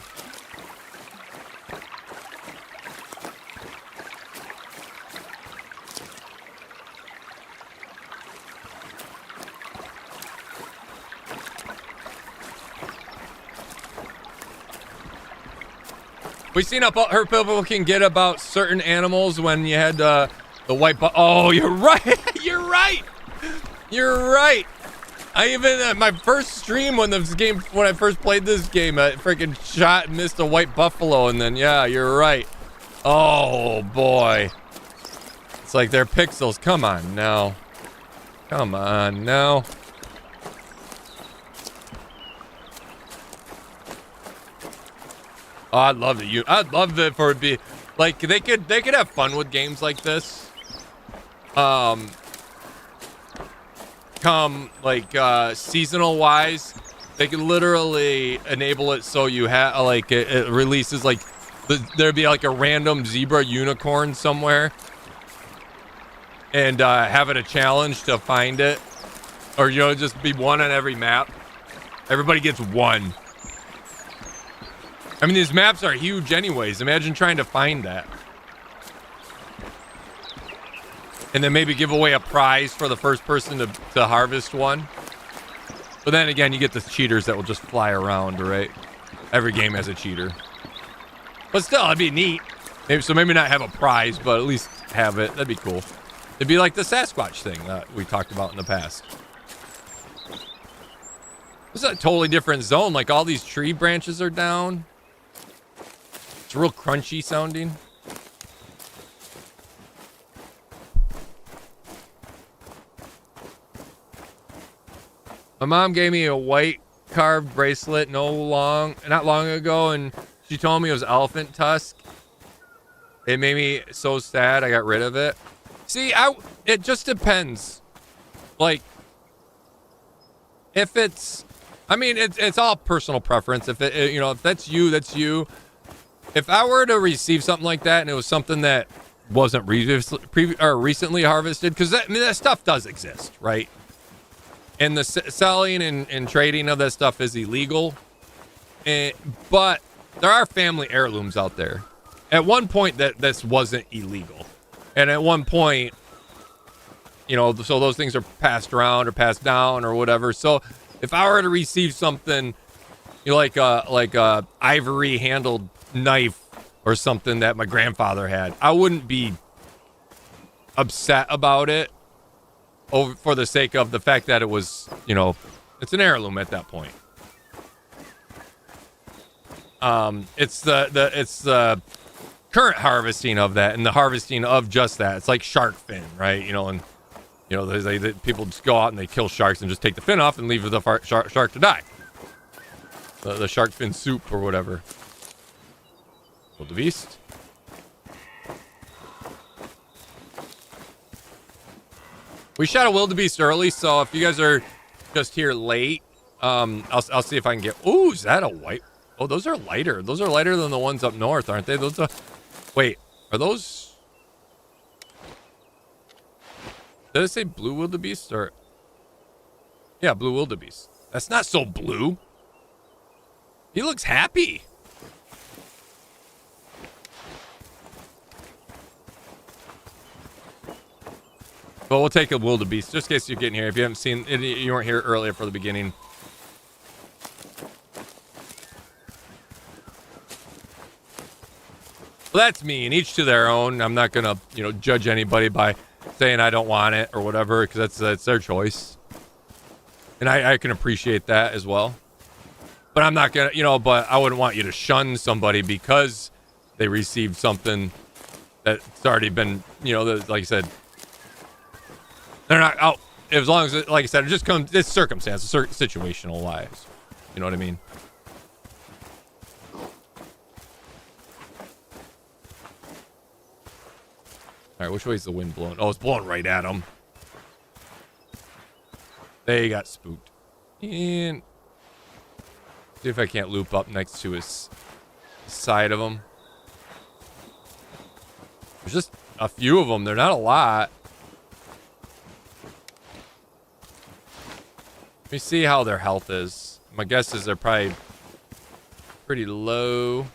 We've seen how hurt people can get about certain animals when you had the white oh, you're right. You're right. I even my first stream when I first played this game, I freaking shot and missed a white buffalo, and then yeah, you're right. Oh boy. It's like they're pixels. Come on now. Oh, I'd love it for it to be like they could have fun with games like this. Come like seasonal wise, they could literally enable it so you have like it releases like there'd be like a random zebra unicorn somewhere, and have it a challenge to find it, or just be one on every map. Everybody gets one. I mean, these maps are huge anyways. Imagine trying to find that. And then maybe give away a prize for the first person to harvest one. But then again, you get the cheaters that will just fly around, right? Every game has a cheater. But still, it'd be neat. Maybe not have a prize, but at least have it. That'd be cool. It'd be like the Sasquatch thing that we talked about in the past. This is a totally different zone. Like all these tree branches are down. It's real crunchy sounding. My mom gave me a white carved bracelet not long ago, and she told me it was elephant tusk. It made me so sad I got rid of it. See, it just depends. Like, if it's, I mean, it's all personal preference. If if that's you, that's you. If I were to receive something like that and it was something that wasn't recently harvested, because that stuff does exist, right? And the selling and trading of that stuff is illegal. But there are family heirlooms out there. at one point that this wasn't illegal. And at one point, you know, so those things are passed around or passed down or whatever. So if I were to receive something, you know, like a ivory handled knife or something that my grandfather had, I wouldn't be upset about it over for the sake of the fact that it was, you know, it's an heirloom at that point. It's the current harvesting of that and the harvesting of just that. It's like shark fin, right? You know, and you know, they people just go out and they kill sharks and just take the fin off and leave the shark to die. The shark fin soup or whatever. Wildebeest. We shot a wildebeest early, so if you guys are just here late, I'll see if I can get. Ooh, is that a white? Oh, those are lighter. Those are lighter than the ones up north, aren't they? Those are. Wait, are those? Did it say blue wildebeest or? Yeah, blue wildebeest. That's not so blue. He looks happy. But we'll take a wildebeest just in case you're getting here. If you haven't seen it, you weren't here earlier for the beginning. Well, that's me, and each to their own. I'm not gonna, you know, judge anybody by saying I don't want it or whatever, because that's their choice, and I can appreciate that as well. But I'm not gonna, you know, but I wouldn't want you to shun somebody because they received something that's already been, you know, like I said, they're not out. As long as, like I said, it just comes, it's circumstance, situational wise. You know what I mean? All right, which way is the wind blowing? Oh, it's blowing right at him. They got spooked. And see if I can't loop up next to his side of him. There's just a few of them. They're not a lot. Let me see how their health is. My guess is they're probably pretty low.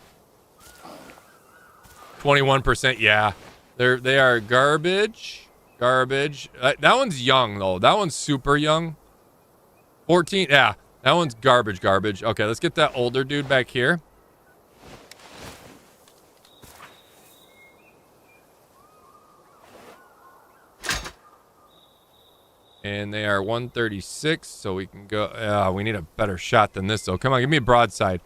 21%. Yeah, they are garbage. Garbage. That one's young though. That one's super young. 14. Yeah, that one's garbage. Garbage. Okay, let's get that older dude back here. And they are 136, so we can go. We need a better shot than this, though. Come on, give me a broadside.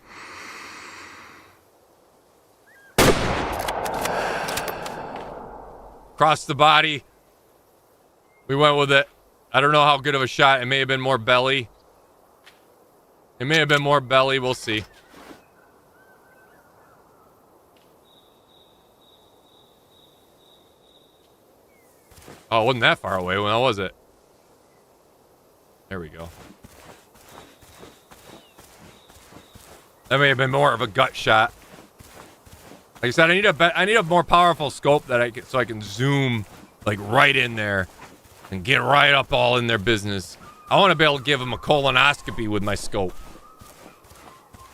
Across the body. We went with it. I don't know how good of a shot. It may have been more belly. It may have been more belly. We'll see. Oh, it wasn't that far away. When was it? There we go. That may have been more of a gut shot. Like I said, I need a more powerful scope that so I can zoom like right in there and get right up all in their business. I want to be able to give them a colonoscopy with my scope.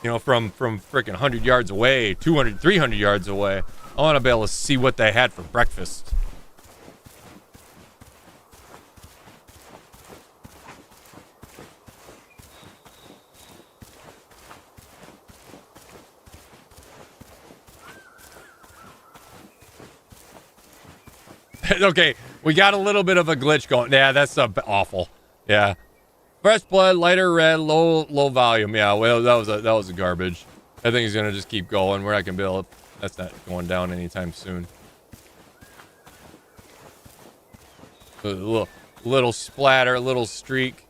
You know, from freaking 100 yards away, 200, 300 yards away. I want to be able to see what they had for breakfast. Okay, we got a little bit of a glitch going. Yeah, that's awful. Yeah, fresh blood, lighter red, low volume. Yeah, well, that was a garbage. I think he's gonna just keep going. We're not gonna be able to. That's not going down anytime soon. A little splatter, little streak.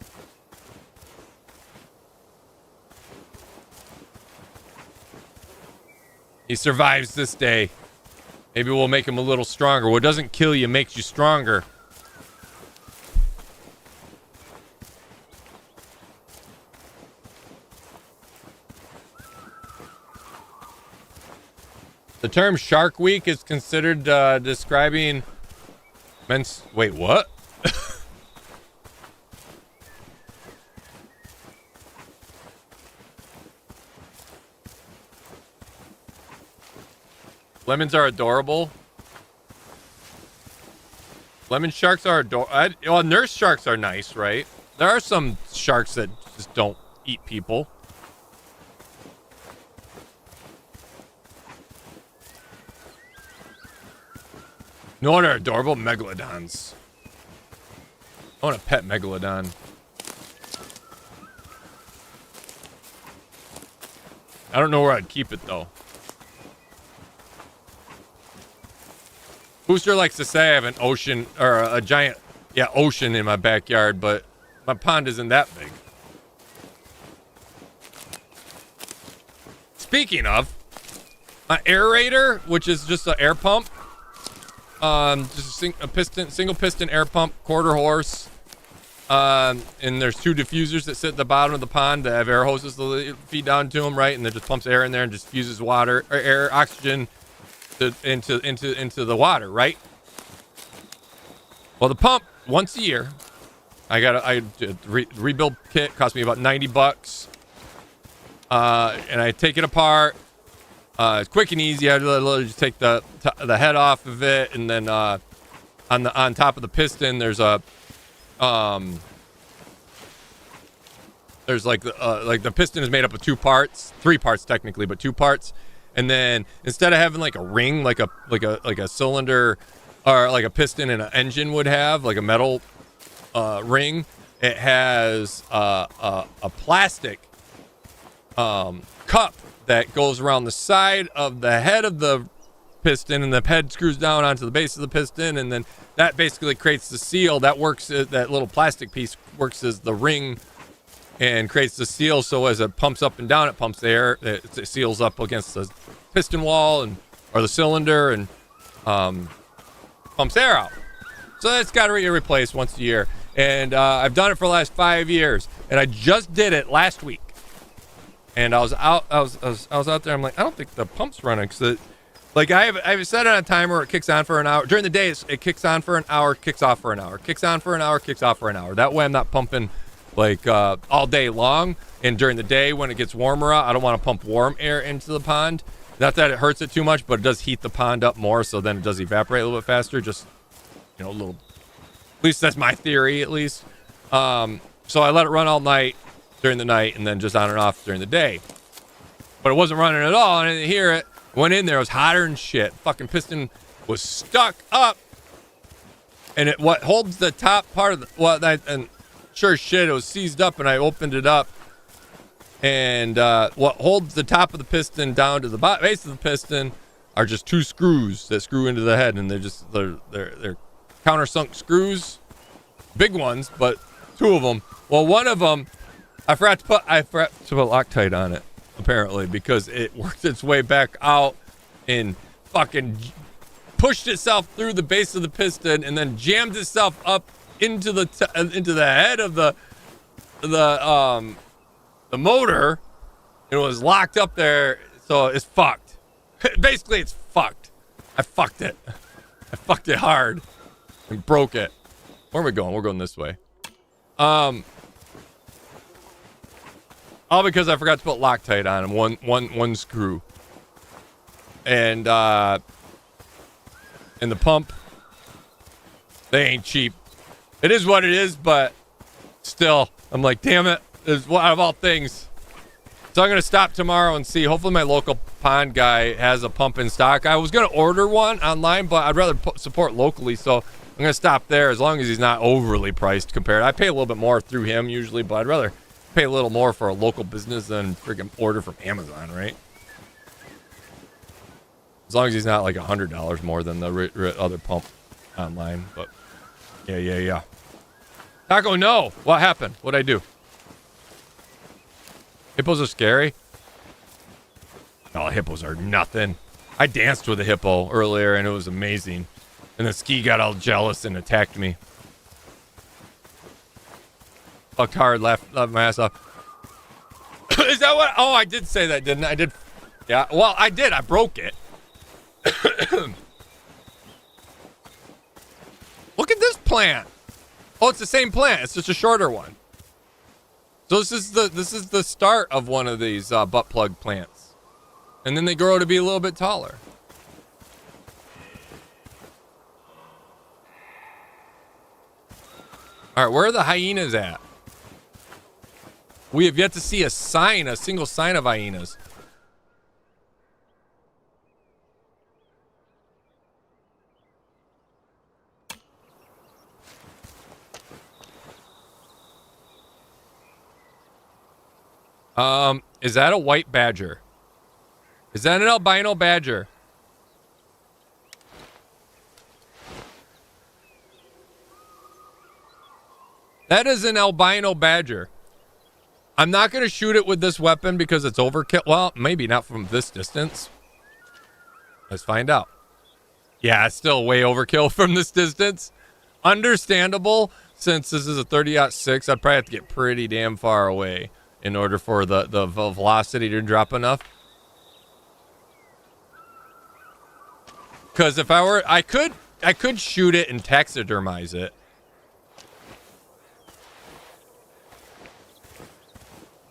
He survives this day. Maybe we'll make him a little stronger. What doesn't kill you makes you stronger. The term Shark Week is considered describing men's... Wait, what? Lemons are adorable. Lemon sharks are adorable. Well, nurse sharks are nice, right? There are some sharks that just don't eat people. No wonder adorable megalodons. I want a pet megalodon. I don't know where I'd keep it though. Booster likes to say I have an ocean or a giant, ocean in my backyard, but my pond isn't that big. Speaking of, my aerator, which is just an air pump, just a single piston air pump, quarter horse, and there's 2 diffusers that sit at the bottom of the pond that have air hoses to feed down to them, right? And it just pumps air in there and just fuses water or air, oxygen into the water, right? Well, the pump once a year, I rebuild kit, cost me about $90, and I take it apart. It's quick and easy. I literally just take the head off of it, and then on top of the piston, there's a there's like the piston is made up of 2 parts, 3 parts technically, but 2 parts. And then instead of having like a ring, like a cylinder or like a piston and an engine would have, like a metal ring, it has a plastic cup that goes around the side of the head of the piston, and the head screws down onto the base of the piston, and then that basically creates the seal that works. That little plastic piece works as the ring and creates the seal. So as it pumps up and down, it pumps the air. It seals up against the piston wall or the cylinder and pumps air out. So that's got to get replaced once a year. And I've done it for the last 5 years, and I just did it last week. And I was out there. I'm like, I don't think the pump's running because like I have set it on a timer. It kicks on for an hour during the day. It kicks on for an hour, kicks off for an hour, kicks on for an hour, kicks off for an hour. That way I'm not pumping like all day long. And during the day when it gets warmer out, I don't want to pump warm air into the pond. Not that it hurts it too much, but it does heat the pond up more. So then it does evaporate a little bit faster. Just a little. At least that's my theory. At least. So I let it run all night during the night, and then just on and off during the day. But it wasn't running at all. I didn't hear it. Went in there, it was hotter than shit. Fucking piston was stuck up, and what holds the top part of the and sure as shit, it was seized up, and I opened it up, and what holds the top of the piston down to the base of the piston are just 2 screws that screw into the head, and they're countersunk screws, big ones, but 2 of them. Well, one of them I forgot to put Loctite on it, apparently, because it worked its way back out and fucking pushed itself through the base of the piston and then jammed itself up into the head of the motor, and it was locked up there. So it's fucked. Basically, it's fucked. I fucked it. I fucked it hard and broke it. Where are we going? We're going this way. All because I forgot to put Loctite on him. One screw. And the pump, they ain't cheap. It is what it is, but still, I'm like, damn it. It's out of all things. So I'm going to stop tomorrow and see. Hopefully my local pond guy has a pump in stock. I was going to order one online, but I'd rather support locally. So I'm going to stop there as long as he's not overly priced compared. I pay a little bit more through him usually, but I'd rather pay a little more for a local business than freaking order from Amazon, right? As long as he's not like $100 more than the other pump online. But yeah. Taco, no. What happened? What'd I do? Hippos are scary. Oh, hippos are nothing. I danced with a hippo earlier and it was amazing. And the ski got all jealous and attacked me. Fucked hard, laughed my ass off. Is that what? Oh, I did say that, didn't I? I did. Yeah, well, I did. I broke it. Look at this plant. Oh, it's the same plant. It's just a shorter one. So this is the start of one of these butt plug plants. And then they grow to be a little bit taller. All right, where are the hyenas at? We have yet to see a single sign of hyenas. Is that a white badger? Is that an albino badger? That is an albino badger. I'm not going to shoot it with this weapon because it's overkill. Well, maybe not from this distance. Let's find out. Yeah, it's still way overkill from this distance. Understandable, since this is a 30-06, I'd probably have to get pretty damn far away in order for the velocity to drop enough. Because if I were, I could shoot it and taxidermize it.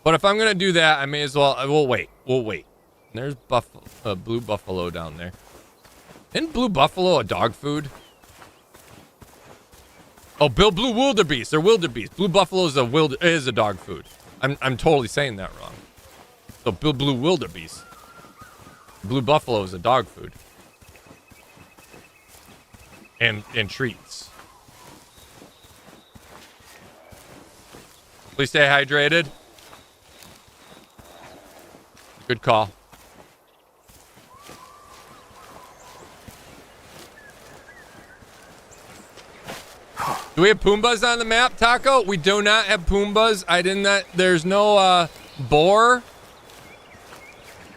But if I'm gonna do that, I may as well. We'll wait. There's blue buffalo down there. Isn't blue buffalo a dog food? Oh, blue wildebeest. They're wildebeest. Blue buffalo is a dog food. I'm totally saying that wrong. So blue wildebeest. Blue buffalo is a dog food. And treats. Please stay hydrated. Good call. Do we have Pumbas on the map, Taco? We do not have Pumbas. There's no boar.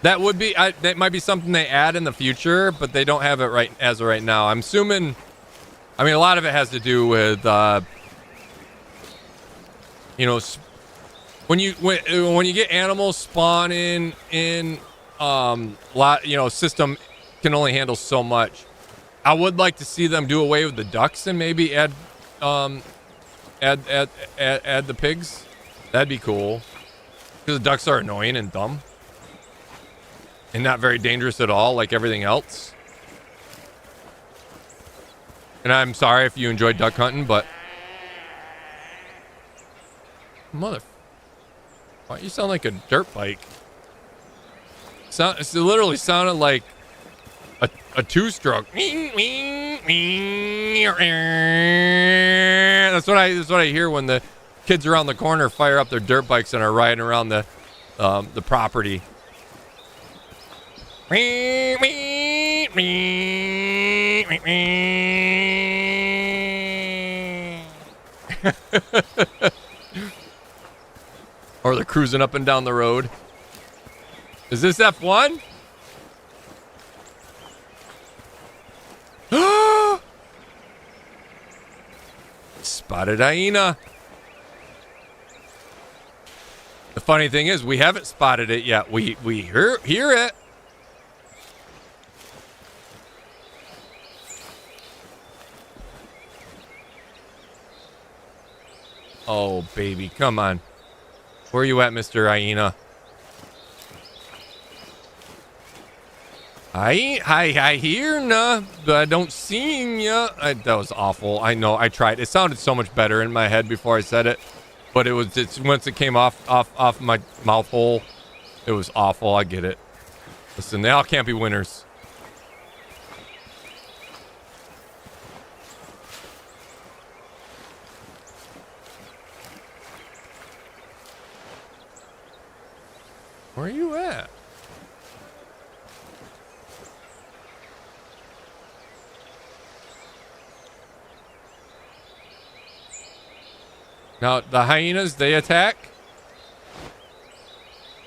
That would be, that might be something they add in the future, but they don't have it as of right now. I'm assuming, I mean, a lot of it has to do with, you know, when you get animals spawn in system can only handle so much. I would like to see them do away with the ducks and maybe add the pigs. That'd be cool. Because the ducks are annoying and dumb. And not very dangerous at all, like everything else. And I'm sorry if you enjoyed duck hunting, but why you sound like a dirt bike? It literally sounded like a two-stroke. That's what I hear when the kids around the corner fire up their dirt bikes and are riding around the property. Or they're cruising up and down the road. Is this F1? Spotted hyena. The funny thing is, we haven't spotted it yet. We hear it. Oh, baby, come on. Where are you at, Mr. Hyena? I hear ya, but I don't see ya. That was awful. I know. I tried. It sounded so much better in my head before I said it, but it's once it came off my mouth hole, it was awful. I get it. Listen, they all can't be winners. Where are you at? Now, the hyenas, they attack.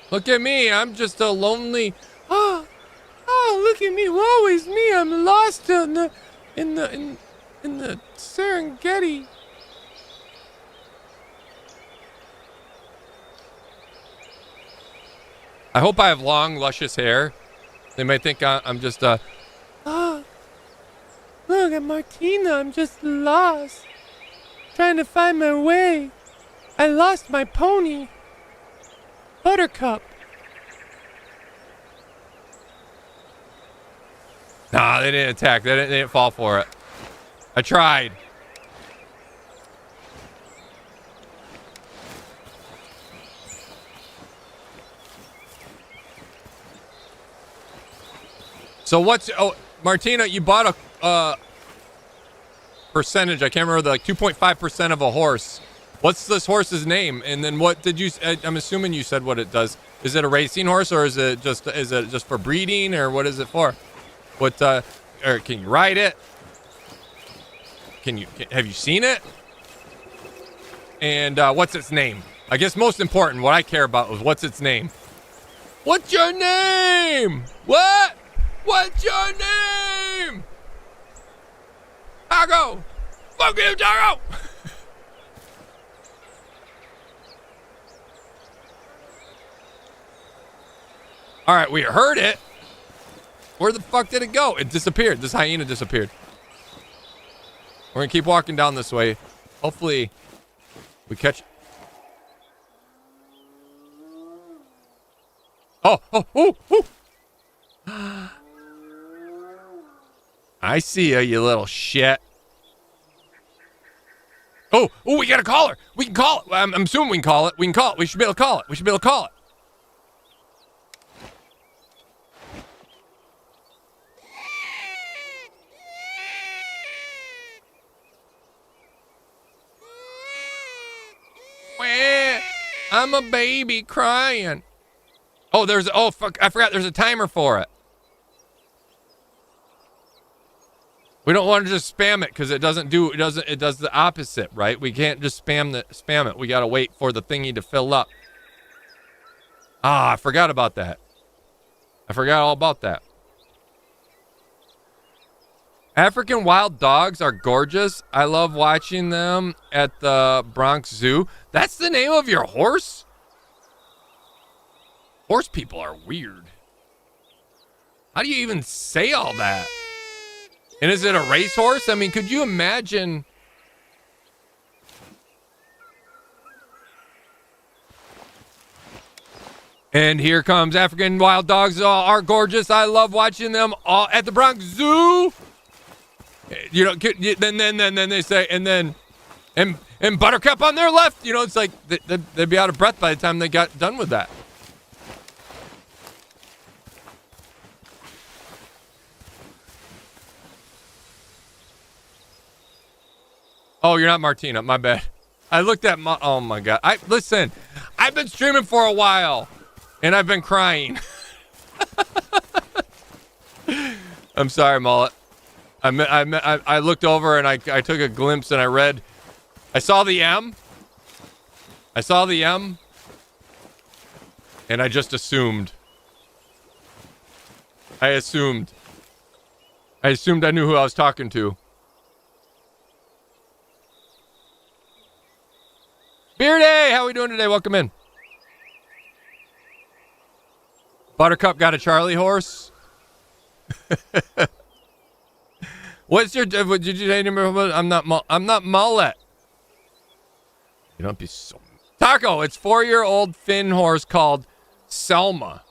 Look at me. I'm just a lonely... Oh, look at me. Woe is me. I'm lost in the Serengeti. I hope I have long, luscious hair. They might think I'm just a... Oh, look at Martina. I'm just lost. Trying to find my way. I lost my pony. Buttercup. Nah, they didn't attack. They didn't fall for it. I tried. So what's... Oh, Martina, you bought a percentage. I can't remember, like 2.5% of a horse. What's this horse's name? And then what did you... I'm assuming you said what it does. Is it a racing horse, or is it just for breeding, or what is it for? What, or can you ride it? Have you seen it? And what's its name? I guess most important, what I care about was what's its name. What's your name? What? What's your name? Taco! Fuck you, Taco! All right, we heard it. Where the fuck did it go? It disappeared. This hyena disappeared. We're gonna keep walking down this way. Hopefully, we catch... Oh, I see you little shit. Oh, we gotta call her. We can call it. I'm assuming we can call it. We can call it. We should be able to call it. We should be able to call it. I'm a baby crying. Oh, fuck, I forgot there's a timer for it. We don't want to just spam it because it does the opposite, right? We can't just spam it. We got to wait for the thingy to fill up. Ah, I forgot about that. I forgot all about that. African wild dogs are gorgeous. I love watching them at the Bronx Zoo. That's the name of your horse? Horse people are weird. How do you even say all that? And is it a racehorse? I mean, could you imagine? And here comes African wild dogs are gorgeous. I love watching them all at the Bronx Zoo. You know, then they say, and Buttercup on their left. You know, it's like they'd be out of breath by the time they got done with that. Oh, you're not Martina. My bad. I looked at oh my God. Listen, I've been streaming for a while and I've been crying. I'm sorry, Mullet. I looked over and I took a glimpse and I saw the M. And I just assumed. I assumed I knew who I was talking to. Beardy, how we doing today? Welcome in. Buttercup got a Charlie horse. What's your? What did you say? I'm not Mullet. You don't be so. Taco. It's 4-year-old Finn horse called Selma.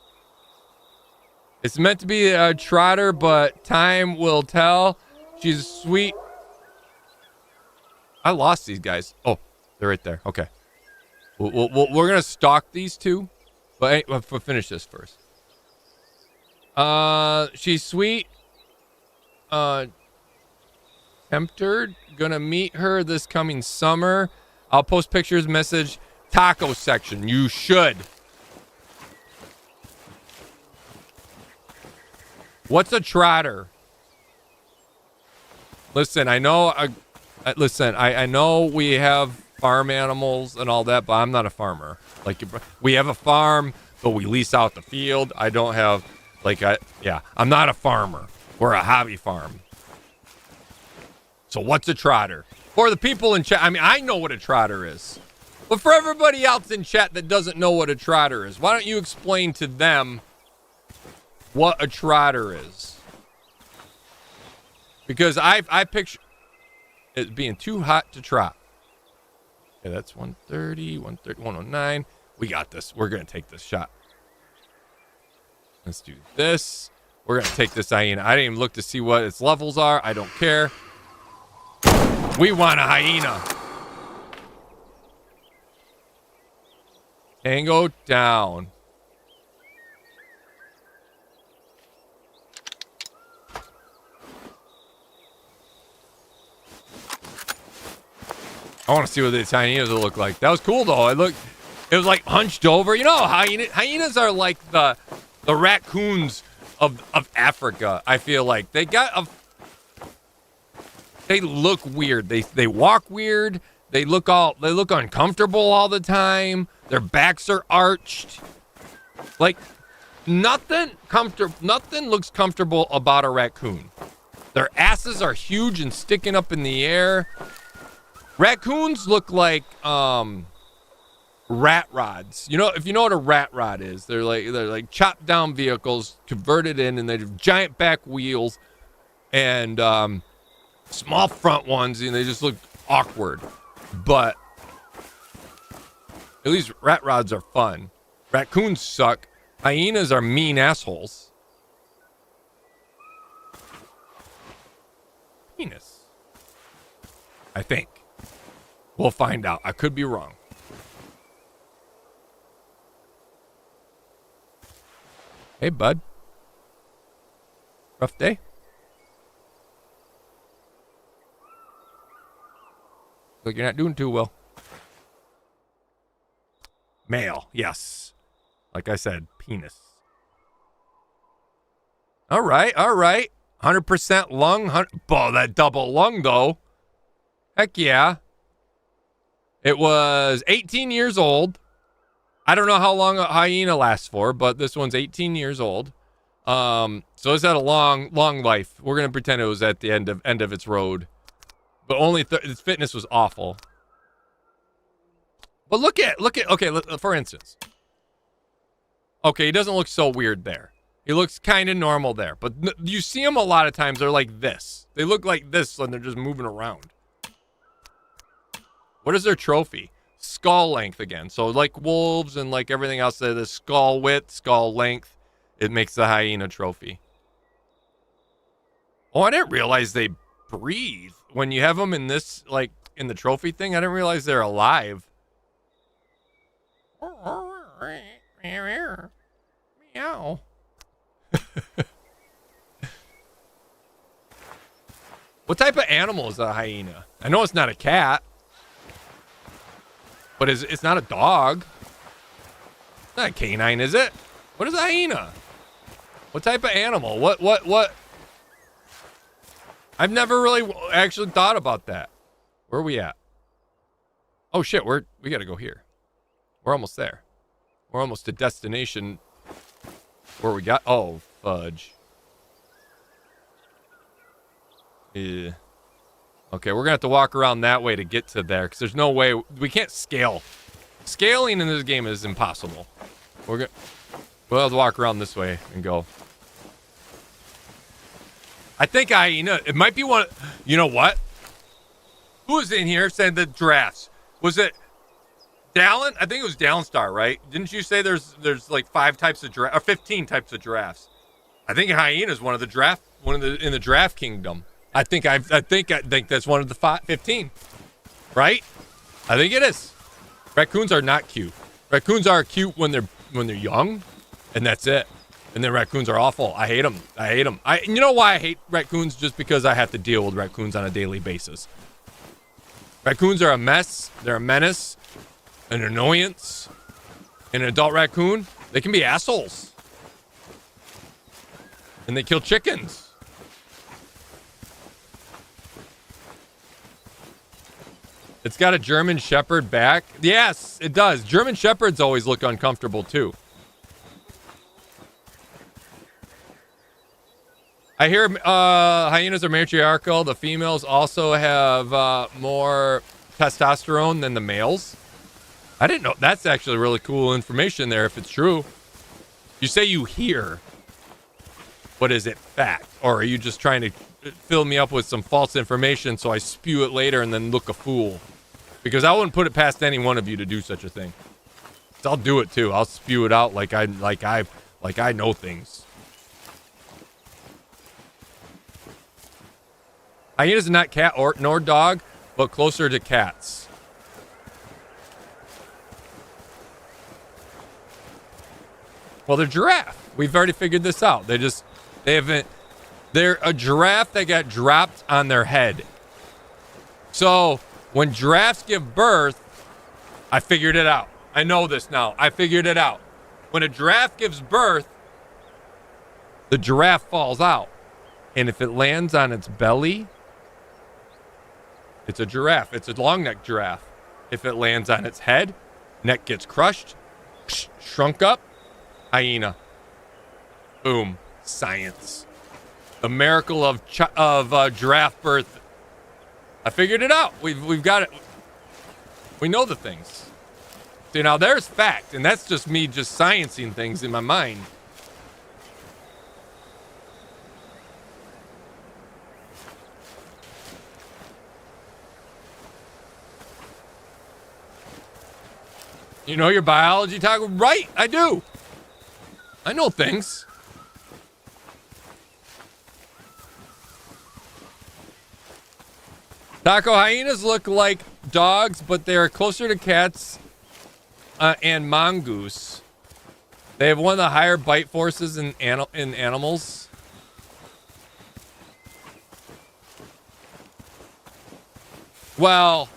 It's meant to be a trotter, but time will tell. She's sweet. I lost these guys. Oh, they're right there. Okay. We're gonna stalk these two, but we'll finish this first. She's sweet. Tempted. Gonna meet her this coming summer. I'll post pictures, message, taco section. You should. What's a trotter? Listen, I know. Listen, I know we have farm animals and all that, but I'm not a farmer. Like, we have a farm, but we lease out the field. I don't have, I'm not a farmer. We're a hobby farm. So what's a trotter? For the people in chat, I mean, I know what a trotter is. But for everybody else in chat that doesn't know what a trotter is, why don't you explain to them what a trotter is? Because I picture it being too hot to trot. Okay, that's 130, 109. We got this. We're going to take this shot. Let's do this. We're going to take this hyena. I didn't even look to see what its levels are. I don't care. We want a hyena. Tango down. I want to see what these hyenas will look like. That was cool though. It was like hunched over. You know, hyenas are like the raccoons of Africa. I feel like they look weird. They walk weird. They look uncomfortable all the time. Their backs are arched. Like nothing looks comfortable about a raccoon. Their asses are huge and sticking up in the air. Raccoons look like rat rods. You know, if you know what a rat rod is, they're like chopped down vehicles converted in, and they have giant back wheels and small front ones, and they just look awkward. But at least rat rods are fun. Raccoons suck. Hyenas are mean assholes. Penis. I think. We'll find out. I could be wrong. Hey, bud. Rough day? Look, you're not doing too well. Male, yes. Like I said, penis. All right. 100% lung. Oh, that double lung, though. Heck yeah. It was 18 years old. I don't know how long a hyena lasts for, but this one's 18 years old. So it's had a long life. We're going to pretend it was at the end of its road. But only its fitness was awful. But look at, okay, for instance. Okay, he doesn't look so weird there. He looks kind of normal there. But you see him a lot of times, they're like this. They look like this when they're just moving around. What is their trophy? Skull length again. So like wolves and like everything else, the skull width, skull length, it makes the hyena trophy. Oh, I didn't realize they breathe. When you have them in this, like in the trophy thing, I didn't realize they're alive. Meow. What type of animal is a hyena? I know it's not a cat. But it's not a dog. It's not a canine, is it? What is a hyena? What type of animal? What? I've never really actually thought about that. Where are we at? Oh shit, we gotta go here. We're almost there. We're almost to destination where we got. Oh, fudge. Yeah. Okay, we're gonna have to walk around that way to get to there, because there's no way we can't scale. Scaling in this game is impossible. We'll have to walk around this way and go. I think it might be one. You know what? Who was in here saying the giraffes? Was it Dallin? I think it was Dallin Star, right? Didn't you say there's like 5 types of giraffe or 15 types of giraffes? I think hyena is one of the in the giraffe kingdom. I think that's one of the 15, right? I think it is. Raccoons are not cute. Raccoons are cute when they're young, and that's it. And then raccoons are awful. I hate them. You know why I hate raccoons? Just because I have to deal with raccoons on a daily basis. Raccoons are a mess. They're a menace, an annoyance. And an adult raccoon, they can be assholes. And they kill chickens. It's got a German Shepherd back. Yes, it does. German Shepherds always look uncomfortable too. I hear hyenas are matriarchal. The females also have more testosterone than the males. I didn't know. That's actually really cool information there if it's true. You say you hear. What is it? Fact? Or are you just trying to fill me up with some false information so I spew it later and then look a fool? Because I wouldn't put it past any one of you to do such a thing. So I'll do it too. I'll spew it out like I know things. Hyenas are not cat nor dog, but closer to cats. Well, they're giraffe. We've already figured this out. They're a giraffe that got dropped on their head. So When giraffes give birth, I figured it out. I know this now. I figured it out. When a giraffe gives birth, the giraffe falls out. And if it lands on its belly, it's a giraffe. It's a long-necked giraffe. If it lands on its head, neck gets crushed, shrunk up, hyena. Boom. Science. The miracle of giraffe birth. I figured it out. We've got it. We know the things. See, now there's fact, and that's just me just sciencing things in my mind. You know your biology, Taco? Right, I do. I know things. Taco, hyenas look like dogs, but they are closer to cats and mongoose. They have one of the higher bite forces in animals. Well,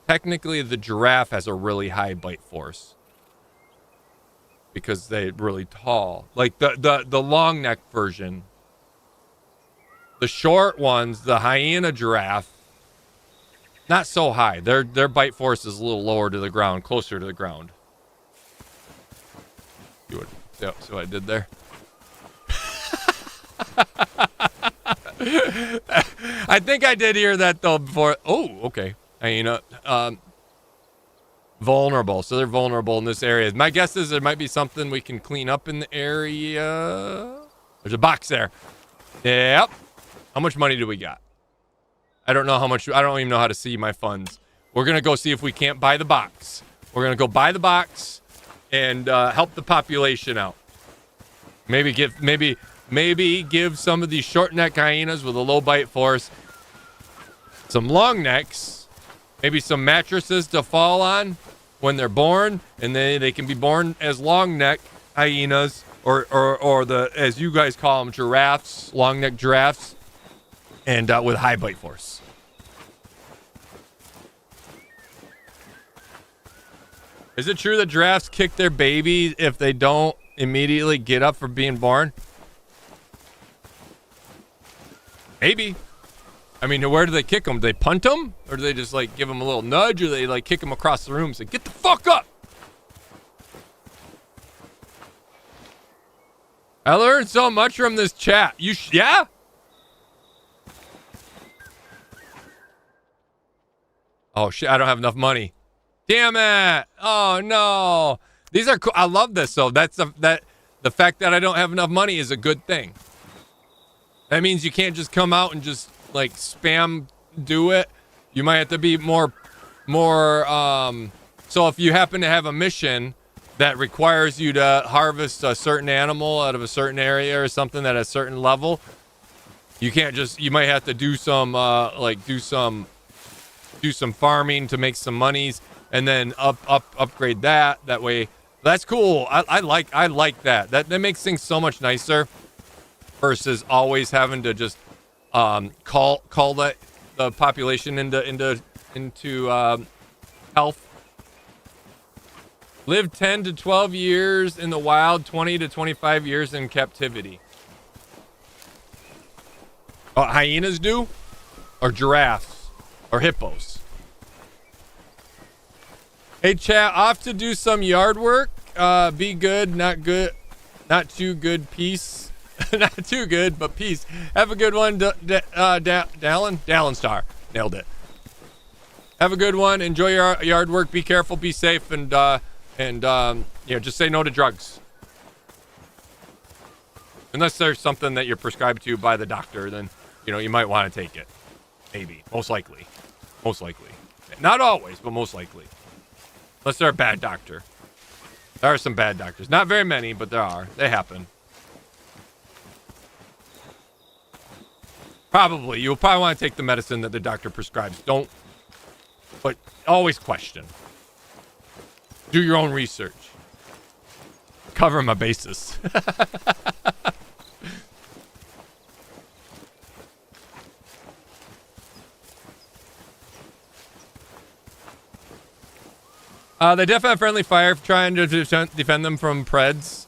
technically the giraffe has a really high bite force because they're really tall. Like the long neck version. The short ones, the hyena giraffe, not so high. Their bite force is a little lower to the ground, closer to the ground. See what I did there? I think I did hear that though before. Oh, okay. Hyena, vulnerable. So they're vulnerable in this area. My guess is there might be something we can clean up in the area. There's a box there. Yep. How much money do we got? I don't know how much. I don't even know how to see my funds. We're going to go see if we can't buy the box. We're going to go buy the box and help the population out. Maybe give some of these short neck hyenas with a low bite force some long necks, maybe some mattresses to fall on when they're born, and they can be born as long neck hyenas or the, as you guys call them, giraffes, long neck giraffes. And with high bite force. Is it true that giraffes kick their babies if they don't immediately get up for being born? Maybe. I mean, where do they kick them? Do they punt them? Or do they just like give them a little nudge? Or they like kick them across the room and say, get the fuck up? I learned so much from this chat. Yeah? Oh shit, I don't have enough money. Damn it. Oh no. These are cool. I love this though. The fact that I don't have enough money is a good thing. That means you can't just come out and just like spam do it. You might have to be more so if you happen to have a mission that requires you to harvest a certain animal out of a certain area or something at a certain level, you can't just, you might have to do some do some farming to make some monies and then upgrade that way. That's cool. I like that. That makes things so much nicer versus always having to just call the population into health. Live 10 to 12 years in the wild, 20 to 25 years in captivity. Oh, hyenas do? Or giraffes? Or hippos? Hey, chat, off to do some yard work. Be good, not good. Not too good, peace. Not too good, but peace. Have a good one, Dallin Star. Nailed it. Have a good one. Enjoy your yard work. Be careful, be safe, and just say no to drugs. Unless there's something that you're prescribed to by the doctor, then, you might want to take it. Maybe. Most likely. Not always, but most likely. Unless they're a bad doctor. There are some bad doctors. Not very many, but there are. They happen. Probably. You'll probably want to take the medicine that the doctor prescribes. But always question. Do your own research. Cover my bases. They definitely have friendly fire trying to defend them from preds.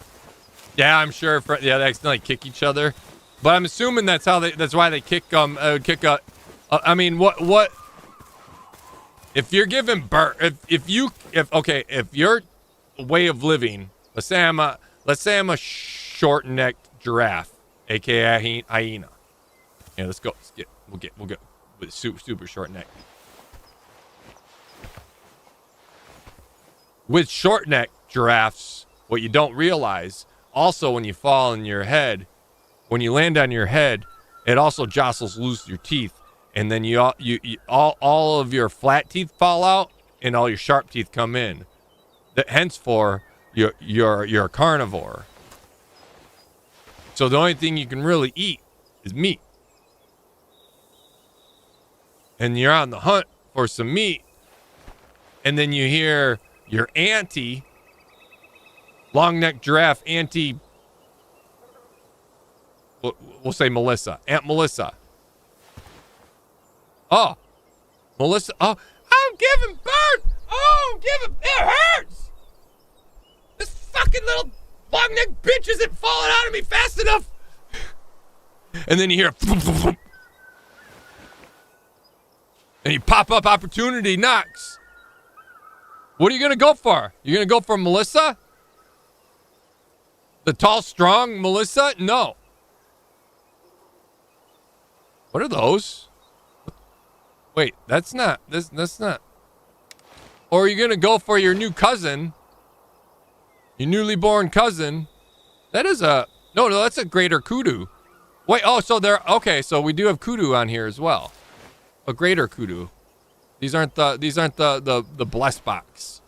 Yeah, I'm sure. They accidentally kick each other, but I'm assuming that's why they kick I mean, what? If you're giving birth, if your way of living, let's say I'm a short-necked giraffe, aka hyena. Yeah, let's go. We'll get with super short neck. With short neck giraffes, what you don't realize, also when you fall on your head, when you land on your head, it also jostles loose your teeth, and then all of your flat teeth fall out, and all your sharp teeth come in. Henceforth, you're a carnivore. So the only thing you can really eat is meat. And you're on the hunt for some meat, and then you hear your auntie, long-necked giraffe auntie, we'll say Melissa, Aunt Melissa. Oh, Melissa, oh, I'm giving birth. Oh, it hurts. This fucking little long-necked bitch isn't falling out of me fast enough. And then you hear and you pop up opportunity knocks. What are you going to go for? You're going to go for Melissa? The tall, strong Melissa? No. What are those? Wait, that's not. That's not. Or are you going to go for your new cousin? Your newly born cousin? That is a... No, that's a greater kudu. Wait, oh, so okay, so we do have kudu on here as well. A greater kudu. These aren't the blessed box.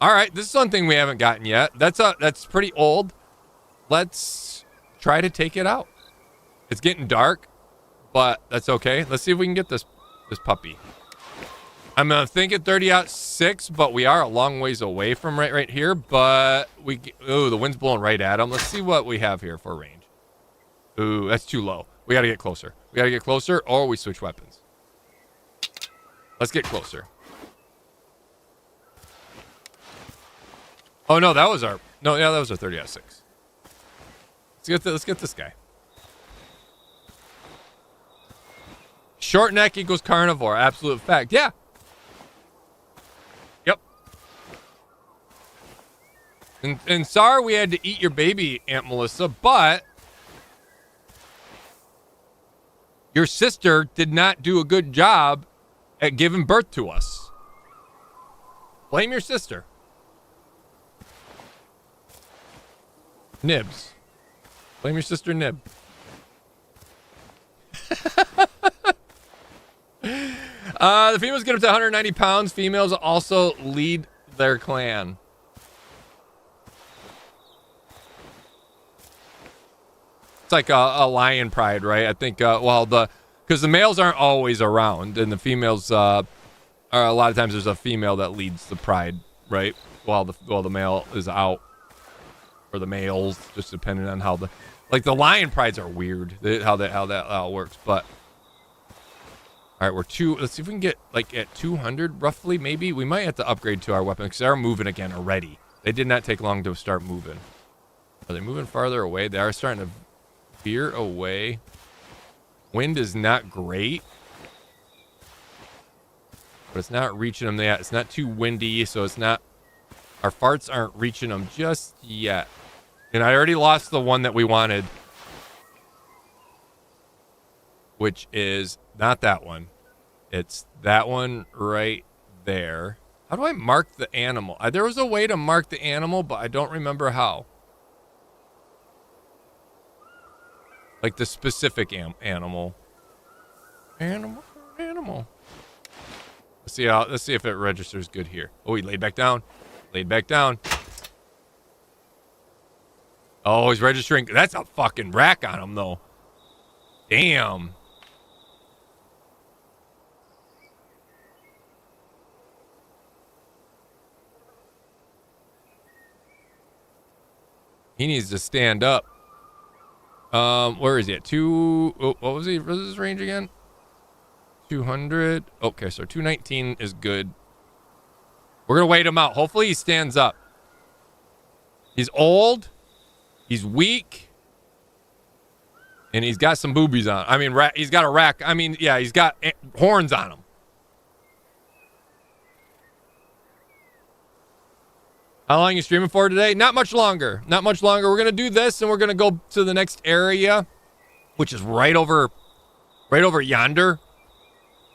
All right, this is something we haven't gotten yet. That's pretty old. Let's try to take it out. It's getting dark, but that's okay. Let's see if we can get this puppy. I'm thinking 30-6, but we are a long ways away from right here. But the wind's blowing right at him. Let's see what we have here for range. Ooh, that's too low. We got to get closer. We got to get closer, or we switch weapons. Let's get closer. Oh no, that was our 30-6. Let's get this guy. Short neck equals carnivore. Absolute fact. Yeah. Yep. And sorry we had to eat your baby, Aunt Melissa, but your sister did not do a good job at giving birth to us. Blame your sister. Nibs. Blame your sister, Nib. The females get up to 190 pounds. Females also lead their clan. It's like a lion pride, right? I think, because the males aren't always around, and the females are a lot of times there's a female that leads the pride, right? While the male is out, or the males, just depending on how the lion prides are weird, how that works. But all right, let's see if we can get at 200 roughly. Maybe we might have to upgrade to our weapon because they're moving again already. They did not take long to start moving. Are they moving farther away? They are starting to veer away. Wind is not great, but it's not reaching them yet. It's not too windy, so it's not. Our farts aren't reaching them just yet. And I already lost the one that we wanted, which is not that one. It's that one right there. How do I mark the animal? There was a way to mark the animal, but I don't remember how. Like the specific animal. Animal. Let's see if it registers good here. Oh, he laid back down. Laid back down. Oh, he's registering. That's a fucking rack on him, though. Damn. He needs to stand up. Where is he at? What was he? What was his range again? 200. Okay, so 219 is good. We're going to wait him out. Hopefully he stands up. He's old. He's weak. And he's got some boobies on. I mean, he's got a rack. I mean, yeah, he's got horns on him. How long are you streaming for today? Not much longer. Not much longer. We're going to do this, and we're going to go to the next area, which is right over yonder.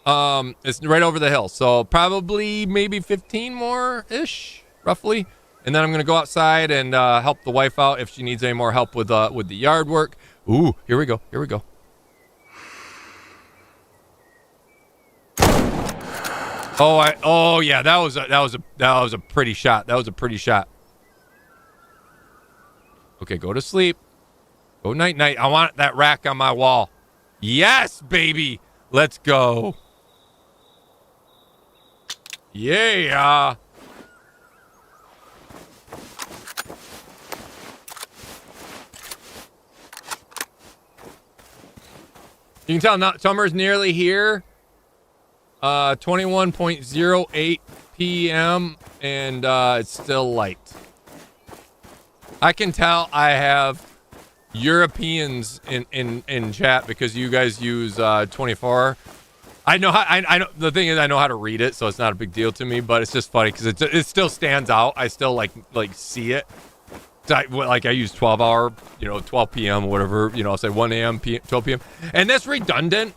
It's right over the hill. So probably maybe 15 more-ish, roughly. And then I'm going to go outside and help the wife out if she needs any more help with the yard work. Ooh, here we go. Here we go. Oh yeah, that was a pretty shot. That was a pretty shot. Okay, go to sleep. Go night night. I want that rack on my wall. Yes, baby. Let's go. Yeah. You can tell now summer's nearly here. 21.08 p.m. and it's still light. I can tell I have Europeans in chat because you guys use 24. I know how. I know the thing is I know how to read it, so it's not a big deal to me. But it's just funny because it still stands out. I still like see it. I use 12 hour, 12 p.m. or whatever. I'll say 1 a.m. 12 p.m. And that's redundant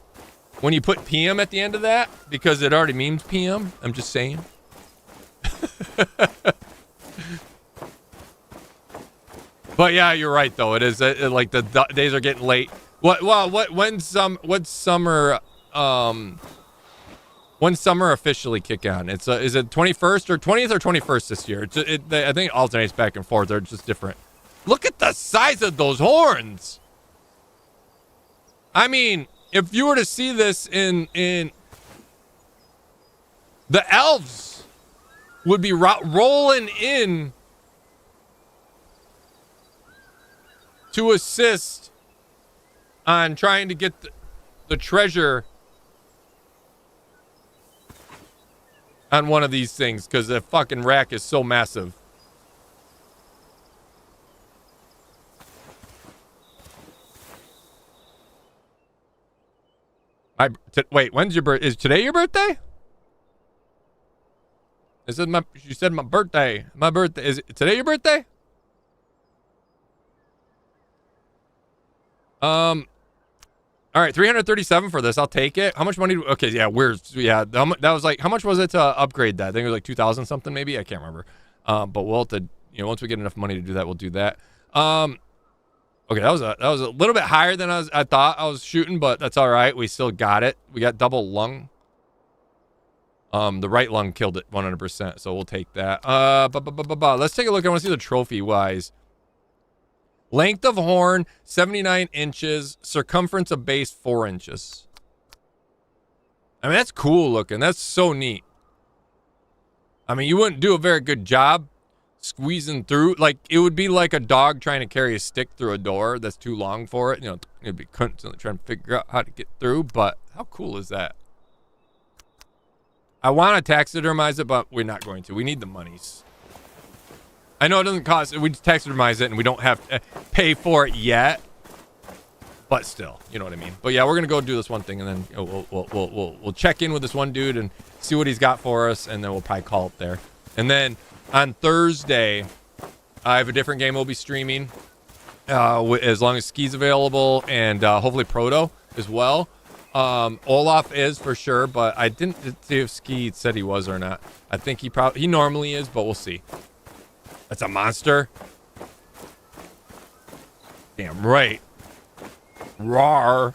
when you put p.m. at the end of that because it already means p.m. I'm just saying. But yeah, you're right though. It is like the days are getting late. When summer officially kick on? Is it 21st or 20th or 21st this year? I think it alternates back and forth. They're just different. Look at the size of those horns. I mean, if you were to see this in the elves would be rolling in to assist on trying to get the treasure on one of these things because the fucking rack is so massive. Wait, when's your birthday? Is today your birthday? You said my birthday. My birthday. Is it today your birthday? All right, 337 for this. I'll take it. How much money? Okay, yeah, that was like, how much was it to upgrade that? I think it was like 2,000 something, maybe. I can't remember. But we'll have to, once we get enough money to do that, we'll do that. Okay, that was a little bit higher than I thought I was shooting, but that's all right. We still got it. We got double lung. The right lung killed it 100%, so we'll take that. Let's take a look. I want to see the trophy wise. Length of horn, 79 inches. Circumference of base, 4 inches. I mean, that's cool looking. That's so neat. I mean, you wouldn't do a very good job squeezing through. Like, it would be like a dog trying to carry a stick through a door that's too long for it. It'd be constantly trying to figure out how to get through. But how cool is that? I want to taxidermize it, but we're not going to. We need the monies. I know it doesn't cost. We just taxidermize it, and we don't have to pay for it yet. But still, you know what I mean. But yeah, we're gonna go do this one thing, and then we'll check in with this one dude and see what he's got for us, and then we'll probably call it there. And then on Thursday, I have a different game we'll be streaming, as long as Ski's available, and hopefully Proto as well. Olaf is for sure, but I didn't see if Ski said he was or not. I think he normally is, but we'll see. That's a monster. Damn right. Rawr.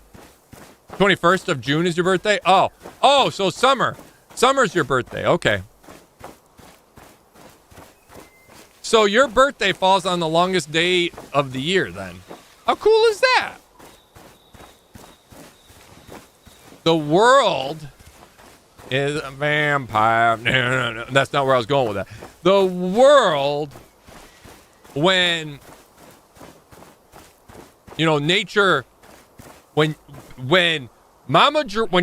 21st of June is your birthday? Oh, so summer. Summer's your birthday. Okay. So your birthday falls on the longest day of the year then. How cool is that? The world is a vampire. No. That's not where I was going with that. The world, when, nature, when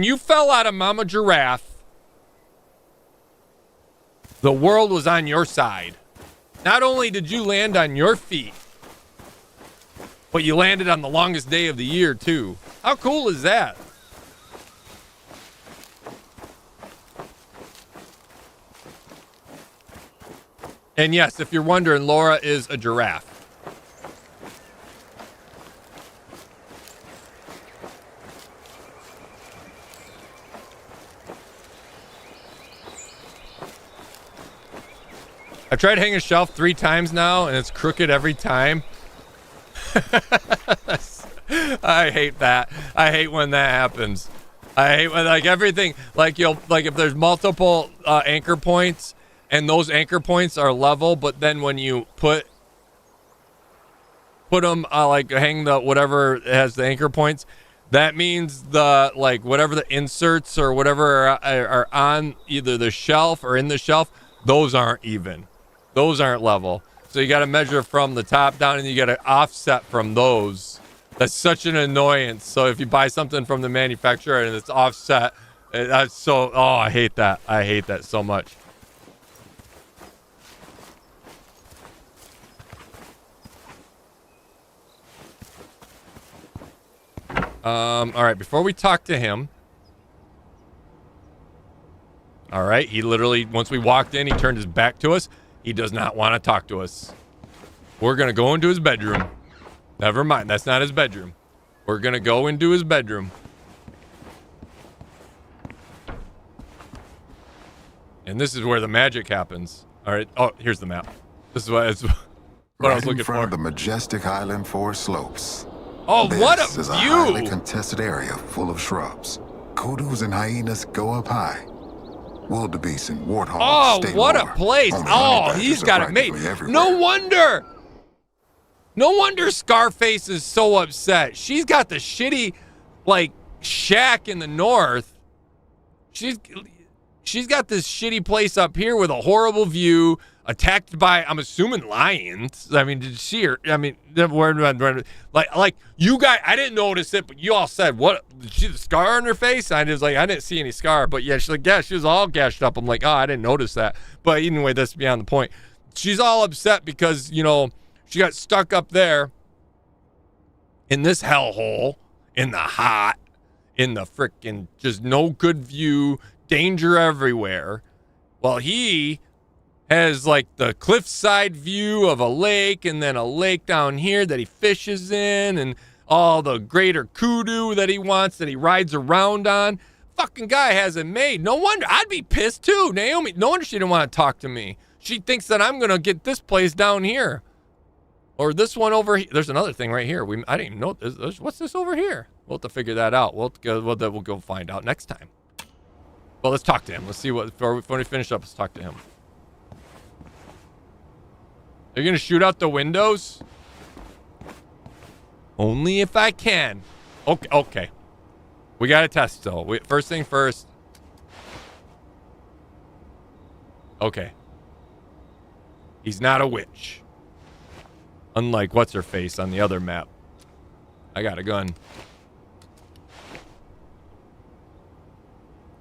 you fell out of Mama Giraffe The world was on your side. Not only did you land on your feet, but you landed on the longest day of the year, too. How cool is that? And yes, if you're wondering, Laura is a giraffe. I've tried hanging a shelf 3 times now, and it's crooked every time. I hate that. I hate when that happens. I hate when, like, everything, like, if there's multiple anchor points, and those anchor points are level, but then when you put them, like, hang the whatever has the anchor points, that means the, like, whatever the inserts or whatever are on either the shelf or in the shelf, those aren't even. Those aren't level. So you got to measure from the top down, and you got to offset from those. That's such an annoyance. So if you buy something from the manufacturer and it's offset, that's so, oh, I hate that. I hate that so much. All right, before we talk to him. All right, he literally, once we walked in, he turned his back to us. He does not want to talk to us. We're going to go into his bedroom. Never mind, that's not his bedroom. We're going to go into his bedroom. And this is where the magic happens. All right, oh, here's the map. This is what I was looking in front for. of the majestic highland forest slopes. Oh, what a This is a view! highly contested area full of shrubs. Kudus and hyenas go up high. Wildebeest and warthogs Oh, stay what lower. a place. Only Oh, honey he's badgers got are it made. practically everywhere. No wonder Scarface is so upset. She's got the shitty, like, shack in the north. She's got this shitty place up here with a horrible view, attacked by, I'm assuming, lions. I mean, did she or, I mean, like you guys, I didn't notice it, but you all said, what, did she have a scar on her face? I was like, I didn't see any scar, but yeah, she's like, yeah, she was all gashed up. I'm like, oh, I didn't notice that. But anyway, that's beyond the point. She's all upset because, you know, she got stuck up there in this hellhole, in the hot, in the frickin' just no good view, danger everywhere. Well, he has like the cliffside view of a lake, and then a lake down here that he fishes in, and all the greater kudu that he wants, that he rides around on. Fucking guy has it made. No wonder. I'd be pissed too, Naomi. No wonder she didn't want to talk to me. She thinks that I'm going to get this place down here. Or this one over here. There's another thing right here. I didn't even know. What's this over here? We'll have to figure that out. We'll go find out next time. Well, let's talk to him. Let's see what, before we finish up, let's talk to him. You're going to shoot out the windows? Only if I can. Okay. We got to test, though. First thing first. Okay. He's not a witch. Unlike what's-her-face on the other map. I got a gun.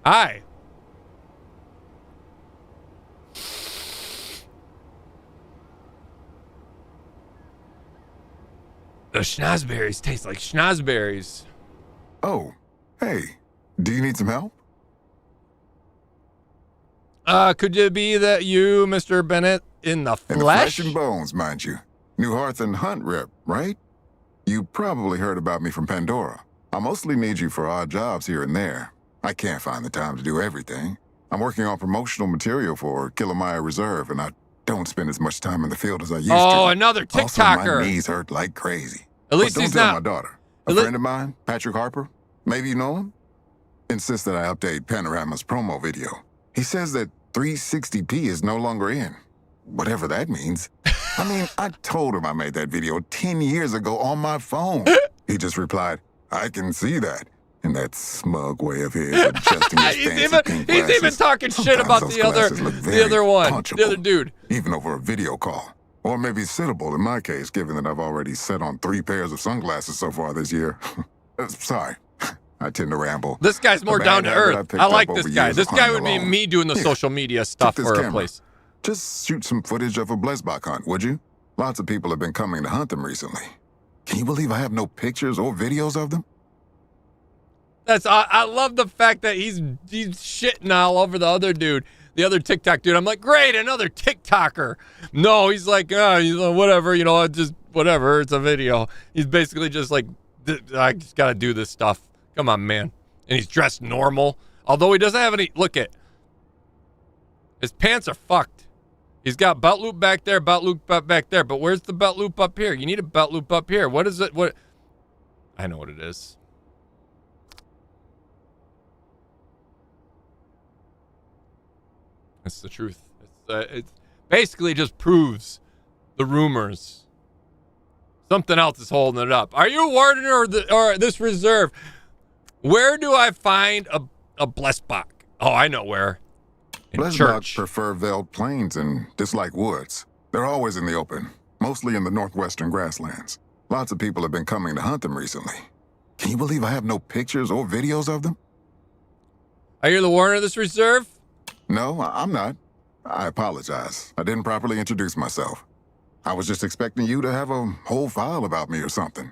Hi. The schnozberries taste like schnozberries. Oh, hey. Do you need some help? Could it be that you, Mr. Bennett, in the flesh? In the flesh and bones, mind you. New Hearth and Hunt rep, right? You probably heard about me from Pandora. I mostly need you for odd jobs here and there. I can't find the time to do everything. I'm working on promotional material for Kilimaya Reserve, and I don't spend as much time in the field as I used to. Oh, another TikToker. Also, my knees hurt like crazy. At least but he's don't tell not. my daughter. A friend of mine, Patrick Harper, maybe you know him, insists that I update Panorama's promo video. He says that 360p is no longer in. Whatever that means. I mean, I told him I made that video 10 years ago on my phone. He just replied, I can see that. In that smug way of his, adjusting his fancy pink he's glasses. even talking shit Sometimes about those the other glasses look very one, punchable, the other dude. Even over a video call. Or maybe sittable in my case, given that I've already set on 3 pairs of sunglasses so far this year. Sorry, I tend to ramble. This guy's more A down bad to habit I earth. picked I up like over this guy. years This of guy hunting would be alone. me doing the Here, social media stuff take this for a camera. place. Just shoot some footage of a blessbok hunt, would you? Lots of people have been coming to hunt them recently. Can you believe I have no pictures or videos of them? I love the fact that he's shitting all over the other dude, the other TikTok dude. I'm like, great, another TikToker. No, he's like, whatever, just whatever. It's a video. He's basically just like, I just got to do this stuff. Come on, man. And he's dressed normal. Although he doesn't have any, look at, his pants are fucked. He's got belt loop back there, belt loop back there. But where's the belt loop up here? You need a belt loop up here. What is it? What? I know what it is. It's the truth. It basically just proves the rumors. Something else is holding it up. Are you a warden or this reserve? Where do I find a blessbok? Oh, I know where. In Blessboks church. prefer veiled plains and dislike woods. They're always in the open, mostly in the northwestern grasslands. Lots of people have been coming to hunt them recently. Can you believe I have no pictures or videos of them? Are you the warden of this reserve? No, I'm not. I apologize. I didn't properly introduce myself. I was just expecting you to have a whole file about me or something.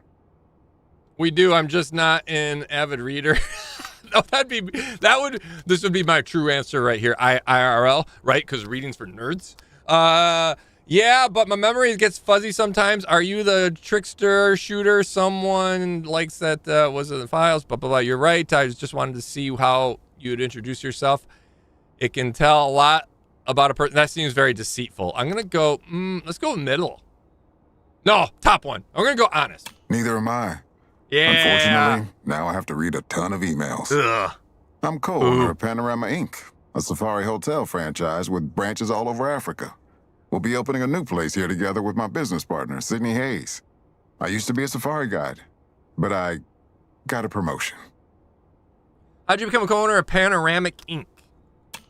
We do. I'm just not an avid reader. No, this would be my true answer right here. IRL, right? Because reading's for nerds. Yeah, but my memory gets fuzzy sometimes. Are you the trickster shooter? Someone likes that was in the files, blah, blah, blah. You're right. I just wanted to see how you'd introduce yourself. It can tell a lot about a person. That seems very deceitful. I'm going to go, let's go middle. No, top one. I'm going to go honest. Neither am I. Yeah. Unfortunately, now I have to read a ton of emails. Ugh. I'm co-owner of Panorama Inc., a safari hotel franchise with branches all over Africa. We'll be opening a new place here together with my business partner, Sydney Hayes. I used to be a safari guide, but I got a promotion. How'd you become a co-owner of Panoramic Inc.?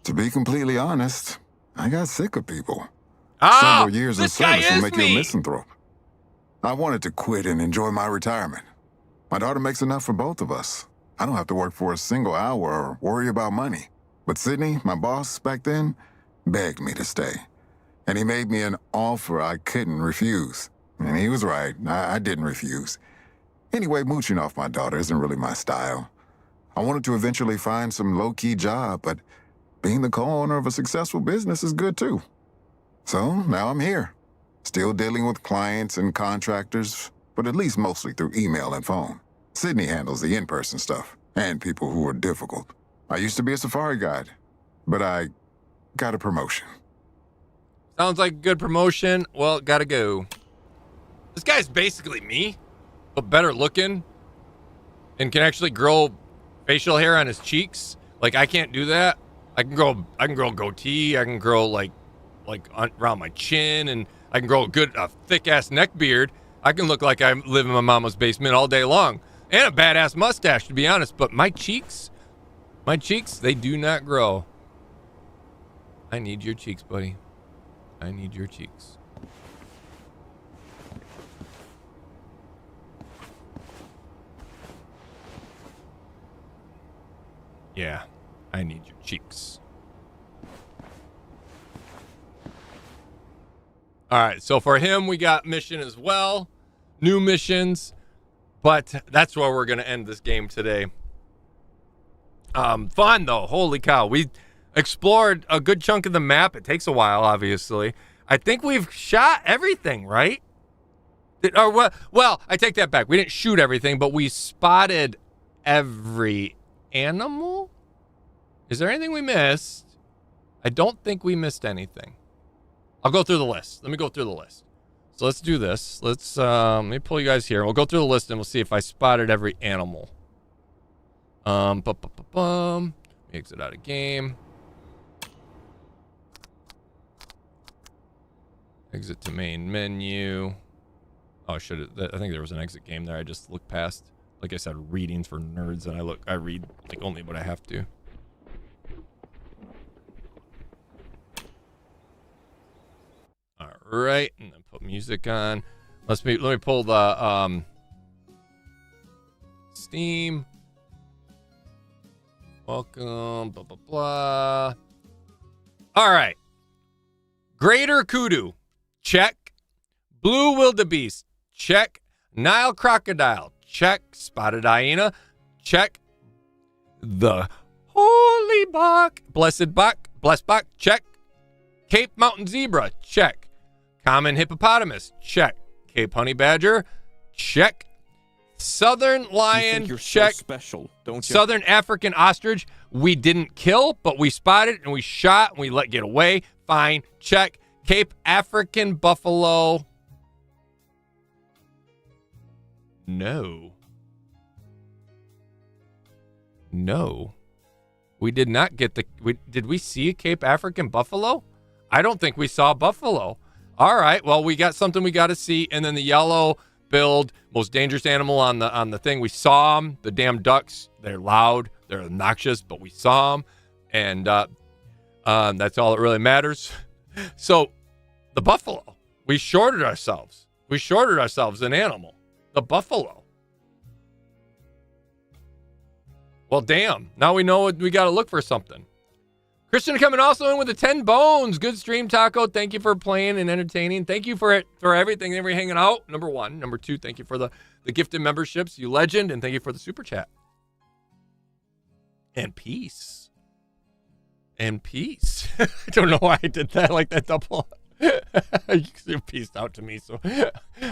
To be completely honest, I got sick of people. Ah, Several years in this guy service will is make you me. a misanthrope. I wanted to quit and enjoy my retirement. My daughter makes enough for both of us. I don't have to work for a single hour or worry about money. But Sydney, my boss back then, begged me to stay. And he made me an offer I couldn't refuse. And he was right. I didn't refuse. Anyway, mooching off my daughter isn't really my style. I wanted to eventually find some low-key job, but being the co-owner of a successful business is good too. So now I'm here, still dealing with clients and contractors, but at least mostly through email and phone. Sydney handles the in-person stuff and people who are difficult. I used to be a safari guide, but I got a promotion. Sounds like a good promotion. Well, gotta go. This guy's basically me, but better looking and can actually grow facial hair on his cheeks. Like, I can't do that. I can grow a goatee. I can grow like around my chin, and I can grow a thick ass neck beard. I can look like I live in my mama's basement all day long, and a badass mustache, to be honest. But my cheeks, they do not grow. I need your cheeks, buddy. I need your cheeks. Yeah, I need your cheeks. All right, so for him, we got mission as well. New missions. But that's where we're going to end this game today. Fun, though. Holy cow. We explored a good chunk of the map. It takes a while, obviously. I think we've shot everything, right? Well, I take that back. We didn't shoot everything, but we spotted every animal. Is there anything we missed? I don't think we missed anything. I'll go through the list. Let me go through the list. So let's do this. Let me pull you guys here. We'll go through the list and we'll see if I spotted every animal. Exit out of game. Exit to main menu. Oh, I think there was an exit game there. I just looked past. Like I said, readings for nerds, and I read like only what I have to. All right, and then put music on. Let me pull the Steam. Welcome, blah blah blah. All right, Greater kudu, check. Blue wildebeest, check. Nile crocodile, check. Spotted hyena, check. The holy buck, blessed buck, check. Cape mountain zebra, check. Common hippopotamus, check. Cape honey badger, check. Southern lion, you're check. so special, don't you? Southern African ostrich, we didn't kill, but we spotted and we shot and we let get away. Fine, check. Cape African buffalo, no. We did not get did we see a Cape African buffalo? I don't think we saw buffalo. All right, well, we got something we got to see. And then the yellow-billed, most dangerous animal on the thing. We saw them. The damn ducks, they're loud, they're obnoxious, but we saw them. And that's all that really matters. So the buffalo, we shorted ourselves. We shorted ourselves an animal, the buffalo. Well, damn. Now we know we got to look for something. Christian coming also in with the 10 bones. Good stream, Taco. Thank you for playing and entertaining. Thank you for everything. Thank you for hanging out. Number one. Number two, thank you for the gifted memberships. You legend. And thank you for the super chat. And peace. And peace. I don't know why I did that like that double. You peaced out to me, so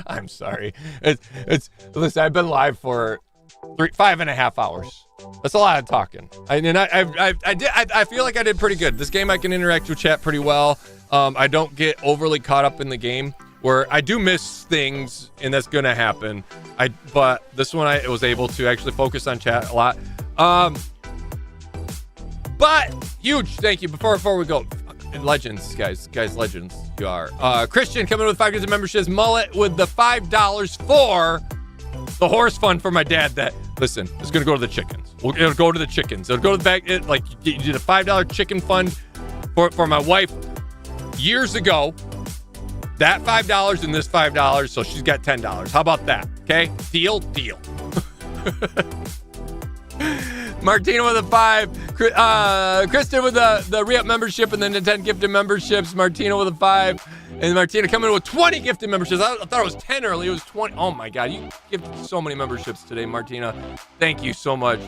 I'm sorry. Listen, I've been live for 5.5 hours. That's a lot of talking. I feel like I did pretty good. This game I can interact with chat pretty well. I don't get overly caught up in the game where I do miss things, and that's gonna happen. But this one I was able to actually focus on chat a lot. But huge thank you before we go. Legends, guys, legends. You are. Christian coming with 5 gifted memberships. Mullet with the $5 for the horse fund for my dad. That listen, it's gonna go to the chickens. It'll go to the chickens. It'll go to the back. You did a $5 chicken fund for my wife years ago. That $5 and this $5, so she's got $10. How about that? Okay, deal. Martina with a 5. Kristen with the re-up membership and then the 10 gifted memberships. Martina with a 5. And Martina coming in with 20 gifted memberships. I thought it was 10 early. It was 20. Oh, my God. You gifted so many memberships today, Martina. Thank you so much.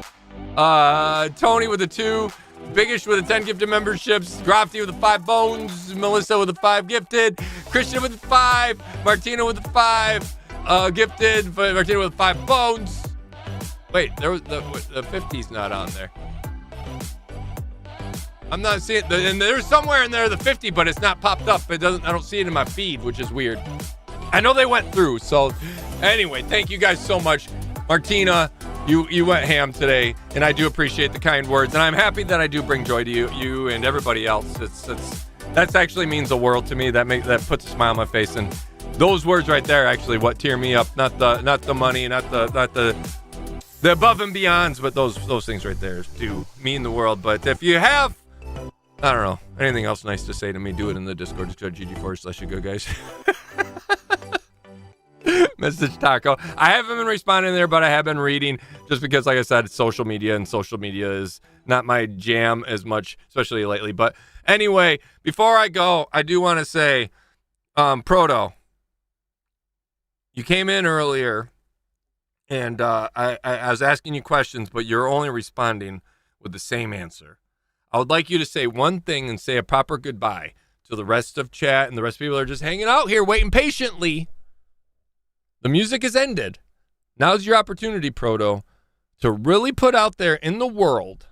Tony with a 2. Biggish with a 10 gifted memberships. Grofty with a 5 bones. Melissa with a 5 gifted. Christian with a 5. Martina with a 5 gifted. Martina with a 5 bones. Wait, there was the 50's not on there. I'm not seeing and there's somewhere in there the 50, but it's not popped up. I don't see it in my feed, which is weird. I know they went through. So anyway, thank you guys so much. Martina, you went ham today, and I do appreciate the kind words, and I'm happy that I do bring joy to you and everybody else. That's actually means the world to me. That puts a smile on my face, and those words right there actually what tear me up. Not the money, not the above and beyonds, but those things right there do mean the world. But if you have, I don't know, anything else nice to say to me, do it in the Discord. Just go to GG4/you guys. Message Taco. I haven't been responding there, but I have been reading just because, like I said, it's social media, and social media is not my jam as much, especially lately. But anyway, before I go, I do want to say, Proto, you came in earlier, and I was asking you questions, but you're only responding with the same answer. I would like you to say one thing and say a proper goodbye to the rest of chat and the rest of people that are just hanging out here waiting patiently. The music has ended. Now's your opportunity, Proto, to really put out there in the world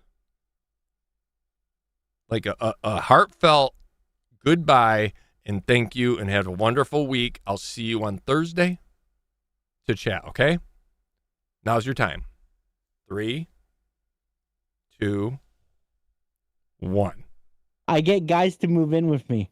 like a heartfelt goodbye and thank you and have a wonderful week. I'll see you on Thursday to chat, okay? Now's your time. 3, 2, 1. I get guys to move in with me.